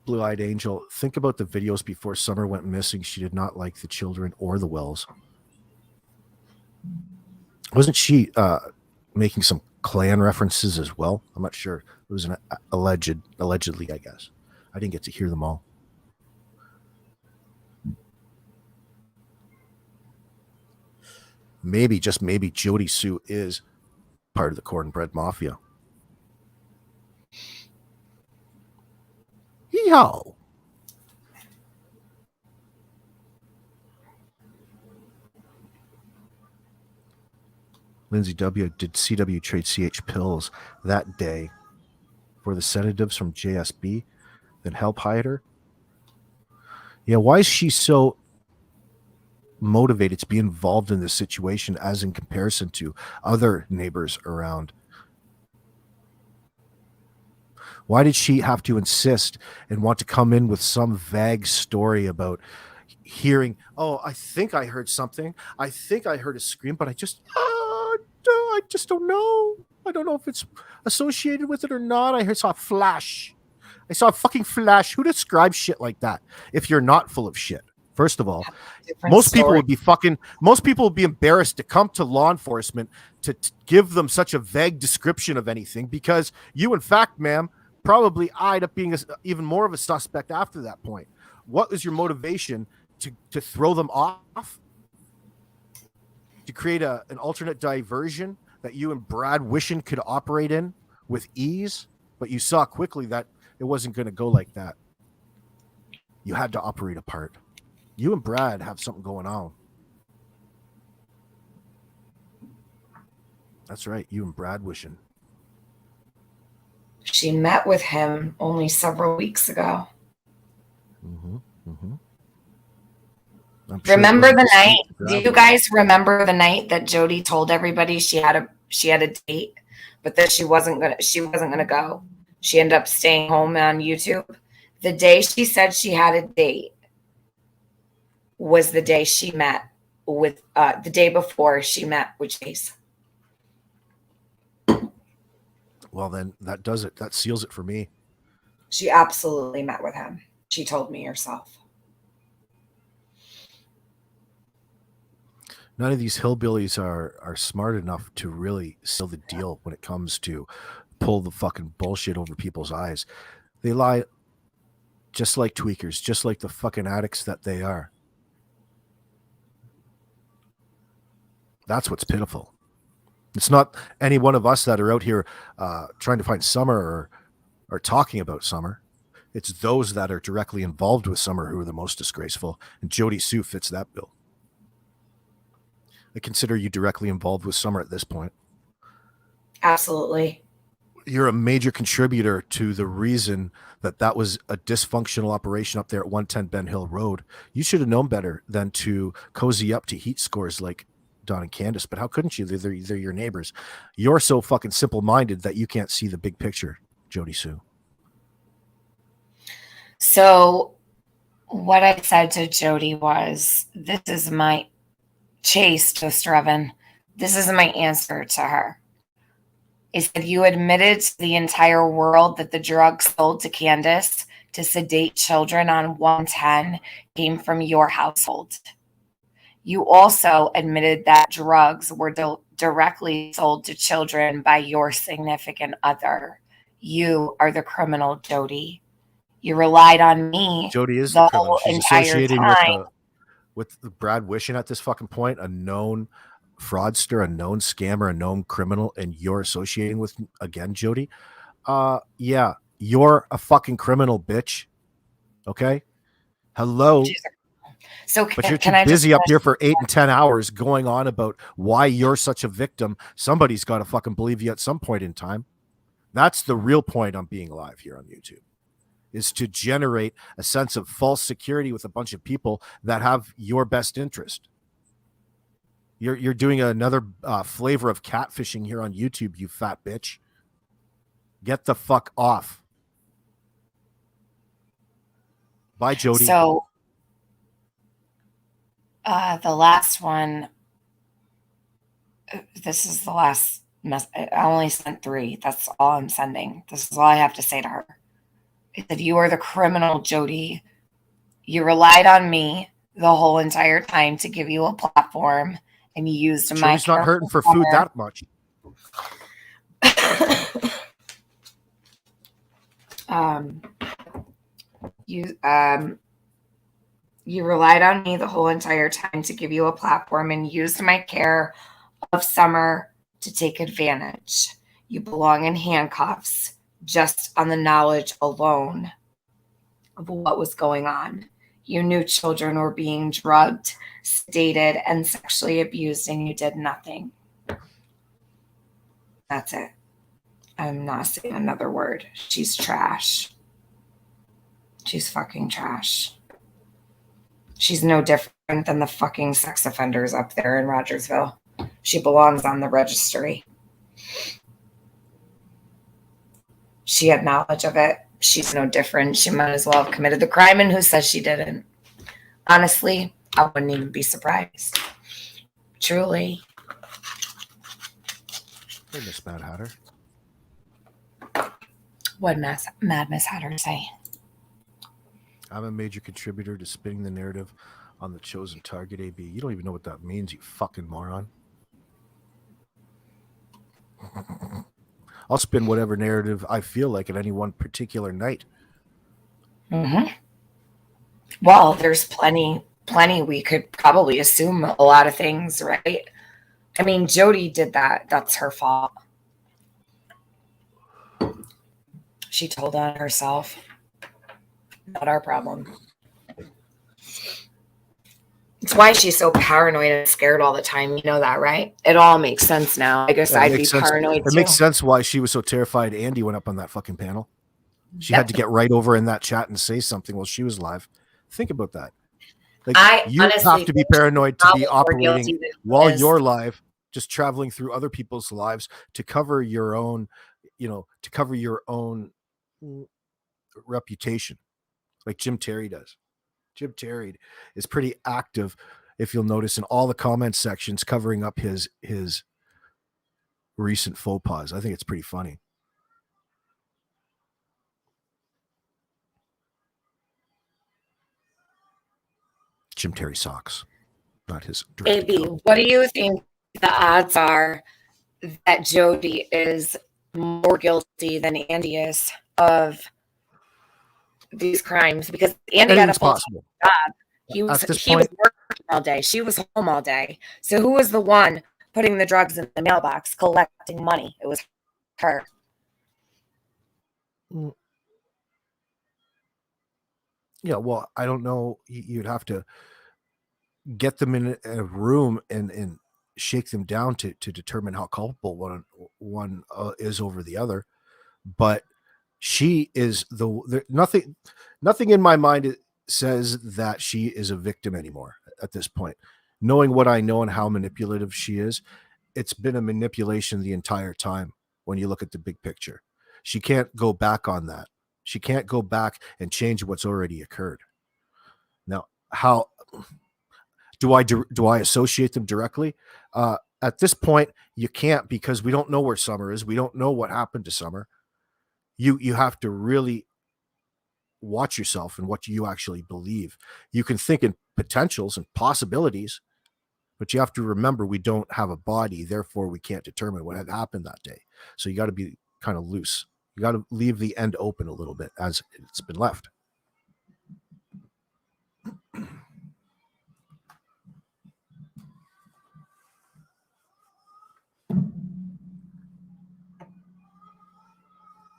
Blue-eyed angel, think about the videos before Summer went missing. She did not like the children or the Wells. Wasn't she making some Klan references as well? I'm not sure. It was an allegedly, I guess. I didn't get to hear them all. Maybe, just maybe, Jody Sue is part of the Cornbread Mafia. Yo. Lindsay W. Did CW trade CH pills that day for the sedatives from JSB, then help hide her? Yeah, why is she so motivated to be involved in this situation as in comparison to other neighbors around? Why did she have to insist and want to come in with some vague story about hearing, oh, I think I heard something. I think I heard a scream, but I just don't know. I don't know if it's associated with it or not. I saw a flash. I saw a fucking flash. Who describes shit like that if you're not full of shit? First of all, most people would be embarrassed to come to law enforcement to give them such a vague description of anything, because you, in fact, ma'am, probably eyed up being even more of a suspect after that point. What was your motivation to throw them off? To create an alternate diversion that you and Brad Wishin could operate in with ease? But you saw quickly that it wasn't going to go like that. You had to operate apart. You and Brad have something going on. That's right. You and Brad Wishin. She met with him only several weeks ago. Remember the night? Do you guys remember the night that Jody told everybody she had a date, but that she wasn't gonna go? She ended up staying home on YouTube. The day she said she had a date was the day she met with the day before she met with Chase. Well, then that does it. That seals it for me. She absolutely met with him. She told me herself. None of these hillbillies are smart enough to really seal the deal when it comes to pull the fucking bullshit over people's eyes. They lie just like tweakers, just like the fucking addicts that they are. That's what's pitiful. It's not any one of us that are out here trying to find Summer or talking about Summer. It's those that are directly involved with Summer who are the most disgraceful. And Jody Sue fits that bill. I consider you directly involved with Summer at this point. Absolutely. You're a major contributor to the reason that was a dysfunctional operation up there at 110 Ben Hill Road. You should have known better than to cozy up to heat scores like Don and Candace, but how couldn't you? They're your neighbors. You're so fucking simple-minded that you can't see the big picture, Jody Sue. So what I said to Jody was, this is my Chase to Strevin. This is my answer to her. I said, you admitted to the entire world that the drugs sold to Candace to sedate children on 110 came from your household. You also admitted that drugs were directly sold to children by your significant other. You are the criminal, Jody. You relied on me. Jody is the criminal. She's associating time. with Brad Wishing at this fucking point, a known fraudster, a known scammer, a known criminal, and you're associating with, again, Jody. Yeah, you're a fucking criminal, bitch. Okay? Hello. So but you're too busy up here for 8 and 10 hours going on about why you're such a victim. Somebody's got to fucking believe you at some point in time. That's the real point on being alive here on YouTube, is to generate a sense of false security with a bunch of people that have your best interest. You're doing another flavor of catfishing here on YouTube, you fat bitch. Get the fuck off. Bye, Jody. So the last one, this is the last I only sent 3. That's all I'm sending. This is all I have to say to her. I said, you are the criminal, Jody. You relied on me the whole entire time to give you a platform, and you used my. Jody's not hurting for food that much. You relied on me the whole entire time to give you a platform and used my care of Summer to take advantage. You belong in handcuffs just on the knowledge alone of what was going on. You knew children were being drugged, sedated, and sexually abused, and you did nothing. That's it. I'm not saying another word. She's trash. She's fucking trash. She's no different than the fucking sex offenders up there in Rogersville. She belongs on the registry. She had knowledge of it. She's no different. She might as well have committed the crime, and who says she didn't? Honestly, I wouldn't even be surprised. Truly. Hey, Miss Mad Hatter. What Mad Miss Hatter say? I'm a major contributor to spinning the narrative on the chosen target, AB. You don't even know what that means, you fucking moron. I'll spin whatever narrative I feel like at any one particular night. Mm-hmm. Well, there's plenty. We could probably assume a lot of things, right? I mean, Jody did that. That's her fault. She told on herself. Not our problem. It's why she's so paranoid and scared all the time. You know that, right? It all makes sense now. I guess I'd be paranoid too. It makes sense why she was so terrified Andy went up on that fucking panel. She had to get right over in that chat and say something while she was live. Think about that. Like, you have to be paranoid to be operating while you're live, just traveling through other people's lives to cover your own, to cover your own reputation, like Jim Terry does. Jim Terry is pretty active, if you'll notice, in all the comment sections covering up his recent faux pas. I think it's pretty funny. Jim Terry socks. not his direct AB, account. what do you think the odds are that Jody is more guilty than Andy is of these crimes? Because Andy had a Anything's full-time possible. job. He At was this he was point, working all day. She was home all day. So who was the one putting the drugs in the mailbox, collecting money? It was her. yeah, well, I don't know. You'd have to get them in a room and shake them down to determine how culpable one is over the other. But she is nothing in my mind says that she is a victim anymore at this point. Knowing what I know and how manipulative she is, it's been a manipulation the entire time when you look at the big picture. She can't go back on that. She can't go back and change what's already occurred. Now, how do I associate them directly? At this point, you can't, because we don't know where Summer is. We don't know what happened to Summer. You have to really watch yourself and what you actually believe. You can think in potentials and possibilities, but you have to remember we don't have a body, therefore we can't determine what had happened that day. So you got to be kind of loose. You got to leave the end open a little bit as it's been left.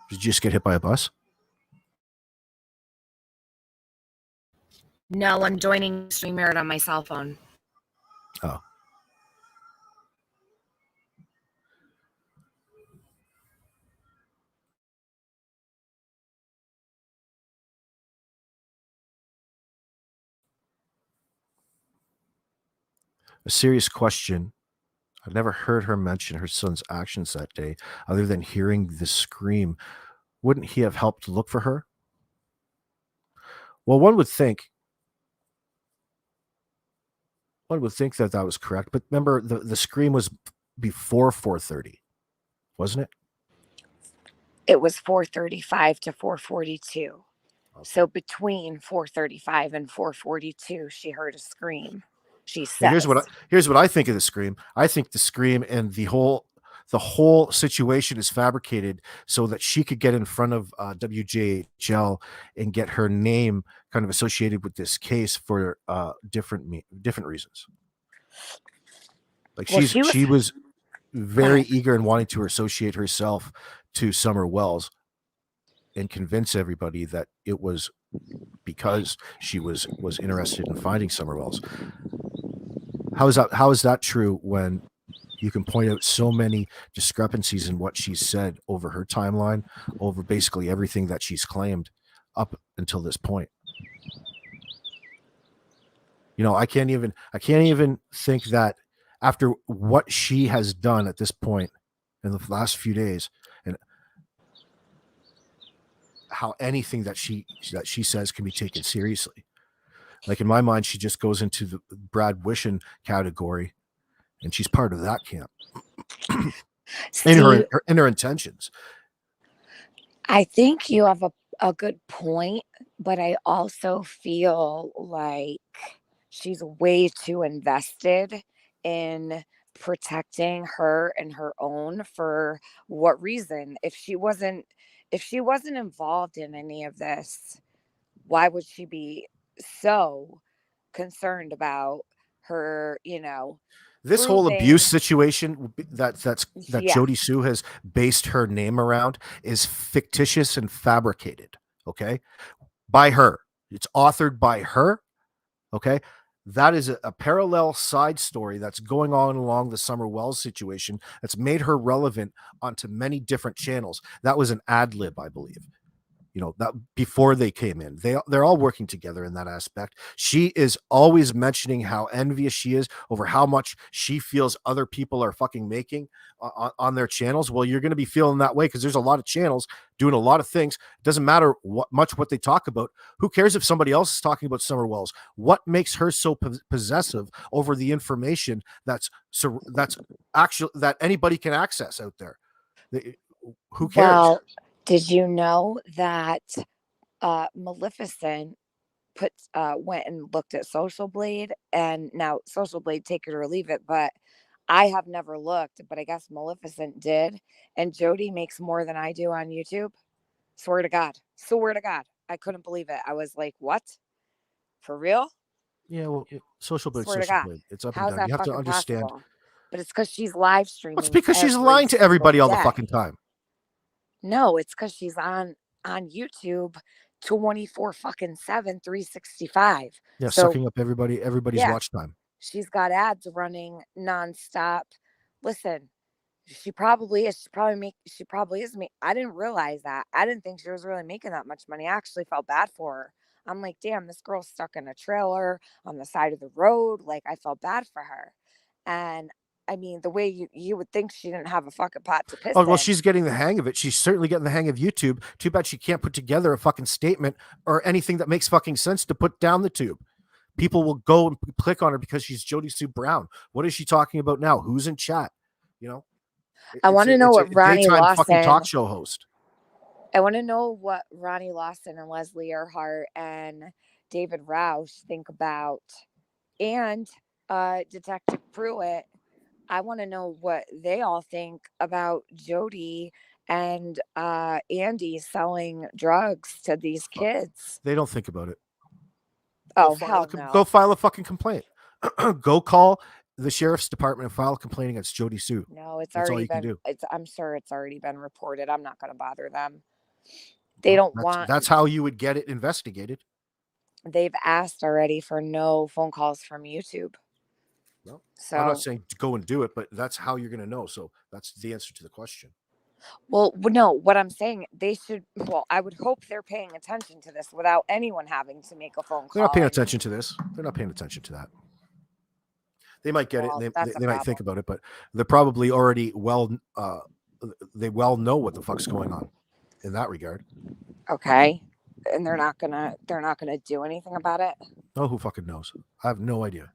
Did you just get hit by a bus? No, I'm joining StreamYard on my cell phone. Oh. A serious question. I've never heard her mention her son's actions that day, other than hearing the scream. Wouldn't he have helped look for her? Well, one would think that that was correct. But remember, the scream was before 4:30, wasn't it? It was 4:35 to 4:42. Okay. So between 4:35 and 4:42, she heard a scream. She Now, says. here's what I think of the scream. I think the scream and the whole situation is fabricated so that she could get in front of WJHL and get her name kind of associated with this case for different reasons. Like Well, she was very eager and wanting to associate herself to Summer Wells and convince everybody that it was because she was interested in finding Summer Wells. How is that true when you can point out so many discrepancies in what she said over her timeline, over basically everything that she's claimed up until this point? You know, I can't even think that after what she has done at this point in the last few days, and how anything that she says can be taken seriously. Like in my mind, she just goes into the Brad Wishon category, and she's part of that camp. in her intentions. I think you have a good point, but I also feel like she's way too invested in protecting her and her own. For what reason? If she wasn't involved in any of this, why would she be so concerned about her, This whole abuse situation that Yeah. Jody Sue has based her name around is fictitious and fabricated, okay? By her. It's authored by her, okay? That is a parallel side story that's going on along the Summer Wells situation that's made her relevant onto many different channels. That was an ad lib, I believe. You know, that before they came in, they're all working together in that aspect. She is always mentioning how envious she is over how much she feels other people are fucking making on their channels. Well, you're going to be feeling that way because there's a lot of channels doing a lot of things. It doesn't matter what they talk about. Who cares if somebody else is talking about Summer Wells? What makes her so possessive over the information that's actually that anybody can access out there? Who cares? Well, did you know that Maleficent went and looked at Social Blade, and now Social Blade, take it or leave it, but I have never looked, but I guess Maleficent did, and Jody makes more than I do on YouTube. Swear to God. Swear to God. I couldn't believe it. I was like, what? For real? Yeah, well, Social Blade, Swear to Social God. Blade. It's up and How's down. You that have to fucking understand. possible? But it's because she's live It's streaming because she's every lying to everybody single all the day. fucking time. No, it's because she's on YouTube 24 fucking 7, 365. Yeah, So sucking up everybody's yeah, watch time. she's got ads running nonstop. Listen, she probably is. She probably is. I didn't realize that. I didn't think she was really making that much money. I actually felt bad for her. I'm like, damn, this girl's stuck in a trailer on the side of the road. Like, I felt bad for her. And I mean, the way you would think she didn't have a fucking pot to piss Oh, well, in. she's getting the hang of it. She's certainly getting the hang of YouTube. Too bad she can't put together a fucking statement or anything that makes fucking sense to put down the tube. People will go and click on her because she's Jody Sue Brown. What is she talking about now? Who's in chat? You know, I want to know what Ronnie daytime fucking Lawson. talk show host. I want to know what Ronnie Lawson and Leslie Earhart and David Roush think about, and Detective Pruitt. I want to know what they all think about Jody and Andy selling drugs to these kids. They don't think about it. Oh, hell no. Go file a fucking complaint. Go call the sheriff's department and file a complaint against Jody Sue. No, it's That's all already you can been. do. I'm sure it's already been reported. I'm not going to bother them. They don't want. That's how you would get it investigated. They've asked already for no phone calls from YouTube. Well, So I'm not saying to go and do it, but that's how you're going to know. So that's the answer to the question. Well, no, what I'm saying, they should. Well, I would hope they're paying attention to this without anyone having to make a phone call. They're not paying attention to this. They're not paying attention to that. They might get it, and they might think about it, but they're probably already they well know what the fuck's going on in that regard. Okay, and they're not gonna do anything about it. Oh, who fucking knows? I have no idea.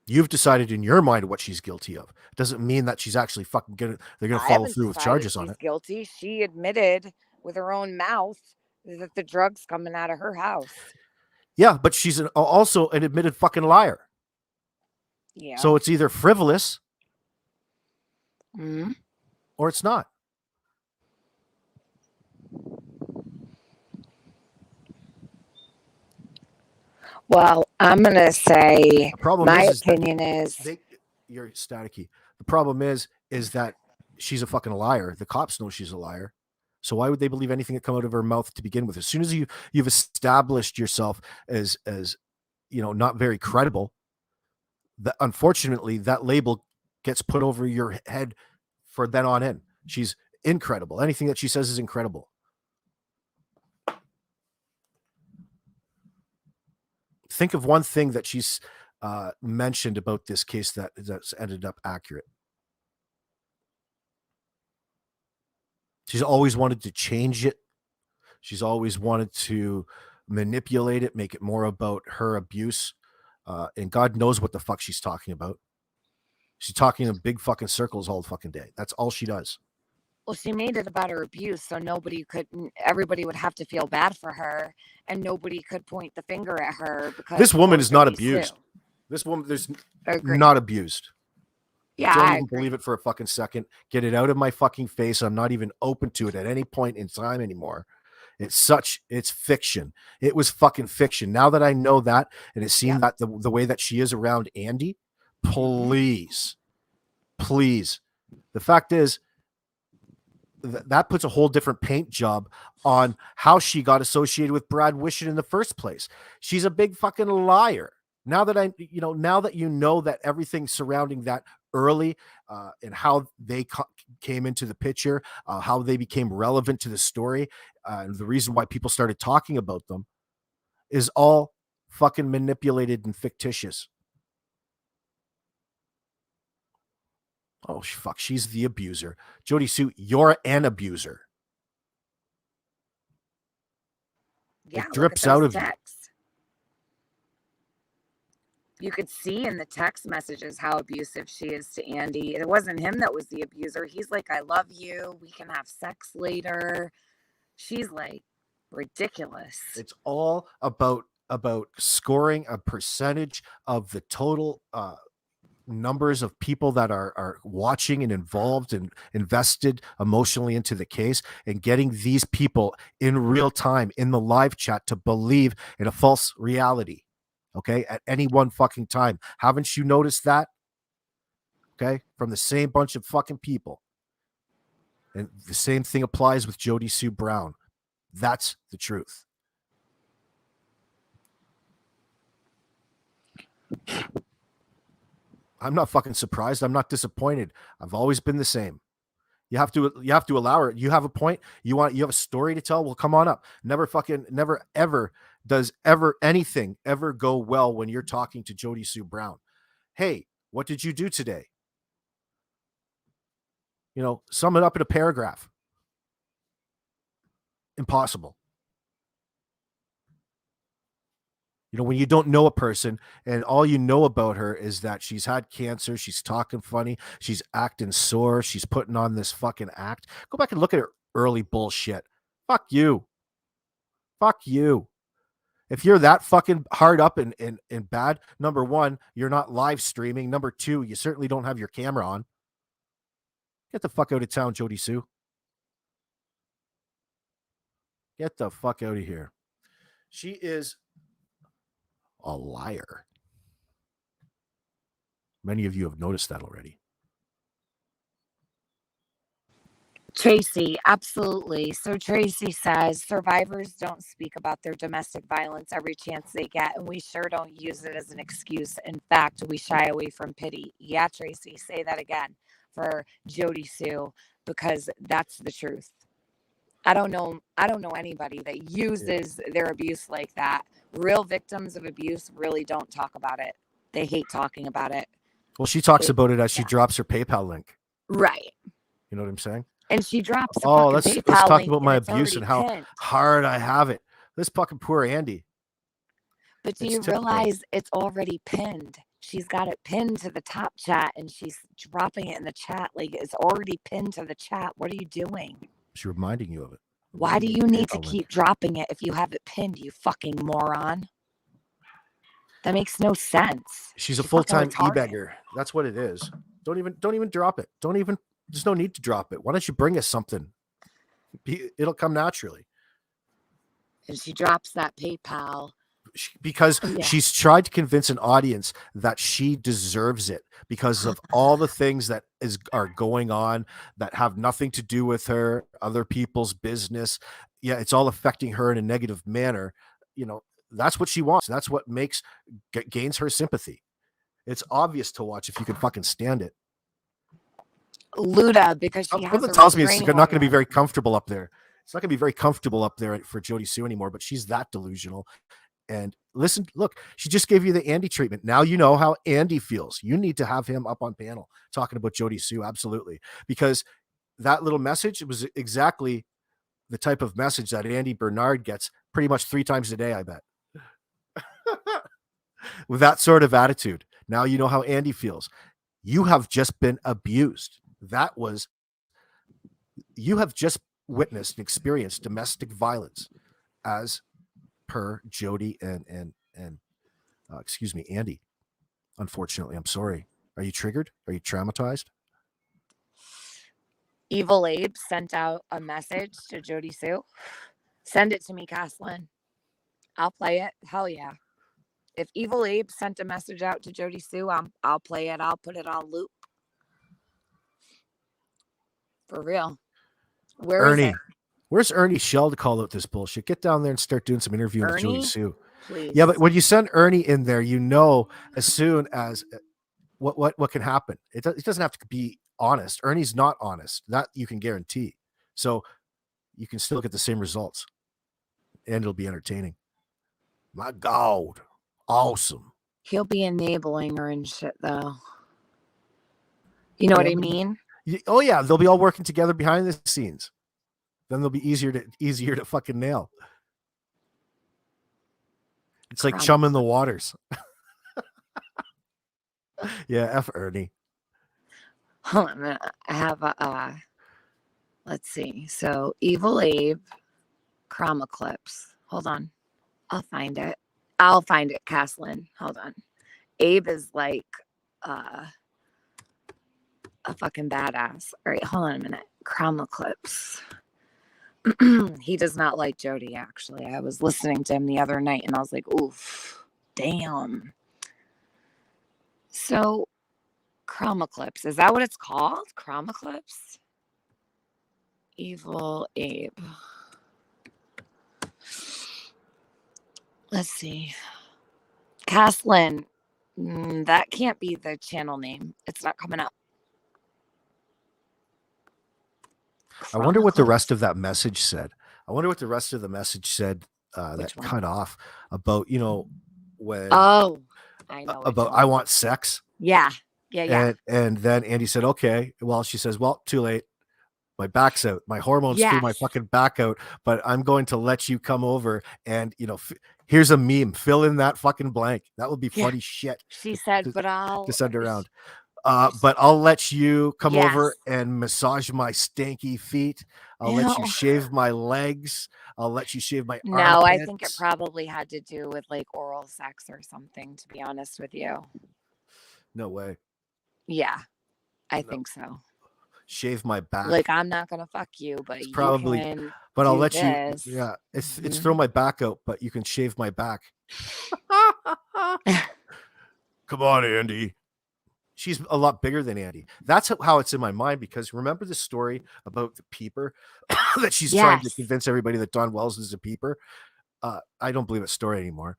You've decided in your mind what she's guilty of. Doesn't mean that she's actually fucking they're gonna follow through with charges on it. Guilty. She admitted with her own mouth that the drugs coming out of her house. Yeah, but she's also an admitted fucking liar. Yeah. So it's either frivolous Mm-hmm. or it's not. Well, I'm gonna say my opinion is you're staticky. The problem is that she's a fucking liar. The cops know she's a liar. So why would they believe anything that comes out of her mouth to begin with? As soon as you've established yourself as not very credible, that unfortunately that label gets put over your head for then on in. She's incredible. Anything that she says is incredible. Think of one thing that she's mentioned about this case that's ended up accurate. She's always wanted to change it. She's always wanted to manipulate it, make it more about her abuse. And God knows what the fuck she's talking about. She's talking in big fucking circles all fucking day. That's all she does. Well, she made it about her abuse, so everybody would have to feel bad for her, and nobody could point the finger at her because this woman is not abused. This woman is not abused. Yeah, Don't even believe it for a fucking second. Get it out of my fucking face. I'm not even open to it at any point in time anymore. It's fiction. It was fucking fiction. Now that I know that, and it seemed that the way that she is around Andy, please. The fact is, that puts a whole different paint job on how she got associated with Brad Wishon in the first place. She's a big fucking liar. Now that you know that everything surrounding that early and how they came into the picture, how they became relevant to the story, and the reason why people started talking about them is all fucking manipulated and fictitious. Oh, fuck. She's the abuser. Jody Sue, you're an abuser. Yeah, it drips out of you. You could see in the text messages how abusive she is to Andy. It wasn't him that was the abuser. He's like, I love you. We can have sex later. She's like ridiculous. It's all about scoring a percentage of the total numbers of people that are watching and involved and invested emotionally into the case, and getting these people in real time in the live chat to believe in a false reality. Okay, at any one fucking time. Haven't you noticed that? Okay, from the same bunch of fucking people. And the same thing applies with Jody Sue Brown. That's the truth. I'm not fucking surprised. I'm not disappointed. I've always been the same. You have to allow her. You have a point. You have a story to tell. Well, come on up. Never ever does anything ever go well when you're talking to Jody Sue Brown. Hey, what did you do today? Sum it up in a paragraph. Impossible. When you don't know a person and all you know about her is that she's had cancer, she's talking funny, she's acting sore, she's putting on this fucking act. Go back and look at her early bullshit. Fuck you. Fuck you. If you're that fucking hard up and bad, number one, you're not live streaming. Number two, you certainly don't have your camera on. Get the fuck out of town, Jody Sue. Get the fuck out of here. She is a liar. Many of you have noticed that already. Tracy, absolutely. So Tracy says survivors don't speak about their domestic violence every chance they get, and we sure don't use it as an excuse. In fact, we shy away from pity. Yeah, Tracy, say that again for Jody Sue, because that's the truth. I don't know anybody that uses their abuse like that. Real victims of abuse really don't talk about it. They hate talking about it. Well, she talks about it as she drops her PayPal link. Right. You know what I'm saying? And she drops the let's PayPal talk link about my and it's abuse and how pinned. hard I have it. This fucking poor Andy. But do you realize it's already pinned? She's got it pinned to the top chat and she's dropping it in the chat. Like, it's already pinned to the chat. What are you doing? She's reminding you of it. Why do you need to keep dropping it if you have it pinned, you fucking moron? That makes no sense. She's a full-time e-beggar. That's what it is. Don't even drop it. There's no need to drop it. Why don't you bring us something? It'll come naturally. And she drops that PayPal. Because she's tried to convince an audience that she deserves it because of all the things that are going on that have nothing to do with her, other people's business. Yeah, it's all affecting her in a negative manner. That's what she wants. That's what gains her sympathy. It's obvious to watch if you can fucking stand it. Luda, because she has tells me it's not going to be very comfortable up there. It's not going to be very comfortable up there for Jody Sue anymore, but she's that delusional. And listen, look, she just gave you the Andy treatment. Now you know how Andy feels. You need to have him up on panel talking about Jody Sue. Absolutely. Because that little message, it was exactly the type of message that Andy Bernard gets pretty much 3 times a day, I bet. With that sort of attitude. Now you know how Andy feels. You have just been abused. You have just witnessed and experienced domestic violence as per Jody and Andy. Unfortunately, I'm sorry. Are you triggered? Are you traumatized? Evil Abe sent out a message to Jody Sue. Send it to me, Caslin. I'll play it. Hell yeah. If Evil Abe sent a message out to Jody Sue, I'll play it. I'll put it on loop. For real. Where's Ernie Shell to call out this bullshit? Get down there and start doing some interviewing with Jody Sue. Please. Yeah, but when you send Ernie in there, as soon as what can happen. It doesn't have to be honest. Ernie's not honest. That you can guarantee. So you can still get the same results, and it'll be entertaining. My God, awesome. He'll be enabling her and shit, though. You know what I mean? Oh yeah, they'll be all working together behind the scenes. Then they'll be easier to fucking nail. It's like chumming the waters. Yeah, F Ernie. Hold on a minute. I have let's see. So Evil Abe, Chroma Clips. Hold on. I'll find it. Caslin. Hold on. Abe is like a fucking badass. All right, hold on a minute. Chroma Clips. He does not like Jody, actually. I was listening to him the other night and I was like, oof, damn. So, Chroma Clips, is that what it's called? Chroma Clips? Evil Abe. Let's see. Caslin. That can't be the channel name. It's not coming up. I wonder what the rest of that message said. That one? cut off about, when Oh, I know. about I want sex. Yeah. Yeah. And then Andy said, okay. Well, she says, well, too late. My back's out. My hormones threw my fucking back out, but I'm going to let you come over and, here's a meme. Fill in that fucking blank. That would be funny shit. She said, but to send around. But I'll let you come over and massage my stanky feet. I'll let you shave my legs. I'll let you shave my armpits. No, I think it probably had to do with like oral sex or something, to be honest with you. No way. Yeah, I think so. Shave my back. Like, I'm not gonna fuck you, but it's probably, you can but I'll let this. you. Yeah, it's throw my back out, but you can shave my back. Come on, Andy. She's a lot bigger than Andy. That's how it's in my mind, because remember the story about the peeper that she's trying to convince everybody that Don Wells is a peeper? I don't believe that story anymore.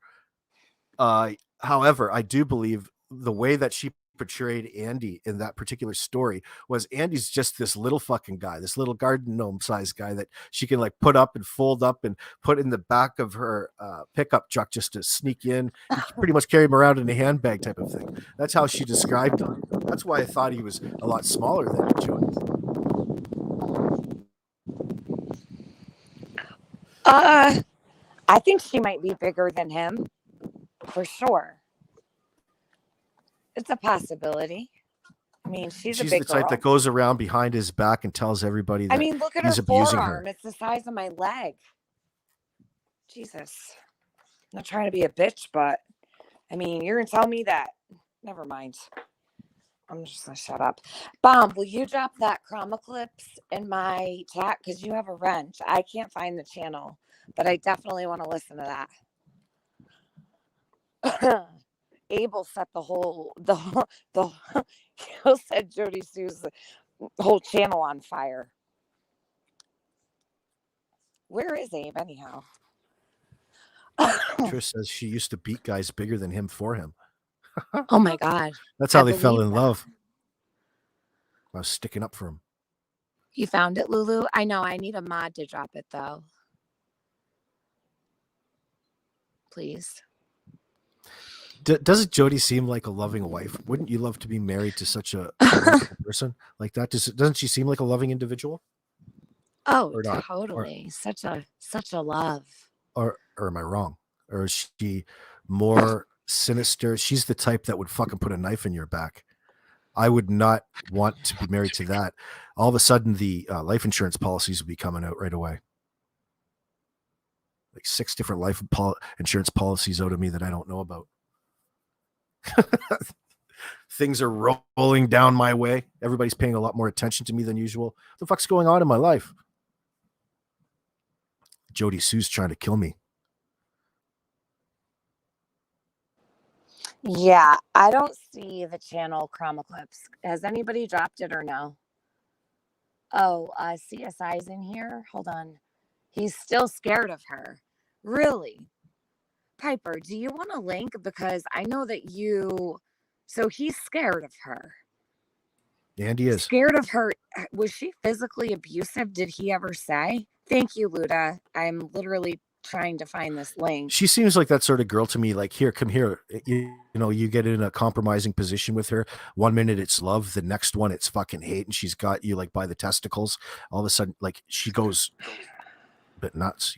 However, I do believe the way that she portrayed Andy in that particular story was Andy's just this little fucking guy, this little garden gnome sized guy that she can like put up and fold up and put in the back of her pickup truck just to sneak in. You pretty much carry him around in a handbag type of thing. That's how she described him. That's why I thought he was a lot smaller than Jody. I think she might be bigger than him, for sure. It's a possibility. I mean, she's a big the type that goes around behind his back and tells everybody that look at he's her abusing forearm. her. It's the size of my leg. Jesus. I'm not trying to be a bitch, but I mean, you're going to tell me that. Never mind. I'm just going to shut up. Bomb, will you drop that Chroma Clips in my chat? Because you have a wrench. I can't find the channel, but I definitely want to listen to that. Abel set he'll set Jody Sue's whole channel on fire. Where is Abe anyhow? Trish says she used to beat guys bigger than him for him. Oh my God. That's how they fell in love. I was sticking up for him. You found it, Lulu? I know. I need a mod to drop it though. Please. Doesn't Jody seem like a loving wife? Wouldn't you love to be married to such a wonderful person like that? Doesn't she seem like a loving individual? Oh, totally. Such a love. Or am I wrong? Or is she more sinister? She's the type that would fucking put a knife in your back. I would not want to be married to that. All of a sudden, the life insurance policies would be coming out right away. Like 6 different life insurance policies out of me that I don't know about. Things are rolling down my way. Everybody's paying a lot more attention to me than usual. What the fuck's going on in my life? Jody Sue's trying to kill me. Yeah, I don't see the channel Chroma Clips. Has anybody dropped it or no? Oh, CSI's in here. Hold on. He's still scared of her. Really? Piper, do you want a link? Because I know that so he's scared of her. Andy is. Scared of her. Was she physically abusive? Did he ever say? Thank you, Luda. I'm literally trying to find this link. She seems like that sort of girl to me. Like, here, come here. You get in a compromising position with her. 1 minute it's love, the next one it's fucking hate, and she's got you like by the testicles. All of a sudden, like she goes a bit nuts.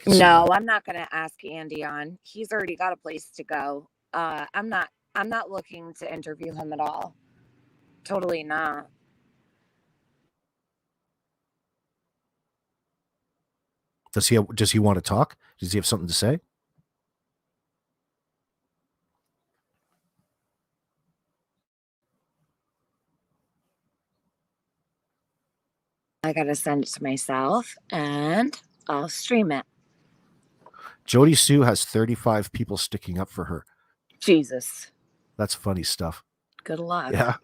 No, I'm not going to ask Andy on. He's already got a place to go. I'm not looking to interview him at all. Totally not. Does he want to talk? Does he have something to say? I gotta send it to myself and I'll stream it. Jody Sue has 35 people sticking up for her. Jesus. That's funny stuff. Good luck. Yeah.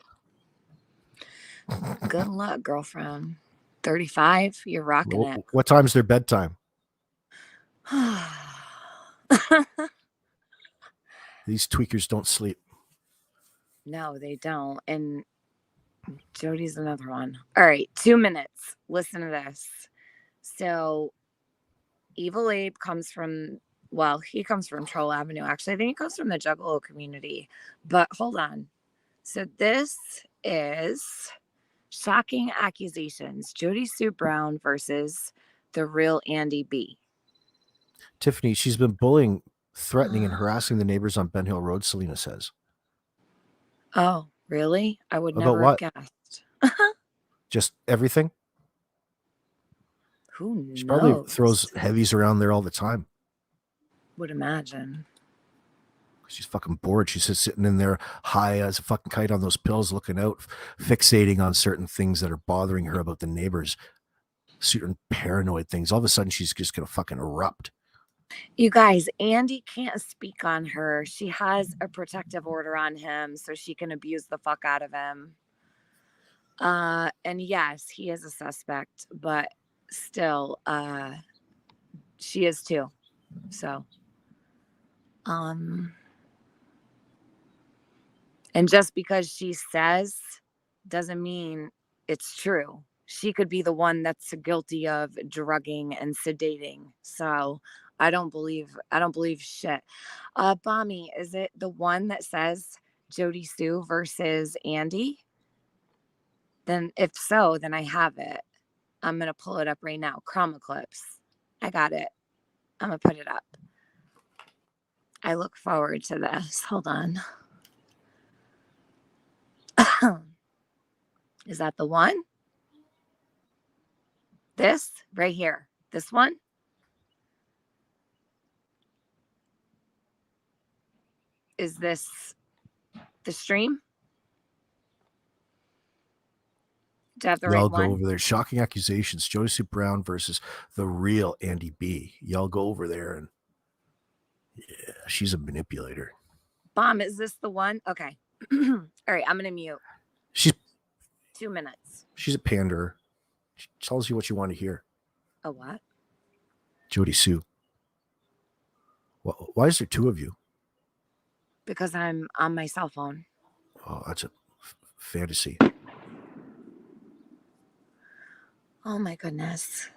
Good luck, girlfriend. 35, you're rocking it. What time's their bedtime? These tweakers don't sleep. No, they don't. And Jody's another one. All right, 2 minutes. Listen to this. So, Evil Abe comes from, well, he comes from Troll Avenue. Actually, I think he comes from the Juggalo community. But hold on. So, this is shocking accusations. Jody Sue Brown versus the real Andy B. Tiffany, she's been bullying, threatening, and harassing the neighbors on Ben Hill Road, Selena says. Oh, really? I would About never what? have guessed. Just everything? Who knows? She probably throws heavies around there all the time. Would imagine. She's fucking bored. She's just sitting in there high as a fucking kite on those pills, looking out, fixating on certain things that are bothering her about the neighbors, certain paranoid things. All of a sudden, she's just going to fucking erupt. You guys, Andy can't speak on her. She has a protective order on him, so she can abuse the fuck out of him. And yes, he is a suspect, but still, she is too. So, and just because she says doesn't mean it's true. She could be the one that's guilty of drugging and sedating. So I don't believe shit. Bommy, is it the one that says Jody Sue versus Andy? Then if so, then I have it. I'm going to pull it up right now. Chroma clips. I got it. I'm going to put it up. I look forward to this. Hold on. Is that the one? This right here. This one? Is this the stream? Do I have the Y'all right go one? over there. Shocking accusations. Jody Sue Brown versus the real Andy B. Y'all go over there and yeah, she's a manipulator. Bomb, is this the one? Okay. All right, I'm gonna mute. She's 2 minutes. She's a panderer. She tells you what you want to hear. A what? Jody Sue. Why is there two of you? Because I'm on my cell phone. Oh, that's a fantasy. Oh my goodness.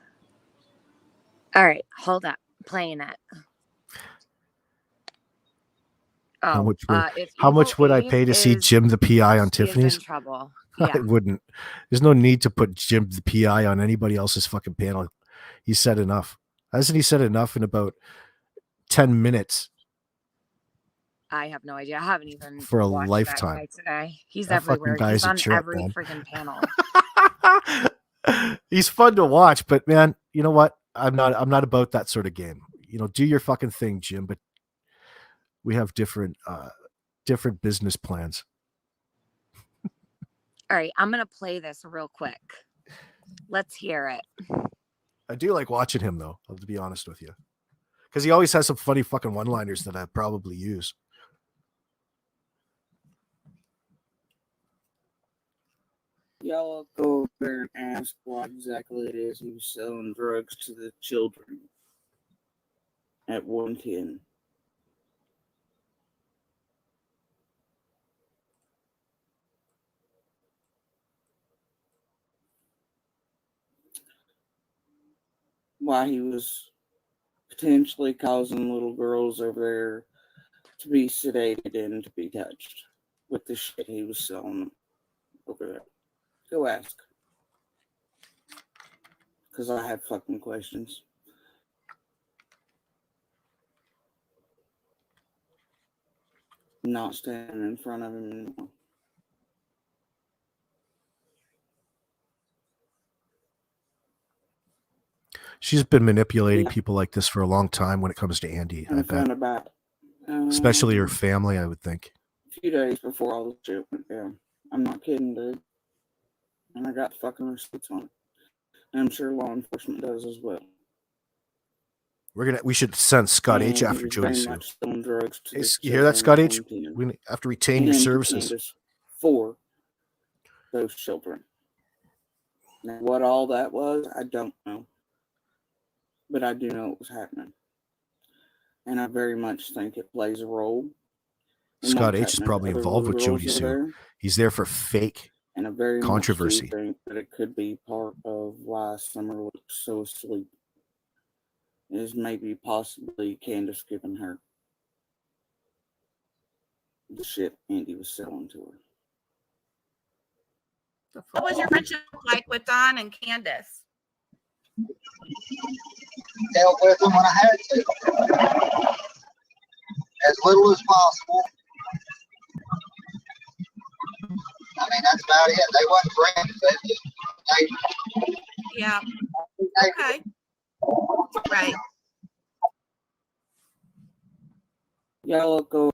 All right, hold up. Playing it. How much would I pay to see Jim the PI on Tiffany's? In trouble. Yeah. I wouldn't. There's no need to put Jim the PI on anybody else's fucking panel. He said enough. Hasn't he said enough in about 10 minutes? I have no idea. I haven't even for a watched lifetime. That guy today. He's that everywhere. He's on trip, every man. freaking panel. He's fun to watch, but man, you know what? I'm not about that sort of game. You know, do your fucking thing, Jim, but we have different business plans. All right, I'm going to play this real quick. Let's hear it. I do like watching him, though, to be honest with you. Because he always has some funny fucking one-liners that I probably use. Y'all go over and ask what exactly it is he was selling drugs to the children at 110. Why he was potentially causing little girls over there to be sedated and to be touched with the shit he was selling over there. Go ask. Because I have fucking questions. not standing in front of him anymore. She's been manipulating people like this for a long time when it comes to Andy, And I bet. About, especially her family, I would think. A few days before all this shit went down. I'm not kidding, dude. And I got fucking receipts on it. And I'm sure law enforcement does as well. We should send Scott H after Jody Sue. Hey, you hear that, Scott H? We have to retain your services for those children. Now, what all that was, I don't know. But I do know it was happening. And I very much think it plays a role. Scott H is probably involved with Jody Sue. He's there for fake and I very controversy. Much do think that it could be part of why Summer looks so asleep. Is maybe possibly Candace giving her the shit Andy was selling to her. What was your friendship like with Don and Candace? Dealt with them when I had to, as little as possible. I mean, that's about it. They wasn't friends. They just neighbors. Yeah. Okay. Right. Y'all go.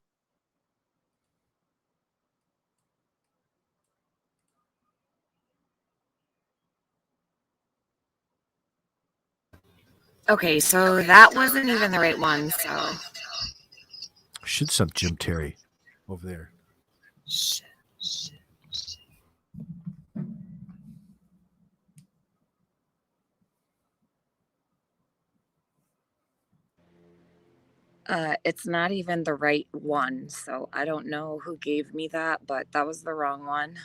Okay, so that wasn't even the right one, so. Should send Jim Terry over there. Shit. It's not even the right one, so I don't know who gave me that, but that was the wrong one.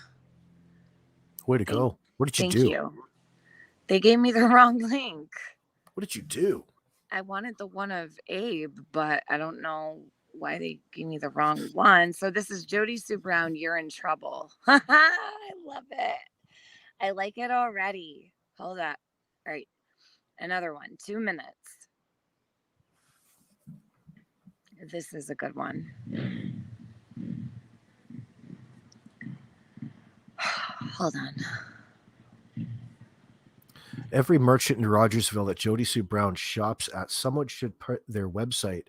Way to go. What did you do? Thank you. They gave me the wrong link. What did you do? I wanted the one of Abe, but I don't know why they gave me the wrong one. So this is Jody Sue Brown, You're in Trouble. I love it. I like it already. Hold up. All right. Another one. 2 minutes. This is a good one. Hold on. Every merchant in Rogersville that Jody Sue Brown shops at, someone should put their website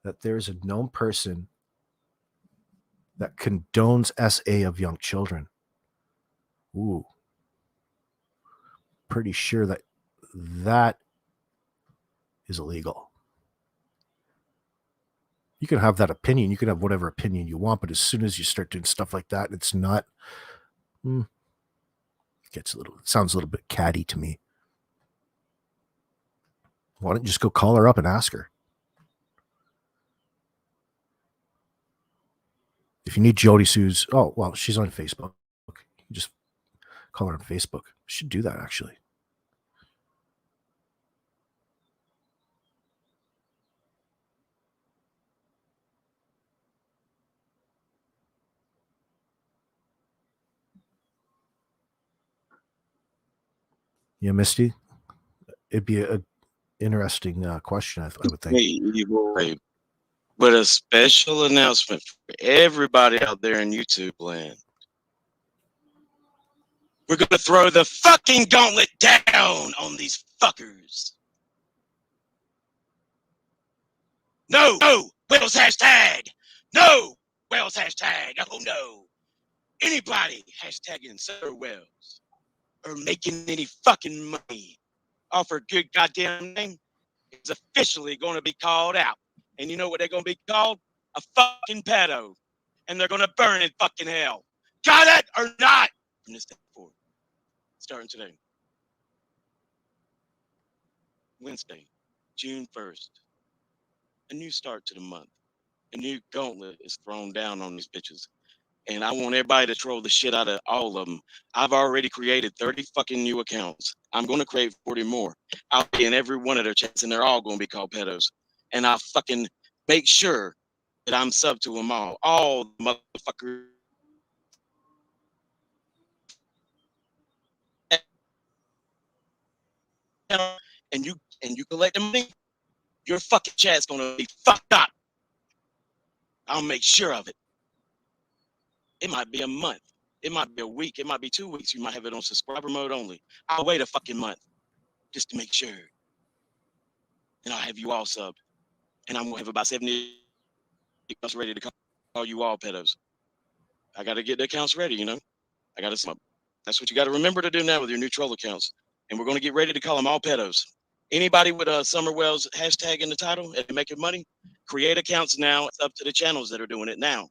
that there's a known person that condones SA of young children. Ooh. Pretty sure that is illegal. You can have that opinion. You can have whatever opinion you want, but as soon as you start doing stuff like that, it's not. It sounds a little bit catty to me. Why don't you just go call her up and ask her? If you need Jody Sue's, she's on Facebook. You just call her on Facebook. You should do that, actually. Yeah, Misty, it'd be an interesting question, I would think. Hey, but a special announcement for everybody out there in YouTube land. We're going to throw the fucking gauntlet down on these fuckers. No Wells hashtag. No Wells hashtag. Oh no. Anybody hashtagging Sir Wells or making any fucking money off her good goddamn name is officially going to be called out. And you know what they're going to be called? A fucking pedo. And they're going to burn in fucking hell. Got it or not? From this day forward. Starting today. Wednesday, June 1st. A new start to the month. A new gauntlet is thrown down on these bitches. And I want everybody to troll the shit out of all of them. I've already created 30 fucking new accounts. I'm going to create 40 more. I'll be in every one of their chats, and they're all going to be called pedos. And I'll fucking make sure that I'm sub to them all. All the motherfuckers. And you collect the money, your fucking chat's going to be fucked up. I'll make sure of it. It might be a month. It might be a week. It might be 2 weeks. You might have it on subscriber mode only. I'll wait a fucking month just to make sure. And I'll have you all subbed. And I'm going to have about 70 accounts ready to call you all pedos. I got to get the accounts ready, you know. I got to sum up. That's what you got to remember to do now with your new troll accounts. And we're going to get ready to call them all pedos. Anybody with a Summer Wells hashtag in the title and making money, create accounts now. It's up to the channels that are doing it now.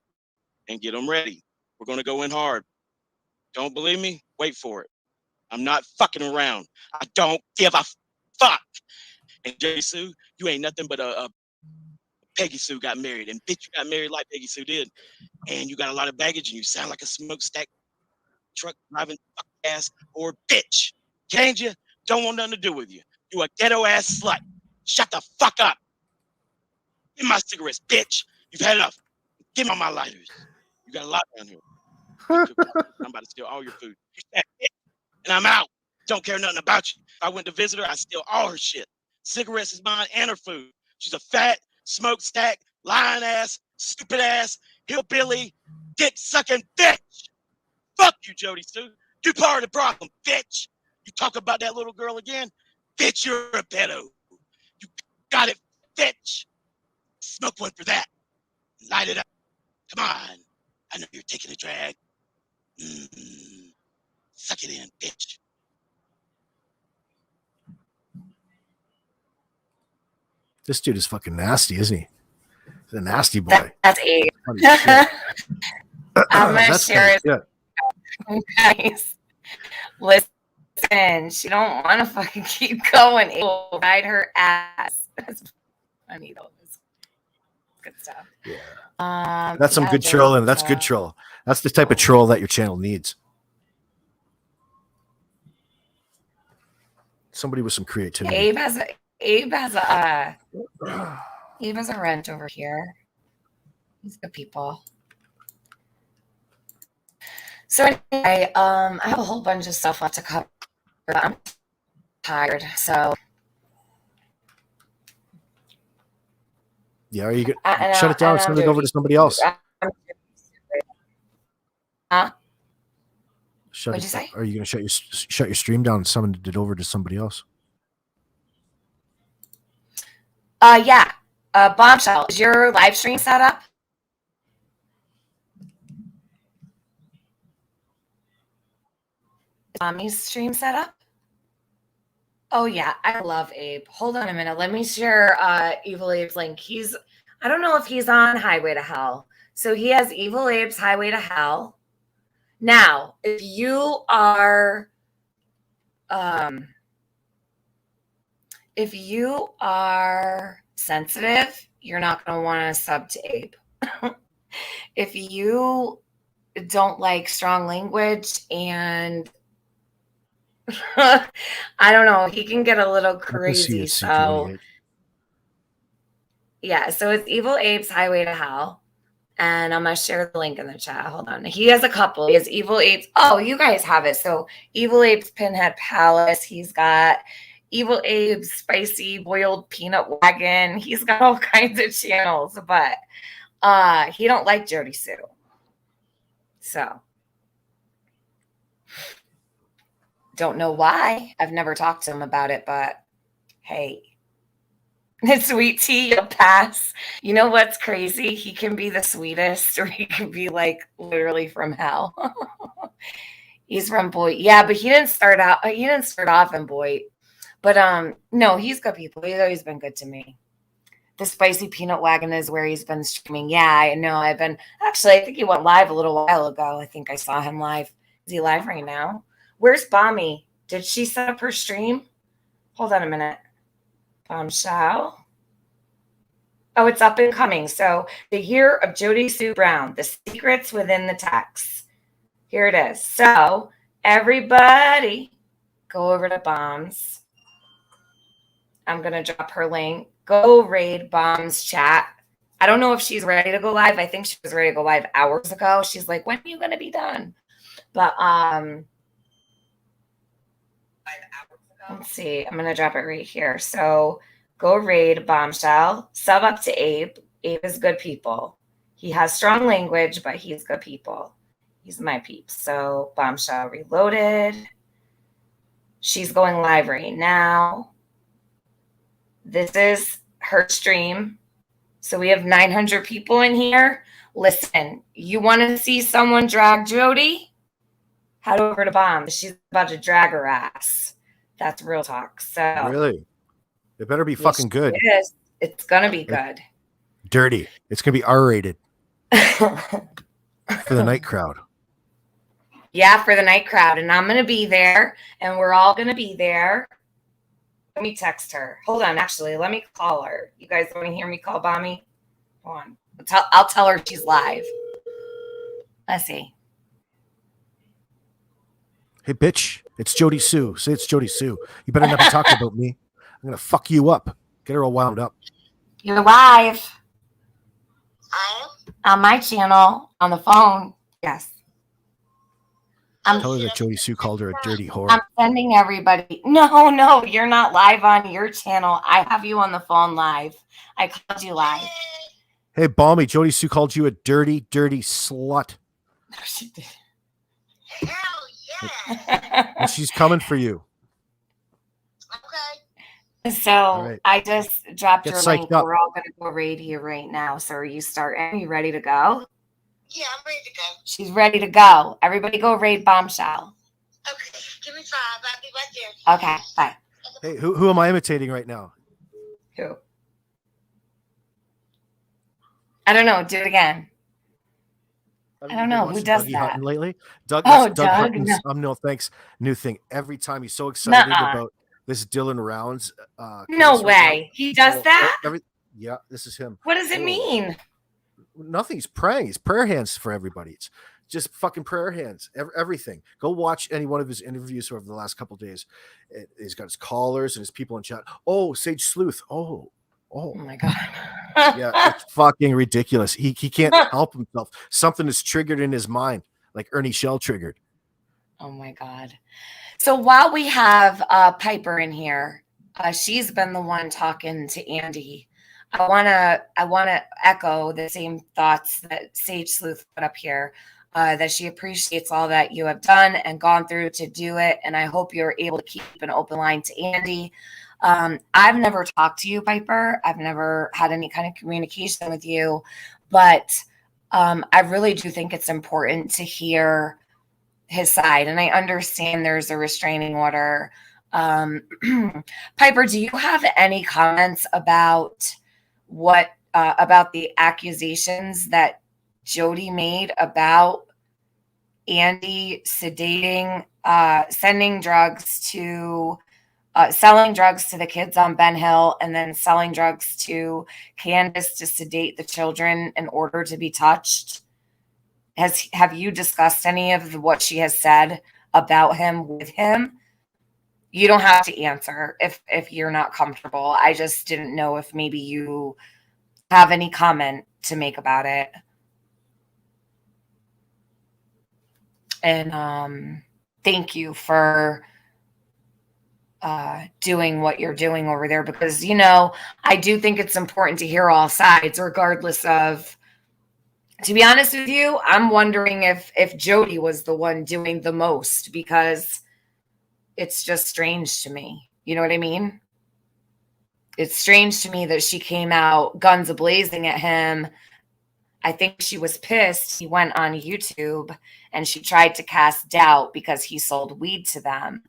And get them ready. We're going to go in hard. Don't believe me? Wait for it. I'm not fucking around. I don't give a fuck. And Jody Sue, you ain't nothing but a Peggy Sue got married. And bitch, you got married like Peggy Sue did. And you got a lot of baggage and you sound like a smokestack truck driving ass or bitch. Change you? Don't want nothing to do with you. You a ghetto ass slut. Shut the fuck up. Give me my cigarettes, bitch. You've had enough. Give me my lighters. You got a lot down here. I'm about to steal all your food. And I'm out. Don't care nothing about you. If I went to visit her, I steal all her shit. Cigarettes is mine and her food. She's a fat, smokestack, lying ass, stupid ass, hillbilly, dick sucking bitch. Fuck you, Jody Sue. You part of the problem, bitch. You talk about that little girl again, bitch, you're a pedo. You got it, bitch. Smoke one for that. Light it up. Come on. I know you're taking a drag. Suck it in, bitch. This dude is fucking nasty, isn't he? He's a nasty boy. That's Abe. I'm going to share it. Guys, listen, she don't want to fucking keep going. Abe will ride her ass. That's funny, though. It's good stuff. Yeah. That's some good trolling. That's good troll. That's the type of troll that your channel needs. Somebody with some creativity. Abe has a rent over here. He's good people. So anyway, I have a whole bunch of stuff left to cover. I'm tired, so yeah. Are you gonna shut it down and send it over to somebody else? Huh? What'd you say? Are you gonna shut your stream down and send it over to somebody else? Yeah. Bombshell, is your live stream set up? Is Mommy's stream set up? Oh yeah, I love Abe. Hold on a minute. Let me share Evil Abe's link. I don't know if he's on Highway to Hell. So he has Evil Abe's Highway to Hell. Now, if you are sensitive, you're not going to want to sub to Abe. If you don't like strong language and I don't know, he can get a little crazy. So yeah, so it's Evil Abe's Highway to Hell. And I'm going to share the link in the chat. Hold on. He has a couple. He has Evil Abe's. Oh, you guys have it. So Evil Abe's Pinhead Palace. He's got Evil Abe's Spicy Boiled Peanut Wagon. He's got all kinds of channels, but he don't like Jody Sue. So don't know why. I've never talked to him about it, but hey. Sweet tea, you'll pass. You know what's crazy? He can be the sweetest, or he can be like literally from hell. He's from Boyd. Yeah, but he didn't start off in Boyd. But no, he's good people. He's always been good to me. The Spicy Peanut Wagon is where he's been streaming. Yeah, I know. I think he went live a little while ago. I think I saw him live. Is he live right now? Where's Bommy? Did she set up her stream? Hold on a minute. Bombshell. Oh, it's up and coming. So the year of Jody Sue Brown, the secrets within the text. Here it is. So everybody go over to Bombs. I'm going to drop her link. Go raid Bombs chat. I don't know if she's ready to go live. I think she was ready to go live hours ago. She's like, when are you going to be done? But let's see. I'm going to drop it right here. So go raid Bombshell. Sub up to Abe. Abe is good people. He has strong language, but he's good people. He's my peeps. So Bombshell Reloaded. She's going live right now. This is her stream. So we have 900 people in here. Listen, you want to see someone drag Jody? Head over to Bomb. She's about to drag her ass. That's real talk. So Really? It better be fucking good. It is. It's going to be good. Dirty. It's going to be R-rated. For the night crowd. Yeah, for the night crowd. And I'm going to be there. And we're all going to be there. Let me text her. Hold on. Actually, let me call her. You guys want to hear me call Bommy? Hold on. I'll tell her she's live. Let's see. Hey, bitch. It's Jody Sue. Say it's Jody Sue. You better not be talking about me. I'm going to fuck you up. Get her all wound up. You're live. On my channel. On the phone. Yes. Tell her that Jody Sue called her a dirty whore. I'm sending everybody. No, you're not live on your channel. I have you on the phone live. I called you live. Hey, Balmy, Jody Sue called you a dirty, dirty slut. No, she did. And she's coming for you. So right. I just dropped Get your psyched link. up. We're all going to go raid you right now. So are you starting? Are you ready to go? Yeah, I'm ready to go. She's ready to go. Everybody go raid Bombshell. Okay, give me 5. I'll be right there. Okay, bye. Hey, who am I imitating right now? Who? I don't know. Do it again. I don't know. Who does Dougie that? Hutton lately? Doug Doug. Hutton's no thanks new thing. Every time he's so excited Nuh-uh. about this Dylan Rounds. No case right now. way. He does that? Yeah, this is him. What does it mean? Nothing. He's praying. He's prayer hands for everybody. It's just fucking prayer hands. Everything. Go watch any one of his interviews over the last couple of days. He's got his callers and his people in chat. Oh, Sage Sleuth. Oh my God. Yeah, it's fucking ridiculous. He can't help himself. Something is triggered in his mind, like Ernie Shell triggered. Oh my God. So while we have Piper in here, she's been the one talking to Andy. I wanna echo the same thoughts that Sage Sleuth put up here. That she appreciates all that you have done and gone through to do it, and I hope you're able to keep an open line to Andy. I've never talked to you, Piper. I've never had any kind of communication with you, but I really do think it's important to hear his side. And I understand there's a restraining order. Piper, do you have any comments about about the accusations that Jody made about Andy sedating, sending drugs to selling drugs to the kids on Ben Hill, and then selling drugs to Candace to sedate the children in order to be touched? Have you discussed any of what she has said about him with him? You don't have to answer if you're not comfortable. I just didn't know if maybe you have any comment to make about it. And thank you for doing what you're doing over there, because, I do think it's important to hear all sides, regardless of, to be honest with you, I'm wondering if Jody was the one doing the most, because it's just strange to me. You know what I mean? It's strange to me that she came out guns a-blazing at him. I think she was pissed. He went on YouTube and she tried to cast doubt because he sold weed to them.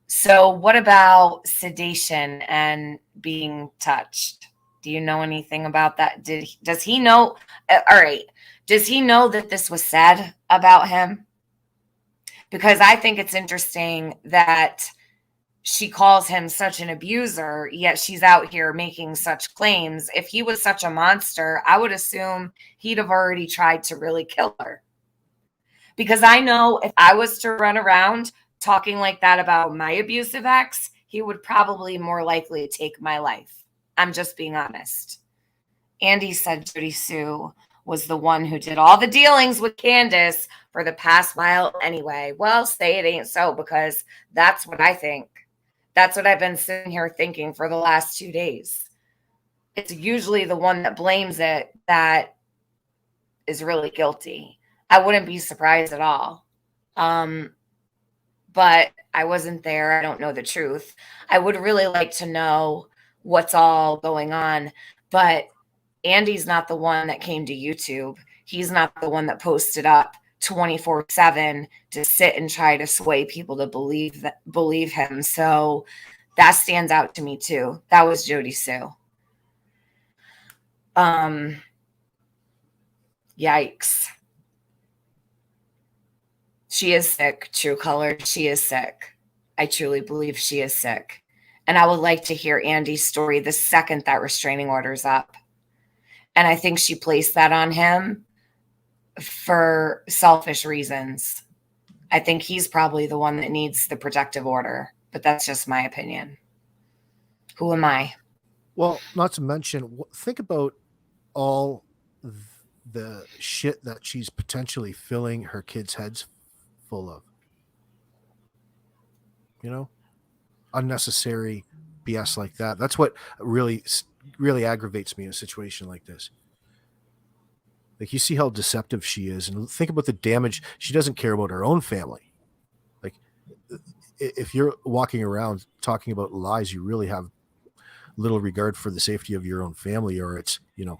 So what about sedation and being touched? Do you know anything about that? Does he know? All right. Does he know that this was said about him? Because I think it's interesting that she calls him such an abuser, yet she's out here making such claims. If he was such a monster, I would assume he'd have already tried to really kill her. Because I know if I was to run around talking like that about my abusive ex, he would probably more likely take my life. I'm just being honest. Andy said Jody Sue was the one who did all the dealings with Candace for the past while anyway. Well, say it ain't so, because that's what I think. That's what I've been sitting here thinking for the last 2 days. It's usually the one that blames it that is really guilty. I wouldn't be surprised at all. But I wasn't there. I don't know the truth. I would really like to know what's all going on. But Andy's not the one that came to YouTube. He's not the one that posted up 24/7 to sit and try to sway people to believe him. So that stands out to me too. That was Jody Sue. Yikes. She is sick, True Color. She is sick. I truly believe she is sick. And I would like to hear Andy's story the second that restraining order's up. And I think she placed that on him for selfish reasons. I think he's probably the one that needs the protective order, but that's just my opinion. Who am I? Well, not to mention, think about all the shit that she's potentially filling her kids' heads full of. You know, unnecessary BS like that. That's what really aggravates me in a situation like this. Like, you see how deceptive she is, and think about the damage. She doesn't care about her own family. Like, if you're walking around talking about lies, you really have little regard for the safety of your own family, or it's,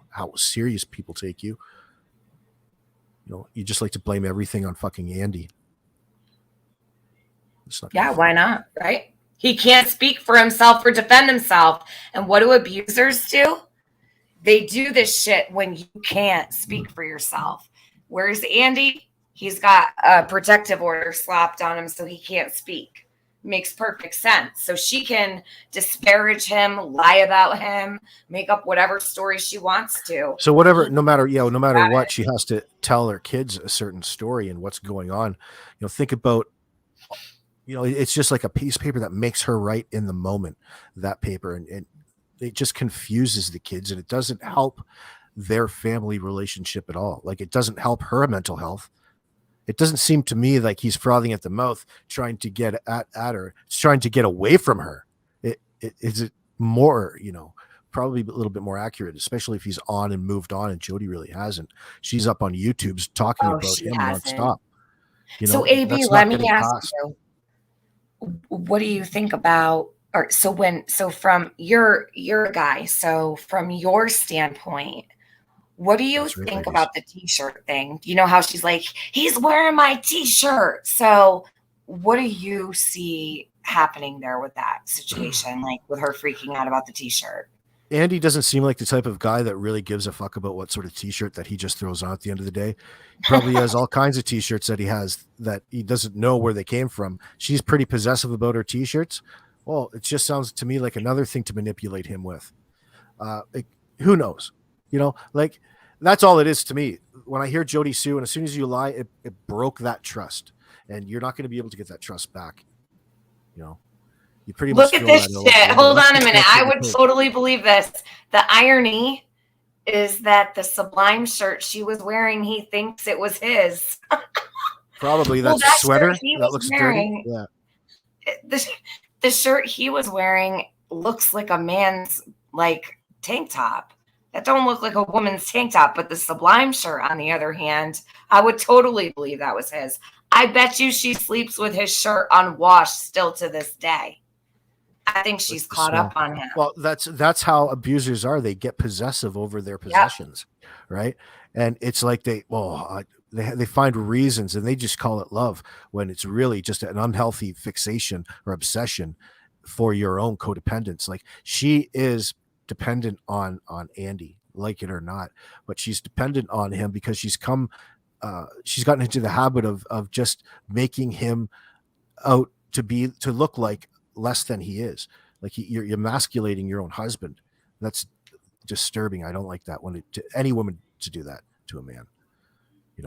how serious people take you. You just like to blame everything on fucking Andy. Yeah, why not? Right? He can't speak for himself or defend himself. And what do abusers do? They do this shit when you can't speak for yourself. Where's Andy? He's got a protective order slapped on him so he can't speak. Makes perfect sense. So she can disparage him, lie about him, make up whatever story she wants to. So no matter what, she has to tell her kids a certain story and what's going on. Think about, it's just like a piece of paper that makes her right in the moment, that paper. And it just confuses the kids, and it doesn't help their family relationship at all. Like, it doesn't help her mental health. It doesn't seem to me like he's frothing at the mouth, trying to get at her. It's trying to get away from her. Is more, probably a little bit more accurate, especially if he's on and moved on, and Jody really hasn't. She's up on YouTube's talking about him nonstop. So AB, let me ask you, what do you think about, from you're a guy, so from your standpoint, what do you think about the t-shirt thing? You know how she's like, he's wearing my t-shirt. So what do you see happening there with that situation? Like, with her freaking out about the t-shirt? Andy doesn't seem like the type of guy that really gives a fuck about what sort of t-shirt that he just throws on at the end of the day. He probably has all kinds of t-shirts that he has that he doesn't know where they came from. She's pretty possessive about her t-shirts. Well, it just sounds to me like another thing to manipulate him with. Who knows? Like, that's all it is to me. When I hear Jody Sue, and as soon as you lie, it broke that trust, and you're not going to be able to get that trust back. You pretty much look at this shit. Hold on a minute. I would totally believe this. The irony is that the Sublime shirt she was wearing, he thinks it was his. Probably that sweater that looks dirty. Yeah. The shirt he was wearing looks like a man's tank top. That don't look like a woman's tank top. But the Sublime shirt, on the other hand, I would totally believe that was his. I bet you she sleeps with his shirt unwashed still to this day. I think she's caught up on him. Well, that's how abusers are. They get possessive over their possessions, right? And it's like they find reasons, and they just call it love when it's really just an unhealthy fixation or obsession for your own codependence. Like, she is dependent on Andy, like it or not, but she's dependent on him because she's gotten into the habit of just making him out to look like less than he is. Like, you're emasculating your own husband. That's disturbing. I don't like that any woman to do that to a man.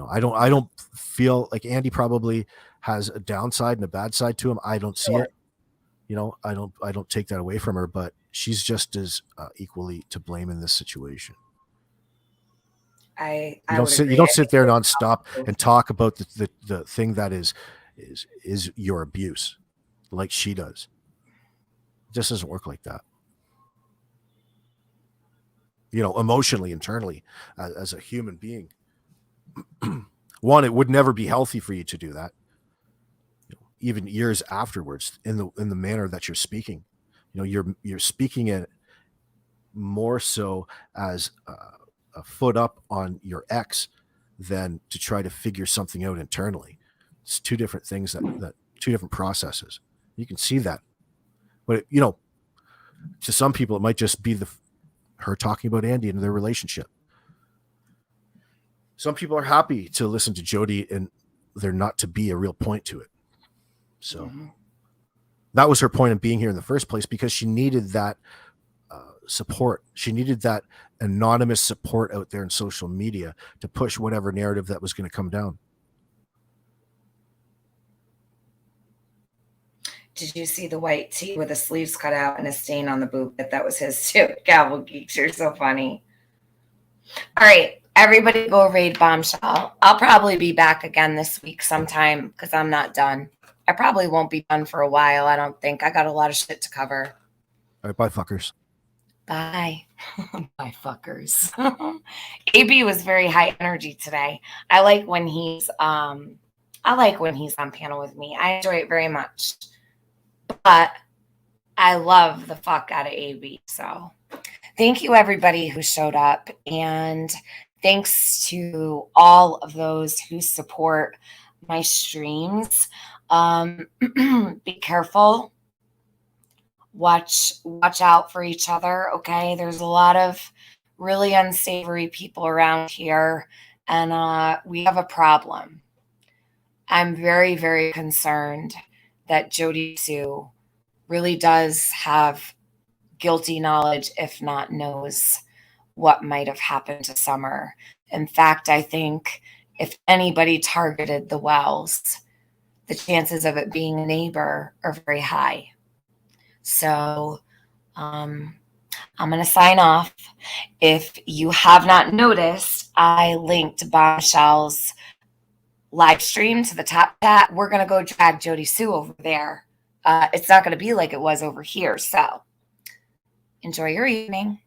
I don't feel like Andy probably has a downside and a bad side to him. I don't see it. I don't take that away from her, but she's just as equally to blame in this situation. You don't sit there nonstop and talk about the thing that is your abuse, like she does. It just doesn't work like that. Emotionally, internally, as a human being. One, it would never be healthy for you to do that, even years afterwards, in the manner that you're speaking. You're speaking it more so as a foot up on your ex than to try to figure something out internally. It's two different things, that two different processes. You can see that, but to some people it might just be her talking about Andy and their relationship. Some people are happy to listen to Jody and there not to be a real point to it. So that was her point of being here in the first place, because she needed that support. She needed that anonymous support out there in social media to push whatever narrative that was going to come down. Did you see the white tee with the sleeves cut out and a stain on the boot? That was his too. Gavel Geeks, you're so funny. All right, everybody go raid Bombshell. I'll probably be back again this week sometime because I'm not done. I probably won't be done for a while, I don't think. I got a lot of shit to cover. All right, bye, fuckers. Bye. Bye, fuckers. AB was very high energy today. I like when he's on panel with me. I enjoy it very much. But I love the fuck out of AB. So thank you, everybody who showed up. And thanks to all of those who support my streams. Be careful. Watch out for each other, okay? There's a lot of really unsavory people around here, and we have a problem. I'm very, very concerned that Jody Sue really does have guilty knowledge, if not knows what might have happened to Summer. In fact, I think if anybody targeted the Wells, the chances of it being a neighbor are very high. So I'm going to sign off. If you have not noticed, I linked Bombshell's live stream to the top chat. We're going to go drag Jody Sue over there. It's not going to be like it was over here. So enjoy your evening.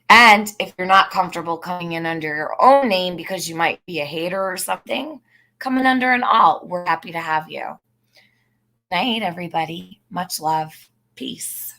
And if you're not comfortable coming in under your own name because you might be a hater or something, come in under an alt. We're happy to have you. Good night, everybody. Much love. Peace.